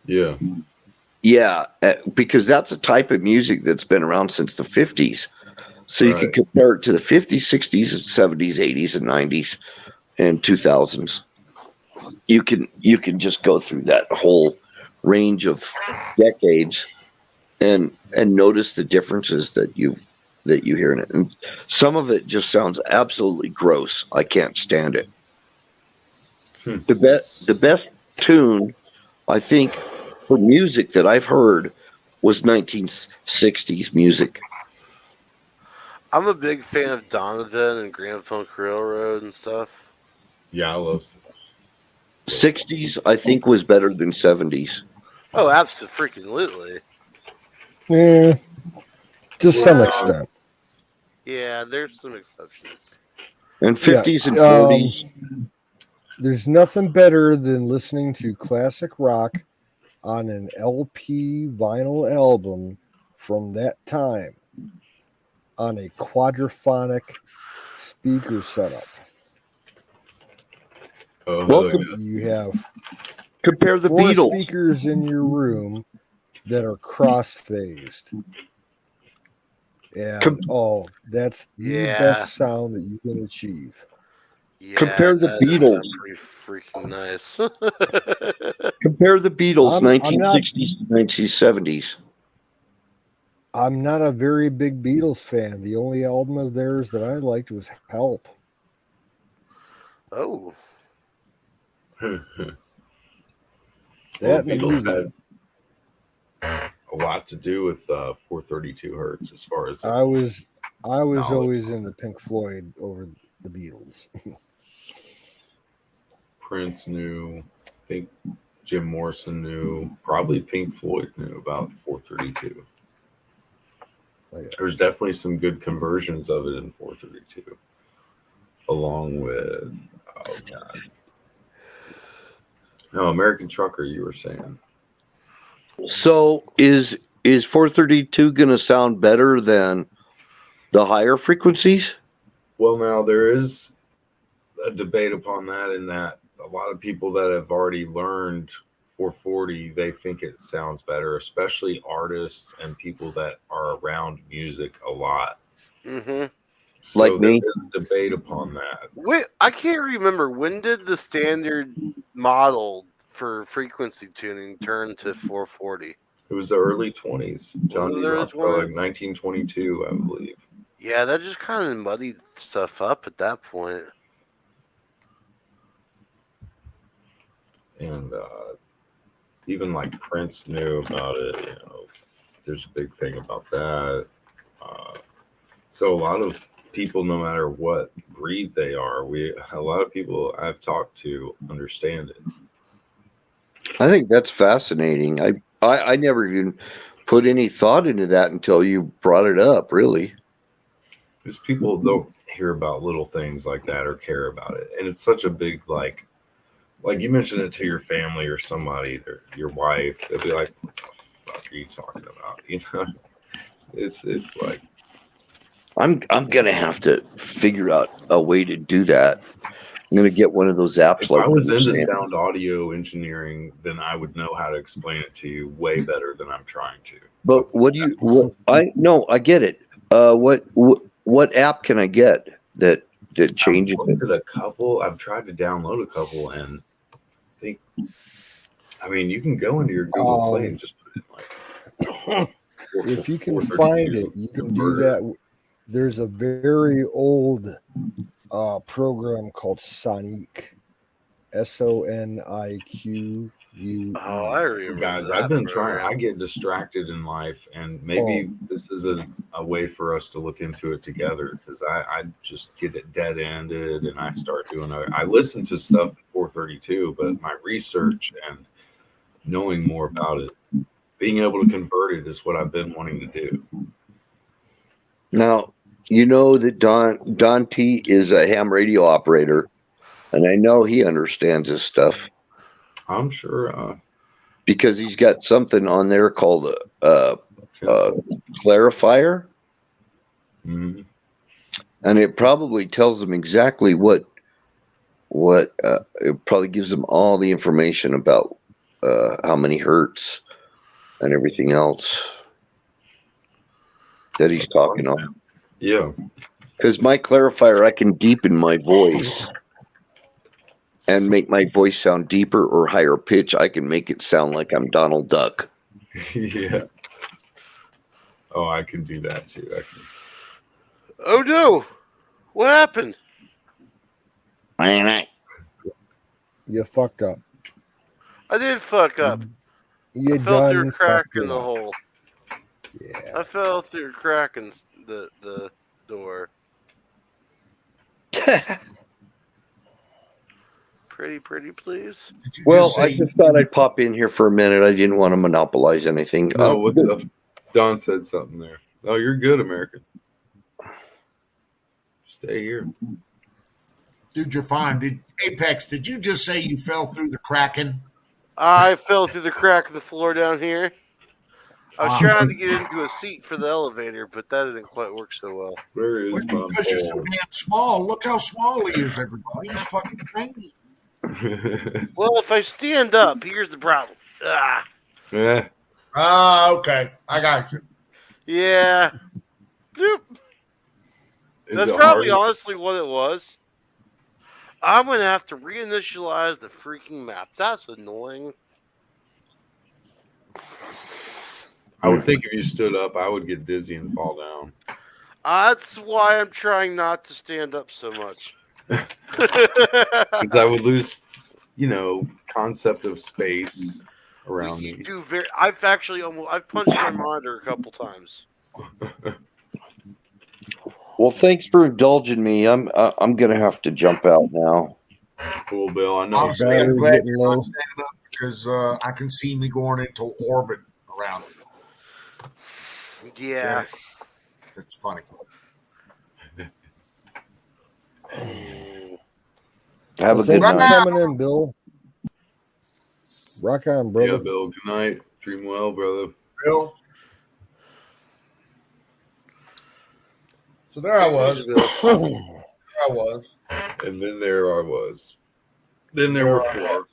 yeah, because that's a type of music that's been around since the 50s. So you can compare it to the 50s, 60s, 70s, 80s, and 90s, and 2000s. You can just go through that whole range of decades and notice the differences that you hear in it. And some of it just sounds absolutely gross. I can't stand it. The best tune, I think, for music that I've heard was 1960s music. I'm a big fan of Donovan and Grand Funk Railroad and stuff. Yeah, I love 60s. I think was better than 70s. Oh, absolutely. Yeah, to some extent. Yeah, there's some exceptions. And 50s and 40s. There's nothing better than listening to classic rock on an LP vinyl album from that time on a quadraphonic speaker setup. Oh, Well, hell yeah. You have compare the 4 Beatles. speakers in your room that are cross-phased. And that's the Yeah. best sound that you can achieve. Yeah, Compare the that does Beatles. sound pretty freaking nice. Compare the Beatles, I'm not- 1960s to 1970s. I'm not a very big Beatles fan. The only album of theirs that I liked was Help. Oh, Well, That the and the Beatles movie. had a lot to do with 432 hertz as far as I was knowledge. always into Pink Floyd over the Beatles. Prince knew, I think Jim Morrison knew, probably Pink Floyd knew about 432. Oh, yeah. There's definitely some good conversions of it in 432, along with, oh god, no, American Trucker. You were saying, So is 432 going to sound better than the higher frequencies? well, now there is a debate upon that, in that a lot of people that have already learned 440, they think it sounds better, especially artists and people that are around music a lot. mm-hmm. So Like me? there is a debate upon that. Wait, I can't remember, when did the standard model for frequency tuning turn to 440? It was the early 20s. John Was it D. the early Rockefeller, 20s? 1922, I believe. Yeah, that just kind of muddied stuff up at that point. And even like Prince knew about it. You know, there's a big thing about that. So a lot of people, no matter what breed they are, a lot of people I've talked to understand it. I think that's fascinating. I never even put any thought into that until you brought it up, really. Because people don't hear about little things like that or care about it, and it's such a big like you mention it to your family or somebody, your wife, they'll be like, "What the fuck are you talking about?" You know, it's like, I'm going to have to figure out a way to do that. I'm going to get one of those apps. if like I was you're into saying. sound audio engineering, then I would know how to explain it to you way better than I'm trying to. But I get it. What app can I get that changes I've it? looked at a couple. I've tried to download a couple, and I mean, you can go into your Google Play and just put it like. If you can find it, you can do that. There's a very old program called Sonic, SONIQUE. Oh, I remember. Guys, that I've been program. trying. I get distracted in life, and maybe this is a way for us to look into it together, because I just get it dead ended, and I start doing I listen to stuff at 432, but my research and knowing more about it, being able to convert it, is what I've been wanting to do. Now, you know that Don T is a ham radio operator, and I know he understands this stuff I'm sure. because he's got something on there called a clarifier, Mhm. and it probably tells them exactly what it probably gives them all the information about how many hertz and everything else that he's talking on. Yeah. Because my clarifier, I can deepen my voice and make my voice sound deeper or higher pitch. I can make it sound like I'm Donald Duck. Yeah. Oh, I can do that too. Oh no! What happened? You fucked up. I did fuck up. You I fell through a done crack fucked in it the up. hole. Yeah. I fell through a crack in the door. Pretty, please. Did you Well, just I say just thought I'd pop in here for a minute. I didn't want to monopolize anything. No, what's up? Don said something there. Oh, you're good, American. Stay here. Dude, you're fine. Apex, did you just say you fell through the Kraken? I fell through the crack of the floor down here. I was Ah. trying to get into a seat for the elevator, but that didn't quite work so well. Where is my Because you're so ball? damn small. Look how small he is, everybody. He's fucking tiny. Well, if I stand up, here's the problem. Yeah. Ah, okay. I got you. Yeah. Bloop. Is That's it probably hard? honestly what it was. I'm going to have to reinitialize the freaking map. That's annoying. I would think if you stood up, I would get dizzy and fall down. That's why I'm trying not to stand up so much. Because I would lose, concept of space around me. I've actually I've punched my monitor a couple times. Well, thanks for indulging me. I'm gonna have to jump out now. Cool, Bill. I know. Honestly, I'm Battery glad getting you're low. not standing up because I can see me going into orbit around it. Yeah. It's funny. Have a good Thanks for night. coming in, Bill. Rock on, brother. Yeah, Bill. Good night. Dream well, brother. Bill. So there I was. There I was. And then there I was. Then there were four.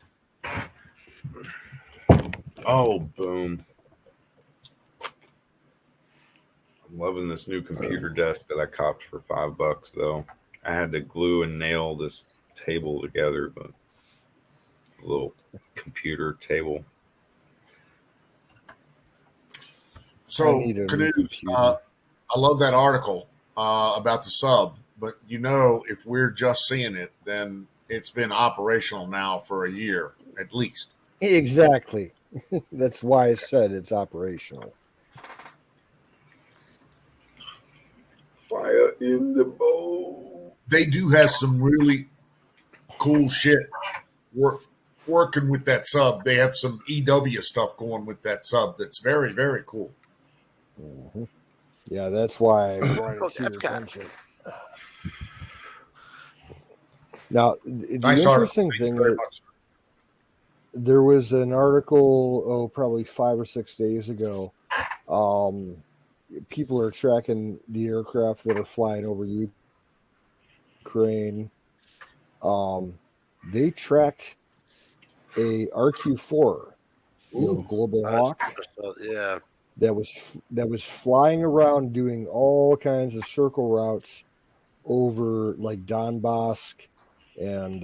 Oh, boom. I'm loving this new computer desk that I copped for $5, though. I had to glue and nail this table together, but a little computer table. So, I need a new Canoes, computer. I love that article about the sub, but if we're just seeing it, then it's been operational now for a year at least. Exactly. That's why I said it's operational. Fire in the bowl. They do have some really cool shit working with that sub. They have some EW stuff going with that sub that's very, very cool. Mm-hmm. Yeah, that's why I brought it to your attention. Now, the Nice interesting article. thing Very that much. there was an article, probably 5 or 6 days ago. People are tracking the aircraft that are flying over Ukraine. They tracked a RQ-4, Global Hawk. Yeah. That was flying around doing all kinds of circle routes over like Donbass and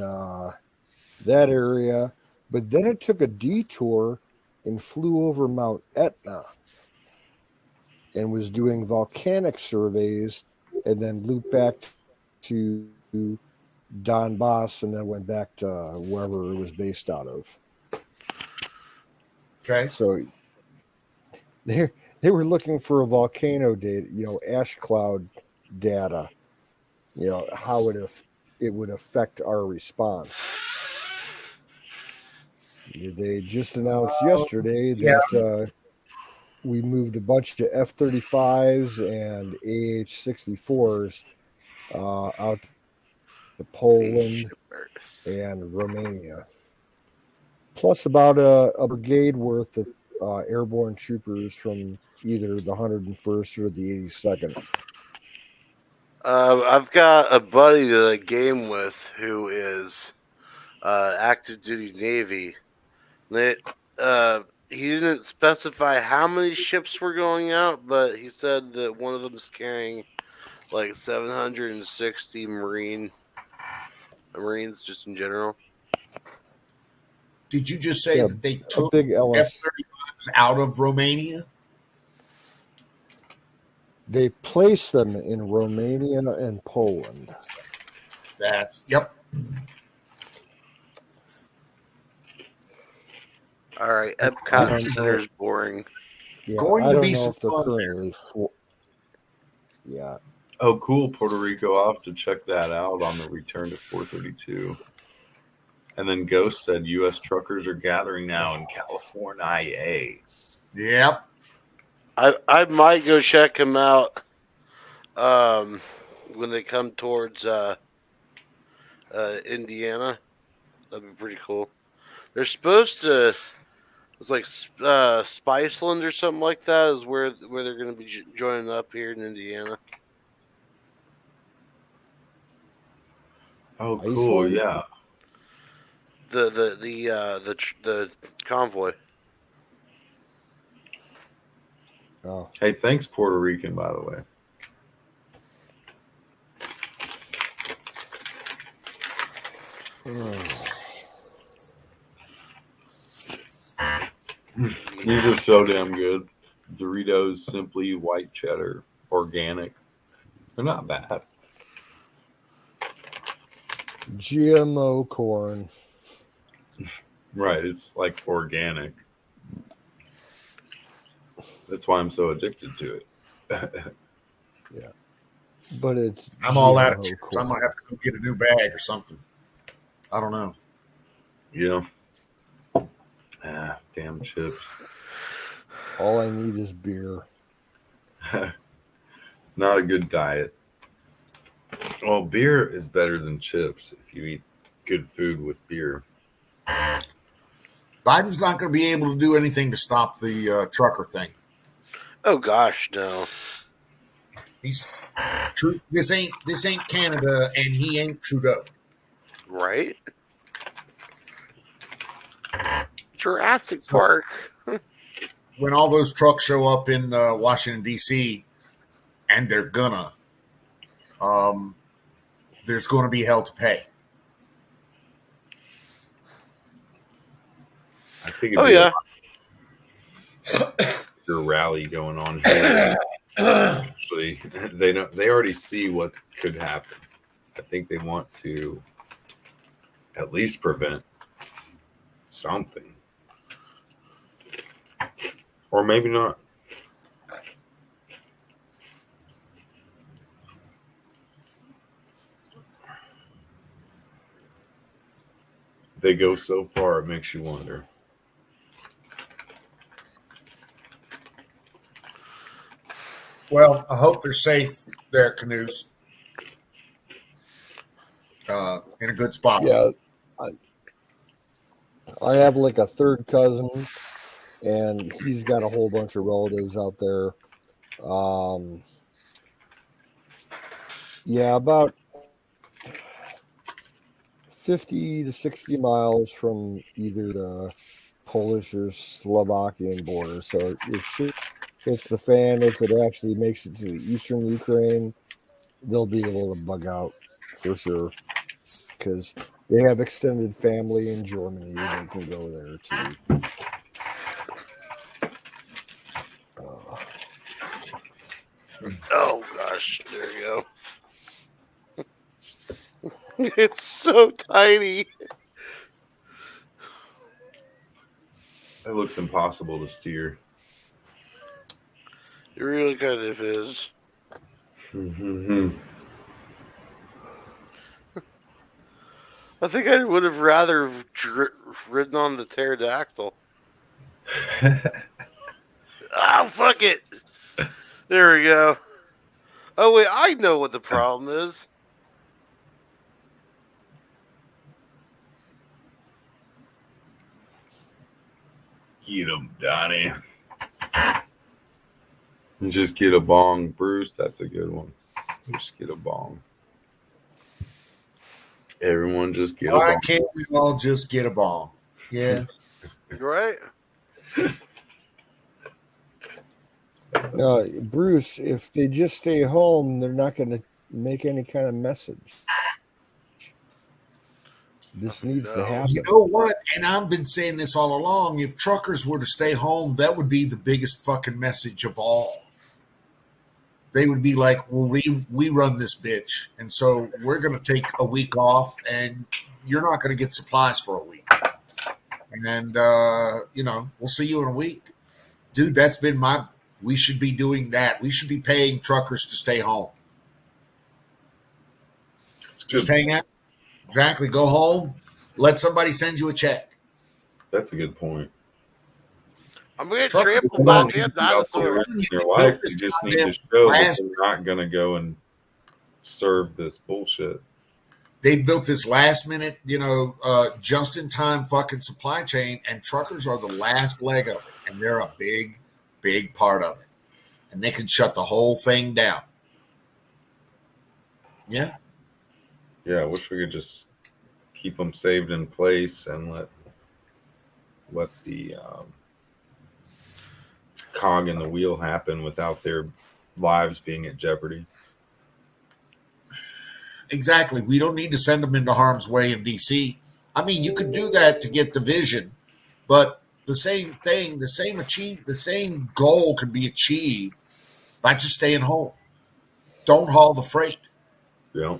that area, but then it took a detour and flew over Mount Etna and was doing volcanic surveys and then looped back to Donbass and then went back to wherever it was based out of. Okay. So they were looking for a volcano data, ash cloud data, how it would affect our response. They just announced yesterday that we moved a bunch of F-35s and AH-64s out to Poland and Romania, plus about a brigade worth of airborne troopers from either the 101st or the 82nd. I've got a buddy that I game with who is active duty Navy. He didn't specify how many ships were going out, but he said that one of them is carrying like 760 Marines just in general. Did you just say that they took big F-35s out of Romania? They placed them in Romania and Poland. Yep. All right, Epcot Center is boring. Yeah, Going I to don't be know some if they're fun currently Yeah. Oh, cool, Puerto Rico. I'll have to check that out on the return to 432. And then Ghost said U.S. truckers are gathering now in California. Yep. I might go check them out when they come towards Indiana. That'd be pretty cool. They're supposed to. It's like Spiceland or something like that is where they're going to be joining up here in Indiana. Oh, cool. Iceland? Yeah. The convoy. Oh, Hey, thanks, Puerto Rican, by the way. These are so damn good. Doritos Simply White Cheddar, organic. They're not bad. GMO corn. Right, it's like organic. That's why I'm so addicted to it. Yeah, but it's. I'm all out of GMO chips. corn. I might have to go get a new bag or something. I don't know. Yeah. Damn chips. All I need is beer. Not a good diet. Well, beer is better than chips if you eat good food with beer. Biden's not going to be able to do anything to stop the trucker thing. Oh gosh, no. He's this ain't Canada, and he ain't Trudeau. Right? Jurassic Park. When all those trucks show up in Washington D.C., and they're gonna, there's going to be hell to pay. I think Oh yeah. Your rally going on here. Actually, they already see what could happen. I think they want to at least prevent something, or maybe not. They go so far, it makes you wonder. Well, I hope they're safe there, Canoes. In a good spot. Yeah, I have like a third cousin, and he's got a whole bunch of relatives out there. Yeah, about 50 to 60 miles from either the Polish or Slovakian border. So if shit hits the fan, if it actually makes it to the eastern Ukraine, they'll be able to bug out for sure. Because they have extended family in Germany. They can go there too. Oh gosh, there you go. It's so tiny. It looks impossible to steer. It really kind of is. Mm-hmm. I think I would have rather ridden on the pterodactyl. Oh, fuck it. There we go. Oh, wait, I know what the problem is. Get him, Donnie. Just get a bong, Bruce. That's a good one. Just get a bong. Everyone just get a Why bong. can't we all just get a bong? Yeah. Right? Bruce, if they just stay home, they're not going to make any kind of message. This needs to happen. You know what? And I've been saying this all along. If truckers were to stay home, that would be the biggest fucking message of all. They would be like, well, we run this bitch, and so we're going to take a week off, and you're not going to get supplies for a week. And, we'll see you in a week. Dude, that's been we should be doing that. We should be paying truckers to stay home. Just hang out. Exactly. Go home. Let somebody send you a check. That's a good point. I'm going to get trampled by a damn dinosaur. In your life, you just need to show that they're not going to go and serve this bullshit. they've built this last minute, just in time fucking supply chain, and truckers are the last leg of it, and they're a big, big part of it, and they can shut the whole thing down. Yeah. Yeah, I wish we could just keep them saved in place and let the cog in the wheel happen without their lives being at jeopardy. Exactly. We don't need to send them into harm's way in DC. I mean, you could do that to get the vision, but the same thing, the same goal could be achieved by just staying home. Don't haul the freight. Yeah.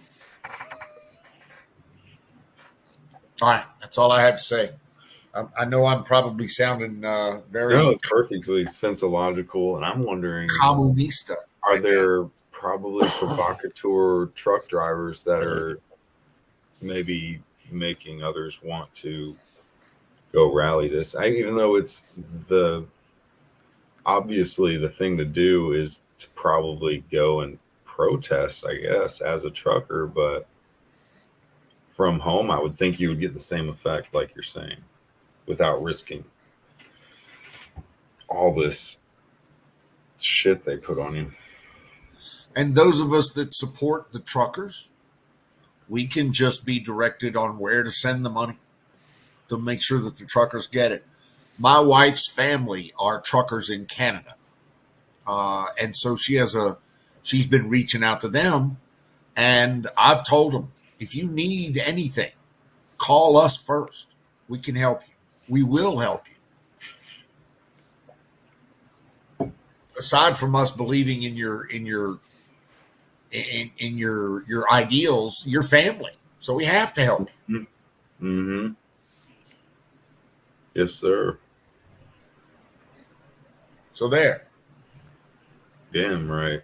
All right, that's all I have to say. I know I'm probably sounding very No, it's perfectly sensilogical, and I'm wondering, comunista. are there probably provocateur truck drivers that are maybe making others want to go rally this? Even though it's obviously the thing to do is to probably go and protest, I guess, as a trucker, but from home, I would think you would get the same effect, like you're saying, without risking all this shit they put on you. And those of us that support the truckers, we can just be directed on where to send the money to make sure that the truckers get it. My wife's family are truckers in Canada. And so she's been reaching out to them, and I've told them, if you need anything, call us first. We can help you. We will help you. Aside from us believing in your ideals, your family. So we have to help you. Mm-hmm. Yes, sir. So there. Damn right.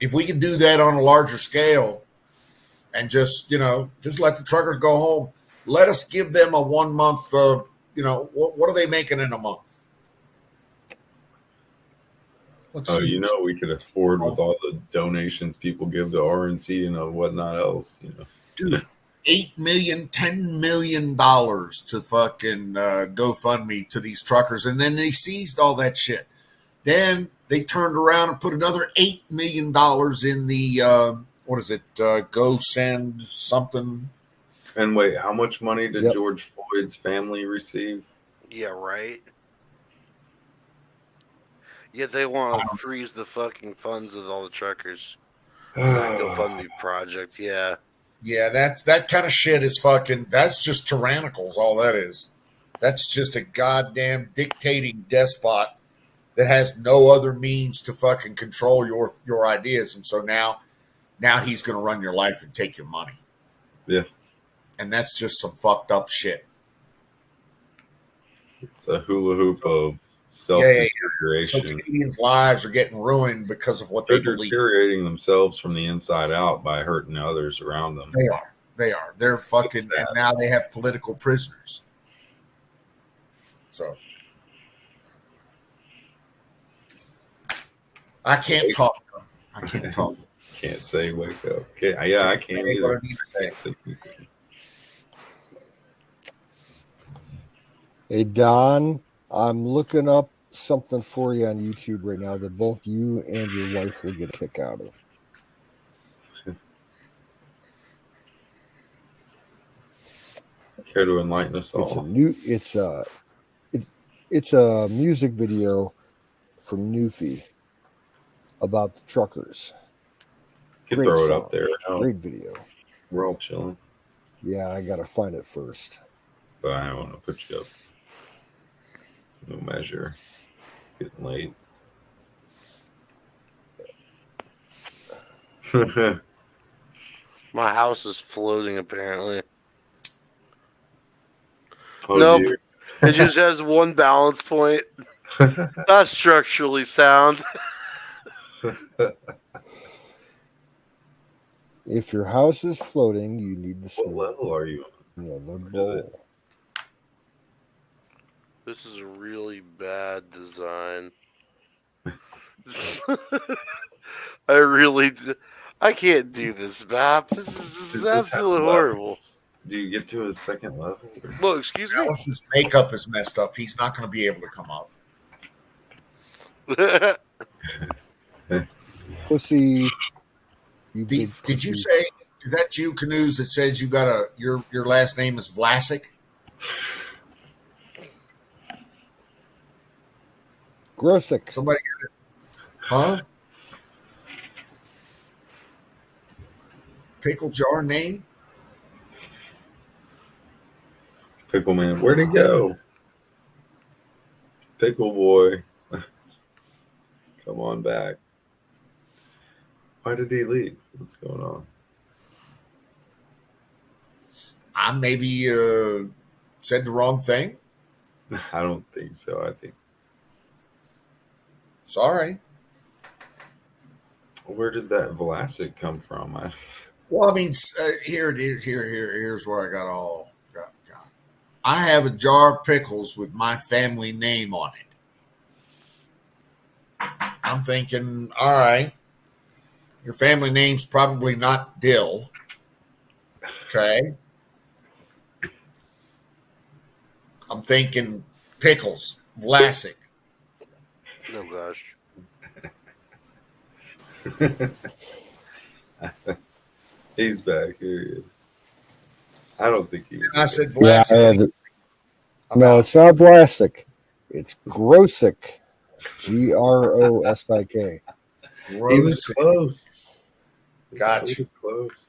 If we can do that on a larger scale and just let the truckers go home, let us give them a 1 month, what are they making in a month? We could afford with all the donations people give to RNC and whatnot else, Dude, $8 million, $10 million to fucking GoFundMe to these truckers, and then they seized all that shit. Then they turned around and put another $8 million in the Go Send something. And wait, how much money did George Floyd's family receive? Yeah, right. Yeah, they want to freeze the fucking funds of all the truckers. That GoFundMe project, yeah. Yeah, that kind of shit is fucking. That's just tyrannical. Is all that is. That's just a goddamn dictating despot that has no other means to fucking control your ideas, and so now he's going to run your life and take your money. Yeah, and that's just some fucked up shit. It's a hula hoop of self-deterioration. So Canadians' lives are getting ruined because of what they believe. They're deteriorating themselves from the inside out by hurting others around them. They are. They're fucking, and now they have political prisoners. So I can't talk. I can't talk. Can't say wake up. I can't either. What I need to say. Hey, Don, I'm looking up something for you on YouTube right now that both you and your wife will get a kick out of. Care to enlighten us all? It's a music video from Newfie about the truckers. You can throw it up there. Great video. We're all chilling. Yeah, I gotta find it first. But I don't want to put you up. No measure. Getting late. My house is floating, apparently. Oh, nope. It just has one balance point. Not structurally sound. If your house is floating, you need to What level are you on? Another bowl. This is a really bad design. I I can't do this, Bap. This is Does this have absolutely horrible. levels? Do you get to a second level? Well, excuse me. Alice's makeup is messed up. He's not going to be able to come up. Pussy. You Did big pussy. you say, is that you, Canoes, that says you got your last name is Vlasic? Grossick. Somebody got it. Huh? Pickle jar name? Pickle man, where'd he go? Pickle boy. Come on back. Why did he leave? What's going on? I maybe said the wrong thing. I don't think so. I think. Sorry. Where did that Vlasic come from? Well, I mean, here it is. Here's where I got all. I have a jar of pickles with my family name on it. I'm thinking, all right, your family name's probably not Dill. Okay. I'm thinking pickles, Vlasic. Oh gosh. He's back. Here he is. I don't think he was. And I said Yeah, Vlasic. no, it's not Vlasic. It's Grossick. Grossik. He was close. Gotcha. He was close.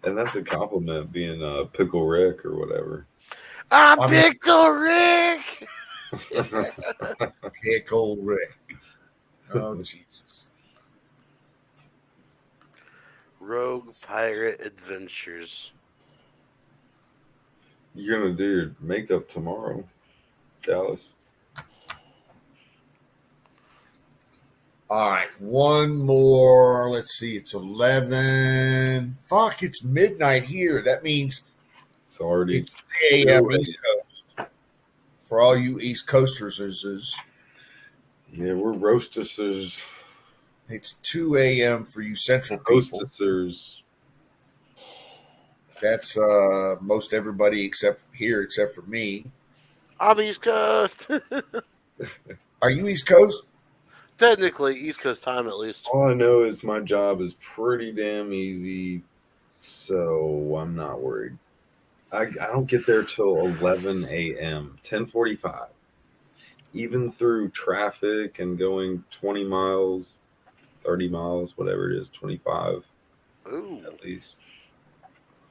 And that's a compliment, being Pickle Rick or whatever. I'm Pickle Rick. Pickle Rick. Oh, Jesus. Rogue Pirate Adventures. You're gonna do your makeup tomorrow, Dallas. All right, one more. Let's see. It's 11. Fuck, it's midnight here. That means It's already it's 3 a.m. East Coast. For all you East Coasters, yeah, we're roasters, it's 2 a.m. for you Central people. hostessers. That's most everybody except for me. I'm East Coast. Are you East Coast? Technically, East Coast time at least. All I know is my job is pretty damn easy, so I'm not worried. I don't get there till 11 a.m., 10:45. Even through traffic and going 20 miles, 30 miles, whatever it is, 25 Ooh. at least.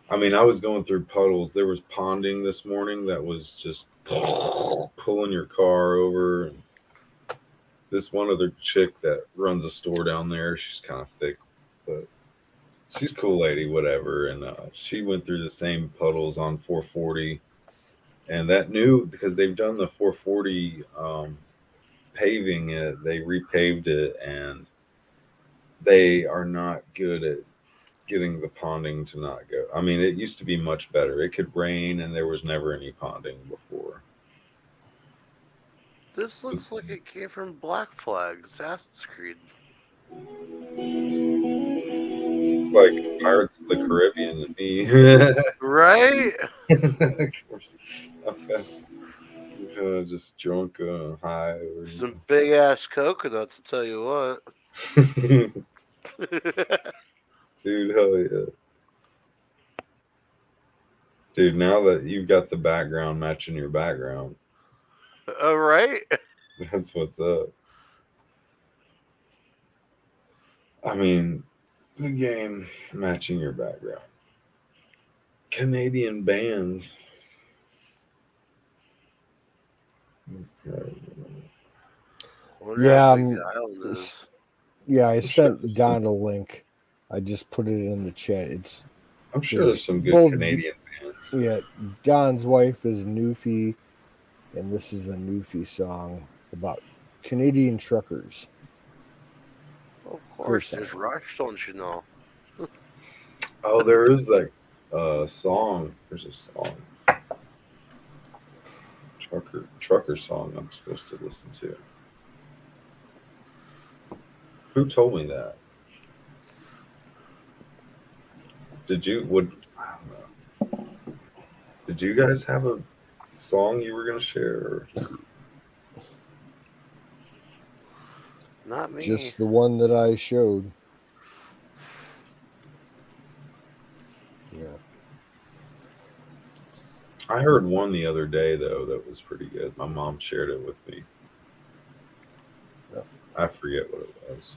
I mean, I was going through puddles. There was ponding this morning that was just pulling your car over. And this one other chick that runs a store down there, she's kind of thick, but she's a cool lady, whatever. And she went through the same puddles on 440. And that new, because they've done the 440 paving it, they repaved it, and they are not good at getting the ponding to not go. I mean, it used to be much better. It could rain, and there was never any ponding before. This looks like it came from Black Flag, Assassin's Creed. It's like Pirates of the Caribbean to me. Right? Of course. Okay. Just drunk, high. Some big ass coconuts, to tell you what. Dude, hell yeah. Dude, now that you've got the background matching your background, All right. that's what's up. I mean, the game matching your background. Canadian bands. Yeah, Yeah, I sent Don a link. I just put it in the chat. I'm sure there's some good both- Canadian bands. Yeah, Don's wife is Newfie, and this is a Newfie song about Canadian truckers. of course, there's Rush, don't you know? Oh, there is like a song. There's a song. Trucker song I'm supposed to listen to. Who told me that? Did you I don't know. Did you guys have a song you were gonna share? Or? Not me. Just the one that I showed. Yeah. I heard one the other day though that was pretty good. My mom shared it with me. Yeah. I forget what it was.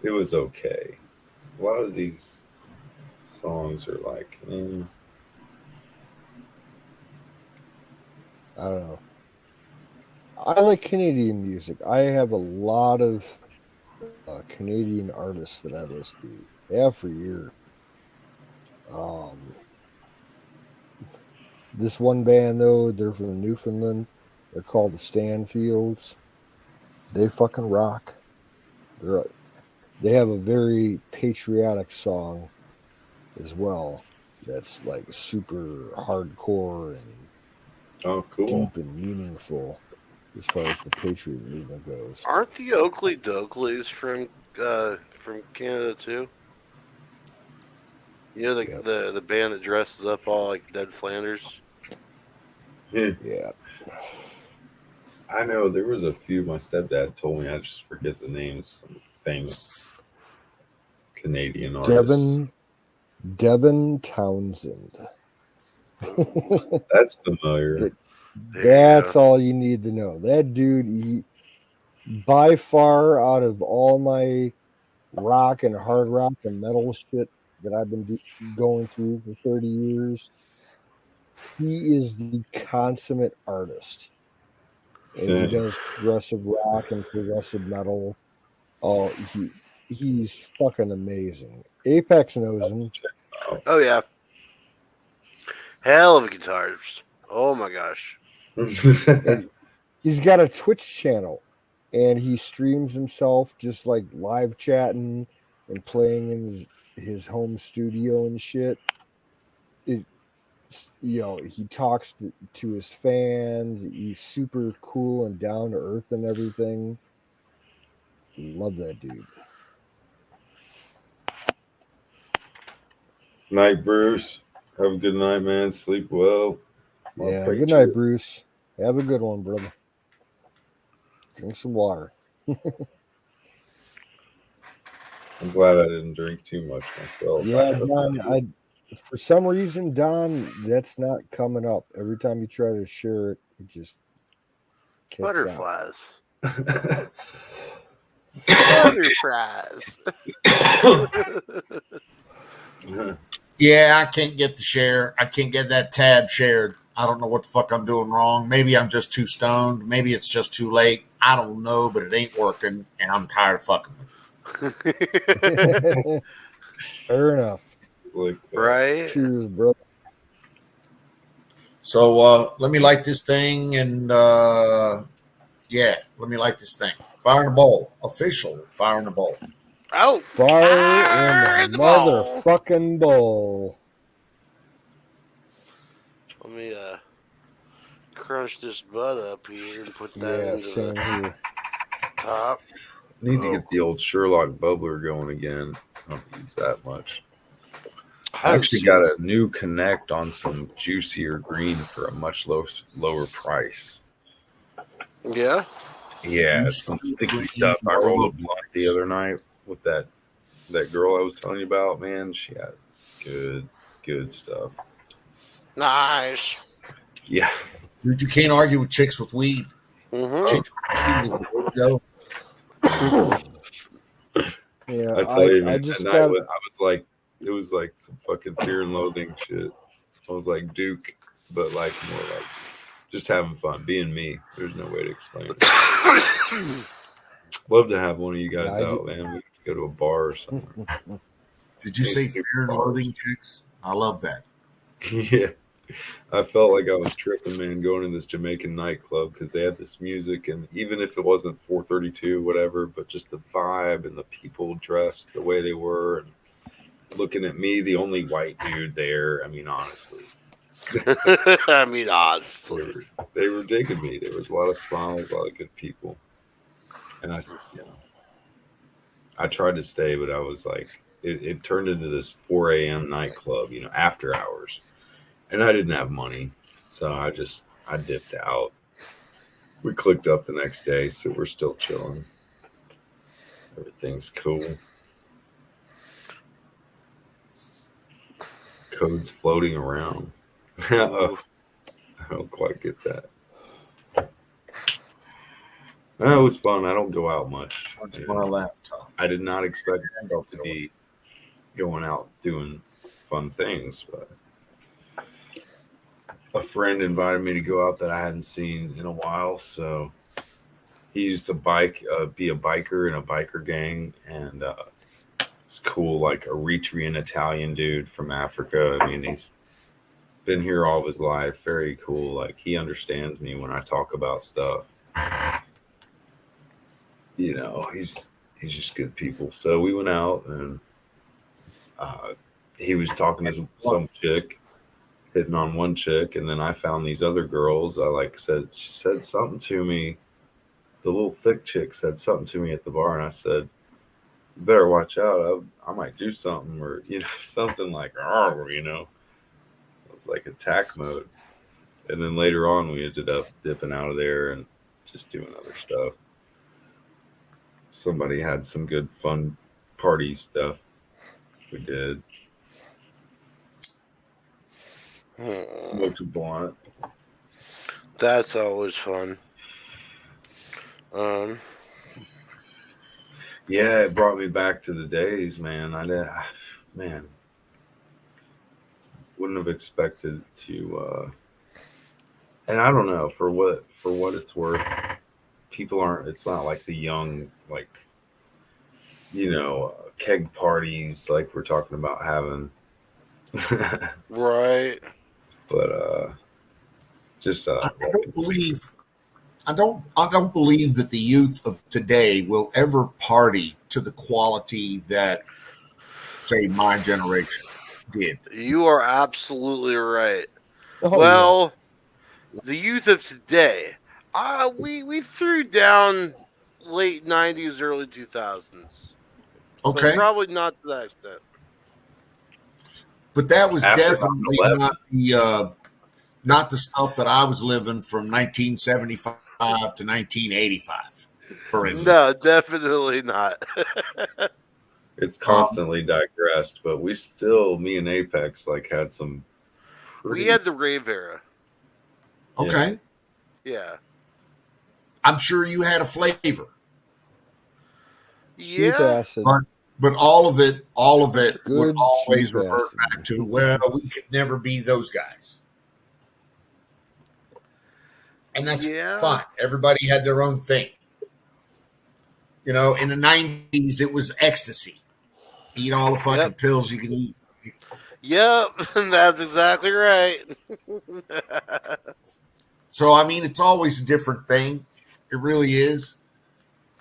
It was okay. A lot of these songs are like, I don't know. I like Canadian music. I have a lot of Canadian artists that I listen to. Have for years. This one band though, they're from Newfoundland. They're called the Stanfields. They fucking rock. They have a very patriotic song as well. That's like super hardcore and oh, cool. deep and meaningful as far as the patriot movement goes. Aren't the Oakley Dokleys from Canada too? You know the band that dresses up all like Ned Flanders. Yeah. I know there was a few my stepdad told me. I just forget the names. Some famous Canadian artists. Devin Townsend. That's familiar. That's all you need to know. That dude, by far, out of all my rock and hard rock and metal shit that I've been going through for 30 years, he is the consummate artist. And he does progressive rock and progressive metal. Oh, he's fucking amazing. Apex knows him. Oh yeah, hell of a guitarist. Oh my gosh. And he's got a Twitch channel, and he streams himself just like live chatting and playing in his home studio and shit. He talks to his fans. He's super cool and down to earth and everything. Love that dude. Night, Bruce. Have a good night, man. Sleep well. Yeah, good night, Bruce. Have a good one, brother. Drink some water. I'm glad I didn't drink too much myself. Yeah, Don, for some reason, Don, that's not coming up. Every time you try to share it, it just kicks Butterflies. Butterflies. Yeah, I can't get the share. I can't get that tab shared. I don't know what the fuck I'm doing wrong. Maybe I'm just too stoned. Maybe it's just too late. I don't know, but it ain't working, and I'm tired of fucking with it. Fair enough. Right? Cheers, brother. So let me light this thing, and let me light this thing. Fire in the bowl. Official fire in the bowl. Oh, fire in the motherfucking bowl. Let me crunch this bud up here and put that into same the here. top. Need to get the old Sherlock bubbler going again. I don't use that much. I actually got a new connect on some juicier green for a much lower price. Yeah? Yeah, some sticky stuff. I rolled a blunt the other night with that girl I was telling you about. Man, she had good stuff. Nice. Yeah. Dude, you can't argue with chicks with weed. Mm-hmm. Yeah, I tell you, man, I just that night I was like, it was like some fucking Fear and Loathing shit. I was like Duke, but like more like just having fun, being me. There's no way to explain it. Love to have one of you guys out, man. We could go to a bar or something. Did you say Fear and Loathing chicks? I love that. Yeah. I felt like I was tripping, man, going to this Jamaican nightclub because they had this music, and even if it wasn't 432, whatever, but just the vibe and the people dressed the way they were and looking at me, the only white dude there. I mean, honestly. Honestly. They were digging me. There was a lot of smiles, a lot of good people. And I tried to stay, but I was like, it turned into this 4 a.m. nightclub, after hours, and I didn't have money, so I dipped out. We clicked up the next day, so we're still chilling. Everything's cool. Codes floating around. I don't quite get that. It was fun. I don't go out much. That's my laptop. I did not expect to be going out doing fun things, but a friend invited me to go out that I hadn't seen in a while. So he used to be a biker in a biker gang, and it's cool, like Eritrean Italian dude from Africa. I mean, he's been here all of his life. Very cool. Like, he understands me when I talk about stuff. He's just good people. So we went out, and he was talking to some chick, hitting on one chick, and then I found these other girls. She said something to me. The little thick chick said something to me at the bar, and I said, "You better watch out. I might do something," or something like, It was like attack mode. And then later on, we ended up dipping out of there and just doing other stuff. Somebody had some good fun party stuff. We did. Smoked a blunt. That's always fun. Yeah, it brought me back to the days, man. Wouldn't have expected to. And I don't know, for what it's worth, people aren't. It's not like the young, keg parties like we're talking about having. Right. But just I don't believe that the youth of today will ever party to the quality that, say, my generation did. You are absolutely right. Oh, well, the youth of today, we threw down late 90s, early 2000s. Okay. But probably not to that extent. But that was After definitely 9/11. not the stuff that I was living from 1975 to 1985, for instance. No, definitely not. It's constantly digressed, but me and Apex, had some. We had the rave era. Okay. Yeah. I'm sure you had a flavor. Cheap Yeah. acid. But all of it Good, would always cheap revert acid. back to, well, we could never be those guys. And that's fine. Everybody had their own thing. In the 90s, it was ecstasy. Eat all the fucking pills you can eat. Yep, that's exactly right. So, I mean, it's always a different thing. It really is.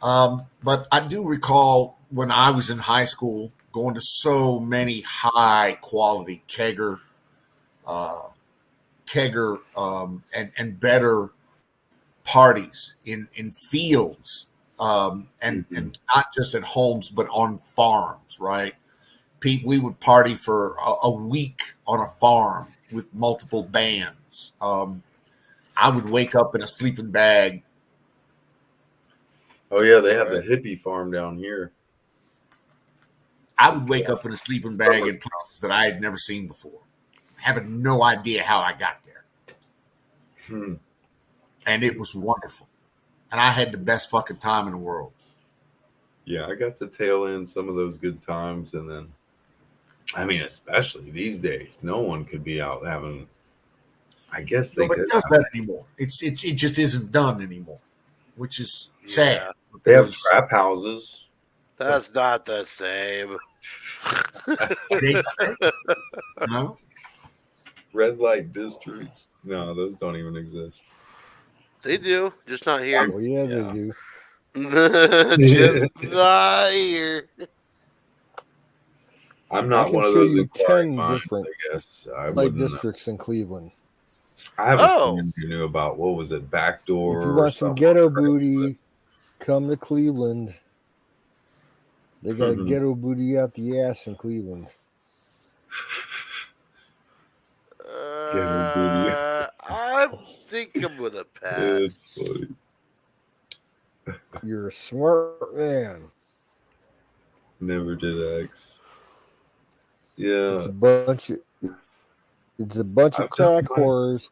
But I do recall when I was in high school going to so many high quality kegger, and better parties in fields, and not just at homes, but on farms, right? We would party for a week on a farm with multiple bands. I would wake up in a sleeping bag. Oh yeah, they have the hippie farm down here. I would wake up in a sleeping bag in places that I had never seen before, having no idea how I got there. And it was wonderful. And I had the best fucking time in the world. Yeah, I got to tail end some of those good times, and then, especially these days, no one could be out having. I guess they Nobody could. does that anymore. It just isn't done anymore, which is sad. They have trap houses. That's not the same. No? Red light districts. No, those don't even exist. They do, just not here. Oh yeah, they do. Just not here. I'm not I can one of show those you inquiring 10 minds, different I guess. I light wouldn't know. districts in Cleveland. I have a friend who knew about, what was it, Backdoor? If you want some ghetto booty, Come to Cleveland. They got ghetto booty out the ass in Cleveland. I think I'm gonna pass. It's funny. You're a smart man. Never did X. Yeah. It's a bunch of I've crack done mine. whores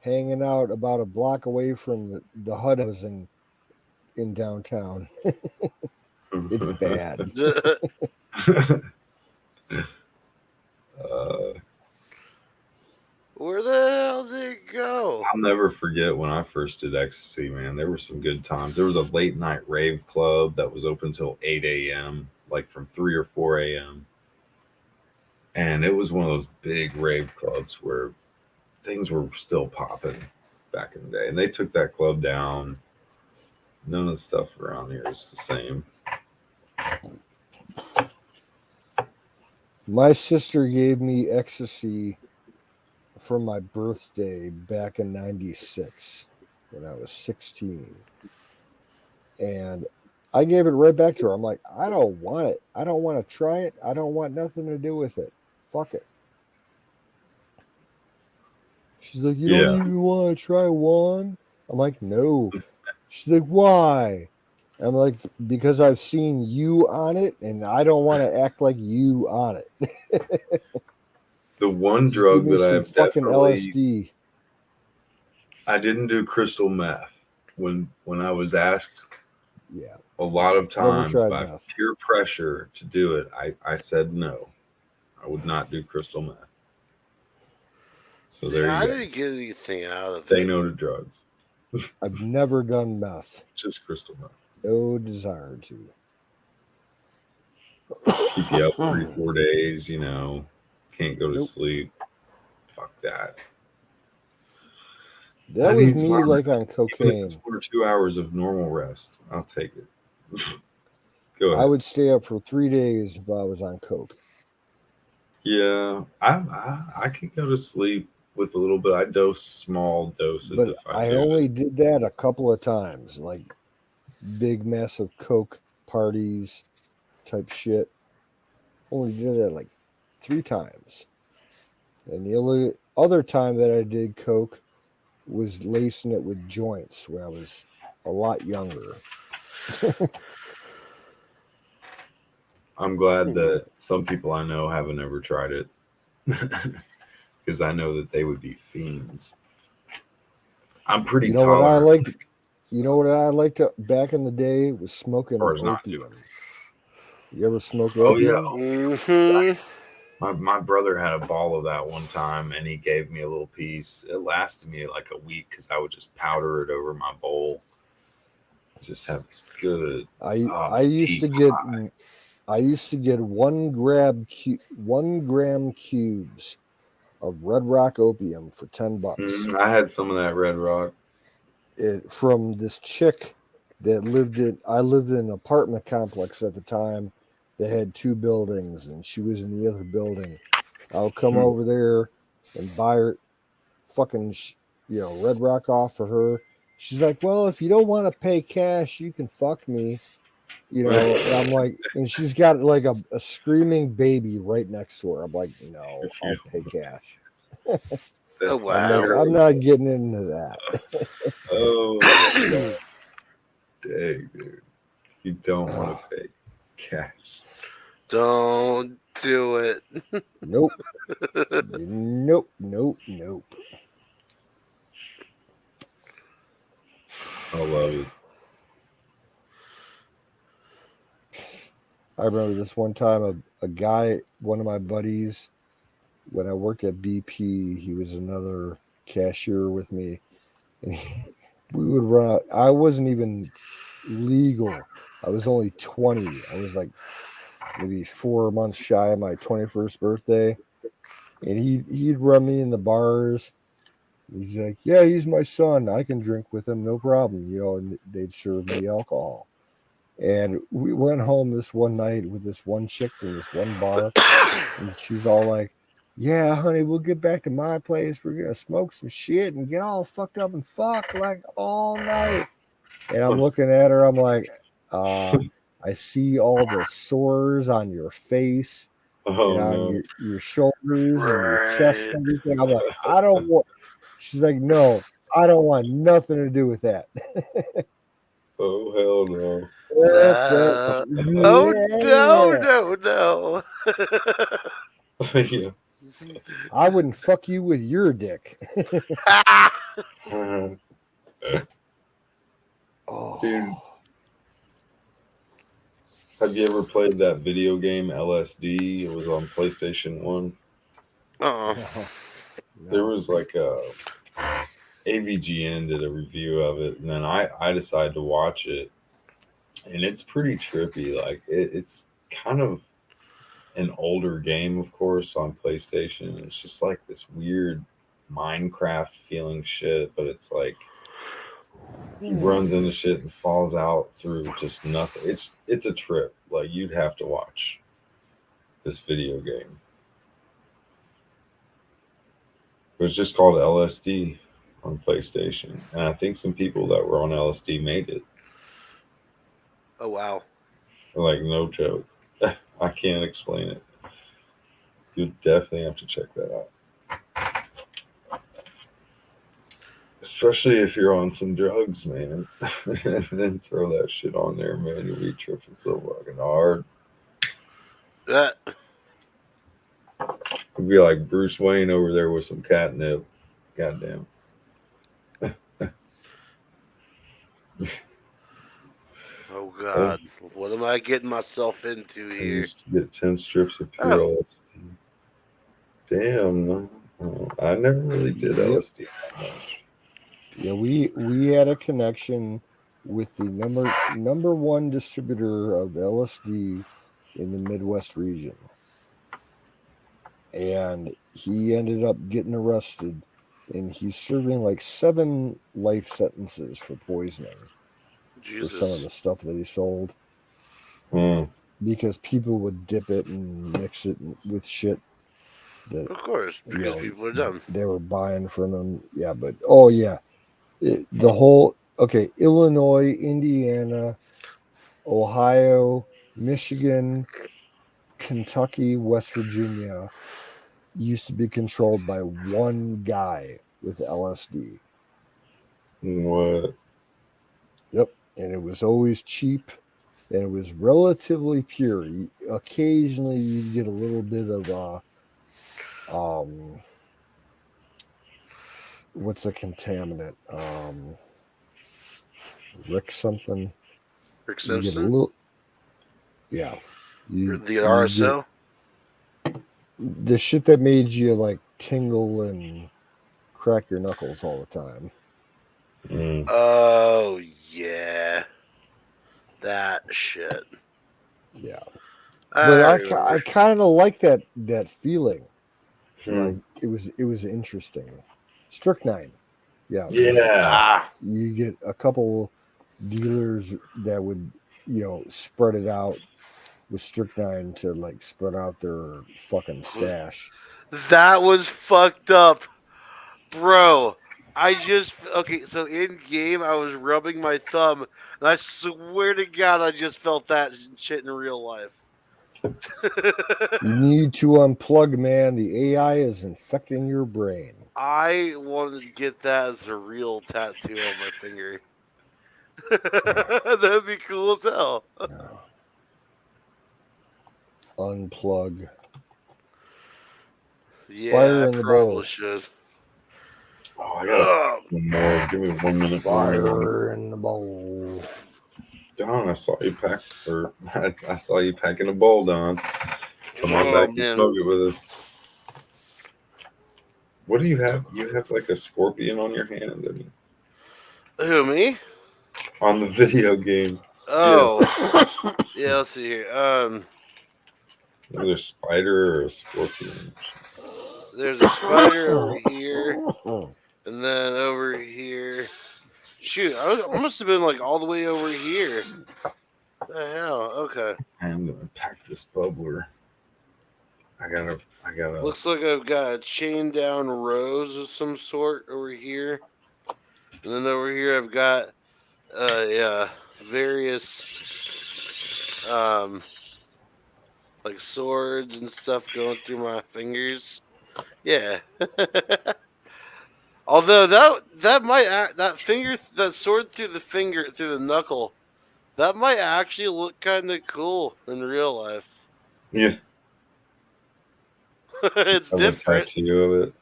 hanging out about a block away from the HUD housing in downtown. It's bad. Where the hell did it go? I'll never forget when I first did ecstasy, man. There were some good times. There was a late night rave club that was open till 8 a.m., like from 3 or 4 a.m. And it was one of those big rave clubs where things were still popping back in the day. And they took that club down. None of the stuff around here is the same. My sister gave me ecstasy for my birthday back in 96 when I was 16. And I gave it right back to her. I'm like, I don't want it. I don't want to try it. I don't want nothing to do with it. Fuck it. She's like, you don't even want to try one? I'm like, no. She's like, why? I'm like, because I've seen you on it, and I don't want to act like you on it. The one drug that I have fucking definitely LSD. I didn't do crystal meth when I was asked. Yeah. A lot of times by meth. peer pressure to do it, I said no. I would not do crystal meth. So there you go. I didn't get anything out of it. Say no to drugs. I've never done meth. Just crystal meth. No desire to. Keep you up 3-4 days, you know. Can't go to sleep. Fuck that. That was me like on cocaine. 1 or 2 hours of normal rest. I'll take it. Go ahead. I would stay up for 3 days if I was on coke. Yeah, I could go to sleep with a little bit. I dose small doses. But if I only did that a couple of times, like big, massive coke parties type shit. Only did that like 3 times. And the only other time that I did coke was lacing it with joints when I was a lot younger. I'm glad that some people I know haven't ever tried it. Because I know that they would be fiends. I'm pretty tolerant. You know what I liked back in the day was smoking opium. You ever smoked opium? Oh, yeah. Mm-hmm. My brother had a ball of that one time, and he gave me a little piece. It lasted me like a week because I would just powder it over my bowl. Just have this good. I used to get 1 gram cubes of Red Rock opium for $10. I had some of that Red Rock. From this chick that I lived in an apartment complex at the time that had 2 buildings, and she was in the other building. I'll come over there and buy her fucking Red Rock off for her. She's like, well, if you don't want to pay cash, you can fuck me. And I'm like, and she's got like a screaming baby right next to her. I'm like, no, I'll pay cash. Oh, wow. I'm not getting into that. Oh, dang, dude. You don't want to pay cash. Don't do it. Nope. Nope. I love it. I remember this one time a guy, one of my buddies, when I worked at BP, he was another cashier with me. And we would run out. I wasn't even legal. I was only 20. I was like maybe 4 months shy of my 21st birthday. And he'd run me in the bars. He's like, yeah, he's my son. I can drink with him, no problem. And they'd serve me alcohol. And we went home this one night with this one chick from this one bar. And she's all like, yeah, honey, we'll get back to my place. We're going to smoke some shit and get all fucked up and fuck like all night. And I'm looking at her. I'm like, I see all the sores on your face and on your shoulders and your chest and everything. I'm like, I don't want. She's like, no, I don't want nothing to do with that. Oh hell no. Oh no. Yeah. I wouldn't fuck you with your dick. Oh. Dude, have you ever played that video game LSD? It was on PlayStation 1. Uh-uh. There was like a AVGN did a review of it, and then I decided to watch it, and it's pretty trippy. Like it's kind of an older game, of course, on PlayStation. It's just like this weird Minecraft feeling shit, but it's like he runs into shit and falls out through just nothing. It's a trip. Like you'd have to watch this video game. It was just called LSD on PlayStation, and I think some people that were on LSD made it. Oh wow. Like no joke. I can't explain it. You definitely have to check that out. Especially if you're on some drugs, man. And then throw that shit on there, man. You'll be tripping so fucking hard. It'd be like Bruce Wayne over there with some catnip. Goddamn. Oh God. What am I getting myself into I here? used to get 10 strips of pure LSD. Damn. No. I never really did LSD that much. Yeah, we had a connection with the number one distributor of LSD in the Midwest region. And he ended up getting arrested, and he's serving like 7 life sentences for poisoning for some of the stuff that he sold. Because people would dip it and mix it with shit that, of course, because people are dumb. They were buying from him. Yeah, but Illinois, Indiana, Ohio, Michigan, Kentucky, West Virginia used to be controlled by one guy with LSD. What? Yep. And it was always cheap, and it was relatively pure. Occasionally you'd get a little bit of what's a contaminant? Rick something. Rick You get a Simpson? little, yeah. The RSO? The shit that made you like tingle and crack your knuckles all the time. Oh yeah, that shit. Yeah, but I kind of like that feeling. Like it was interesting. Strychnine. Yeah. Yeah. You get a couple dealers that would spread it out with strychnine to like spread out their fucking stash. That was fucked up, bro. So in game I was rubbing my thumb, and I swear to God I just felt that shit in real life. You need to unplug, man. The AI is infecting your brain. I wanted to get that as a real tattoo on my finger. That'd be cool as hell. Unplug. Yeah, Fire in the bowl. should. Oh, I got one more. Give me 1 minute. Fire in the bowl. Don, I saw you I saw you packing a bowl, Don. Come on back and smoke it with us. What do you have? You have like a scorpion on your hand, don't you? Who, me? On the video game. Oh. Yeah, let's see here. Either a spider or a scorpion. There's a spider over here. And then over here. Shoot, I must have been like all the way over here. What the hell? Okay. I'm gonna pack this bubbler. I gotta. Looks like I've got a chain down rose of some sort over here. And then over here I've got Yeah, various like swords and stuff going through my fingers. Yeah. Although that might that sword through the finger through the knuckle, that might actually look kind of cool in real life. Yeah. It's Have a different. tattoo of it.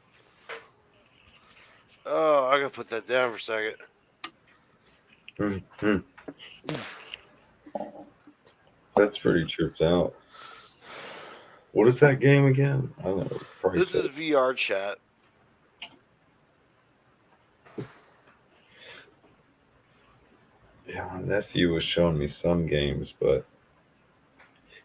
Oh, I gotta put that down for a second. That's pretty tripped out. What is that game again? I don't know. Probably This is VR chat. Yeah, my nephew was showing me some games, but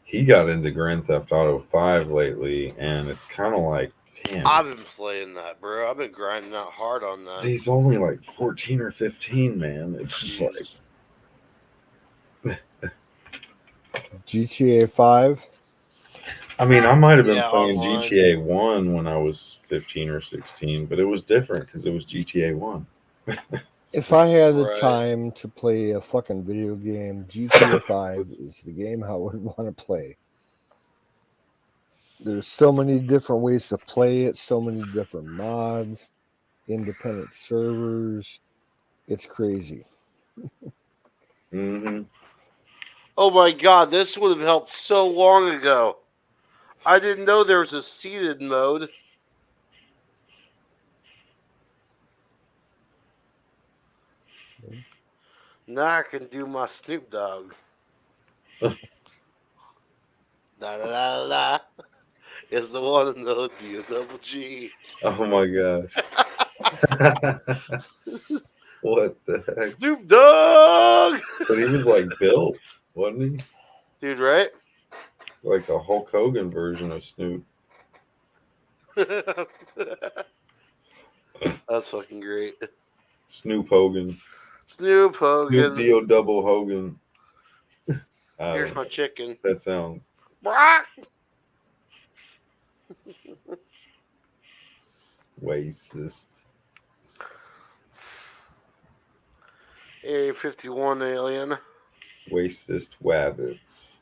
he got into Grand Theft Auto 5 lately, and it's kind of like, damn. I've been playing that, bro. I've been grinding out hard on that. He's only like 14 or 15, man. It's just like GTA 5. I mean, I might have been Yeah, playing online. GTA 1 when I was 15 or 16, but it was different because it was GTA 1. If I had the Right. time to play a fucking video game, GTA 5 is the game I would want to play. There's so many different ways to play it, so many different mods, independent servers. It's crazy. Mm-hmm. Oh my god, this would have helped so long ago. I didn't know there was a seated mode. Now I can do my Snoop Dogg. Da da da da. It's the one and the D-double-G. Oh my gosh. What the heck? Snoop Dogg! But he was like built, wasn't he? Dude, right? Like a Hulk Hogan version of Snoop. That's fucking great. Snoop Hogan. Snoop Hogan. Snoop Dio double Hogan. Here's my chicken. That sounds. Brock! Racist. Area 51 alien. Racist wabbits.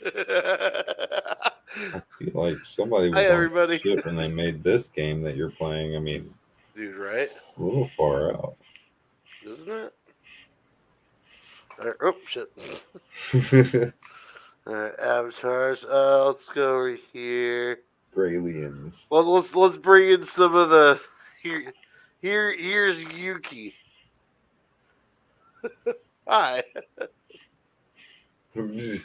I feel like somebody was Hi, on everybody. shit when they made this game that you're playing. I mean, Dude, right? a little far out. Isn't it? Alright, oh, shit. Alright, avatars. Let's go over here. Gralians. Well, let's bring in some of the here's Yuki. Hi. Can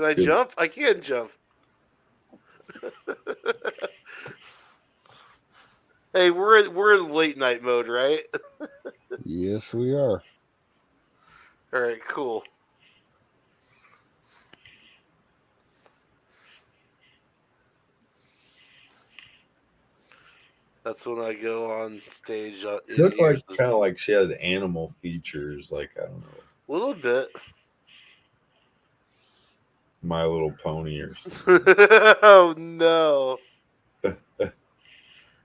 I jump? I can jump. Hey, we're in late night mode, right? Yes, we are. All right, cool. That's when I go on stage. It looked like kind of like she had animal features, like I don't know, a little bit. My Little Pony or something. Oh no!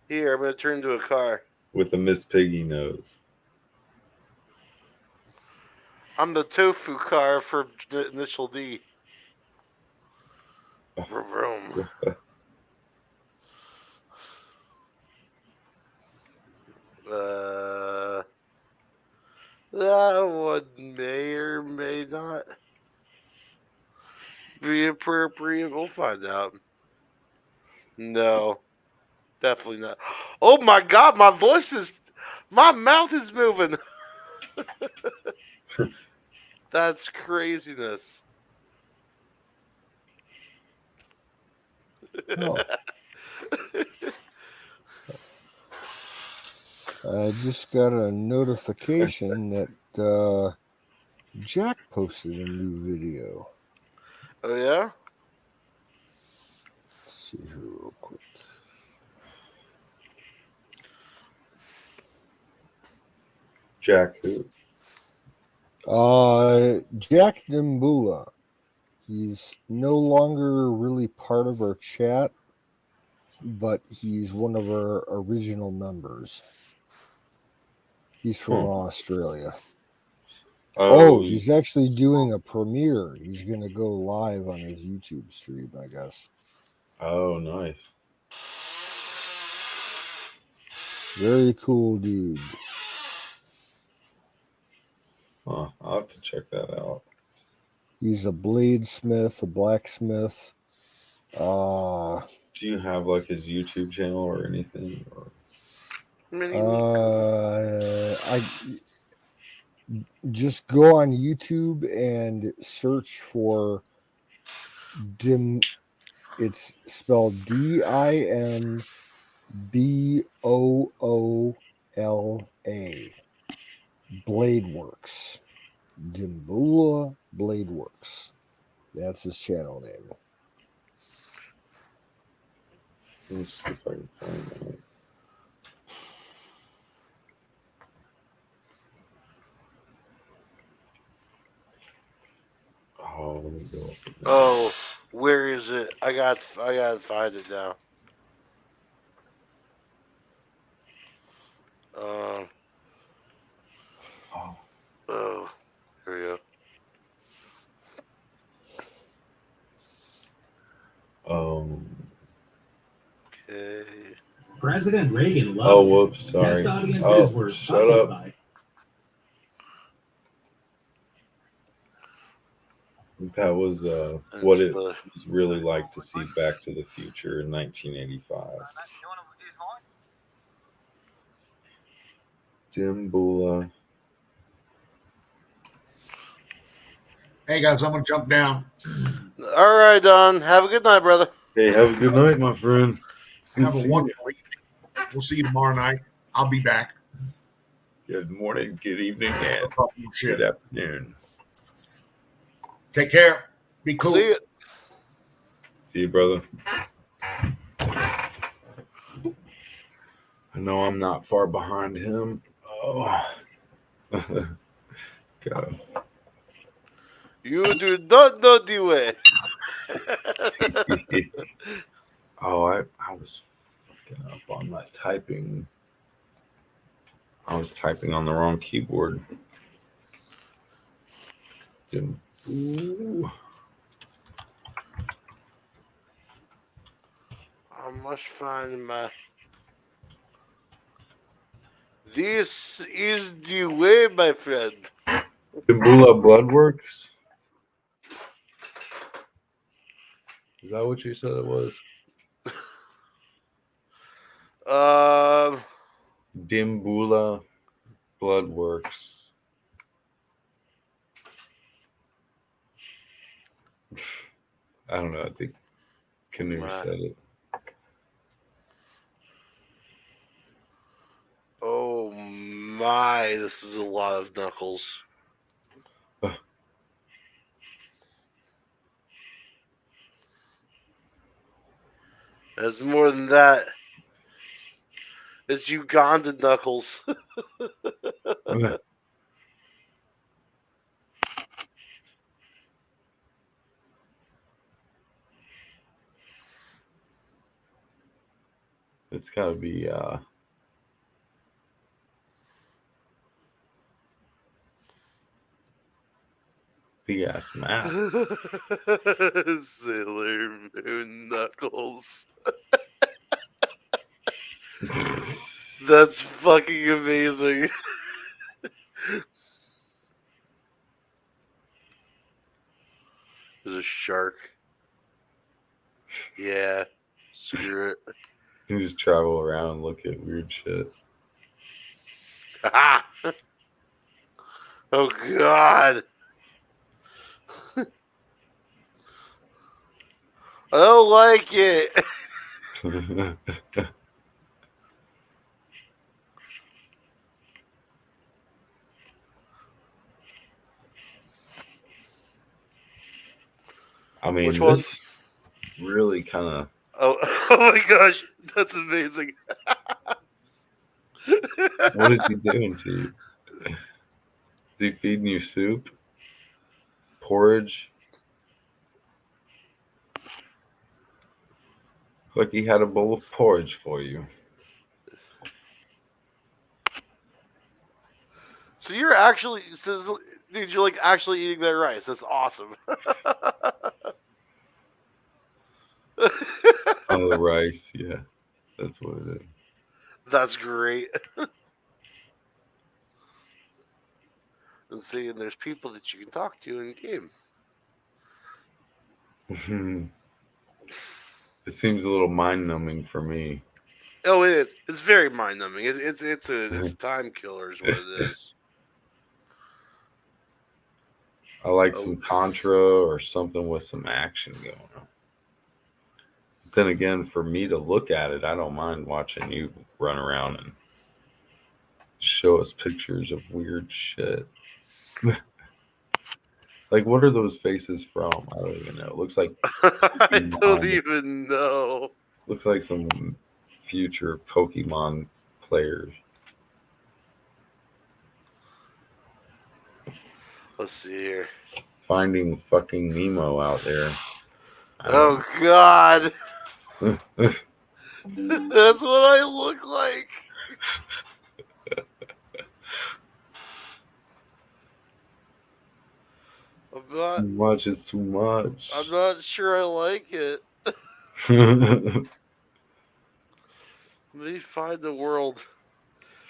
Here, I'm gonna turn into a car with a Miss Piggy nose. I'm the tofu car for Initial D. Vroom, vroom. That one may or may not be appropriate. We'll find out. No, definitely not. Oh my god, my mouth is moving. That's craziness. Oh. I just got a notification that Jack posted a new video. Oh yeah? Let's see here real quick. Jack who? Jack Dimbula. He's no longer really part of our chat, but he's one of our original members. He's from Australia. Oh, He's actually doing a premiere. He's going to go live on his YouTube stream, I guess. Oh, nice. Very cool dude. Huh, I'll have to check that out. He's a bladesmith, a blacksmith. Do you have like his YouTube channel or anything? Or... I just go on YouTube and search for It's spelled DIMBOOLA. Bladeworks. Dimboola Bladeworks. That's his channel name. Let's see if I can find that. Oh, let me go. Oh, where is it? I got to find it now. Oh, here we go. Okay. President Reagan loved Oh, whoops, sorry. Test audiences were shut up. by. That was what it was really like to see Back to the Future in 1985. Dimboola. Hey guys, I'm gonna jump down. All right, Don. Have a good night, brother. Hey, have a good night, my friend. Have a wonderful evening. We'll see you tomorrow night. I'll be back. Good morning, good evening, and Shit. good afternoon. Take care. Be cool. See you. See you, brother. I know I'm not far behind him. Oh. God. You do not know the way. Oh, I was fucking up on my typing. I was typing on the wrong keyboard. Ooh. I must find my. This is the way, my friend. Dimboola Bloodworks? Is that what you said it was? Dimboola Bloodworks. I don't know. I think Canoe said it. Oh my, this is a lot of knuckles. It's more than that. It's Ugandan knuckles. It's got to be big ass map. Sailor Moon knuckles. That's fucking amazing. There's a shark. Yeah. Screw it. You just travel around and look at weird shit. Ah! Oh god. I don't like it. I mean, which one? Really kind of. Oh my gosh, that's amazing. What is he doing to you? Is he feeding you soup? Porridge? Like he had a bowl of porridge for you. So you're actually, dude, you're like actually eating that rice. That's awesome. Oh, the rice. Yeah, that's what it is. That's great. And see, and there's people that you can talk to in game. It seems a little mind numbing for me. Oh, it is. It's very mind numbing. It's a time killer, is what it is. I like some Contra or something with some action going on. Then again, for me to look at it, I don't mind watching you run around and show us pictures of weird shit. Like, what are those faces from? I don't even know. It looks like I don't even know. Looks like some future Pokemon players. Let's see here. Finding fucking Nemo out there. Oh God. That's what I look like. Too much. It's too much. I'm not sure I like it. Let me find the world.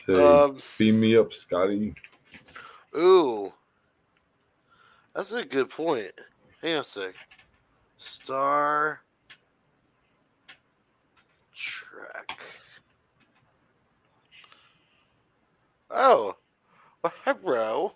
Say, beam me up, Scotty. Ooh. That's a good point. Hang on a sec. Star Trek. Oh. Well, hi, bro.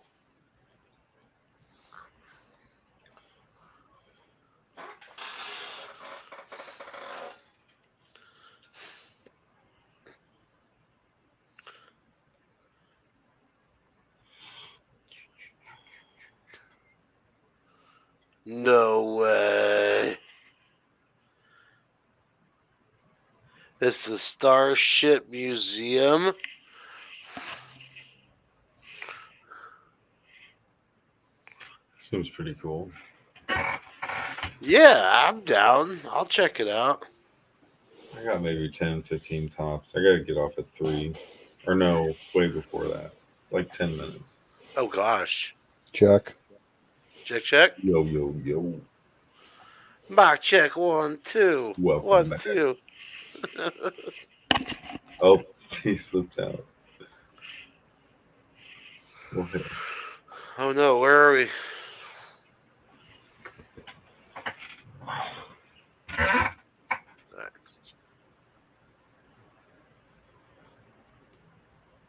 No way. It's the Starship Museum. Seems pretty cool. Yeah, I'm down. I'll check it out. I got maybe 10, 15 tops. I got to get off at 3. Or no, way before that. Like 10 minutes. Oh, gosh. Check. Check. Yo, yo, yo. Mic check. 1, 2. Welcome 1, back. 2. Oh, he slipped out. Okay. Oh, no. Where are we?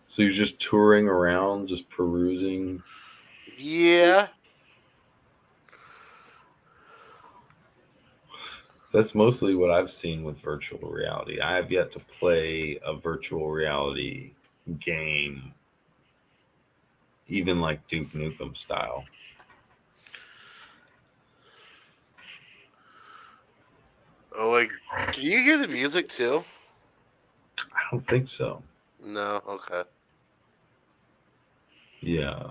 So you're just touring around, just perusing? Yeah. That's mostly what I've seen with virtual reality. I have yet to play a virtual reality game, even like Duke Nukem style. Oh, like, can you hear the music too? I don't think so. No, okay. Yeah.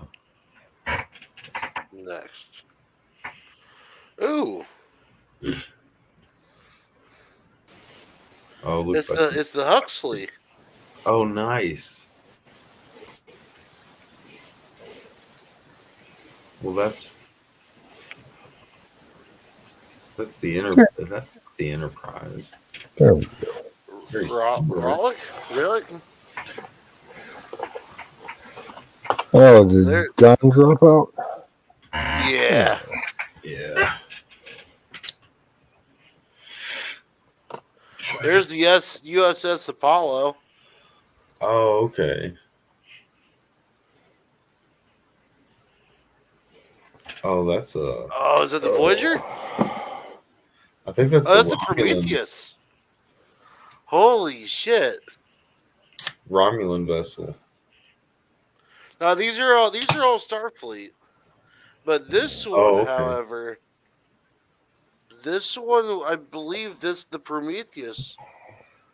Next. Ooh. Oh, looks it's the Huxley. Oh, nice. Well, that's the Enterprise. There we go. Relic? Really? Oh, did gun drop out? Yeah. Yeah. There's the USS Apollo. Oh, okay. Oh, that's a. Oh, is it the Voyager? I think that's the Prometheus. Holy shit! Romulan vessel. Now these are all Starfleet, but this one, however, this one I believe the Prometheus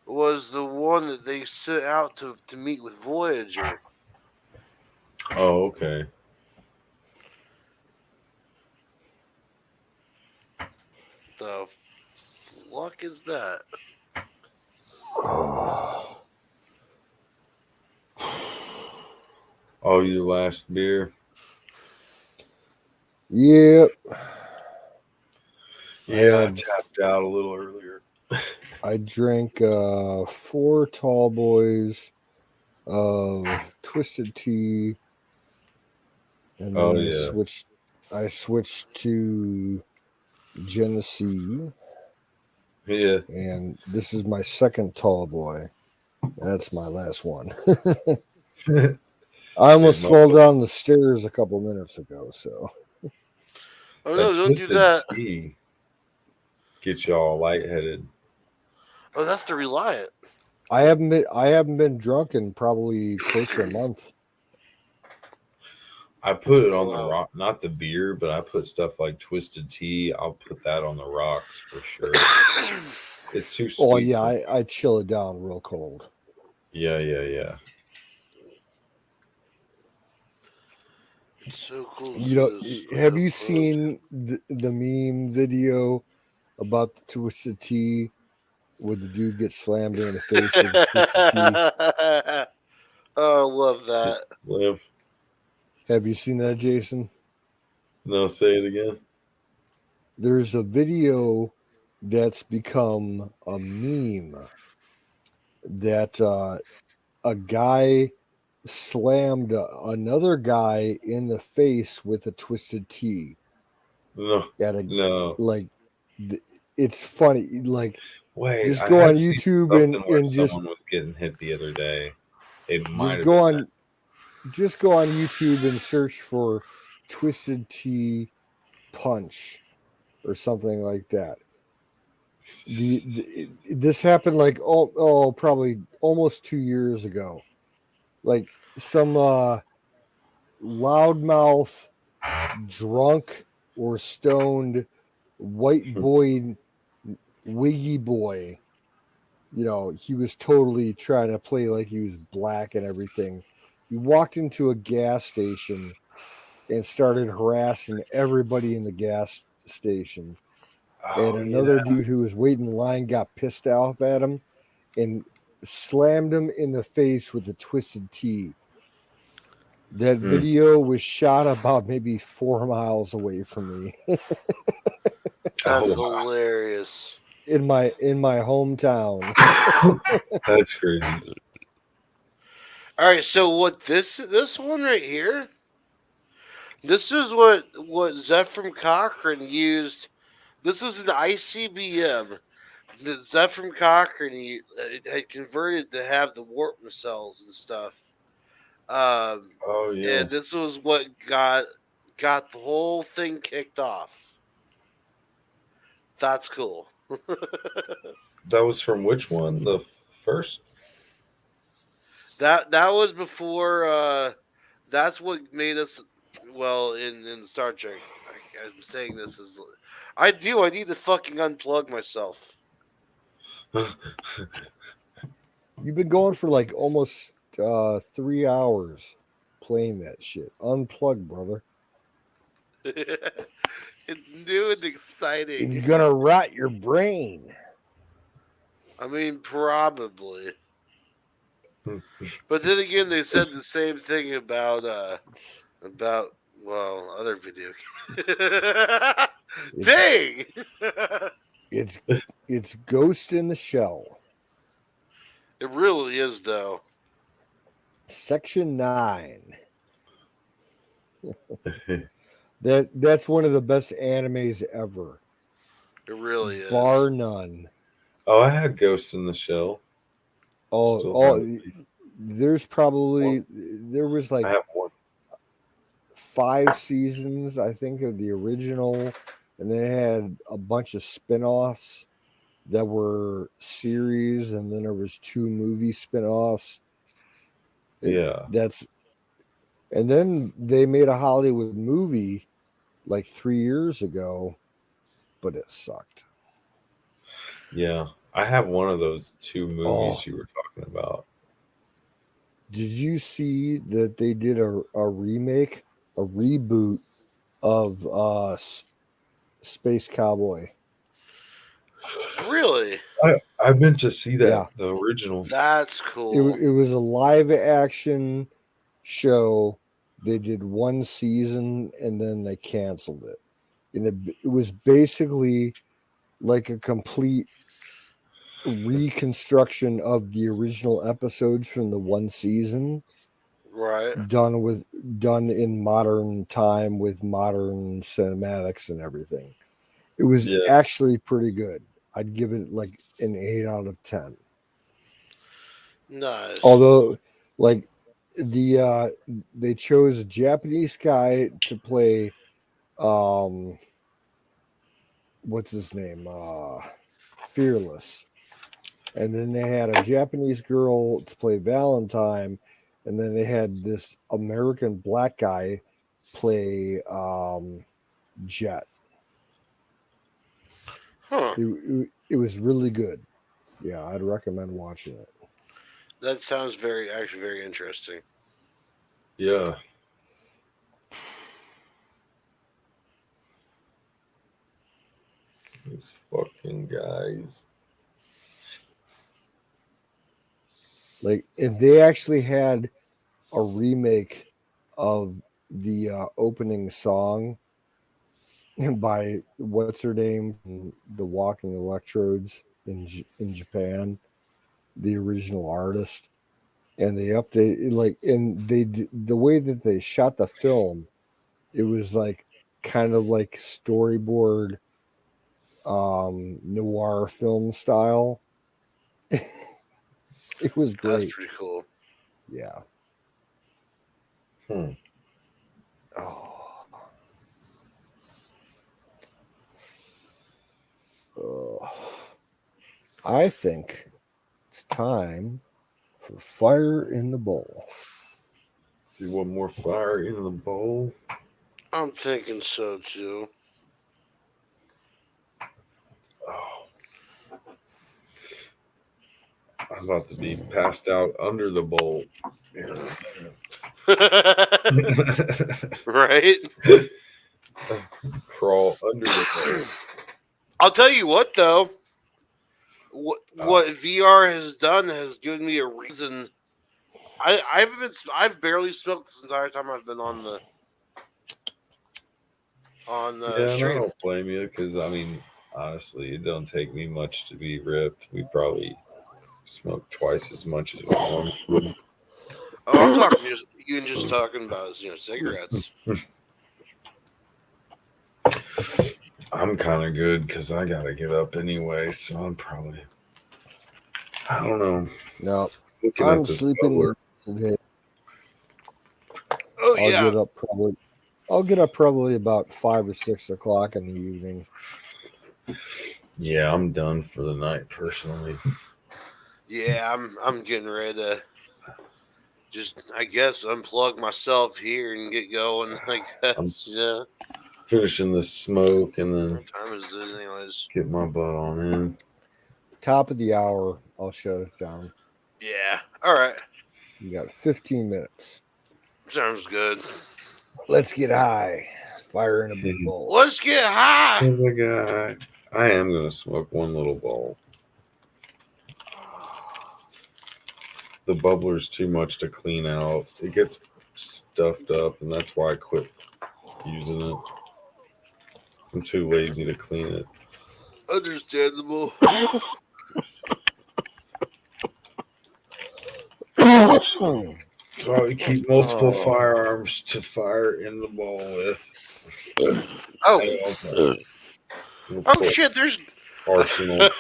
was the one that they sent out to meet with Voyager. Oh, okay. The fuck is that? Oh, your last beer? Yep. Yeah, I had tapped out a little earlier. I drank 4 tall boys of twisted tea, and Oh then yeah. I switched to Genesee, Yeah. and this is my second tall boy. That's my last one. I almost my fell down the stairs a couple minutes ago, so Oh That no, don't do twisted that. tea gets y'all lightheaded. Oh, that's the Reliant. I haven't been drunk in probably close to a month. I put it Oh, on the wow. rock, not the beer, but I put stuff like twisted tea. I'll put that on the rocks for sure. It's too sweet. Oh yeah, I chill it down real cold. Yeah. It's so cool to You see know, this. have you seen the meme video about the twisted tea where the dude gets slammed in the face with the twisted tea? Oh, I love that. It's live. Have you seen that, Jason? No, say it again. There's a video that's become a meme that a guy slammed another guy in the face with a twisted tea. No, At a no. like, it's funny. Like, Wait, just I go on have seen YouTube something where and just someone was getting hit the other day. It might just have go been on just go on YouTube and search for twisted tea punch or something like that. This happened like probably almost 2 years ago. Like some loudmouth, drunk or stoned white boy, wiggy boy. You know, he was totally trying to play like he was black and everything. He walked into a gas station and started harassing everybody in the gas station. And Oh another yeah. dude who was waiting in line got pissed off at him and slammed him in the face with a twisted tea. That Hmm. video was shot about maybe 4 miles away from me That's Oh wow. hilarious. in my hometown. That's crazy. All right, so what this one right here? This is what Zephram Cochrane used. This is an ICBM that Zephram Cochrane had converted to have the warp nacelles and stuff. Oh yeah. And this was what got the whole thing kicked off. That's cool. That was from which one? The first? That was before. That's what made us. Well, in Star Trek, I'm saying this is. I need to fucking unplug myself. You've been going for like almost 3 hours playing that shit. Unplug, brother. It's new and exciting. It's gonna rot your brain. I mean, probably. But then again, they said the same thing about other video games. Dang! It's Ghost in the Shell. It really is, though. Section 9. That's one of the best animes ever. It really is. Bar none. Oh, I had Ghost in the Shell. There's probably there was like I have one. 5 seasons, I think, of the original, and then it had a bunch of spin-offs that were series, and then there was 2 movie spin-offs. Yeah. And then they made a Hollywood movie like 3 years ago, but it sucked. Yeah. I have one of those 2 movies you were talking about. Did you see that they did a remake, a reboot of Space Cowboy? Really? I meant to see that. Yeah. The original. That's cool. It was a live action show. They did one season and then they canceled it. And it was basically like a complete reconstruction of the original episodes from the one season, Right. done in modern time with modern cinematics and everything. It was Yeah. actually pretty good. I'd give it like an 8 out of 10. Nice. Although, like they chose a Japanese guy to play what's his name? Fearless. And then they had a Japanese girl to play Valentine, and then they had this American black guy play Jet. Huh. It was really good. Yeah, I'd recommend watching it. That sounds actually very interesting. Yeah. These fucking guys. Like, if they actually had a remake of the opening song by what's her name from the Walking Electrodes in Japan, the original artist, and they updated and the way that they shot the film, it was like kind of like storyboard noir film style. It was great. That's pretty cool. Yeah. I think it's time for Fire in the Bowl. You want more fire in the bowl? I'm thinking so too. Oh. I'm about to be passed out under the bowl. Right? Crawl under the bowl. I'll tell you what, though. What VR has done has given me a reason. I've barely smoked this entire time I've been on the Yeah, and I stream. don't blame you because I mean, honestly, it don't take me much to be ripped. We probably smoke twice as much as one. Oh, I'm talking just talking about cigarettes. I'm kind of good because I gotta get up anyway, so I'm probably. I don't know. No, Looking I'm at this sleeping bubbler. in today. Oh I'll yeah. get up probably about 5 or 6 o'clock in the evening. Yeah, I'm done for the night personally. Yeah, I'm getting ready to just, I guess, unplug myself here and get going. I guess, yeah. Finishing this smoke and then What time is it, anyways? get my butt on in. Top of the hour, I'll shut it down. Yeah. All right. You got 15 minutes. Sounds good. Let's get high. Fire in a bowl. Let's get high. As a guy, I am gonna smoke one little bowl. The bubbler's too much to clean out. It gets stuffed up, and that's why I quit using it. I'm too lazy to clean it. Understandable. So I keep multiple firearms to fire in the bowl with. Oh. at all times. Oh shit! There's arsenal.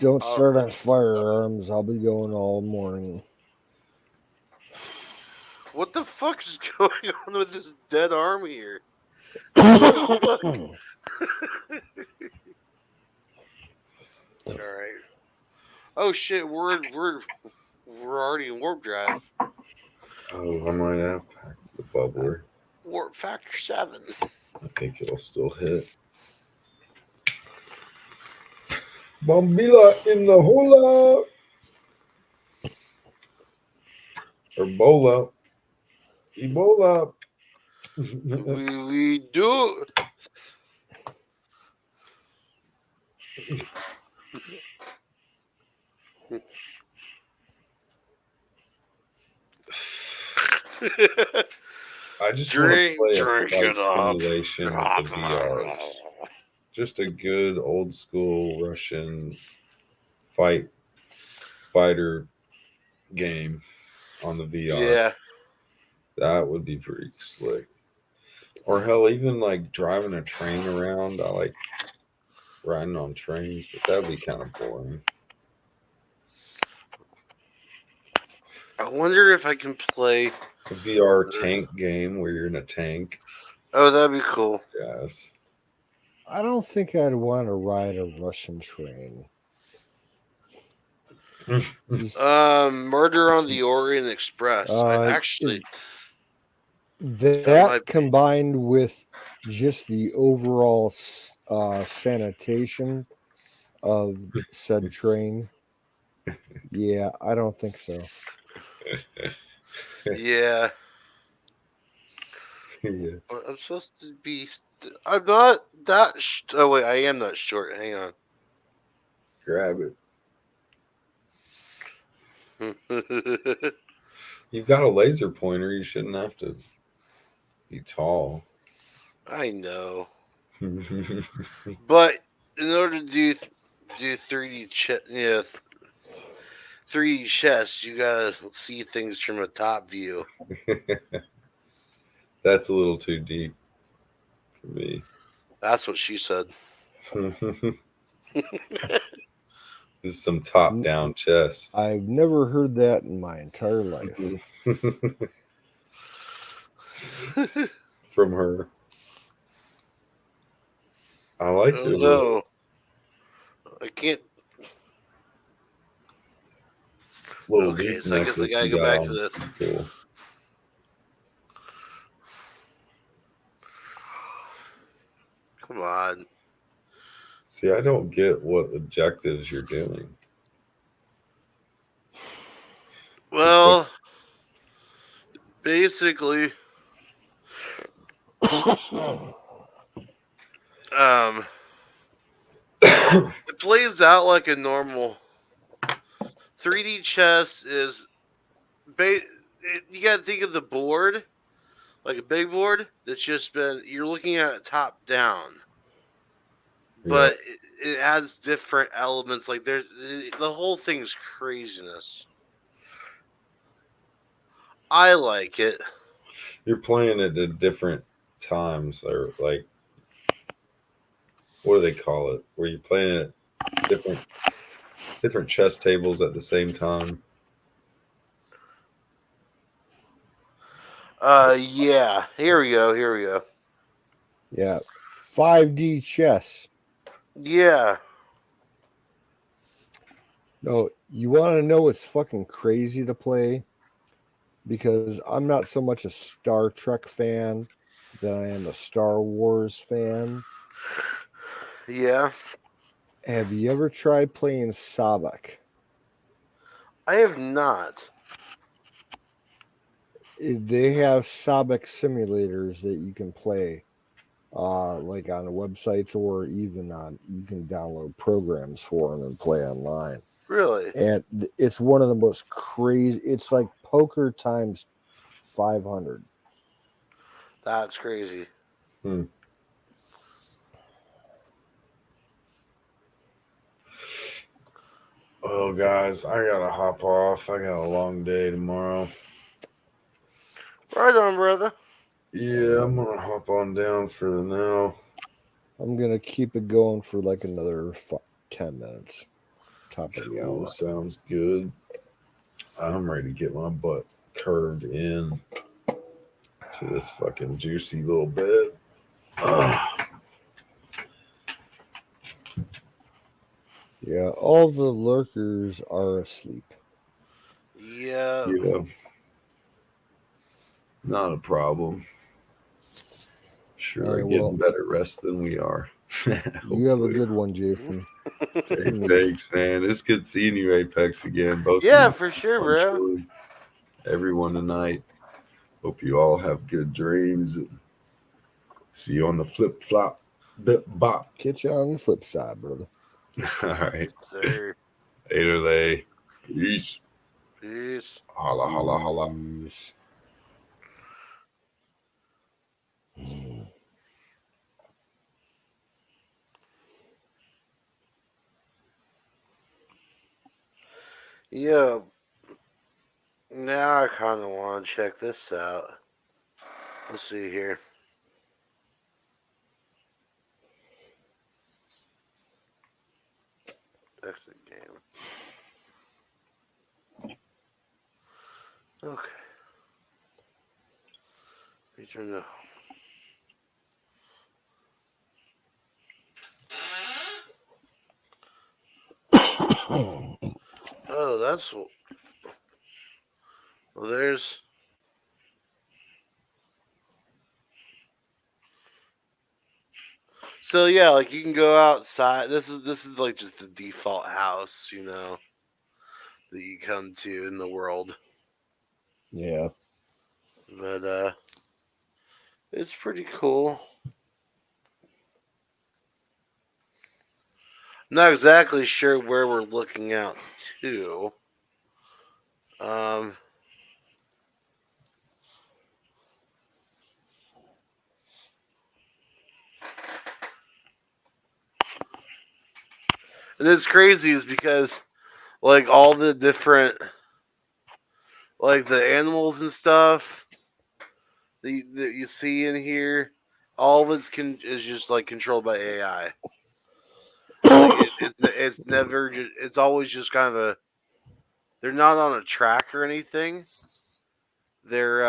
Don't start on firearms. I'll be going all morning. What the fuck is going on with this dead arm here? All right. Oh shit! We're already in warp drive. Oh, I might have packed the bubbler. Warp factor 7. I think it'll still hit. Bombila in the hula. Or bola. Ebola. we do. I just Drink, want to play a drink flight it up. simulation with the VRs. Just a good old school Russian fighter game on the VR. Yeah. That would be pretty slick. Or hell, even like driving a train around. I like riding on trains, but that'd be kind of boring. I wonder if I can play A VR tank game where you're in a tank. Oh, that'd be cool. Yes. I don't think I'd want to ride a Russian train. Murder on the Orient Express. That combined with just the overall sanitation of said train. Yeah, I don't think so. Yeah. Yeah. I'm supposed to be. I'm not that. Oh wait, I am that short. Hang on. Grab it. You've got a laser pointer. You shouldn't have to be tall. I know. But in order to do 3D 3D chess, you gotta see things from a top view. That's a little too deep for me. That's what she said. This is some top-down chess. I've never heard that in my entire life. From her. I like it. No. I can't. Okay, so I guess I gotta go back to this. Cool. Come on. See, I don't get what objectives you're doing. Well, basically, it plays out like a normal 3D chess is. You gotta think of the board like a big board that's just been. You're looking at it top down. But it adds different elements. Like the whole thing's craziness. I like it. You're playing it at different times, or like, what do they call it? Where you're playing it different chess tables at the same time. Yeah. Here we go. Yeah. 5D chess. Yeah. No, you want to know what's fucking crazy to play? Because I'm not so much a Star Trek fan than I am a Star Wars fan. Yeah. Have you ever tried playing Sabak? I have not. They have Sabak simulators that you can play. Like on the websites, or even you can download programs for them and play online. Really? And it's one of the most crazy. It's like poker times 500. That's crazy. Oh, guys, I gotta hop off. I got a long day tomorrow. Right on, brother. Yeah, I'm gonna hop on down for now. I'm gonna keep it going for like another 10 minutes. Top of the hour. Sounds good. I'm ready to get my butt curved in to this fucking juicy little bed. Yeah, all the lurkers are asleep. Yeah. Not a problem. Sure, All right, getting better rest than we are. You have a good one, Jason. Thanks, man. It's good seeing you, Apex, again. Both. Yeah, for sure, bro. Everyone tonight. Hope you all have good dreams. See you on the flip flop, bip bop. Catch you on the flip side, brother. All right. Sir. Later, lay. Peace. Peace. Holla, holla, holla. Peace. Yeah. Now I kind of want to check this out. Let's see here. Exit game. Okay. Return to. Oh, that's. Well, there's. So yeah, like you can go outside. This is like just the default house, that you come to in the world. Yeah. But it's pretty cool. I'm not exactly sure where we're looking out to. Um, and it's crazy is because like all the different like the animals and stuff that you see in here, all of is just like controlled by AI. Like it's never just, it's always just kind of they're not on a track or anything. They're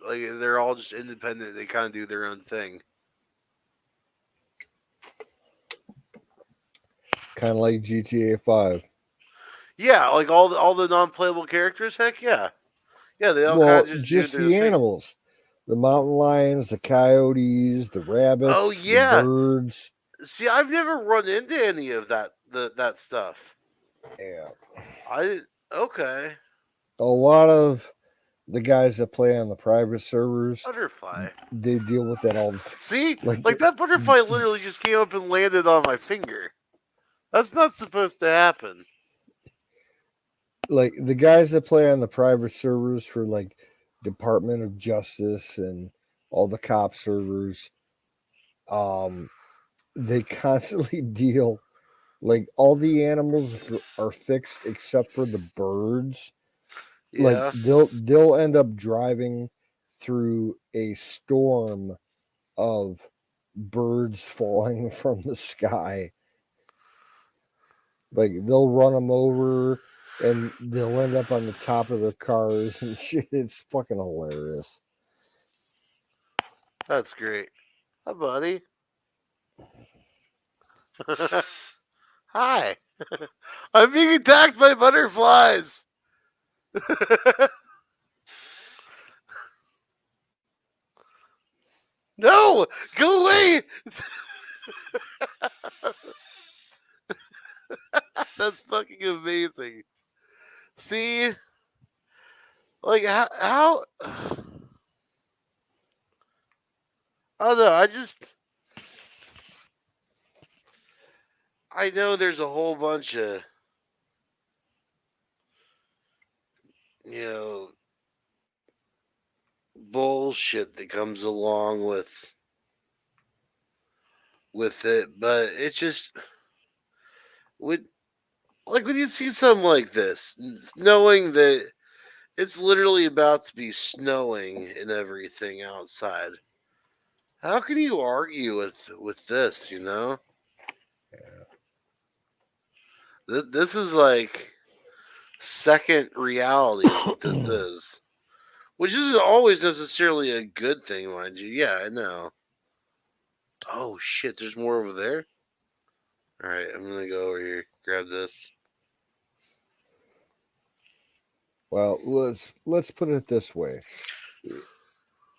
like they're all just independent. They kind of do their own thing. Kind of like GTA 5. Yeah, like all the non-playable characters. Heck yeah, they all kind Well, of just do just their the thing. animals. The mountain lions, the coyotes, the rabbits, Oh yeah. the birds. See, I've never run into any of that stuff. Yeah. Okay. A lot of the guys that play on the private servers, Butterfly. they deal with that all the time. See, like that butterfly literally just came up and landed on my finger. That's not supposed to happen. Like the guys that play on the private servers for like Department of Justice and all the cop servers, they constantly deal like all the animals are fixed except for the birds. Yeah. Like they'll end up driving through a storm of birds falling from the sky. Like they'll run them over and they'll end up on the top of their cars and shit. It's fucking hilarious. That's great. Hi, buddy. Hi. I'm being attacked by butterflies. No, go away. That's fucking amazing. See, like how I don't know. I know there's a whole bunch of you know bullshit that comes along with it, but it's just when when you see something like this, knowing that it's literally about to be snowing and everything outside, how can you argue with this? This is like second reality is what this is, which isn't always necessarily a good thing, mind you. Yeah, I know. Oh shit, there's more over there. All right, I'm gonna go over here, grab this. Well, let's put it this way: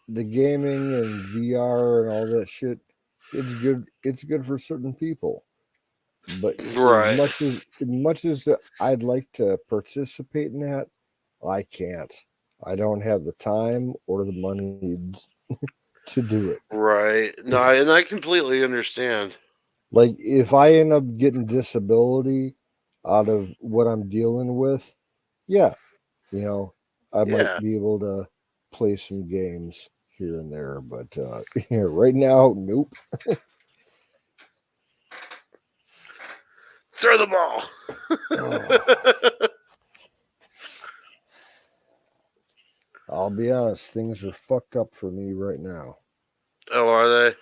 the gaming and VR and all that shit, it's good. It's good for certain people, but Right. as much as I'd like to participate in that, I can't. I don't have the time or the money to do it. Right. No, and I completely understand. Like if I end up getting disability out of what I'm dealing with, yeah, I might be able to play some games. here and there, but right now, nope. Throw the ball. I'll be honest, things are fucked up for me right now. Oh, are they?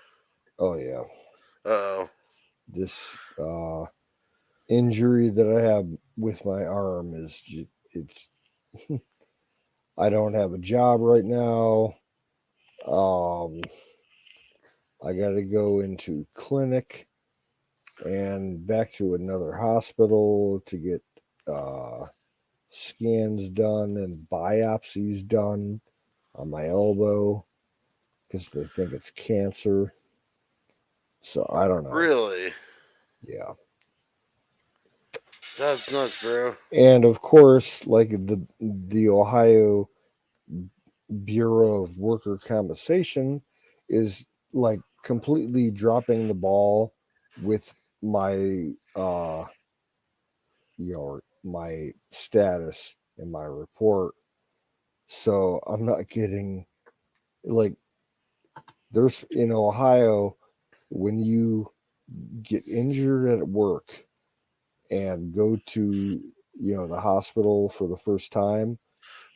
Oh yeah. Uh-oh. This injury that I have with my arm is it's I don't have a job right now. I got to go into clinic and back to another hospital to get scans done and biopsies done on my elbow because they think it's cancer. So I don't know. Really? Yeah. That's nuts, bro. And of course, like the Ohio Bureau of Worker Compensation is like completely dropping the ball with my my status in my report. So I'm not getting like there's in Ohio when you get injured at work and go to the hospital for the first time,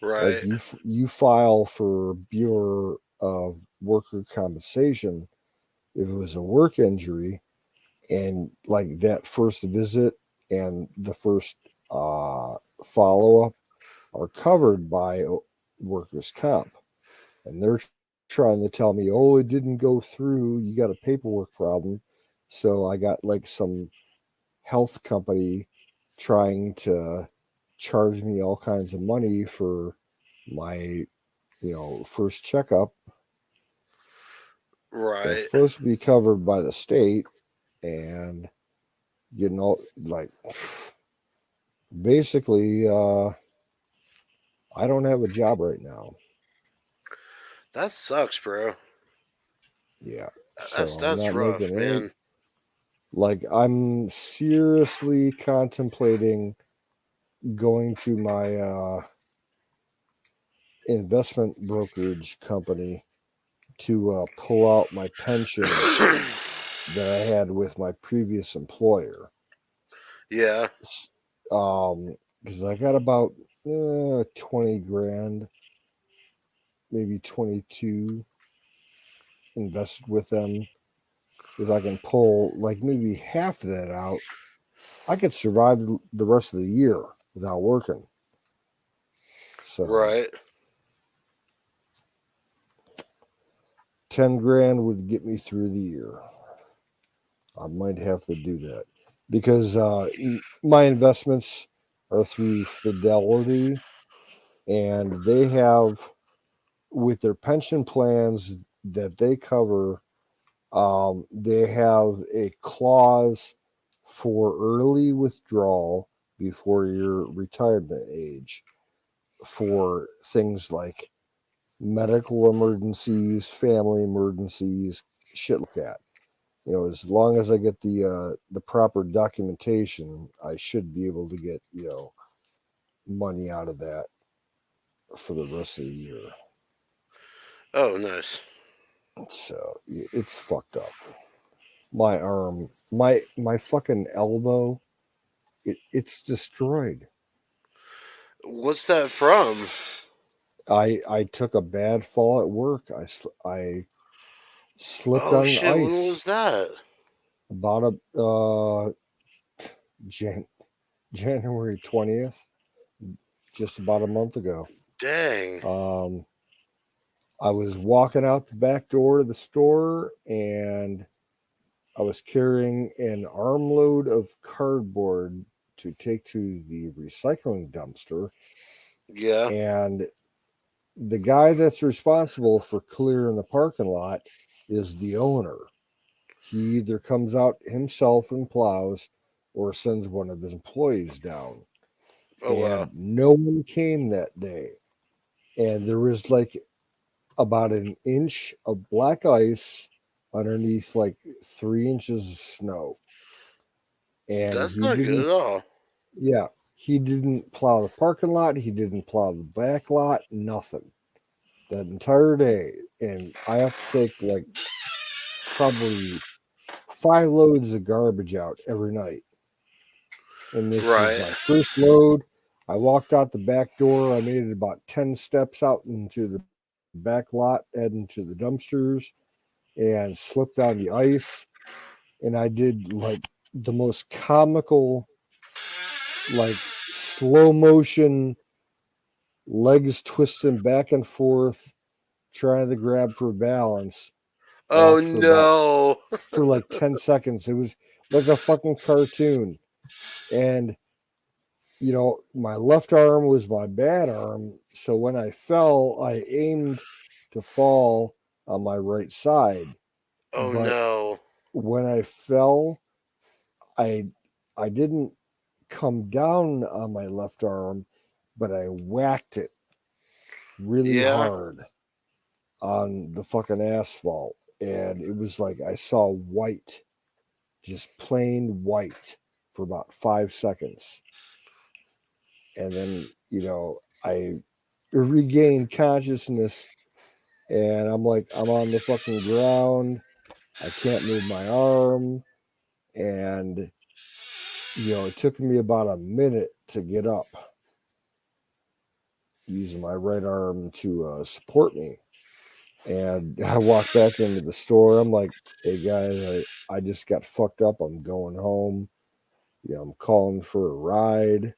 like Right. you file for Bureau of Worker Compensation if it was a work injury, and like that first visit and the first follow up are covered by workers' comp, and they're trying to tell me, oh, it didn't go through. You got a paperwork problem. So I got like some health company trying to charge me all kinds of money for my first checkup that's Right. supposed to be covered by the state, and like basically I don't have a job right now. That sucks, bro. Yeah, so I'm That's not rough, making any. man. Like I'm seriously contemplating going to my investment brokerage company to pull out my pension that I had with my previous employer. Yeah. Because I got about 20 grand, maybe 22 invested with them. If I can pull like maybe half of that out, I could survive the rest of the year without working. So Right. 10 grand would get me through the year. I might have to do that because my investments are through Fidelity, and they have, with their pension plans that they cover, they have a clause for early withdrawal before your retirement age for things like medical emergencies, family emergencies, shit like that. As long as I get the proper documentation, I should be able to get money out of that for the rest of the year. Oh, nice. So it's fucked up. My arm, my fucking elbow, it's destroyed. What's that from? I took a bad fall at work. I slipped Oh on shit! When ice was that? about a January 20th, just about a month ago. Dang. I was walking out the back door of the store, and I was carrying an armload of cardboard to take to the recycling dumpster. Yeah. And the guy that's responsible for clearing the parking lot is the owner. He either comes out himself and plows or sends one of his employees down. Oh wow. And no one came that day. And there was like about an inch of black ice underneath like 3 inches of snow. And That's not good at all. yeah, he didn't plow the parking lot. He didn't plow the back lot, nothing. That entire day. and I have to take like probably 5 loads of garbage out every night. And this is Right. my first load. I walked out the back door. I made it about 10 steps out into the back lot, heading to the dumpsters, and slipped on the ice. And I did like the most comical, like slow motion, legs twisting back and forth, trying to grab for balance. Oh Act no. for like 10 seconds. It was like a fucking cartoon. And you know, my left arm was my bad arm. So when I fell, I aimed to fall on my right side. Oh But no. when I fell, I I didn't come down on my left arm, but I whacked it really Yeah. hard on the fucking asphalt. And it was like I saw white, just plain white for about 5 seconds. And then, you know, I regained consciousness and I'm like, I'm on the fucking ground. I can't move my arm. And, you know, it took me about a minute to get up using my right arm to support me. And I walked back into the store. I'm like, hey guys, I just got fucked up. I'm going home. You know, I'm calling for a ride.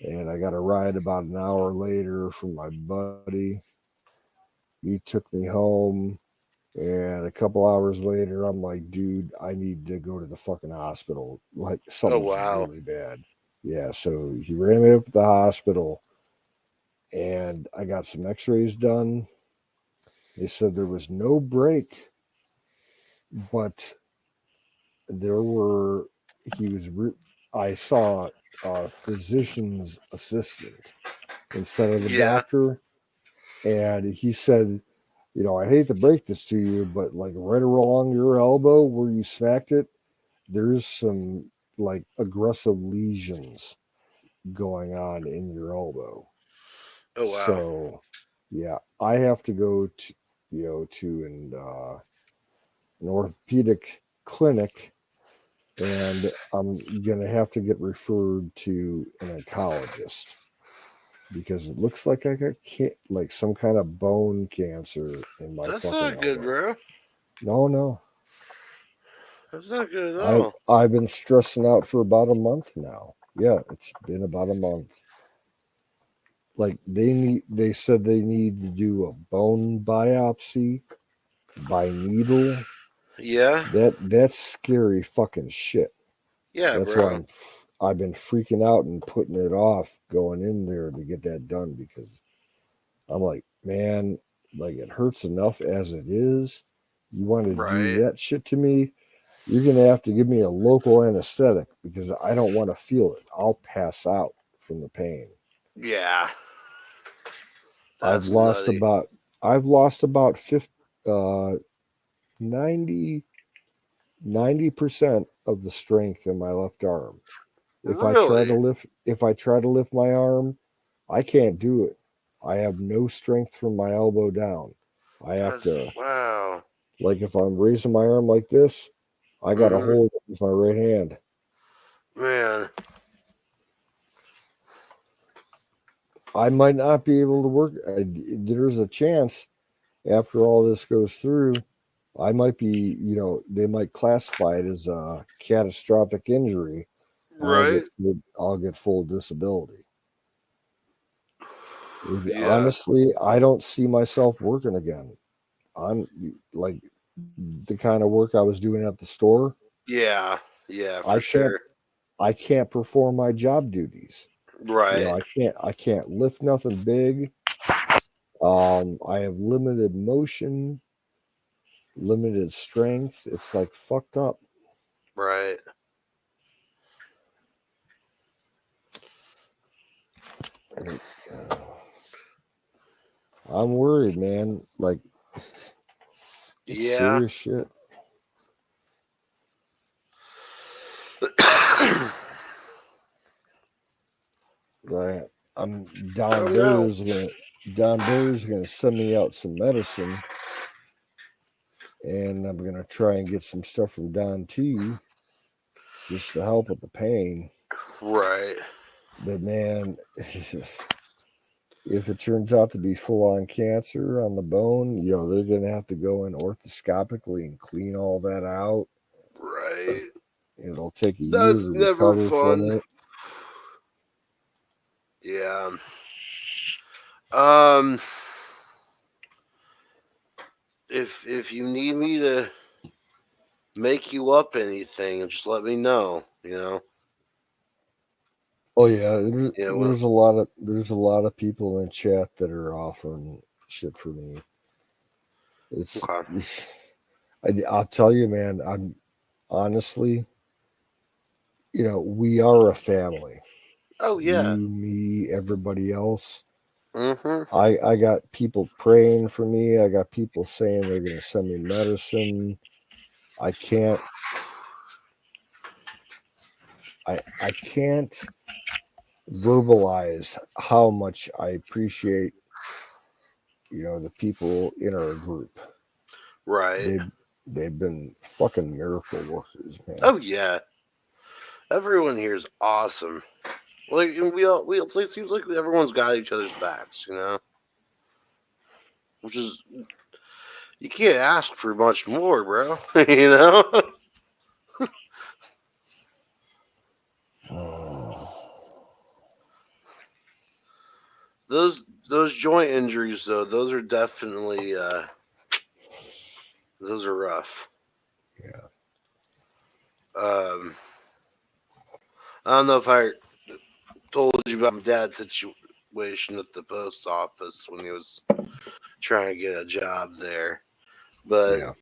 And I got a ride about an hour later from my buddy. He took me home. And a couple hours later, I'm like, dude, I need to go to the fucking hospital. Like, something's wow. really bad. Yeah, so he ran me up to the hospital, and I got some x-rays done. They said there was no break, but there were, I saw a physician's assistant instead of the Yeah. doctor. And he said, you know, I hate to break this to you, but like right along your elbow where you smacked it, there's some like aggressive lesions going on in your elbow. Oh wow. So yeah, I have to go to, you know, to an orthopedic clinic, and I'm gonna have to get referred to an oncologist because it looks like I got like some kind of bone cancer in my That's fucking not good, elbow. bro. No, That's not good at all. I've been stressing out for about a month now. Yeah, it's been about a month. Like they said they need to do a bone biopsy by needle. Yeah. That's scary fucking shit. Yeah, That's why bro. I've been freaking out and putting it off going in there to get that done because I'm like, man, like it hurts enough as it is. You want to do Right. that shit to me? You're gonna have to give me a local anesthetic because I don't want to feel it. I'll pass out from the pain. Yeah. I've That's lost nutty. about I've lost about 50, 90% of the strength in my left arm. If I try to Really? lift my arm, I can't do it. I have no strength from my elbow down. I have That's to, wow. like if I'm raising my arm like this, I got to Mhm. hold it with my right hand. Man. I might not be able to work. There's a chance after all this goes through, I might be, you know, they might classify it as a catastrophic injury. Right. I'll get full disability. Yeah. Honestly, I don't see myself working again. I'm like the kind of work I was doing at the store. Yeah. Yeah, I for can't sure. I can't perform my job duties. You know, Right. I can't lift nothing big. I have limited motion, limited strength. It's like fucked up. Right. I'm worried, man. Like it's Yeah. serious shit. Like I'm Oh no. downstairs Don Barry's going to send me out some medicine, and I'm going to try and get some stuff from Don T just to help with the pain. Right. But man, if it turns out to be full-on cancer on the bone, they're going to have to go in orthoscopically and clean all that out. Right. It'll take a year That's to never recover fun. from it. Yeah. If you need me to make you up anything, just let me know. Oh yeah, there's well, a lot of people in chat that are offering shit for me. It's okay. I'll tell you, man. I'm honestly, we are a family. Oh yeah. You, me, everybody else. Mm-hmm. I got people praying for me. I got people saying they're going to send me medicine. I can't verbalize how much I appreciate the people in our group. Right. They've been fucking miracle workers, man. Oh yeah. Everyone here is awesome. Like it seems like everyone's got each other's backs, which is you can't ask for much more, bro. Those joint injuries though, those are definitely those are rough. Yeah. I don't know if I told you about my dad's situation at the post office when he was trying to get a job there, but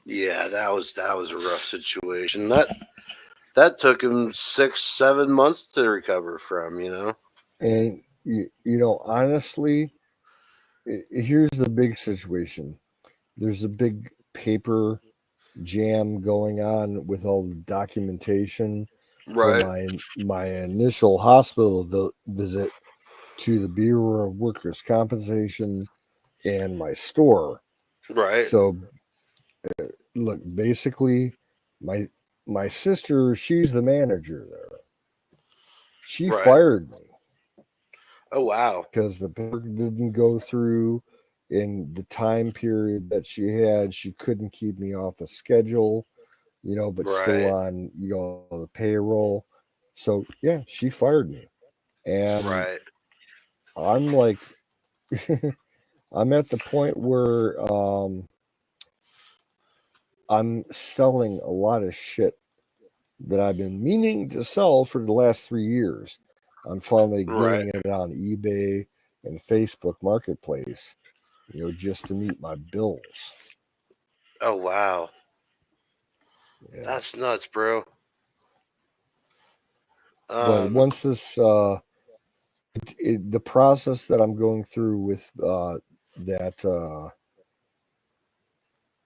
yeah, that was a rough situation. That took him 6-7 months to recover from. And honestly, here's the big situation. There's a big paper jam going on with all the documentation for my initial hospital visit to the Bureau of Workers' Compensation and my store. Right. So, look, basically, my sister, she's the manager there. She fired me. Oh wow! Because the paper didn't go through in the time period that she had. She couldn't keep me off a schedule, but still on the payroll. So yeah, she fired me, and I'm like, I'm at the point where I'm selling a lot of shit that I've been meaning to sell for the last 3 years. I'm finally getting it on eBay and Facebook Marketplace, just to meet my bills. Oh wow. Yeah. That's nuts, bro. But once this, the process that I'm going through with that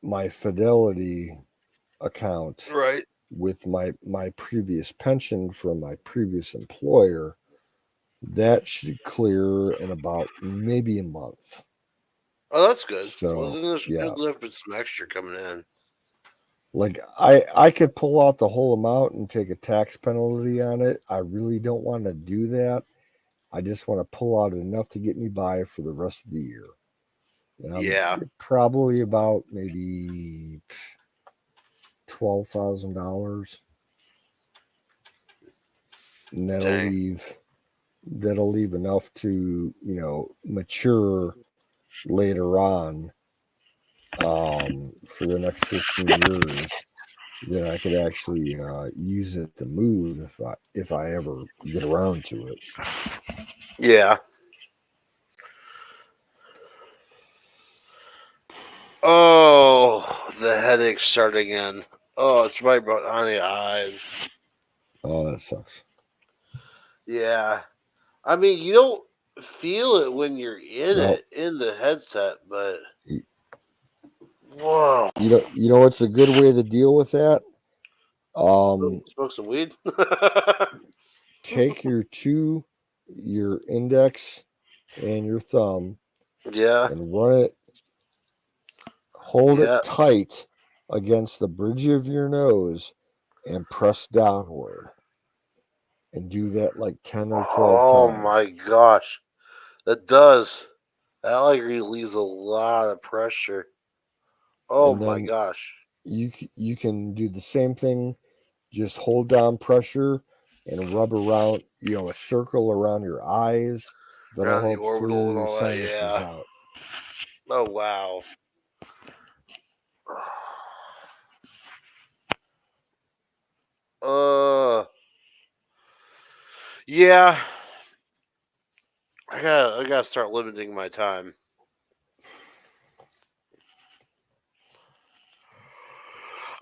my Fidelity account, with my previous pension from my previous employer, that should clear in about maybe a month. Oh, that's good. So well, then there's yeah, good lift with some extra coming in. Like I could pull out the whole amount and take a tax penalty on it. I really don't want to do that. I just want to pull out enough to get me by for the rest of the year. Probably about maybe $12,000, and that'll leave enough to mature later on for the next 15 years. Then I could actually use it to move if I ever get around to it. Yeah. Oh, the headache's starting in. Oh, it's right on the eyes. Oh, that sucks. Yeah. I mean, you don't feel it when you're in the headset, but whoa. You know what's a good way to deal with that? Smoke some weed. Take your index and your thumb Yeah. and run it, hold Yeah. it tight against the bridge of your nose and press downward. And do that like 10 or 12 Oh times. my gosh. That does. That like relieves a lot of pressure. Oh And my then gosh. you can do the same thing. Just hold down pressure and rub around, a circle around your eyes. That'll Around the help clear orbital and your all that, sinuses yeah. out. Oh wow. Yeah. I gotta start limiting my time.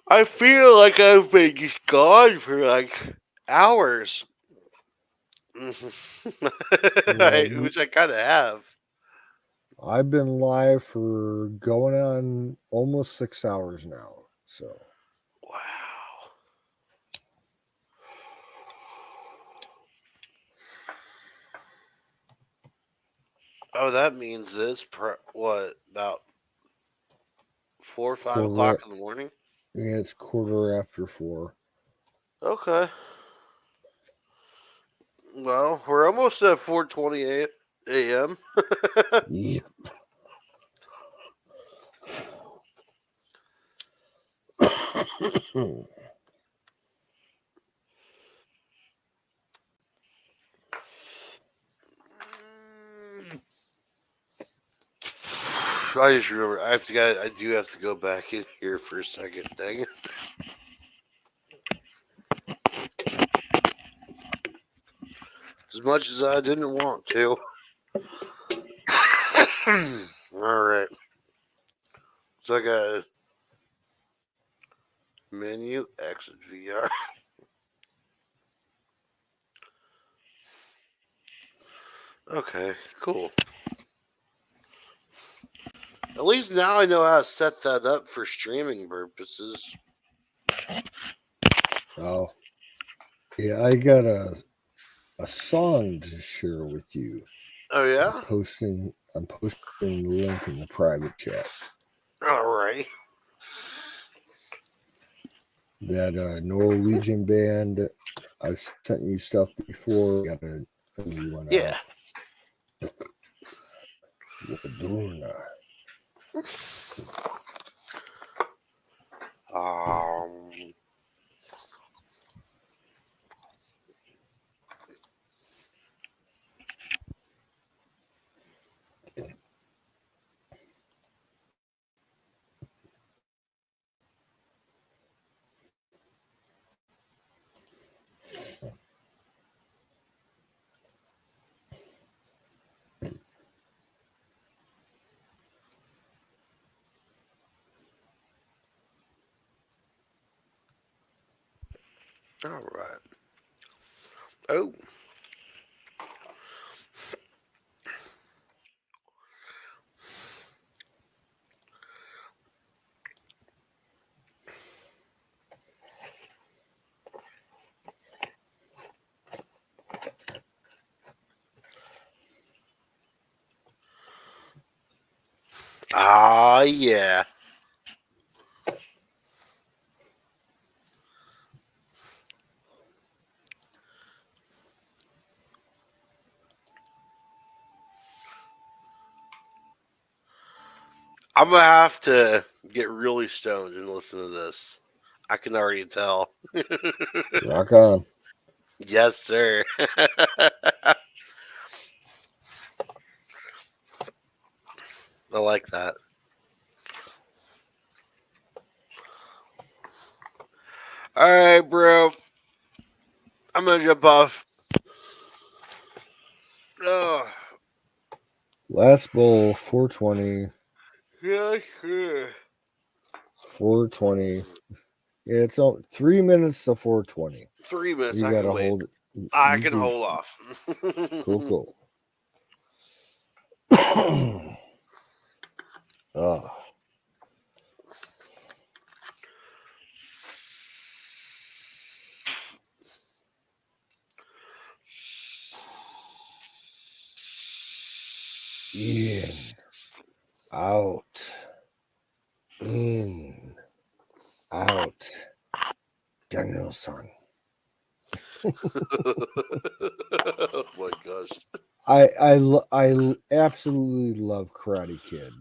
I feel like I've been just gone for like hours. Well, Which I kind of have. I've been live for going on almost 6 hours now. So, Wow. Oh, that means this what about 4 or 5 o'clock in the morning? Yeah, it's 4:15. Okay. Well, we're almost at 4:28 a.m. Yep. I just remember I do have to go back in here for a second. Dang it. As much as I didn't want to. All right. So I got menu, exit VR. Okay, cool. At least now I know how to set that up for streaming purposes. Oh, yeah, I got a song to share with you. Oh yeah. I'm posting the link in the private chat. All right. That Norwegian band, I've sent you stuff before. Got a new one Yeah. out. Waduna. All right. Oh. Ah, yeah. I'm gonna have to get really stoned and listen to this. I can already tell. Rock on. Yes, sir. I like that. All right, bro. I'm gonna jump off. Oh, Last bowl 420. yeah, sure. 420. Yeah, it's all 3 minutes to 420. 3 minutes. You I gotta can wait. hold it. I You can hold off. Cool. Oh. In, out, in, out. Danielson. Oh my gosh. I absolutely love Karate Kid.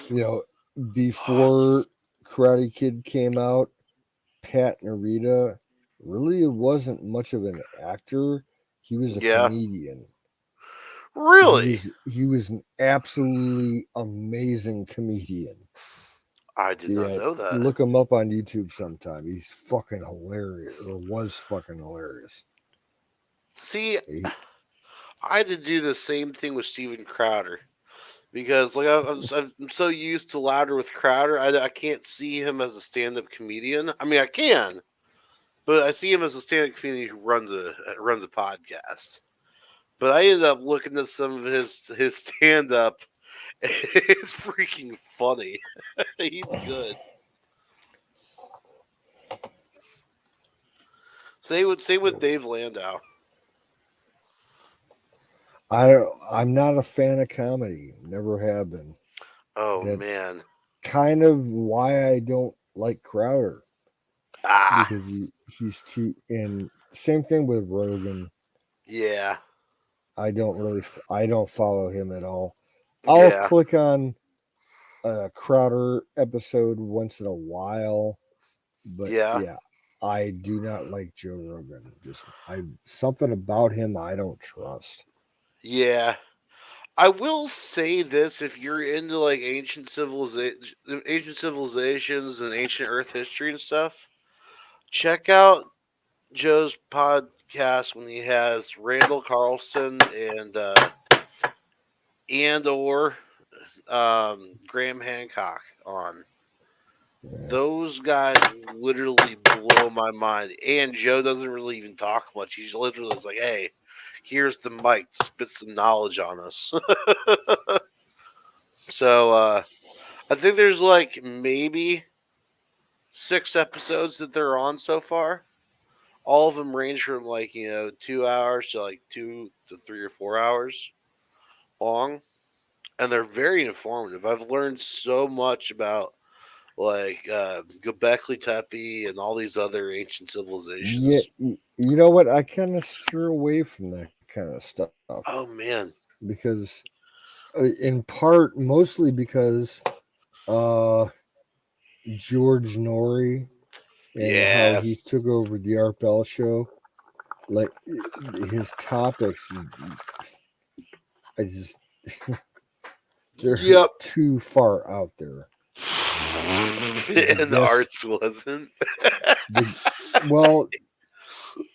You know, before Karate Kid came out, Pat Narita really wasn't much of an actor. He was a Yeah. comedian. Really? He was an absolutely amazing comedian. I did not know that. Look him up on YouTube sometime. He's fucking hilarious, or was fucking hilarious. See, I had to do the same thing with Steven Crowder because, like, I'm so used to Louder with Crowder, I can't see him as a stand-up comedian. I mean, I can, but I see him as a stand-up comedian who runs a podcast. But I ended up looking at some of his stand-up. It's freaking funny. He's good. Same with Dave Landau. I'm not a fan of comedy. Never have been. Oh That's man. kind of why I don't like Crowder. Because he's too. And same thing with Rogan. Yeah. I don't follow him at all. I'll click on a Crowder episode once in a while, but yeah, I do not like Joe Rogan. Just something about him I don't trust. Yeah. I will say this: if you're into like ancient civilizations and ancient Earth history and stuff, check out Joe's podcast when he has Randall Carlson or Graham Hancock on. Those guys literally blow my mind. And Joe doesn't really even talk much. He's literally like, "Hey, here's the mic. Spit some knowledge on us." So I think there's like maybe 6 episodes that they're on so far. All of them range from like 2 hours to like 2 to 3 or 4 hours long, and they're very informative. I've learned so much about like Göbekli Tepe and all these other ancient civilizations. Yeah, you know what? I kind of steer away from that kind of stuff. Oh man, because in part, mostly because George Norrie and how he's took over the Art Bell show, like his topics, I just they're too far out there. And the arts wasn't. Well,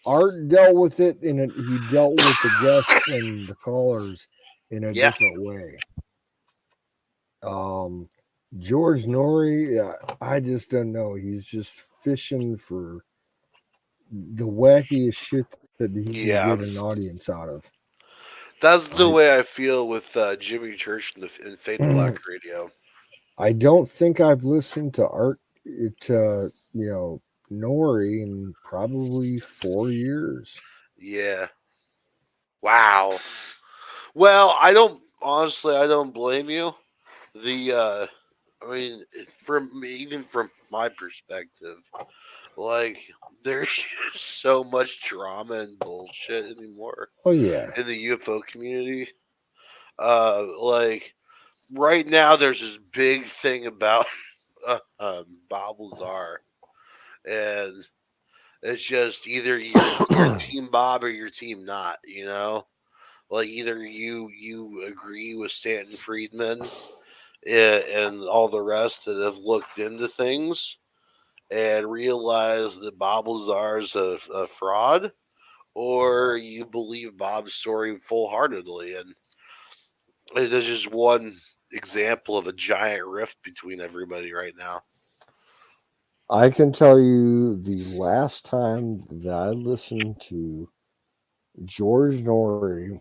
Art dealt with it he dealt with the guests and the callers in a different way. George Norrie, I just don't know. He's just fishing for the wackiest shit that he can get an audience out of. That's the way I feel with Jimmy Church and Fade to Black Radio. I don't think I've listened to Norrie in probably 4 years. Yeah. Wow. Well, I don't blame you. Even from my perspective, like there's just so much drama and bullshit anymore. Oh yeah. In the UFO community. Like right now there's this big thing about Bob Lazar, and it's just either you're team Bob or you're team not, like either you agree with Stanton Friedman and all the rest that have looked into things and realized that Bob Lazar is a fraud, or you believe Bob's story full heartedly. And there's just one example of a giant rift between everybody right now. I can tell you the last time that I listened to George Norrie,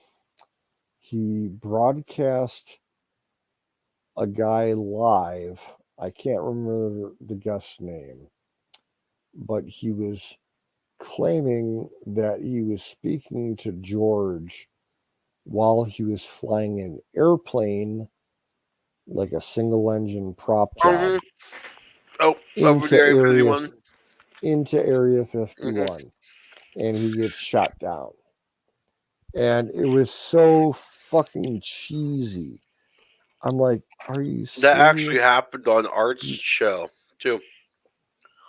he broadcast a guy live. I can't remember the guest's name, but he was claiming that he was speaking to George while he was flying an airplane, like a single engine prop job, Oh, over the Area 51. into Area 51, and he gets shot down. And it was so fucking cheesy. I'm like, are you serious? That actually happened on Art's show too.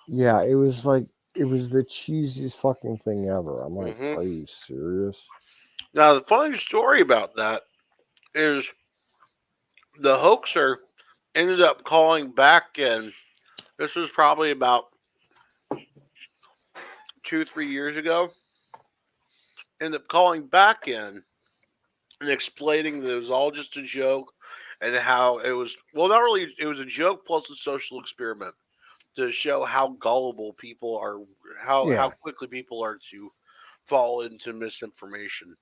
Yeah, it was like it was the cheesiest fucking thing ever. I'm like, are you serious? Now the funny story about that is the hoaxer ended up calling back in. This was probably about 2-3 years ago. Ended up calling back in and explaining that it was all just a joke and how it was, well, not really, it was a joke plus a social experiment to show how gullible people are, how quickly people are to fall into misinformation.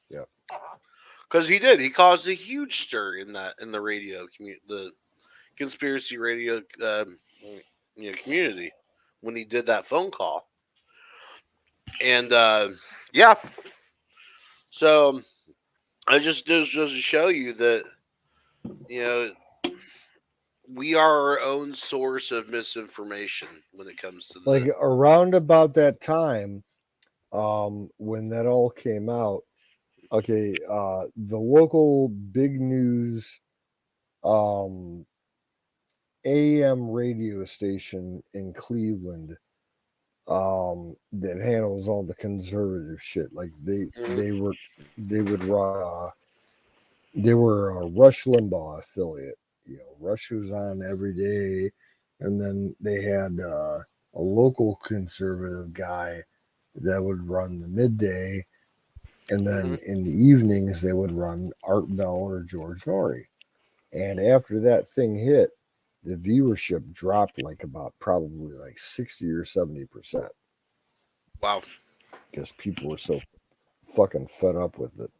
Yeah. Because he caused a huge stir in the radio the conspiracy radio community when he did that phone call. And yeah, so I just to show you that we are our own source of misinformation when it comes to like around about that time, when that all came out. Okay, the local big news AM radio station in Cleveland that handles all the conservative shit. Like they would run they were a Rush Limbaugh affiliate. Rush was on every day, and then they had a local conservative guy that would run the midday, and then in the evenings they would run Art Bell or George Norrie. And after that thing hit, the viewership dropped like about probably like 60 or 70%. Wow. Because people were so fucking fed up with it.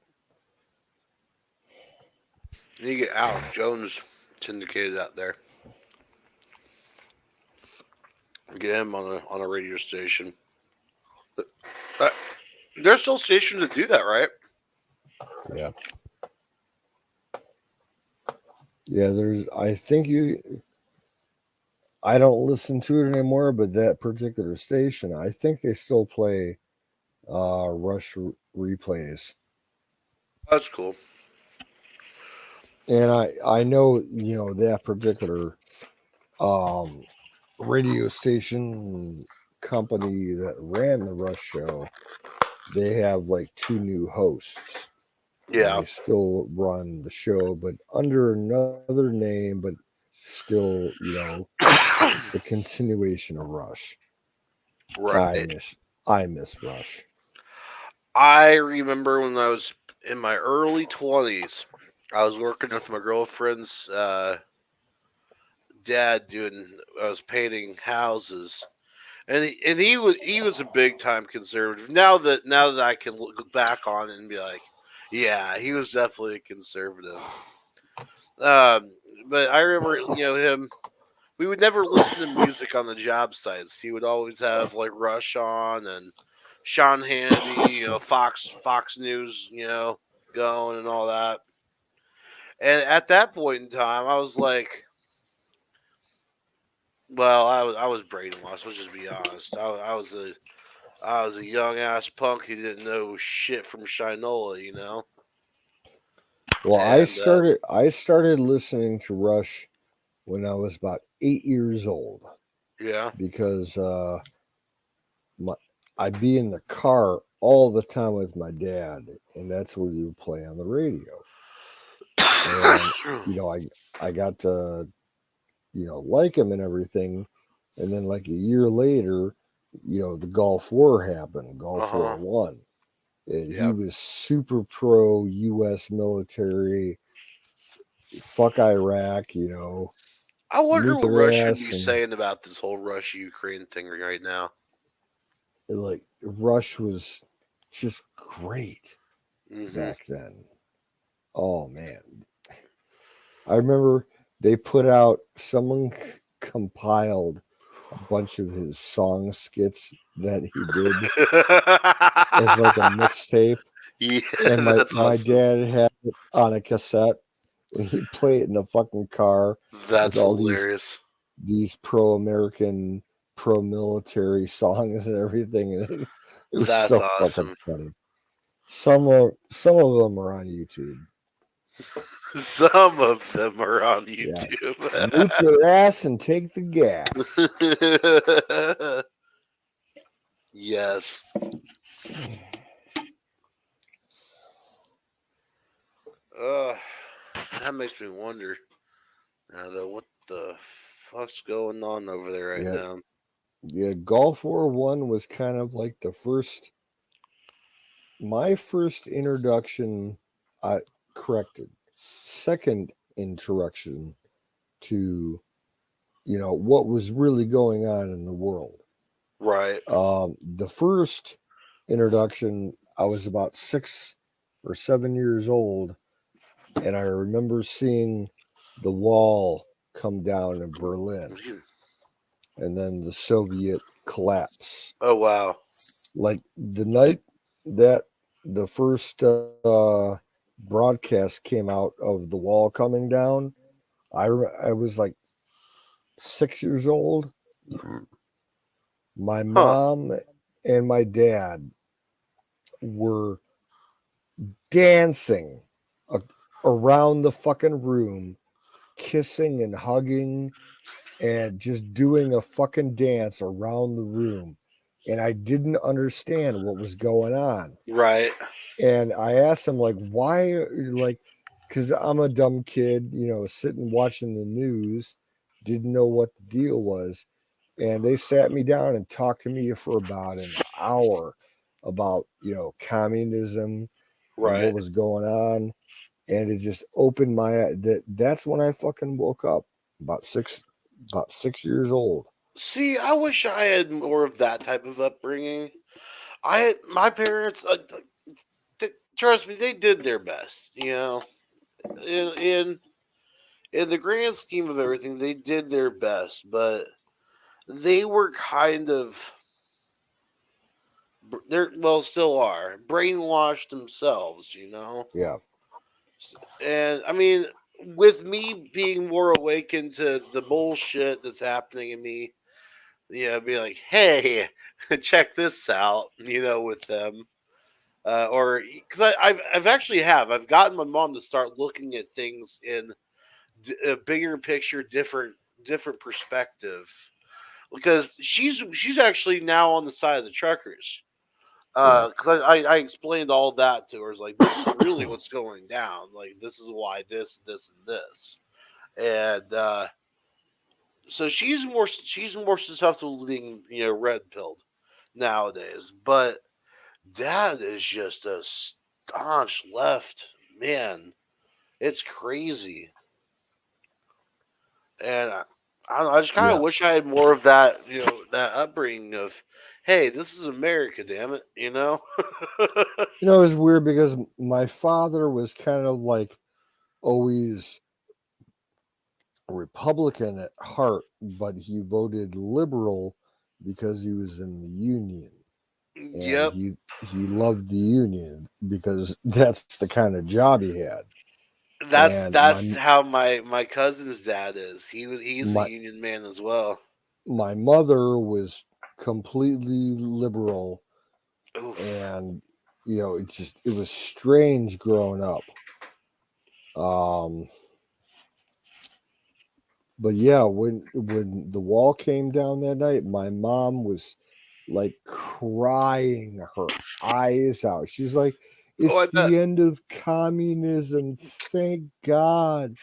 You get Alex Jones syndicated out there. Get him on a radio station. There's still stations that do that, right? Yeah. Yeah, I don't listen to it anymore, but that particular station, I think they still play Rush replays. That's cool. And I know, that particular radio station company that ran the Rush show, they have like 2 new hosts. Yeah. They still run the show, but under another name, but still, the continuation of Rush. Right. I miss Rush. I remember when I was in my early 20s, I was working with my girlfriend's dad I was painting houses. And he was a big time conservative. Now that I can look back on it and be like, yeah, he was definitely a conservative. But I remember, him. We would never listen to music on the job sites. He would always have like Rush on and Sean Hannity, Fox News, going and all that. And at that point in time, I was like, well, I was brainwashed. Let's just be honest. I was a young ass punk who didn't know shit from Shinola, Well, and, I started listening to Rush when I was about 8 years old. Yeah. Because I'd be in the car all the time with my dad, and that's where you would play on the radio. And I got to like him and everything, and then like a year later, the Gulf War happened, Gulf War I, and he was super pro U.S. military, fuck Iraq, I wonder what Russia should be and, saying about this whole Russia-Ukraine thing right now. Like Rush was just great back then. Oh man, I remember they put out, someone compiled a bunch of his song skits that he did as like a mixtape. Yeah, And my that's awesome. dad had it on a cassette, and he'd play it in the fucking car That's with all hilarious. these pro-American, pro-military songs and everything. And it was That's so fucking awesome. funny. Some of them are on YouTube. Some of them are on Yeah. YouTube. Move your ass and take the gas. Yes. That makes me wonder now though, what the fuck's going on over there right Yeah. now? Yeah, Gulf War One was kind of like my first introduction. Corrected, second introduction to what was really going on in the world. Right. The first introduction, I was about 6 or 7 years old, and I remember seeing the wall come down in Berlin, and then the Soviet collapse. Oh wow. Like the night that the first broadcast came out of the wall coming down, I was like 6 years old. My mom and my dad were dancing around the fucking room, kissing and hugging and just doing a fucking dance around the room. And I didn't understand what was going on. Right. And I asked him, like, why, like, because I'm a dumb kid, sitting watching the news, didn't know what the deal was. And they sat me down and talked to me for about an hour about, communism and what Right. was going on. And it just opened my eye. That's when I fucking woke up, about 6 years old. See, I wish I had more of that type of upbringing. My parents, trust me, they did their best. In in the grand scheme of everything, they did their best, but they were kind of still are brainwashed themselves. Yeah. And I mean, with me being more awakened to the bullshit that's happening in me, be like, hey, check this out, with them. Or because I've actually I've gotten my mom to start looking at things in a bigger picture, different perspective. Because she's actually now on the side of the truckers. Because I explained all that to her. It's like, this is really what's going down. Like, this is why this, and this, and so she's more susceptible to being red pilled nowadays. But Dad is just a staunch left man. It's crazy, and I don't know, I just kind of Yeah. wish I had more of that, that upbringing of, hey, this is America, damn it, It was weird because my father was kind of like always Republican at heart, but he voted liberal because he was in the Union. And Yep, he loved the Union because that's the kind of job he had. that's And that's how my cousin's dad is. He's a my union man as well. my mother was completely liberal, Oof. and it was strange growing up. But yeah, when the wall came down that night, my mom was like crying her eyes out. She's like, Oh, I "It's bet. the end of communism, thank God."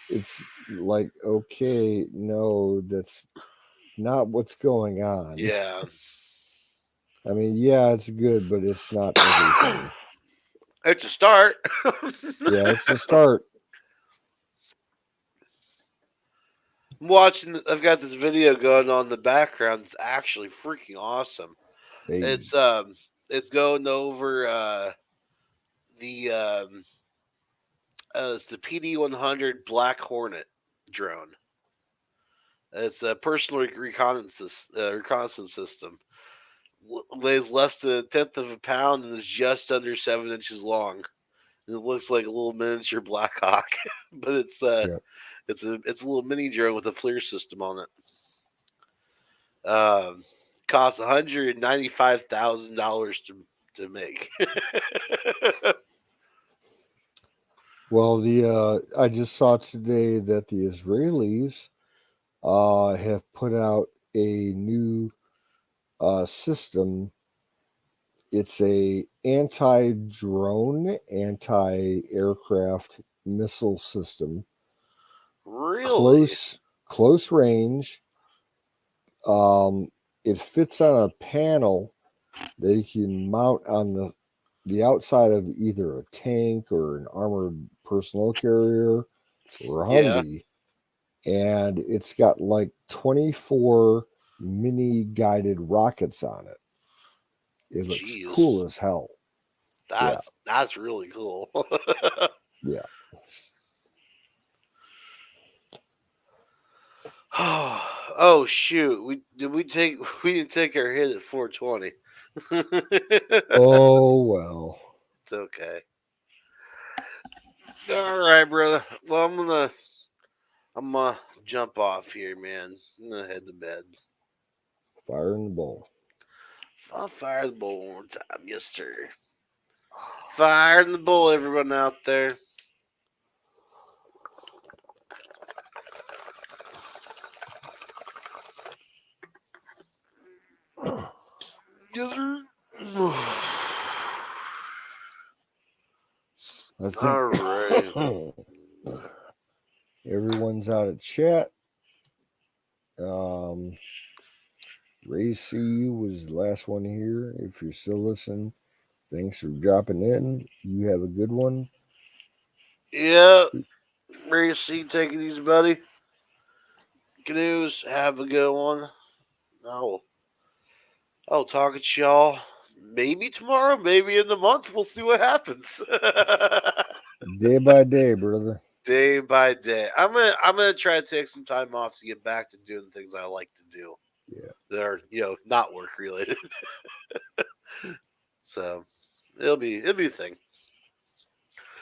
It's like, okay, no, that's not what's going on. Yeah. I mean, yeah, it's good, but it's not everything. It's a start. Yeah, it's a start. I'm watching. I've got this video going on in the background. It's actually freaking awesome. Hey, It's going over the it's the PD-100 Black Hornet drone. It's a personal reconnaissance system. Weighs less than 1/10 of a pound and is just under 7 inches long. And it looks like a little miniature Black Hawk, but it's Yeah. it's a little mini drone with a FLIR system on it. Costs $195,000 to make. Well, I just saw today that the Israelis have put out a new system. It's a anti-drone, anti-aircraft missile system. Really? Close range. It fits on a panel that you can mount on the outside of either a tank or an armored personnel carrier or a Humvee. And it's got like 24 mini guided rockets on it. It looks cool as hell. That's really cool. Yeah. Oh shoot! We didn't take our hit at 420. Oh well. It's okay. All right, brother. Well, I'm gonna jump off here, man. I'm gonna head to bed. Fire in the bowl. I'll fire the bowl one more time, yes sir. Fire in the bowl, everyone out there. Yes, sir. I think All right. Everyone's out of chat. Ray CU was the last one here. If you're still listening, thanks for dropping in. You have a good one. Yeah. Ray C, take it easy, buddy. Canoes, have a good one. I'll talk to y'all maybe tomorrow, maybe in the month. We'll see what happens. Day by day, brother. Day by day. I'm gonna try to take some time off to get back to doing things I like to do. Yeah. That are, not work related. So it'll be a thing.